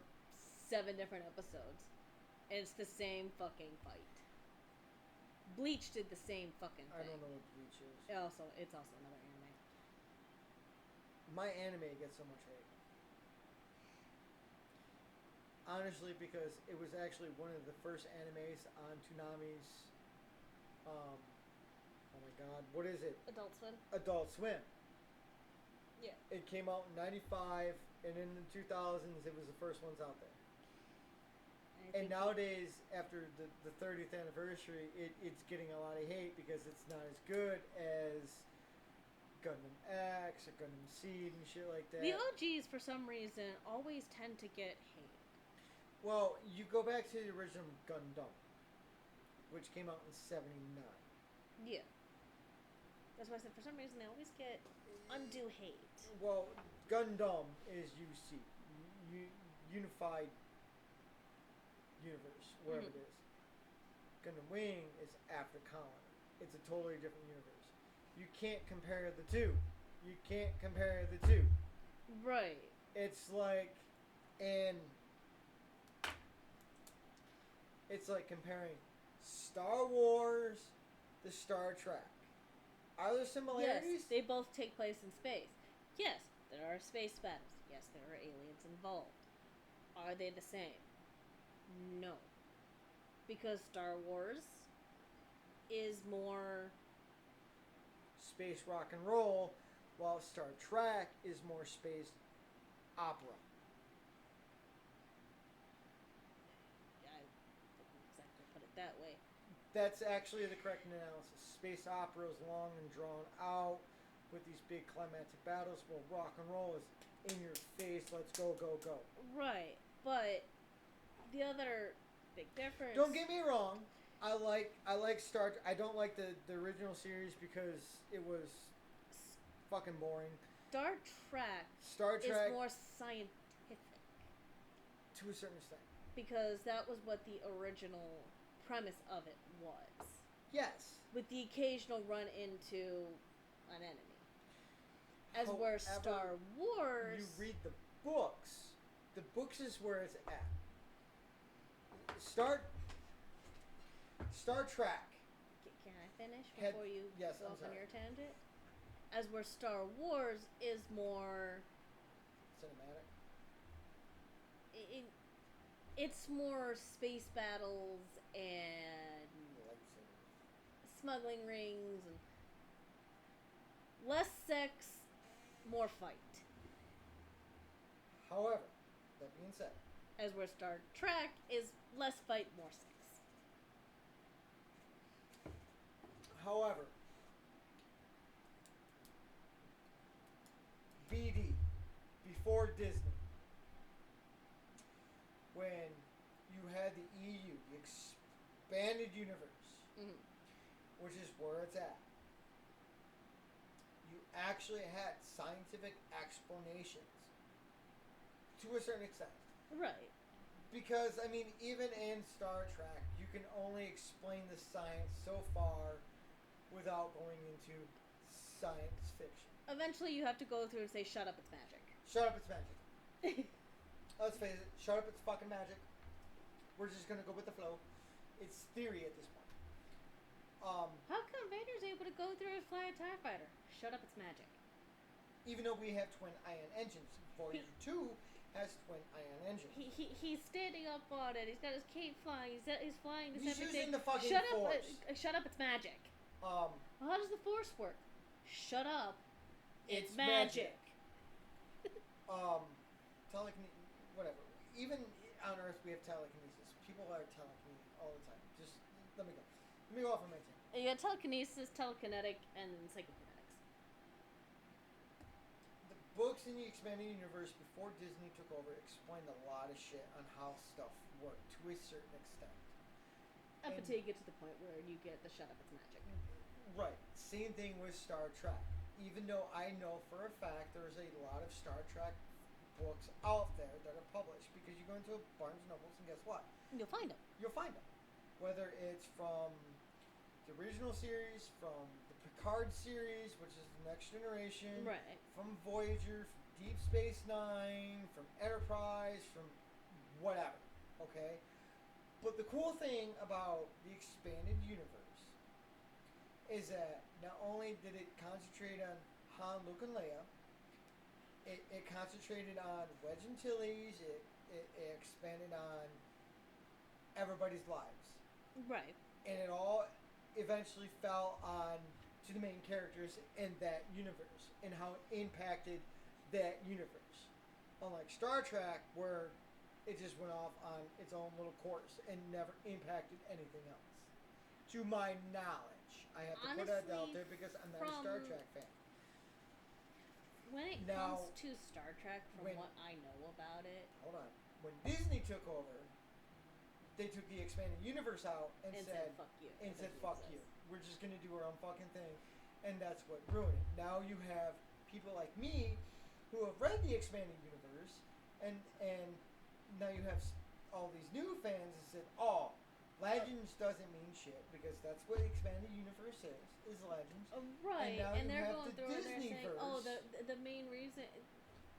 7 different episodes, and it's the same fucking fight. Bleach did the same fucking thing. I don't know what Bleach is. It's also another anime. My anime gets so much hate. Honestly, because it was actually one of the first animes on Toonami's, oh my god, what is it? Adult Swim. Adult Swim. Yeah. It came out in '95, and in the 2000s, it was the first ones out there. And nowadays, after the 30th anniversary, it's getting a lot of hate because it's not as good as Gundam X or Gundam Seed and shit like that. The OGs, for some reason, always tend to get hate. Well, you go back to the original Gundam. which came out in '79. Yeah. That's why I said for some reason they always get undue hate. Well, Gundam is UC, Unified Universe, wherever it is. Gundam Wing is After Colony. It's a totally different universe. You can't compare the two. You can't compare the two. Right. It's like, and it's like comparing Star Wars to Star Trek. Are there similarities? Yes, they both take place in space. Yes, there are space battles. Yes, there are aliens involved. Are they the same? No. Because Star Wars is more... Space rock and roll, while Star Trek is more space opera. I didn't exactly put it that way. That's actually the correct analysis. Space opera is long and drawn out with these big climactic battles, while rock and roll is in your face, let's go, go, go. Right, but the other big difference... Don't get me wrong. I like Star. I don't like the original series because it was fucking boring. Star Trek is more scientific. To a certain extent. Because that was what the original premise of it was. Yes. With the occasional run into an enemy. As where Star Wars... You read the books. The books is where it's at. Star Trek. Can I finish before you yes, go I'm off on sorry. your tangent? As where Star Wars is more... Cinematic. It's more space battles and smuggling rings and less sex, more fight. However, that being said, as where Star Trek is less fight, more sex. however, BD, before Disney, when you had the EU, the expanded universe, which is where it's at, you actually had scientific explanations to a certain extent. Right. Because, I mean, even in Star Trek, you can only explain the science so far without going into science fiction. Eventually you have to go through and say, shut up, it's magic. Shut up, it's magic. Let's face it, shut up, it's fucking magic. We're just gonna go with the flow. It's theory at this point. How come Vader's able to go through and fly a TIE fighter? Shut up, it's magic. Even though we have twin ion engines, Voyager 2 has twin ion engines. He's standing up on it. He's got his cape flying. He's flying this He's everything. using the fucking shut force. Up! Shut up! It's magic. Well, how does the force work? Shut up! It's magic. Telekinesis, whatever. Even on Earth, we have telekinesis. People are telekinetic all the time. Just let me go. Let me go off on my team. You got telekinesis, telekinetic, and psychokinetics. The books in the expanded universe before Disney took over explained a lot of shit on how stuff worked to a certain extent. Up until you get to the point where you get the shut up, it's magic. Right. Same thing with Star Trek. Even though I know for a fact there's a lot of Star Trek books out there that are published, because you go into Barnes & Nobles and guess what? You'll find them. You'll find them. Whether it's from the original series, from the Picard series, which is the Next Generation, right? From Voyager, from Deep Space Nine, from Enterprise, from whatever. Okay? But the cool thing about the expanded universe is that not only did it concentrate on Han, Luke, and Leia, it concentrated on Wedge Antilles, it expanded on everybody's lives. Right. And it all eventually fell on to the main characters in that universe and how it impacted that universe. Unlike Star Trek, where it just went off on its own little course and never impacted anything else. To my knowledge. I have to put that out there because I'm not a Star Trek fan. When it comes to Star Trek, from what I know about it... Hold on. When Disney took over, they took the expanded universe out and said fuck you. and It said doesn't fuck exist. you. We're just gonna do our own fucking thing, and that's what ruined it. Now you have people like me who have read the expanded universe, and now you have all these new fans that said, "Oh, Legends doesn't mean shit," because that's what expanded universe is Legends. Right, now and you they're have going the through and they're saying, Disneyverse. "Oh, the main reason,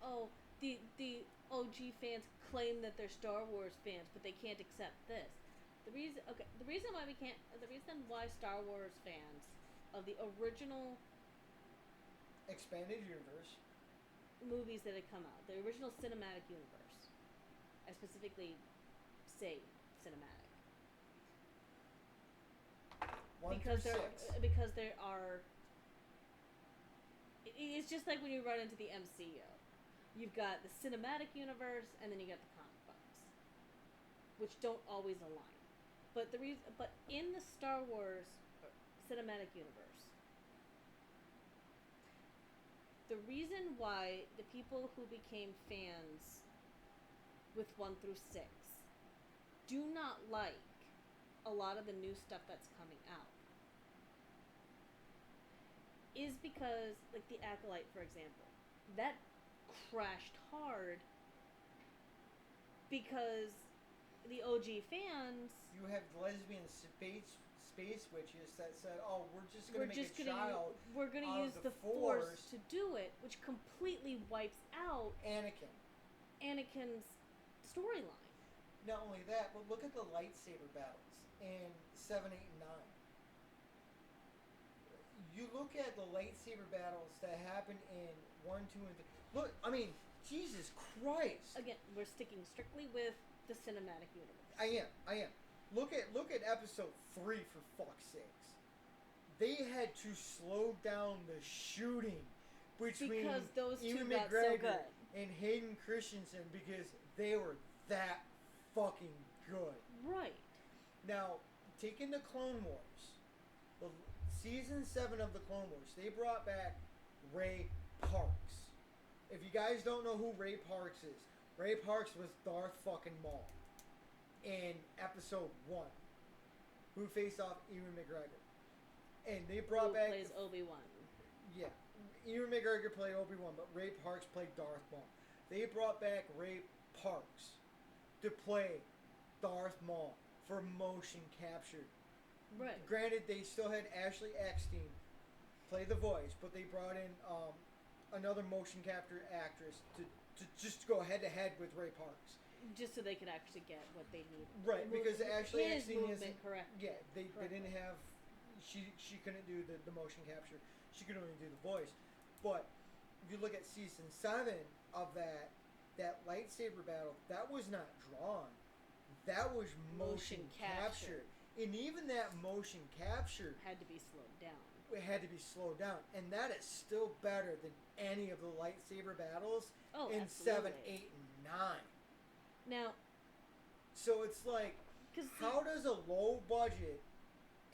oh, the OG fans claim that they're Star Wars fans, but they can't accept this." The reason why Star Wars fans of the original Expanded universe. movies that had come out, the original cinematic universe, I specifically say cinematic, 1 because through there 6. because there are. It's just like when you run into the MCU. You've got the cinematic universe, and then you got the comic books, which don't always align. But in the Star Wars cinematic universe, the reason why the people who became fans with 1 through 6 do not like a lot of the new stuff that's coming out is because, like, the Acolyte, for example, that crashed hard because the OG fans You have lesbian space witches that said, "Oh, we're just gonna make a child we're gonna out of use the the force Force." to do it, which completely wipes out Anakin." Anakin's storyline. Not only that, but look at the lightsaber battles in 7, 8, and 9. You look at the lightsaber battles that happen in 1, 2, and 3. Look, I mean, Jesus Christ. Again, we're sticking strictly with the cinematic universe. I am. Look at episode 3, for fuck's sakes. They had to slow down the shooting between Because those two Ewan got so McGregor good. and Hayden Christensen because they were that fucking good. Right. Now, taking the Clone Wars, the season 7 of the Clone Wars, they brought back Ray Parks. If you guys don't know who Ray Parks is, Ray Parks was Darth fucking Maul in episode 1, who faced off Ewan McGregor. And they brought Who back... plays Obi-Wan. Yeah. Ewan McGregor played Obi-Wan, but Ray Parks played Darth Maul. They brought back Ray Parks to play Darth Maul for motion capture. Right. Granted, they still had Ashley Eckstein play the voice, but they brought in another motion capture actress to just go head-to-head with Ray Parks. Just so they could actually get what they need. Right, because Ashley his Eckstein movement isn't... correct. Yeah, they correctly. didn't have... She couldn't do the motion capture. She could only do the voice. But if you look at season 7 of that lightsaber battle, that was not drawn. That was motion captured. And even that motion capture Had to be slowed down. it had to be slowed down. And that is still better than any of the lightsaber battles Oh, in absolutely. 7, 8, and 9. Now, So it's like, 'cause how does a low-budget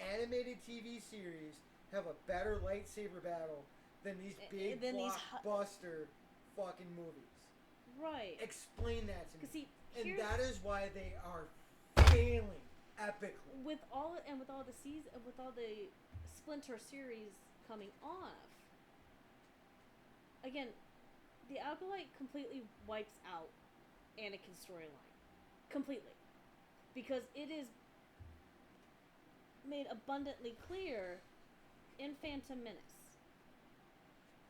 animated TV series have a better lightsaber battle than these big than these blockbuster fucking movies? right. Explain that to me. Because see, And here's, that is why they are failing epically. with all the season, with all the Splinter series coming off. Again, the Acolyte completely wipes out Anakin's storyline, completely, because it is made abundantly clear in Phantom Menace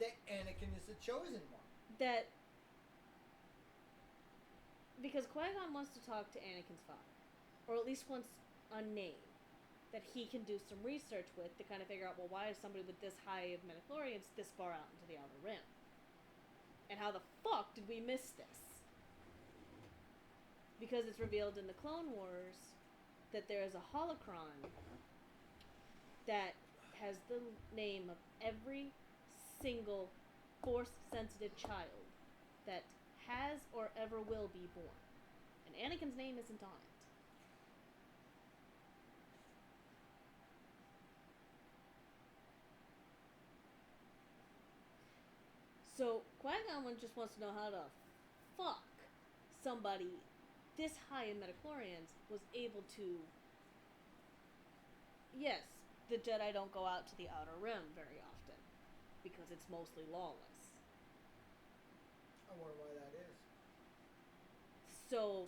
That Anakin is the chosen one. that because Qui-Gon wants to talk to Anakin's father, or at least wants a name that he can do some research with to kind of figure out, well, why is somebody with this high of midichlorians this far out into the Outer Rim? And how the fuck did we miss this? Because it's revealed in the Clone Wars that there is a holocron that has the name of every single Force-sensitive child that has or ever will be born. And Anakin's name isn't on it. So Qui-Gon just wants to know how to fuck somebody this high in midichlorians was able to. Yes, the Jedi don't go out to the Outer Rim very often because it's mostly lawless. I wonder why that is. So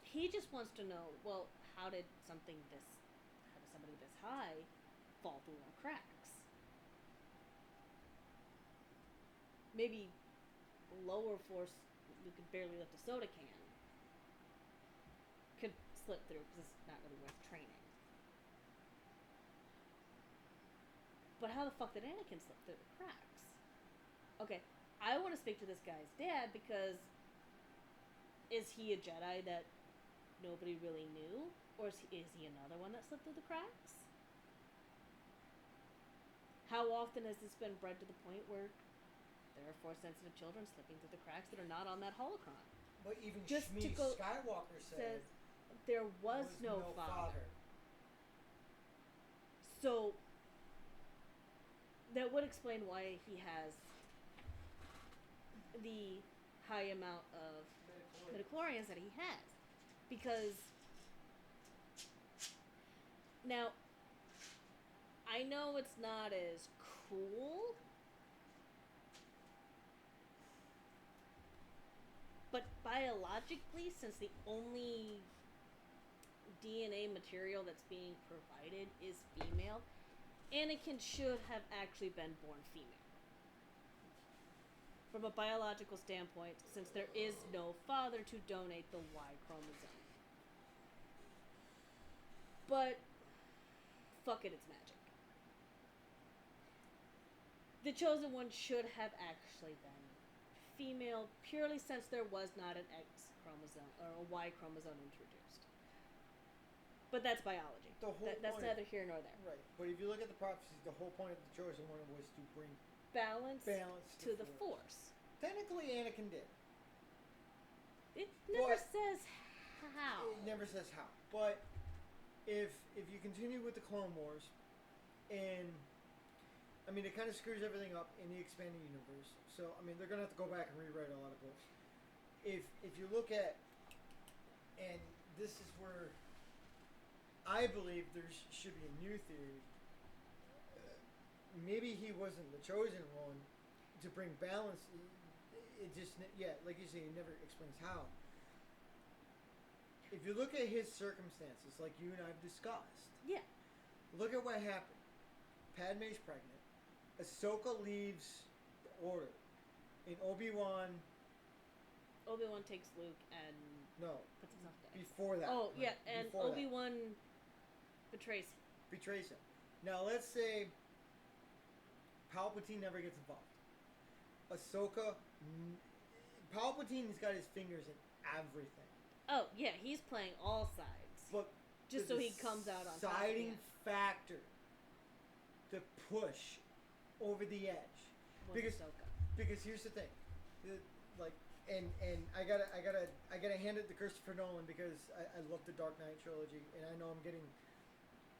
he just wants to know, well, how did somebody this high fall through our cracks? Maybe lower force, you could barely lift a soda can, could slip through because it's not really worth training. But how the fuck did Anakin slip through the cracks? Okay, I want to speak to this guy's dad because is he a Jedi that nobody really knew? Or is he another one that slipped through the cracks? How often has this been bred to the point where there are Force-sensitive children slipping through the cracks that are not on that holocron? But even Just to Shmi go- Skywalker said there was no father. So that would explain why he has the high amount of midichlorians that he has. Because now I know it's not as cool, but biologically, since the only DNA material that's being provided is female, Anakin should have actually been born female. From a biological standpoint, since there is no father to donate the Y chromosome. But fuck it, it's magic. The chosen one should have actually been female, purely since there was not an X chromosome or a Y chromosome introduced. But that's biology. That's neither here nor there. Right. But if you look at the prophecies, the whole point of the chosen one was to bring Balance to the Force. Force. Technically, Anakin did. It never But- says how. It never says how. But if you continue with the Clone Wars, and I mean, it kind of screws everything up in the expanded universe. So I mean, they're gonna have to go back and rewrite a lot of books. If you look at, and this is where I believe there should be a new theory. Maybe he wasn't the chosen one to bring balance. It just, like you say, it never explains how. If you look at his circumstances, like you and I've discussed, Yeah. look at what happened. Padme's pregnant. Ahsoka leaves the Order. And Obi-Wan, Obi-Wan takes Luke and no, puts himself dead. before that. Oh, yeah, right, and before that. Obi-Wan betrays him. Betrays him. Now let's say Palpatine never gets involved. Ahsoka, Palpatine's got his fingers in everything. Oh, yeah, he's playing all sides. But Just so he comes out on top at the deciding end. factor to push over the edge. Was because- Ahsoka. Because here's the thing, and I gotta hand it to Christopher Nolan because I love the Dark Knight trilogy, and I know I'm getting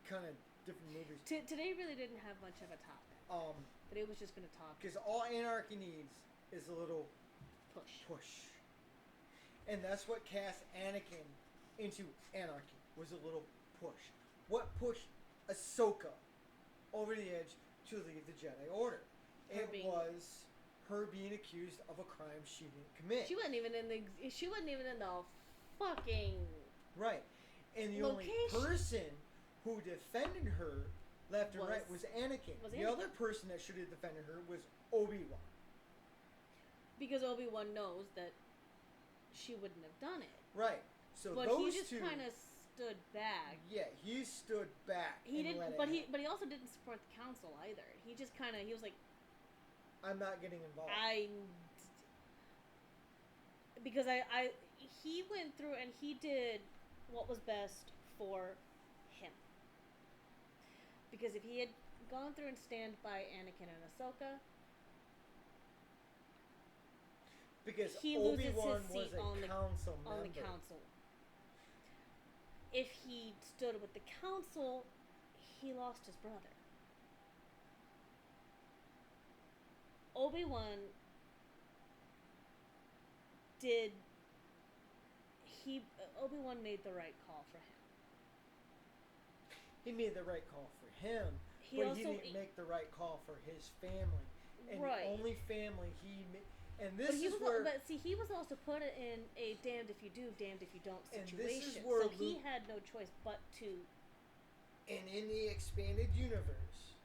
kind of different movies. Today really didn't have much of a topic. Today was just going to talk Because all anarchy needs is a little push. and that's what cast Anakin into anarchy, was a little push. What pushed Ahsoka over the edge to leave the Jedi Order? Was her being accused of a crime she didn't commit. She wasn't even in the fucking Right. And the location. only person who defended her left and right was Anakin. was The Anakin. other person that should have defended her was Obi-Wan. Because Obi-Wan knows that she wouldn't have done it. Right. So But those he just two kind of stood back. Yeah, he stood back. He and didn't, let it but happen. he also didn't support the council either. He just kind of he was like, I'm not getting involved. because he went through and he did what was best for him. Because if he had gone through and stand by Anakin and Ahsoka, because he loses his Obi-Wan seat was a on the- council on member. the council. If he stood with the council, he lost his brother. Obi-Wan Obi-Wan made the right call for him. He made the right call for him, but he didn't make the right call for his family. And right. the only family he made... And But this is where... But see, he was also put in a damned if you do, damned if you don't situation. And this is where so he had no choice but to... And in the expanded universe,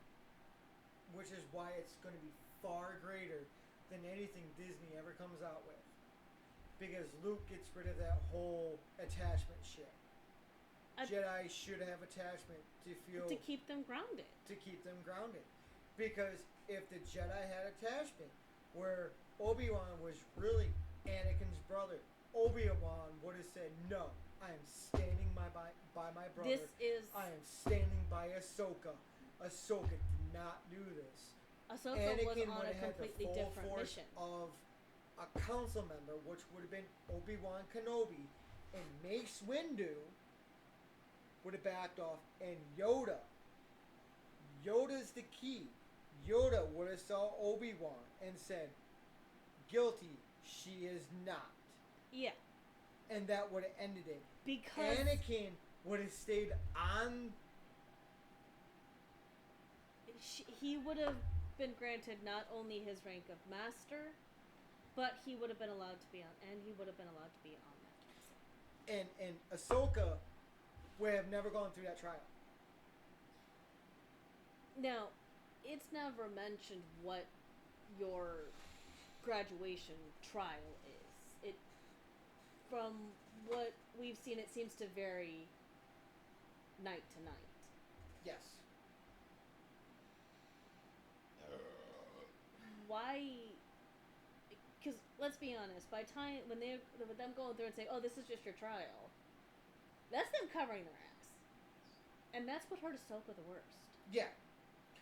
which is why it's going to be far greater than anything Disney ever comes out with. Because Luke gets rid of that whole attachment shit. Jedi should have attachment to feel... To keep them grounded. To keep them grounded. Because if the Jedi had attachment, where Obi-Wan was really Anakin's brother, Obi-Wan would have said, no, I am standing by my brother. I am standing by Ahsoka. Ahsoka did not do this. Ahsoka Anakin was on would a have had the completely full different force mission. of a council member, which would have been Obi-Wan Kenobi, and Mace Windu would have backed off, and Yoda's the key. Yoda would have saw Obi-Wan and said, guilty, she is not. Yeah. And that would have ended it. Because Anakin would have stayed on... He would have been granted not only his rank of master, but he would have been allowed to be on, and he would have been allowed to be on that council. And Ahsoka would have never gone through that trial. Now, it's never mentioned what your graduation trial is. From what we've seen, it seems to vary night to night. Yes. Why? Because let's be honest, by time when with them going through and say, "Oh, this is just your trial," that's them covering their ass, and that's what hurt Ahsoka the worst. Yeah.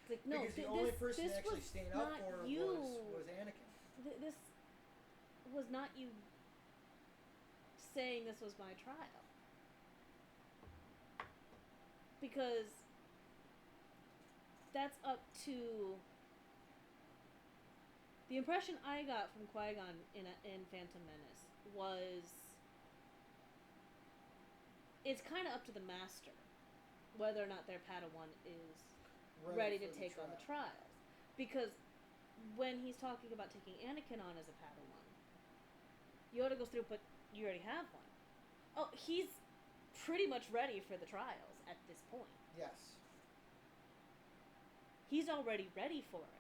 It's like, no, because the only person actually staying up for her was Anakin. This was not you saying this was my trial, because that's up to. The impression I got from Qui-Gon in Phantom Menace was it's kind of up to the Master whether or not their Padawan is ready to take on the trials. Because when he's talking about taking Anakin on as a Padawan, Yoda goes through, but you already have one. Oh, he's pretty much ready for the trials at this point. Yes. He's already ready for it.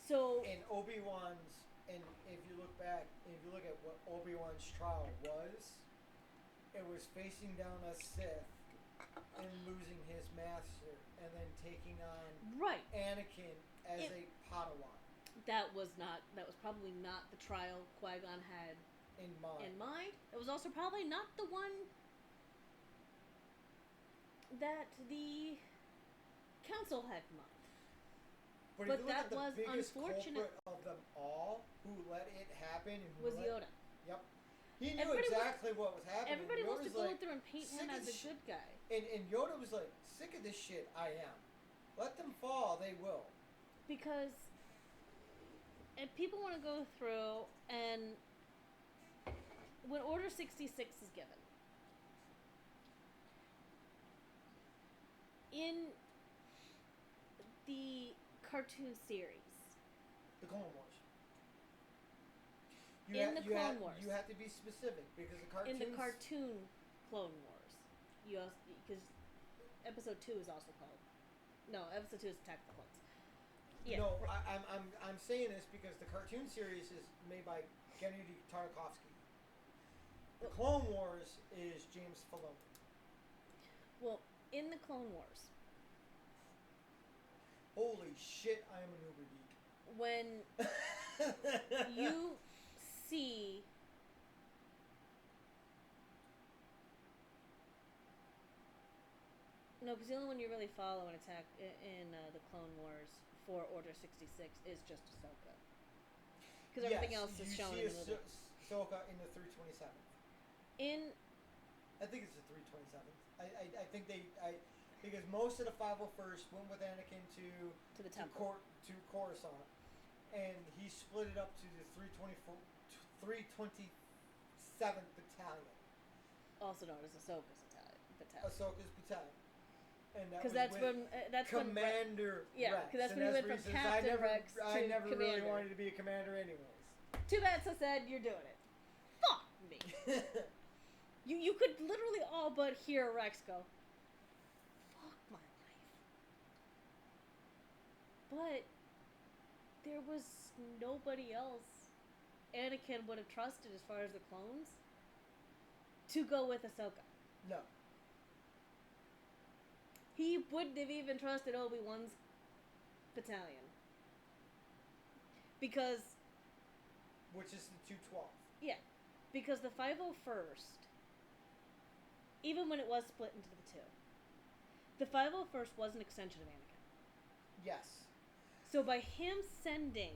So, and Obi-Wan's, and if you look back, if you look at what Obi-Wan's trial was, it was facing down a Sith and losing his master, and then taking on Anakin as a Padawan. That was probably not the trial Qui-Gon had in mind. It was also probably not the one that the council had in mind. But that was the biggest unfortunate. Culprit of them all, who let it happen, and was Yoda. Yep. He knew exactly what was happening. Everybody wants to go through and paint him as a good guy. And Yoda was like, sick of this shit, I am. Let them fall, they will. Because if people want to go through, and when Order 66 is given, in the cartoon series, the Clone Wars. Wars, you have to be specific because the cartoons. In the cartoon Clone Wars, because episode 2 is also called. No, episode 2 is Attack of the Clones. Yeah. No, I'm saying this because the cartoon series is made by Gennady Tartakovsky. The Clone Wars is James Filoni. Well, in the Clone Wars. Holy shit, I am an uber geek. When you see no, because the only one you really follow in Attack in the Clone Wars for Order 66 is just Ahsoka. Because everything else is shown in the movie. Ahsoka in the 327th. I think it's the 327th. I think because most of the 501st went with Anakin to the temple. to Coruscant, and he split it up to the 327th Battalion. Also known as Ahsoka's battalion. Ahsoka's battalion. And that Because was that's with that's Commander when Rex. because that's And when he that's went where from says, Captain Rex to I never Commander. really wanted to be a commander anyways. Too bad, so sad. You're doing it. Fuck me. You could literally all but hear Rex go, fuck my life. But there was nobody else Anakin would have trusted as far as the clones to go with Ahsoka. No. He wouldn't have even trusted Obi-Wan's battalion. Because... Which is the 212th. Yeah. Because the 501st, even when it was split into the two, the 501st was an extension of Anakin. Yes. So by him sending...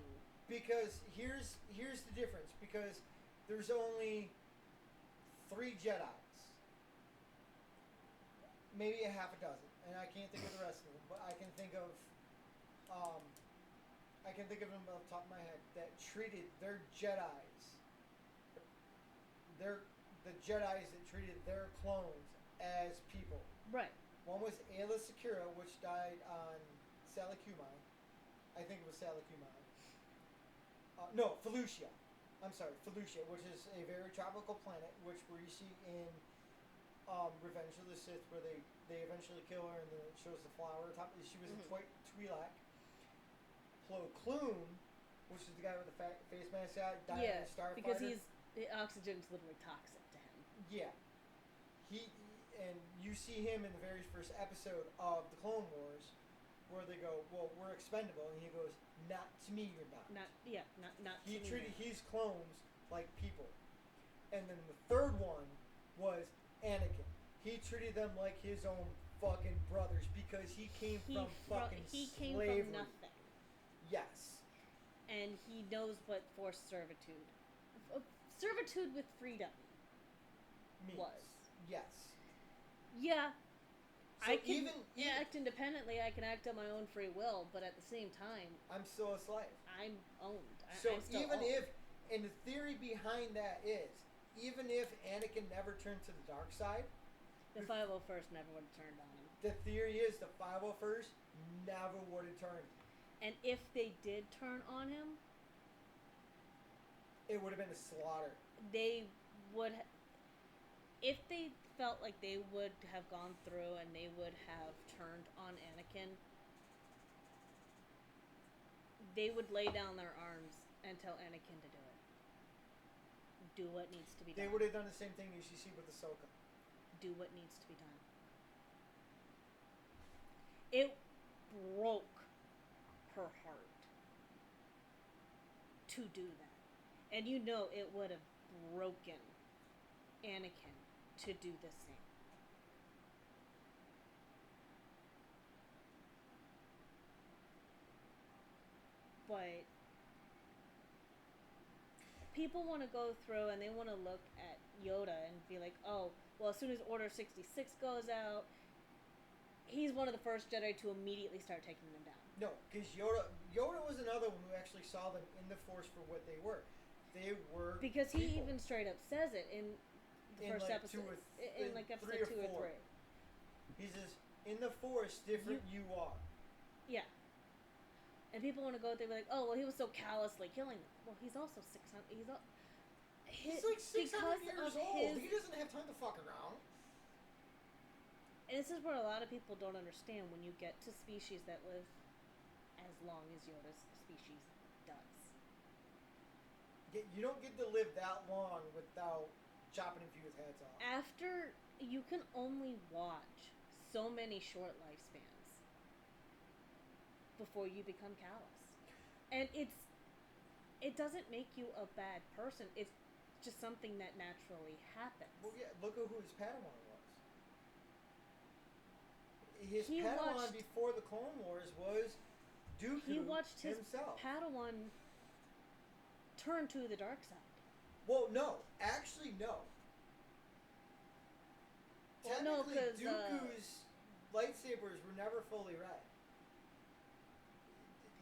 Because here's the difference. Because there's only 3 Jedis. Maybe a half a dozen. And I can't think of the rest of them. But I can think of... them off the top of my head that treated their Jedis... the Jedis that treated their clones as people. Right. One was Ayla Secura, which died on Salakumai. I think it was Salakumai. No, Felucia. I'm sorry, Felucia, which is a very tropical planet, which where you see in Revenge of the Sith, where they eventually kill her and then it shows the flower top. She was a Twi'lek. Plo Koon, which is the guy with the face mask out, died in a starfighter. Because the oxygen's literally toxic to him. Yeah. And you see him in the very first episode of the Clone Wars, where they go, well, we're expendable, and he goes, not to me, you're not. Not He to me. treated his clones like people. And then the third one was Anakin. He treated them like his own fucking brothers because he came from fucking He came slavery. from nothing. Yes. And he knows what forced servitude. Servitude with freedom Means. was. Yes. Yeah. So I can even act independently, I can act on my own free will, but at the same time, I'm still a slave. I'm owned. So I'm still even owned. if, and the theory behind that is, even if Anakin never turned to the dark side, The 501st never would have turned on him. the theory is the 501st never would have turned. And if they did turn on him, It would have been a slaughter. they would if they felt like they would have gone through and they would have turned on Anakin, they would lay down their arms and tell Anakin to do it. Do what needs to be done. They would have done the same thing as you see with Ahsoka. Do what needs to be done. It broke her heart to do that. And you know it would have broken Anakin to do the same. But people want to go through and they want to look at Yoda and be like, oh, well, as soon as Order 66 goes out, he's one of the first Jedi to immediately start taking them down. No, because Yoda was another one who actually saw them in the Force for what they were. They were Because he people. even straight up says it in the In first like episode. in like three episode 2 or or 3. 4. He says, in the Force, different you are. Yeah. And people want to go there and be like, oh, well, he was so callously killing them. Well, he's also 600. He's like 600 years old. His, He doesn't have time to fuck around. and this is what a lot of people don't understand when you get to species that live as long as Yoda's species does. You don't get to live that long without chopping a few heads off. After, you can only watch so many short lifespans before you become callous. And it doesn't make you a bad person. It's just something that naturally happens. Well, yeah, look at who his Padawan was. His He Padawan watched- before the Clone Wars was Dooku He watched his himself. Padawan turn to the dark side. Well, no. Actually, no. Well, no, Technically, 'cause, Dooku's lightsabers were never fully red.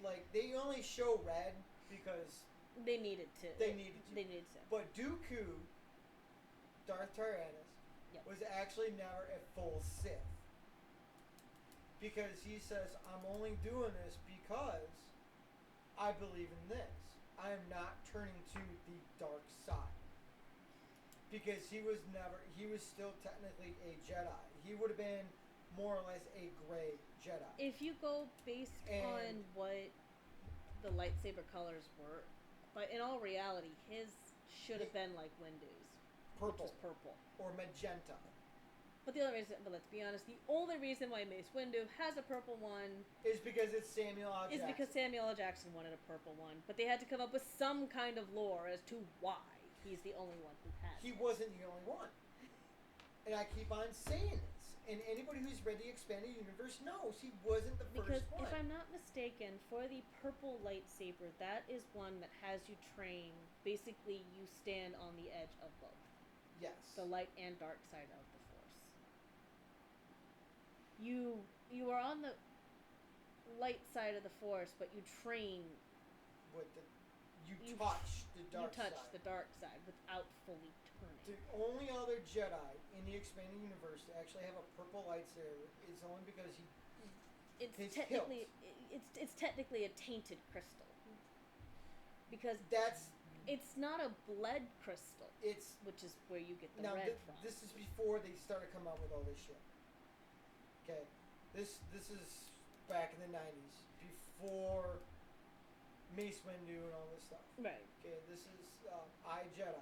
Like, they only show red because They needed to. They needed to. They needed to. But Dooku, Darth Tyrannus, Yep. was actually never a full Sith. Because he says, I'm only doing this because I believe in this. I am not turning to the dark side. Because he was still technically a Jedi. He would have been more or less a gray Jedi. If you go based on what the lightsaber colors were, but in all reality, his should have been like Windu's. Purple. Which was purple. Or magenta. But let's be honest, the only reason why Mace Windu has a purple one Is because it's Samuel L. is Jackson. because Samuel L. Jackson wanted a purple one. But they had to come up with some kind of lore as to why he's the only one who has He it. wasn't the only one. And I keep on saying this. And anybody who's read the expanded universe knows he wasn't the Because first one. if I'm not mistaken, for the purple lightsaber, that is one that has you train. Basically, you stand on the edge of both. Yes. The light and dark side of the Force. You are on the light side of the Force, but you train. With the, you You- touch the dark you touch side. the dark side without fully turning. The only other Jedi in the expanded universe to actually have a purple lightsaber is only because It's his technically it's technically a tainted crystal because that's it's not a bled crystal, it's which is where you get the now red from. this is before they started coming out with all this shit. Okay, this is back in the 90s before Mace Windu and all this stuff. Right. Okay, this is I Jedi.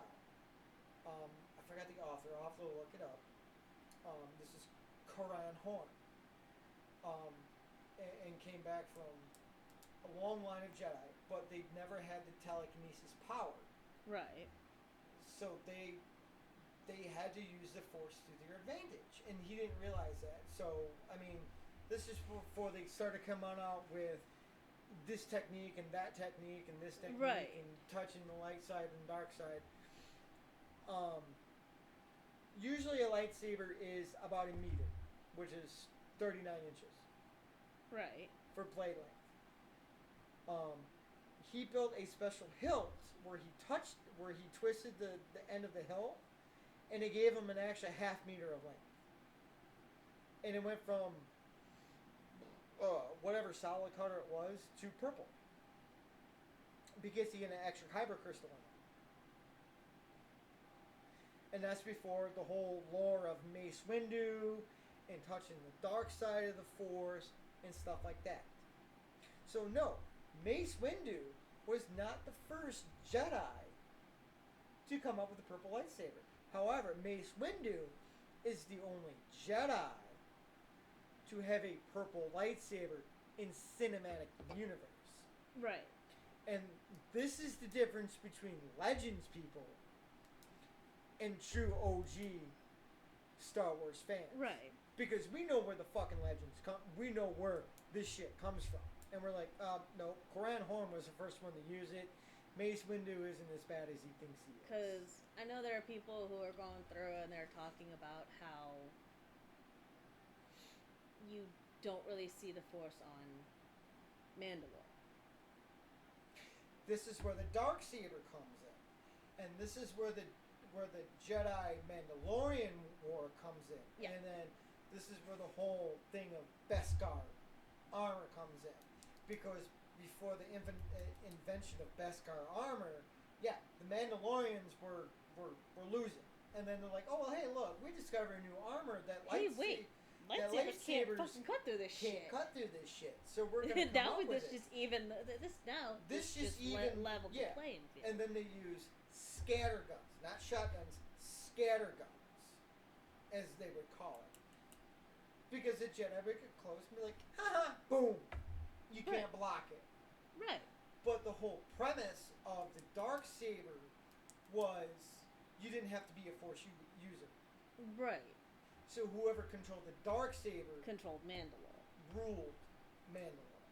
I forgot the author. I'll have to look it up. This is Koran Horn. And came back from a long line of Jedi, but they'd never had the telekinesis power. Right. So they had to use the Force to their advantage, and he didn't realize that. So I mean, this is before they started coming out with this technique and that technique and this technique Right. and touching the light side and dark side. Usually a lightsaber is about a meter, which is 39 inches Right. for blade length. He built a special hilt where he twisted the end of the hilt, and it gave him an extra half meter of length. And it went from whatever solid color it was to purple because he had an extra kyber crystal in it. And that's before the whole lore of Mace Windu and touching the dark side of the Force and stuff like that. So no, Mace Windu was not the first Jedi to come up with a purple lightsaber. However, Mace Windu is the only Jedi to have a purple lightsaber in cinematic universe. Right. And this is the difference between Legends people and true OG Star Wars fans. Right. Because we know where the fucking Legends come. We know where this shit comes from. And we're like, no, Koran Horn was the first one to use it. Mace Windu isn't as bad as he thinks he is. Because I know there are people who are going through and they're talking about how you don't really see the Force on Mandalore. This is where the Darksaber comes in. And this is where the Jedi Mandalorian War comes in. Yeah. And then this is where the whole thing of Beskar armor comes in. Because before the invention of Beskar armor, yeah, the Mandalorians were losing. And then they're like, oh, well, hey, look, we discovered a new armor that Hey, wait. Lightsabers can't fucking cut through this shit. cut through this shit. So we're gonna come now up with this it. just even this just level the yeah. playing field. And then they use scatter guns, not shotguns, scatter guns, as they would call it. Because the Jedi would get close and be like, haha, boom, you can't block it. Right. But the whole premise of the Darksaber was you didn't have to be a Force user. Right. So whoever controlled the Darksaber Controlled Mandalore. ruled Mandalore.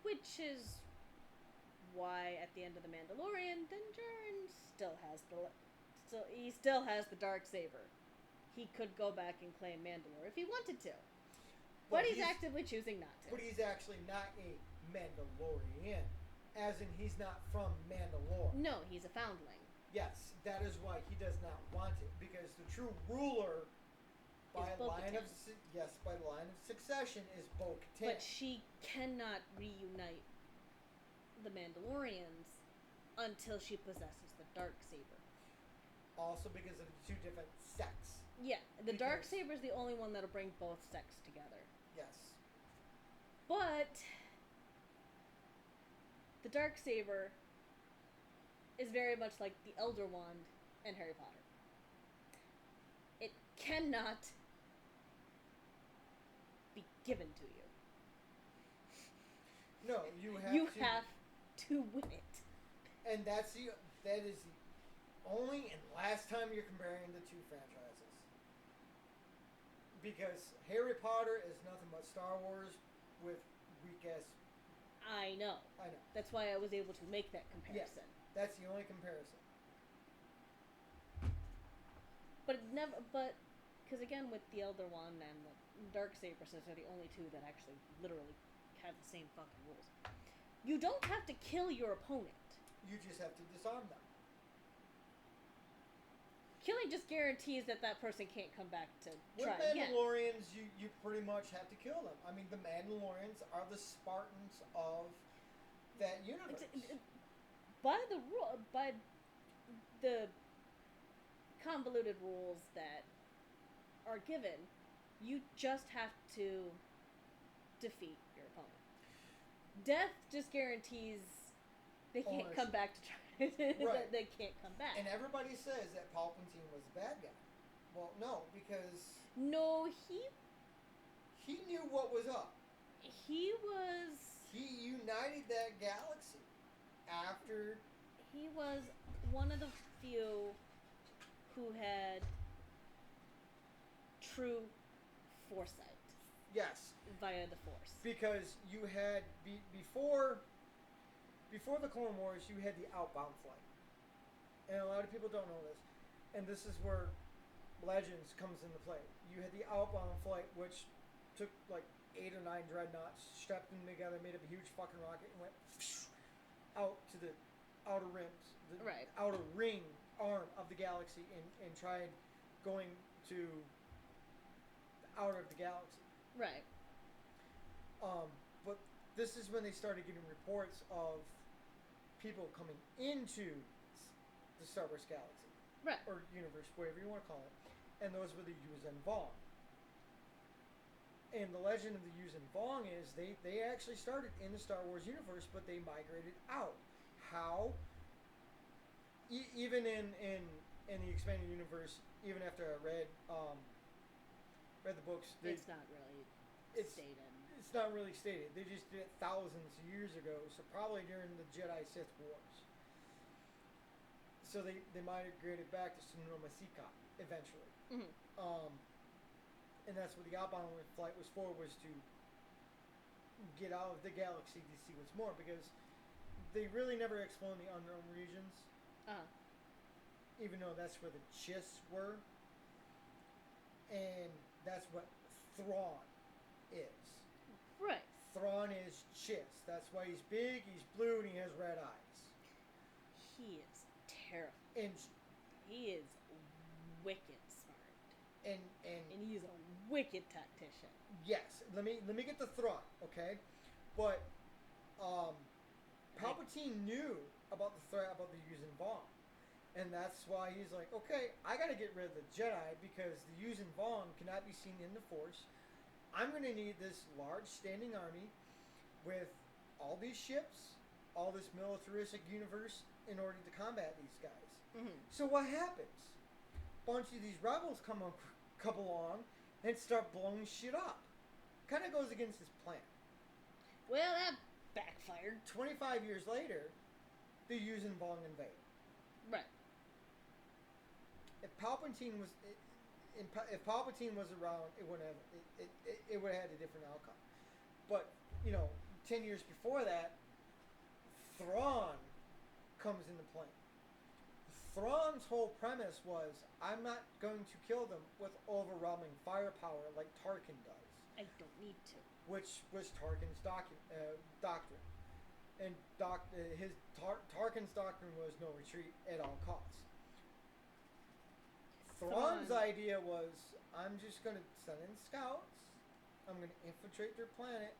Which is why at the end of the Mandalorian, Din Djarin still has the Darksaber. He could go back and claim Mandalore if he wanted to. But he's actively choosing not to. But he's actually not a Mandalorian. As in, he's not from Mandalore. No, he's a foundling. Yes, that is why he does not want it, because the true ruler, by line of succession, is Bo-Katan. But she cannot reunite the Mandalorians until she possesses the Darksaber. Also because of the two different sects. Yeah, the Darksaber is the only one that'll bring both sects together. Yes. But the Darksaber is very much like the Elder Wand and Harry Potter. It cannot be given to you. No, you have to win it. And that is the only and last time you're comparing the two franchises. Because Harry Potter is nothing but Star Wars with weak ass. I know. That's why I was able to make that comparison. Yes, that's the only comparison. But it never. But because again, with the Elder Wand and the Darksaber, since they're the only two that actually literally have the same fucking rules, you don't have to kill your opponent. You just have to disarm them. Killing just guarantees that person can't come back to try With again. Mandalorians, you pretty much have to kill them. I mean, the Mandalorians are the Spartans of that universe. By the convoluted rules that are given, you just have to defeat your opponent. Death just guarantees they can't come back to try. Right. They can't come back. And everybody says that Palpatine was the bad guy. Well, no, because no, he knew what was up. He united that galaxy after. He was one of the few who had true foresight. Yes. Via the Force. Because you had before the Clone Wars, you had the outbound flight. And a lot of people don't know this. And this is where Legends comes into play. You had the outbound flight, which took like 8 or 9 dreadnoughts, strapped them together, made up a huge fucking rocket, and went out to the outer rims, the outer ring arm of the galaxy, and tried going to the outer of the galaxy. Right. But this is when they started getting reports of people coming into the Star Wars galaxy. Right. Or universe, whatever you want to call it. And those were the Yuuzhan Vong. And the legend of the Yuuzhan Vong is they actually started in the Star Wars universe, but they migrated out. How? Even in the expanded universe, even after I read the books, it's not really stated. It's not really stated. They just did it thousands of years ago, so probably during the Jedi-Sith Wars. So they migrated back to Sonoma Sika eventually. Mm-hmm. And that's what the outbound flight was for, was to get out of the galaxy to see what's more, because they really never explored the unknown regions. Even though that's where the Chiss were. And that's what Thrawn is. Right. Thrawn is Chiss. That's why he's big, he's blue, and he has red eyes. He is terrifying. And he is wicked smart. And he's a wicked tactician. Yes. Let me get the Thrawn, okay? But Palpatine knew about the threat about the Yuuzhan Vong. And that's why he's like, okay, I gotta get rid of the Jedi because the Yuuzhan Vong cannot be seen in the Force. I'm going to need this large standing army with all these ships, all this militaristic universe in order to combat these guys. Mm-hmm. So what happens? A bunch of these rebels come along and start blowing shit up. Kind of goes against his plan. Well, that backfired. 25 years later, the Yuuzhan Vong invade. Right. If Palpatine was around, it would have had a different outcome. But 10 years before that, Thrawn comes into play. Thrawn's whole premise was, I'm not going to kill them with overwhelming firepower like Tarkin does. I don't need to. Which was Tarkin's doctrine. And Tarkin's doctrine was no retreat at all costs. Thrawn's idea was, I'm just going to send in scouts. I'm going to infiltrate their planet.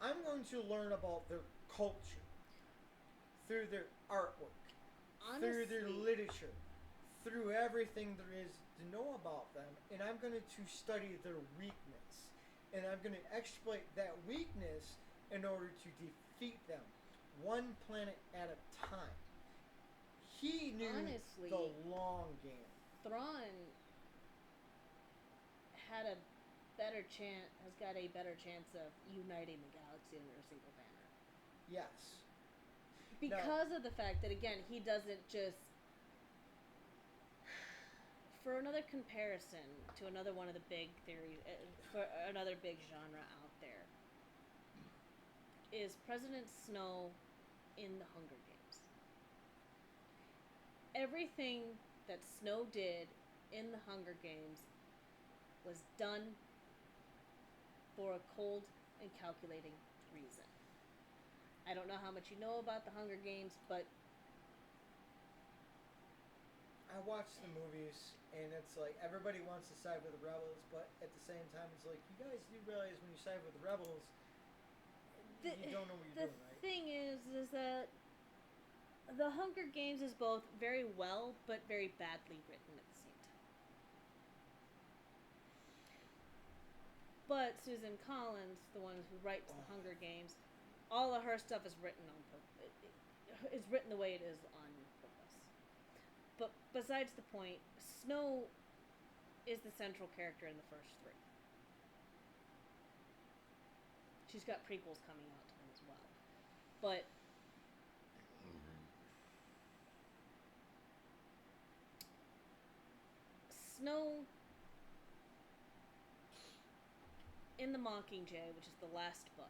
I'm going to learn about their culture through their artwork, through their literature, through everything there is to know about them, and I'm going to study their weakness, and I'm going to exploit that weakness in order to defeat them, one planet at a time. He knew the long game. Thrawn has got a better chance of uniting the galaxy under a single banner. Yes. Because of the fact that, again, he doesn't just... For another comparison to another one of the big theories, for another big genre out there, is President Snow in the Hunger Games. Everything that Snow did in the Hunger Games was done for a cold and calculating reason. I don't know how much you know about the Hunger Games, but I watched the movies, and it's like everybody wants to side with the rebels, but at the same time, it's like, you guys do realize when you side with the rebels, you don't know what you're doing, right? The thing is that the Hunger Games is both very well, but very badly written at the same time. But Susan Collins, the one who writes the Hunger Games, all of her stuff is written on purpose. It's written the way it is on purpose. But besides the point, Snow is the central character in the first three. She's got prequels coming out to them as well. But Snow in The Mockingjay, which is the last book,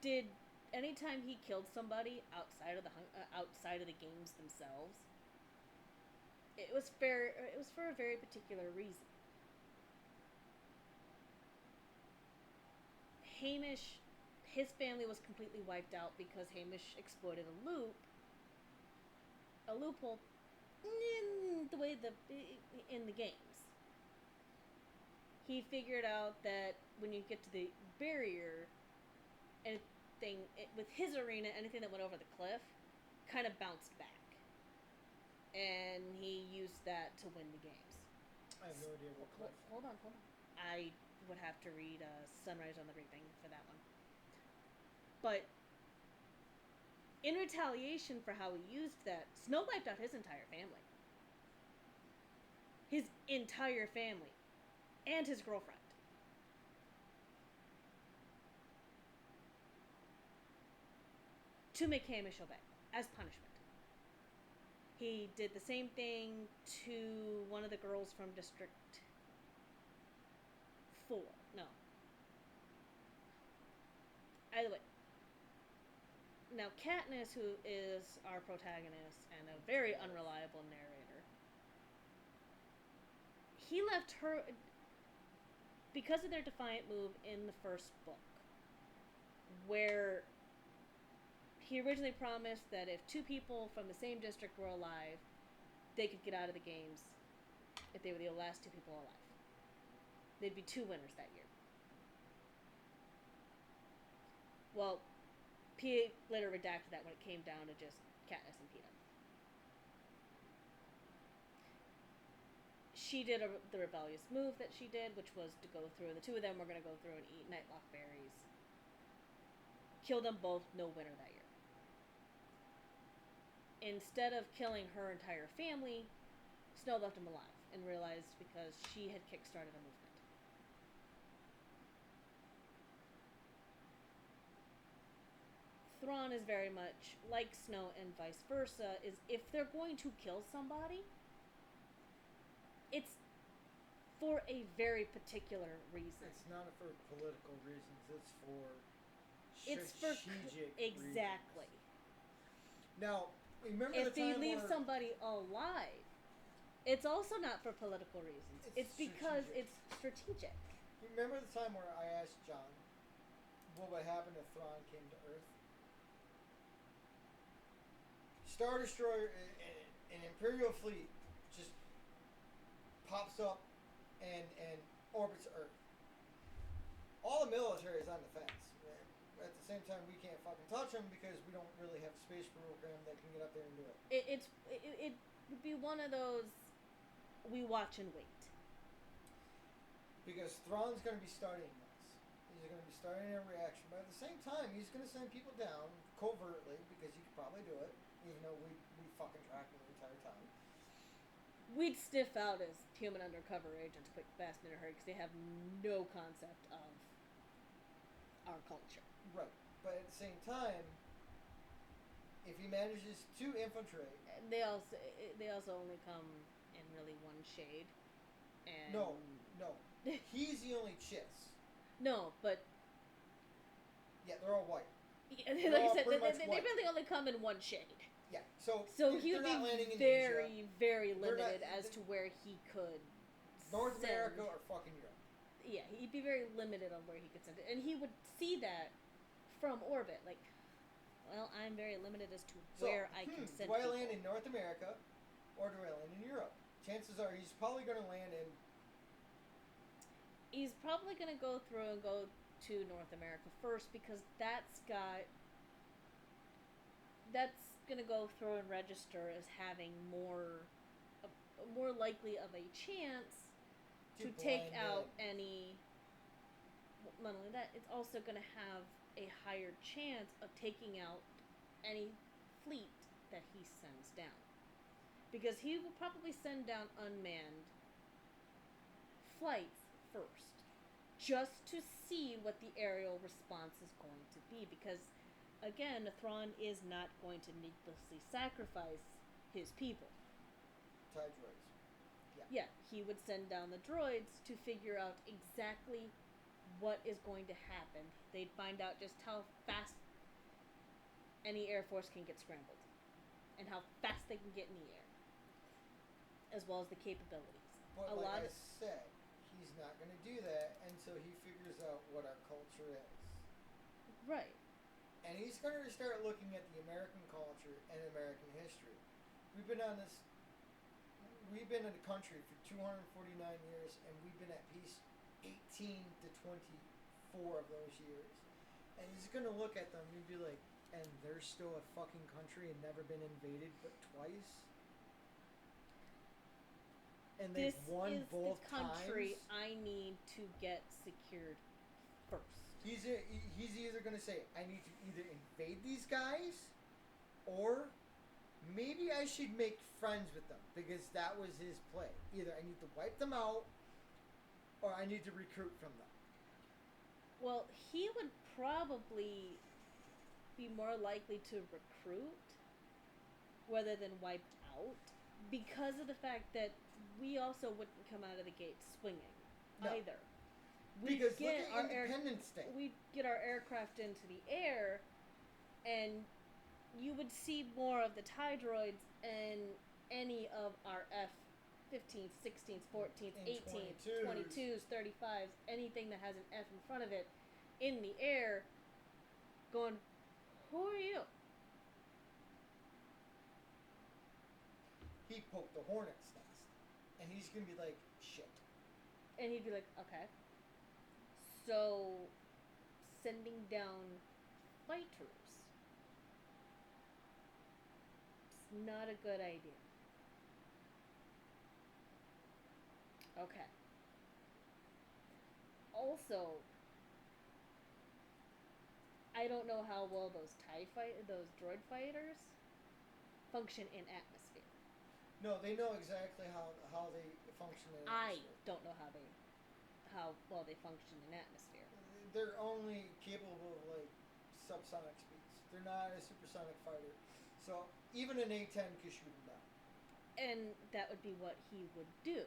did anytime he killed somebody outside of the games themselves, it was for a very particular reason. Hamish, his family was completely wiped out because Hamish exploited a loophole in the games. He figured out that when you get to the barrier, with his arena, anything that went over the cliff kind of bounced back, and he used that to win the games. I have no idea what cliff. Hold on. I would have to read Sunrise on the Reaping for that one. But in retaliation for how he used that, Snow wiped out his entire family. His entire family. And his girlfriend. To make Hamish obey, as punishment. He did the same thing to one of the girls from District 4. No. Either way. Now, Katniss, who is our protagonist and a very unreliable narrator, he left her because of their defiant move in the first book, where he originally promised that if 2 people from the same district were alive, they could get out of the games if they were the last 2 people alive. They'd be 2 winners that year. Well, P.A. later redacted that when it came down to just Katniss and Peeta. She did the rebellious move that she did, which was to go through, the 2 of them were going to go through and eat nightlock berries. Kill them both, no winner that year. Instead of killing her entire family, Snow left him alive and realized because she had kickstarted a movement. Thrawn is very much like Snow and vice versa, is if they're going to kill somebody, it's for a very particular reason. It's not for political reasons, it's for strategic exactly. Reasons. Now, remember if the time they leave where somebody alive, it's also not for political reasons. It's because it's strategic. You remember the time where I asked John what would happen if Thrawn came to Earth? Star Destroyer, an Imperial fleet just pops up and orbits Earth. All the military is on the fence. At the same time, we can't fucking touch them because we don't really have a space program that can get up there and do it. It would be one of those we watch and wait. Because Thrawn's going to be starting this. He's going to be starting a reaction. But at the same time, he's going to send people down covertly because he could probably do it, even though we fucking track him the entire time. We'd sniff out as human undercover agents quick, fast, and in a hurry because they have no concept of our culture. Right. But at the same time, if he manages to infiltrate... They also only come in really one shade. And No. He's the only chiss. No, but... Yeah, they're all white. Yeah, They're like I all said, pretty much they white. really only come in one shade. Yeah, so he would not landing be in Asia. very They're limited not- as to where he could North send. America or fucking Europe. Yeah, he'd be very limited on where he could send it. And he would see that from orbit. Like, well, I'm very limited as to where I can send do I people. land in North America or do I land in Europe? Chances are he's probably going to land in... He's probably going to go through and go to North America first because that's going to go through and register as having more likely of a chance to take out any. Not only that, it's also going to have a higher chance of taking out any fleet that he sends down, because he will probably send down unmanned flights first, just to see what the aerial response is going to be, because again, Thrawn is not going to needlessly sacrifice his people. TIE droids. Yeah, he would send down the droids to figure out exactly what is going to happen. They'd find out just how fast any Air Force can get scrambled, and how fast they can get in the air, as well as the capabilities. But like I said, he's not going to do that until he figures out what our culture is. Right. And he's going to start looking at the American culture and American history. We've been in a country for 249 years, and we've been at peace 18 to 24 of those years. And he's going to look at them and be like, and they're still a fucking country and never been invaded but twice? And they've won both This is the country times? I need to get secured first. He's either going to say, I need to either invade these guys, or maybe I should make friends with them, because that was his play. Either I need to wipe them out, or I need to recruit from them. Well, he would probably be more likely to recruit rather than wipe out, because of the fact that we also wouldn't come out of the gate swinging either. Because look at Independence Day. We'd get our aircraft into the air, and you would see more of the TIE droids and any of our F-15s, 16s, 14s, And 18s, 22s, 35s, anything that has an F in front of it, in the air, going, who are you? He poked the hornet's nest. And he's going to be like, shit. And he'd be like, okay. So, sending down fighters is not a good idea. Okay. Also, I don't know how well those those droid fighters function in atmosphere. No, they know exactly how they function in I atmosphere. don't know how well they function in atmosphere. They're only capable of, like, subsonic speeds. They're not a supersonic fighter. So, even an A-10 could shoot them down. And that would be what he would do.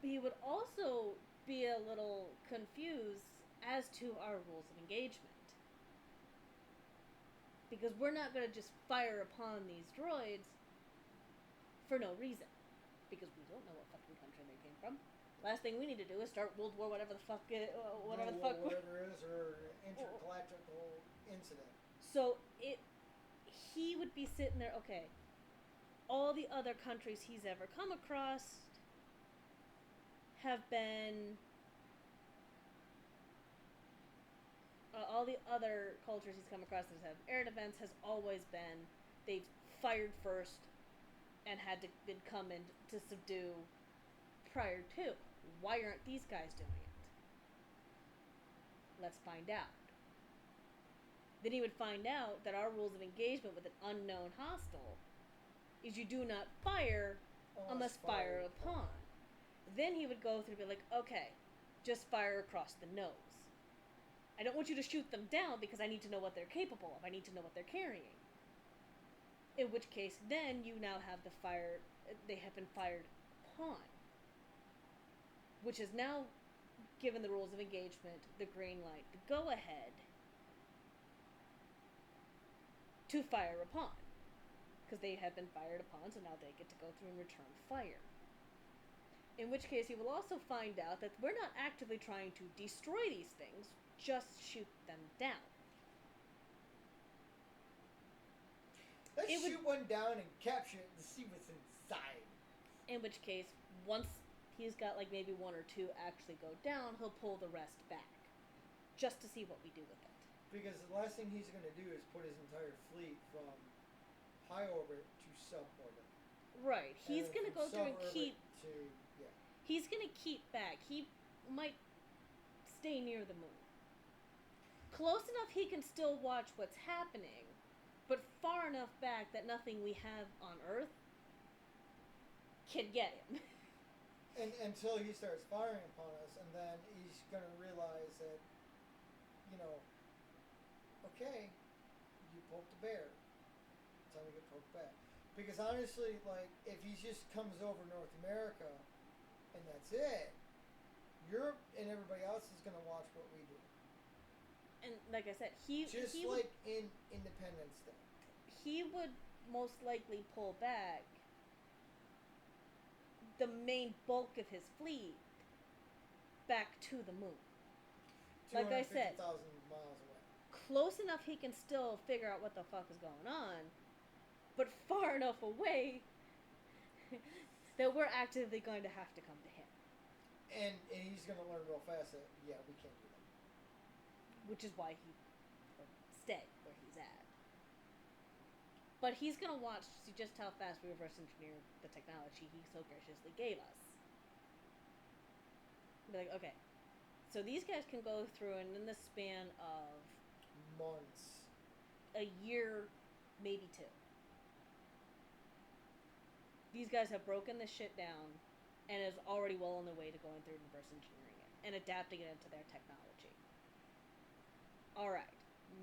But he would also be a little confused as to our rules of engagement. Because we're not going to just fire upon these droids for no reason. Because we don't know what fucking country Last thing we need to do is start World War, whatever the fuck, whatever the World fuck. War, whatever it is, or intergalactical incident. So he would be sitting there. Okay, all the other countries he's ever come across have been. All the other cultures he's come across that have air defense has always been they've fired first and had to then come in to subdue prior to. Why aren't these guys doing it? Let's find out. Then he would find out that our rules of engagement with an unknown hostile is you do not fire unless fired upon. Then he would go through and be like, okay, just fire across the nose. I don't want you to shoot them down because I need to know what they're capable of. I need to know what they're carrying. In which case, then you now have they have been fired upon. Which is now, given the rules of engagement, the green light, the go-ahead to fire upon. Because they have been fired upon, so now they get to go through and return fire. In which case, he will also find out that we're not actively trying to destroy these things, just shoot them down. Let's shoot one down and capture it and see what's inside. In which case, once he's got like maybe one or two actually go down, he'll pull the rest back. Just to see what we do with it. Because the last thing he's going to do is put his entire fleet from high orbit to sub-orbit. Right. He's going to go through and keep... Yeah. He's going to keep back. He might stay near the moon. Close enough he can still watch what's happening, but far enough back that nothing we have on Earth can get him. And until he starts firing upon us, and then he's going to realize that, okay, you poked the bear. It's time to get poked back. Because honestly, like, if he just comes over North America and that's it, Europe and everybody else is going to watch what we do. And like I said, just he like would, in Independence Day. He would most likely pull back the main bulk of his fleet back to the moon. Like I said, 250,000 miles away. Close enough he can still figure out what the fuck is going on, but far enough away that we're actively going to have to come to him. And he's going to learn real fast that, yeah, we can't do that. Which is why he will stay where he's at. But he's going to watch to see just how fast we reverse engineer the technology he so graciously gave us. Be like, okay, so these guys can go through, and in the span of months, a year, maybe two, these guys have broken this shit down and is already well on their way to going through and reverse engineering it and adapting it into their technology. Alright,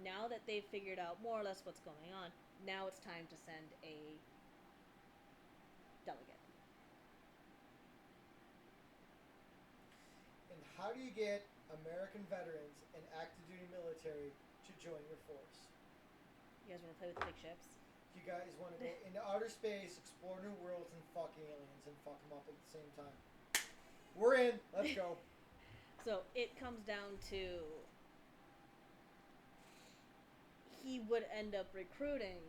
now that they've figured out more or less what's going on, now it's time to send a delegate. And how do you get American veterans and active duty military to join your force? You guys want to play with the big ships? You guys want to go into outer space, explore new worlds, and fuck aliens and fuck them up at the same time? We're in. Let's go. So it comes down to he would end up recruiting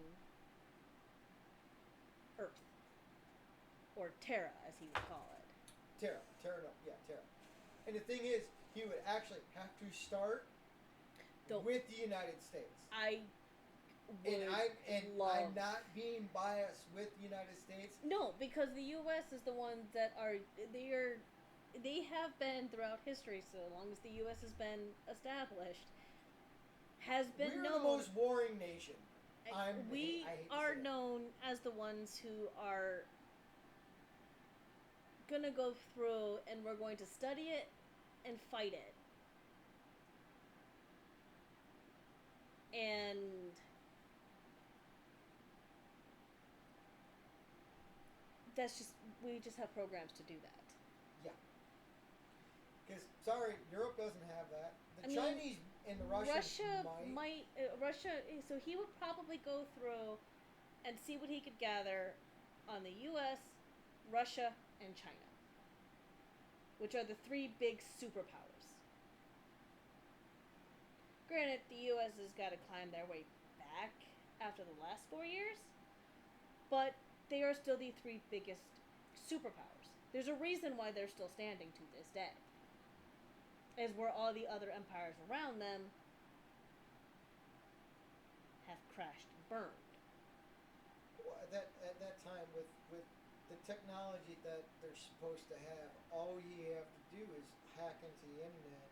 Earth. Or Terra, as he would call it. Terra. And the thing is, he would actually have to start with the United States. I'm not being biased with the United States. No, because the U.S. is the ones that they have been throughout history, so long as the U.S. has been established, has been We're known. the most warring nation. We are known as the ones who are gonna go through and we're going to study it and fight it. And we just have programs to do that. Yeah. Because, sorry, Europe doesn't have that. The Chinese and the Russians might. So he would probably go through and see what he could gather on the U.S., Russia, and China. which are the three big superpowers. Granted, the U.S. has got to climb their way back after the last 4 years, but they are still the three biggest superpowers. There's a reason why they're still standing to this day, as where all the other empires around them have crashed and burned. Well, at that time, with the technology that they're supposed to have, all you have to do is hack into the internet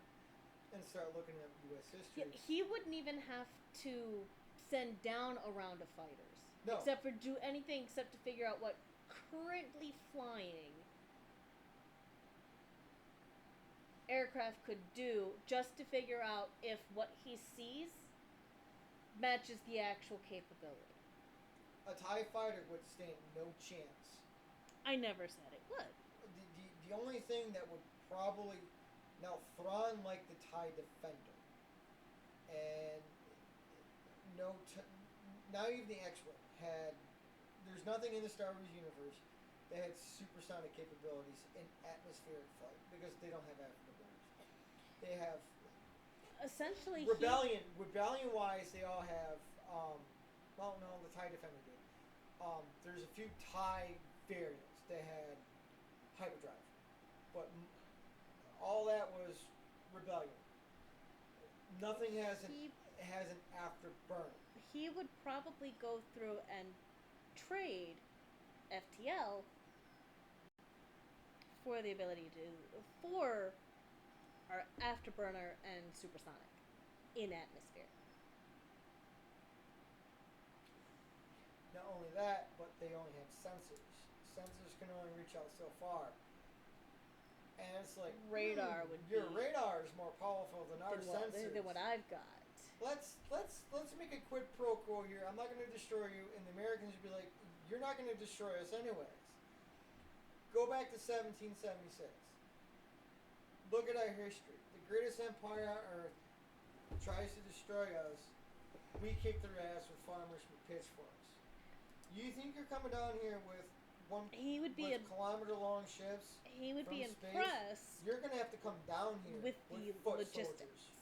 and start looking up U.S. history. Yeah, he wouldn't even have to send down a round of fighters. No. Except for do anything except to figure out what currently flying aircraft could do, just to figure out if what he sees matches the actual capability. A TIE fighter would stand no chance. I never said it would. The only thing that would probably... Now, Thrawn liked the TIE Defender. And not even the X-Wing had... There's nothing in the Star Wars universe that had supersonic capabilities in atmospheric flight, because they don't have afterburners. They have... Essentially, Rebellion-wise, they all have... well, no, the TIE Defender did. There's a few TIE variants that had hyperdrive, but all that was Rebellion. Nothing has an afterburner. he would probably go through and trade FTL for the ability for our afterburner and supersonic in atmosphere. Not only that, but they only have sensors. Sensors can only reach out so far. And it's like Radar would your be radar is more powerful than our sensors. than what I've got. Let's make a quid pro quo here. I'm not going to destroy you, and the Americans would be like, you're not going to destroy us anyways. Go back to 1776. Look at our history. The greatest empire on earth tries to destroy us. We kick their ass with farmers with pitchforks. You think you're coming down here with kilometer-long ships? He would be from space? impressed You're going to have to come down here with the foot logistics. soldiers.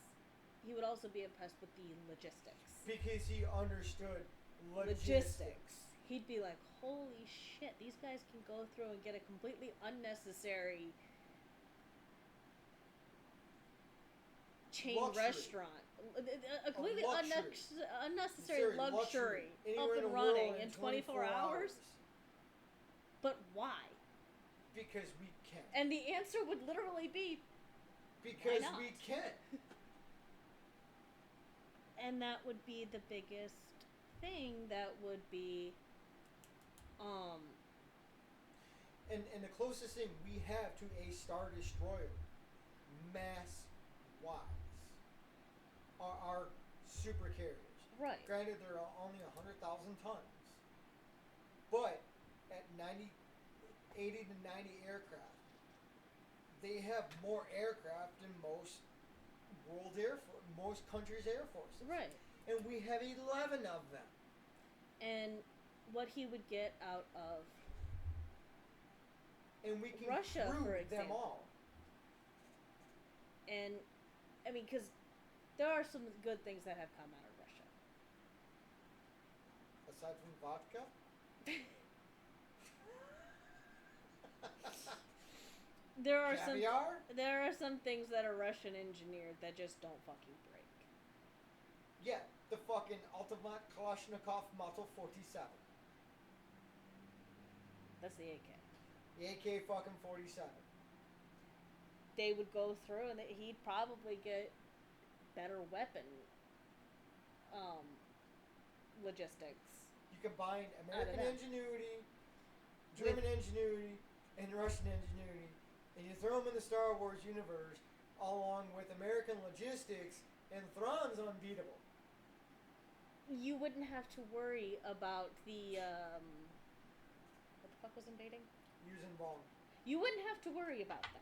He would also be impressed with the logistics. Because he understood Logistics. He'd be like, holy shit, these guys can go through and get a completely unnecessary chain Luxury. restaurant. A completely luxury. unnecessary luxury up Anywhere in and the running world in 24 hours. But why? Because we can. And the answer would literally be, Because not? we can. and that would be the biggest thing that would be, And the closest thing we have to a Star Destroyer, mass-wise, are our super carriers. right. Granted, they're only 100,000 tons. But at 80 to 90 aircraft, they have more aircraft than most most countries' air forces. Right. And we have 11 of them. And what he would get out of And we can Russia, crew for them example. all. And, I mean, because there are some good things that have come out of Russia. Aside from vodka? Caviar? There are some things that are Russian engineered that just don't fucking break. Yeah, the fucking Automat Kalashnikov Model 47. That's the AK. The AK fucking 47. They would go through and he'd probably get better weapon logistics. You combine Out of American that. ingenuity, German ingenuity, and Russian ingenuity, and you throw them in the Star Wars universe along with American logistics, and Thrawn's unbeatable. You wouldn't have to worry about the what the fuck was invading? Using bomb. You wouldn't have to worry about that.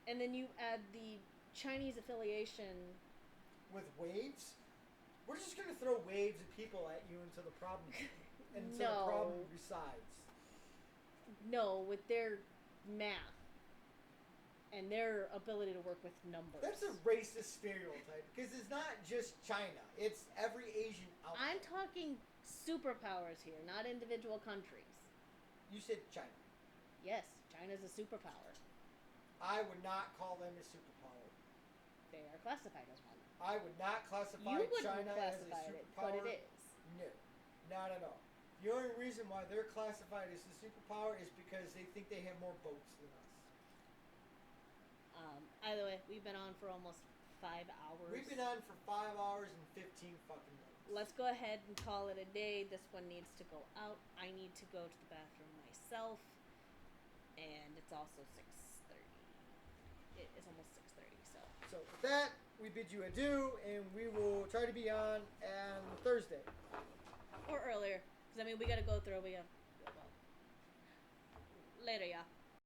And then you add the Chinese affiliation. With waves? We're just going to throw waves of people at you until the problem the problem resides. No, with their math and their ability to work with numbers. That's a racist stereotype because it's not just China; it's every Asian out there. I'm talking superpowers here, not individual countries. You said China. Yes, China's a superpower. I would not call them a superpower. They are classified as one. I would not classify You wouldn't China as a classify it, superpower. but it is. No, not at all. The only reason why they're classified as a superpower is because they think they have more boats than us. Either way, we've been on for almost 5 hours. We've been on for 5 hours and 15 fucking minutes. Let's go ahead and call it a day. This one needs to go out. I need to go to the bathroom myself. And it's also 6:30. It's almost 6:30, so. So with that, we bid you adieu, and we will try to be on Thursday. Or earlier. Because, I mean, we gotta go through. Well, later, y'all.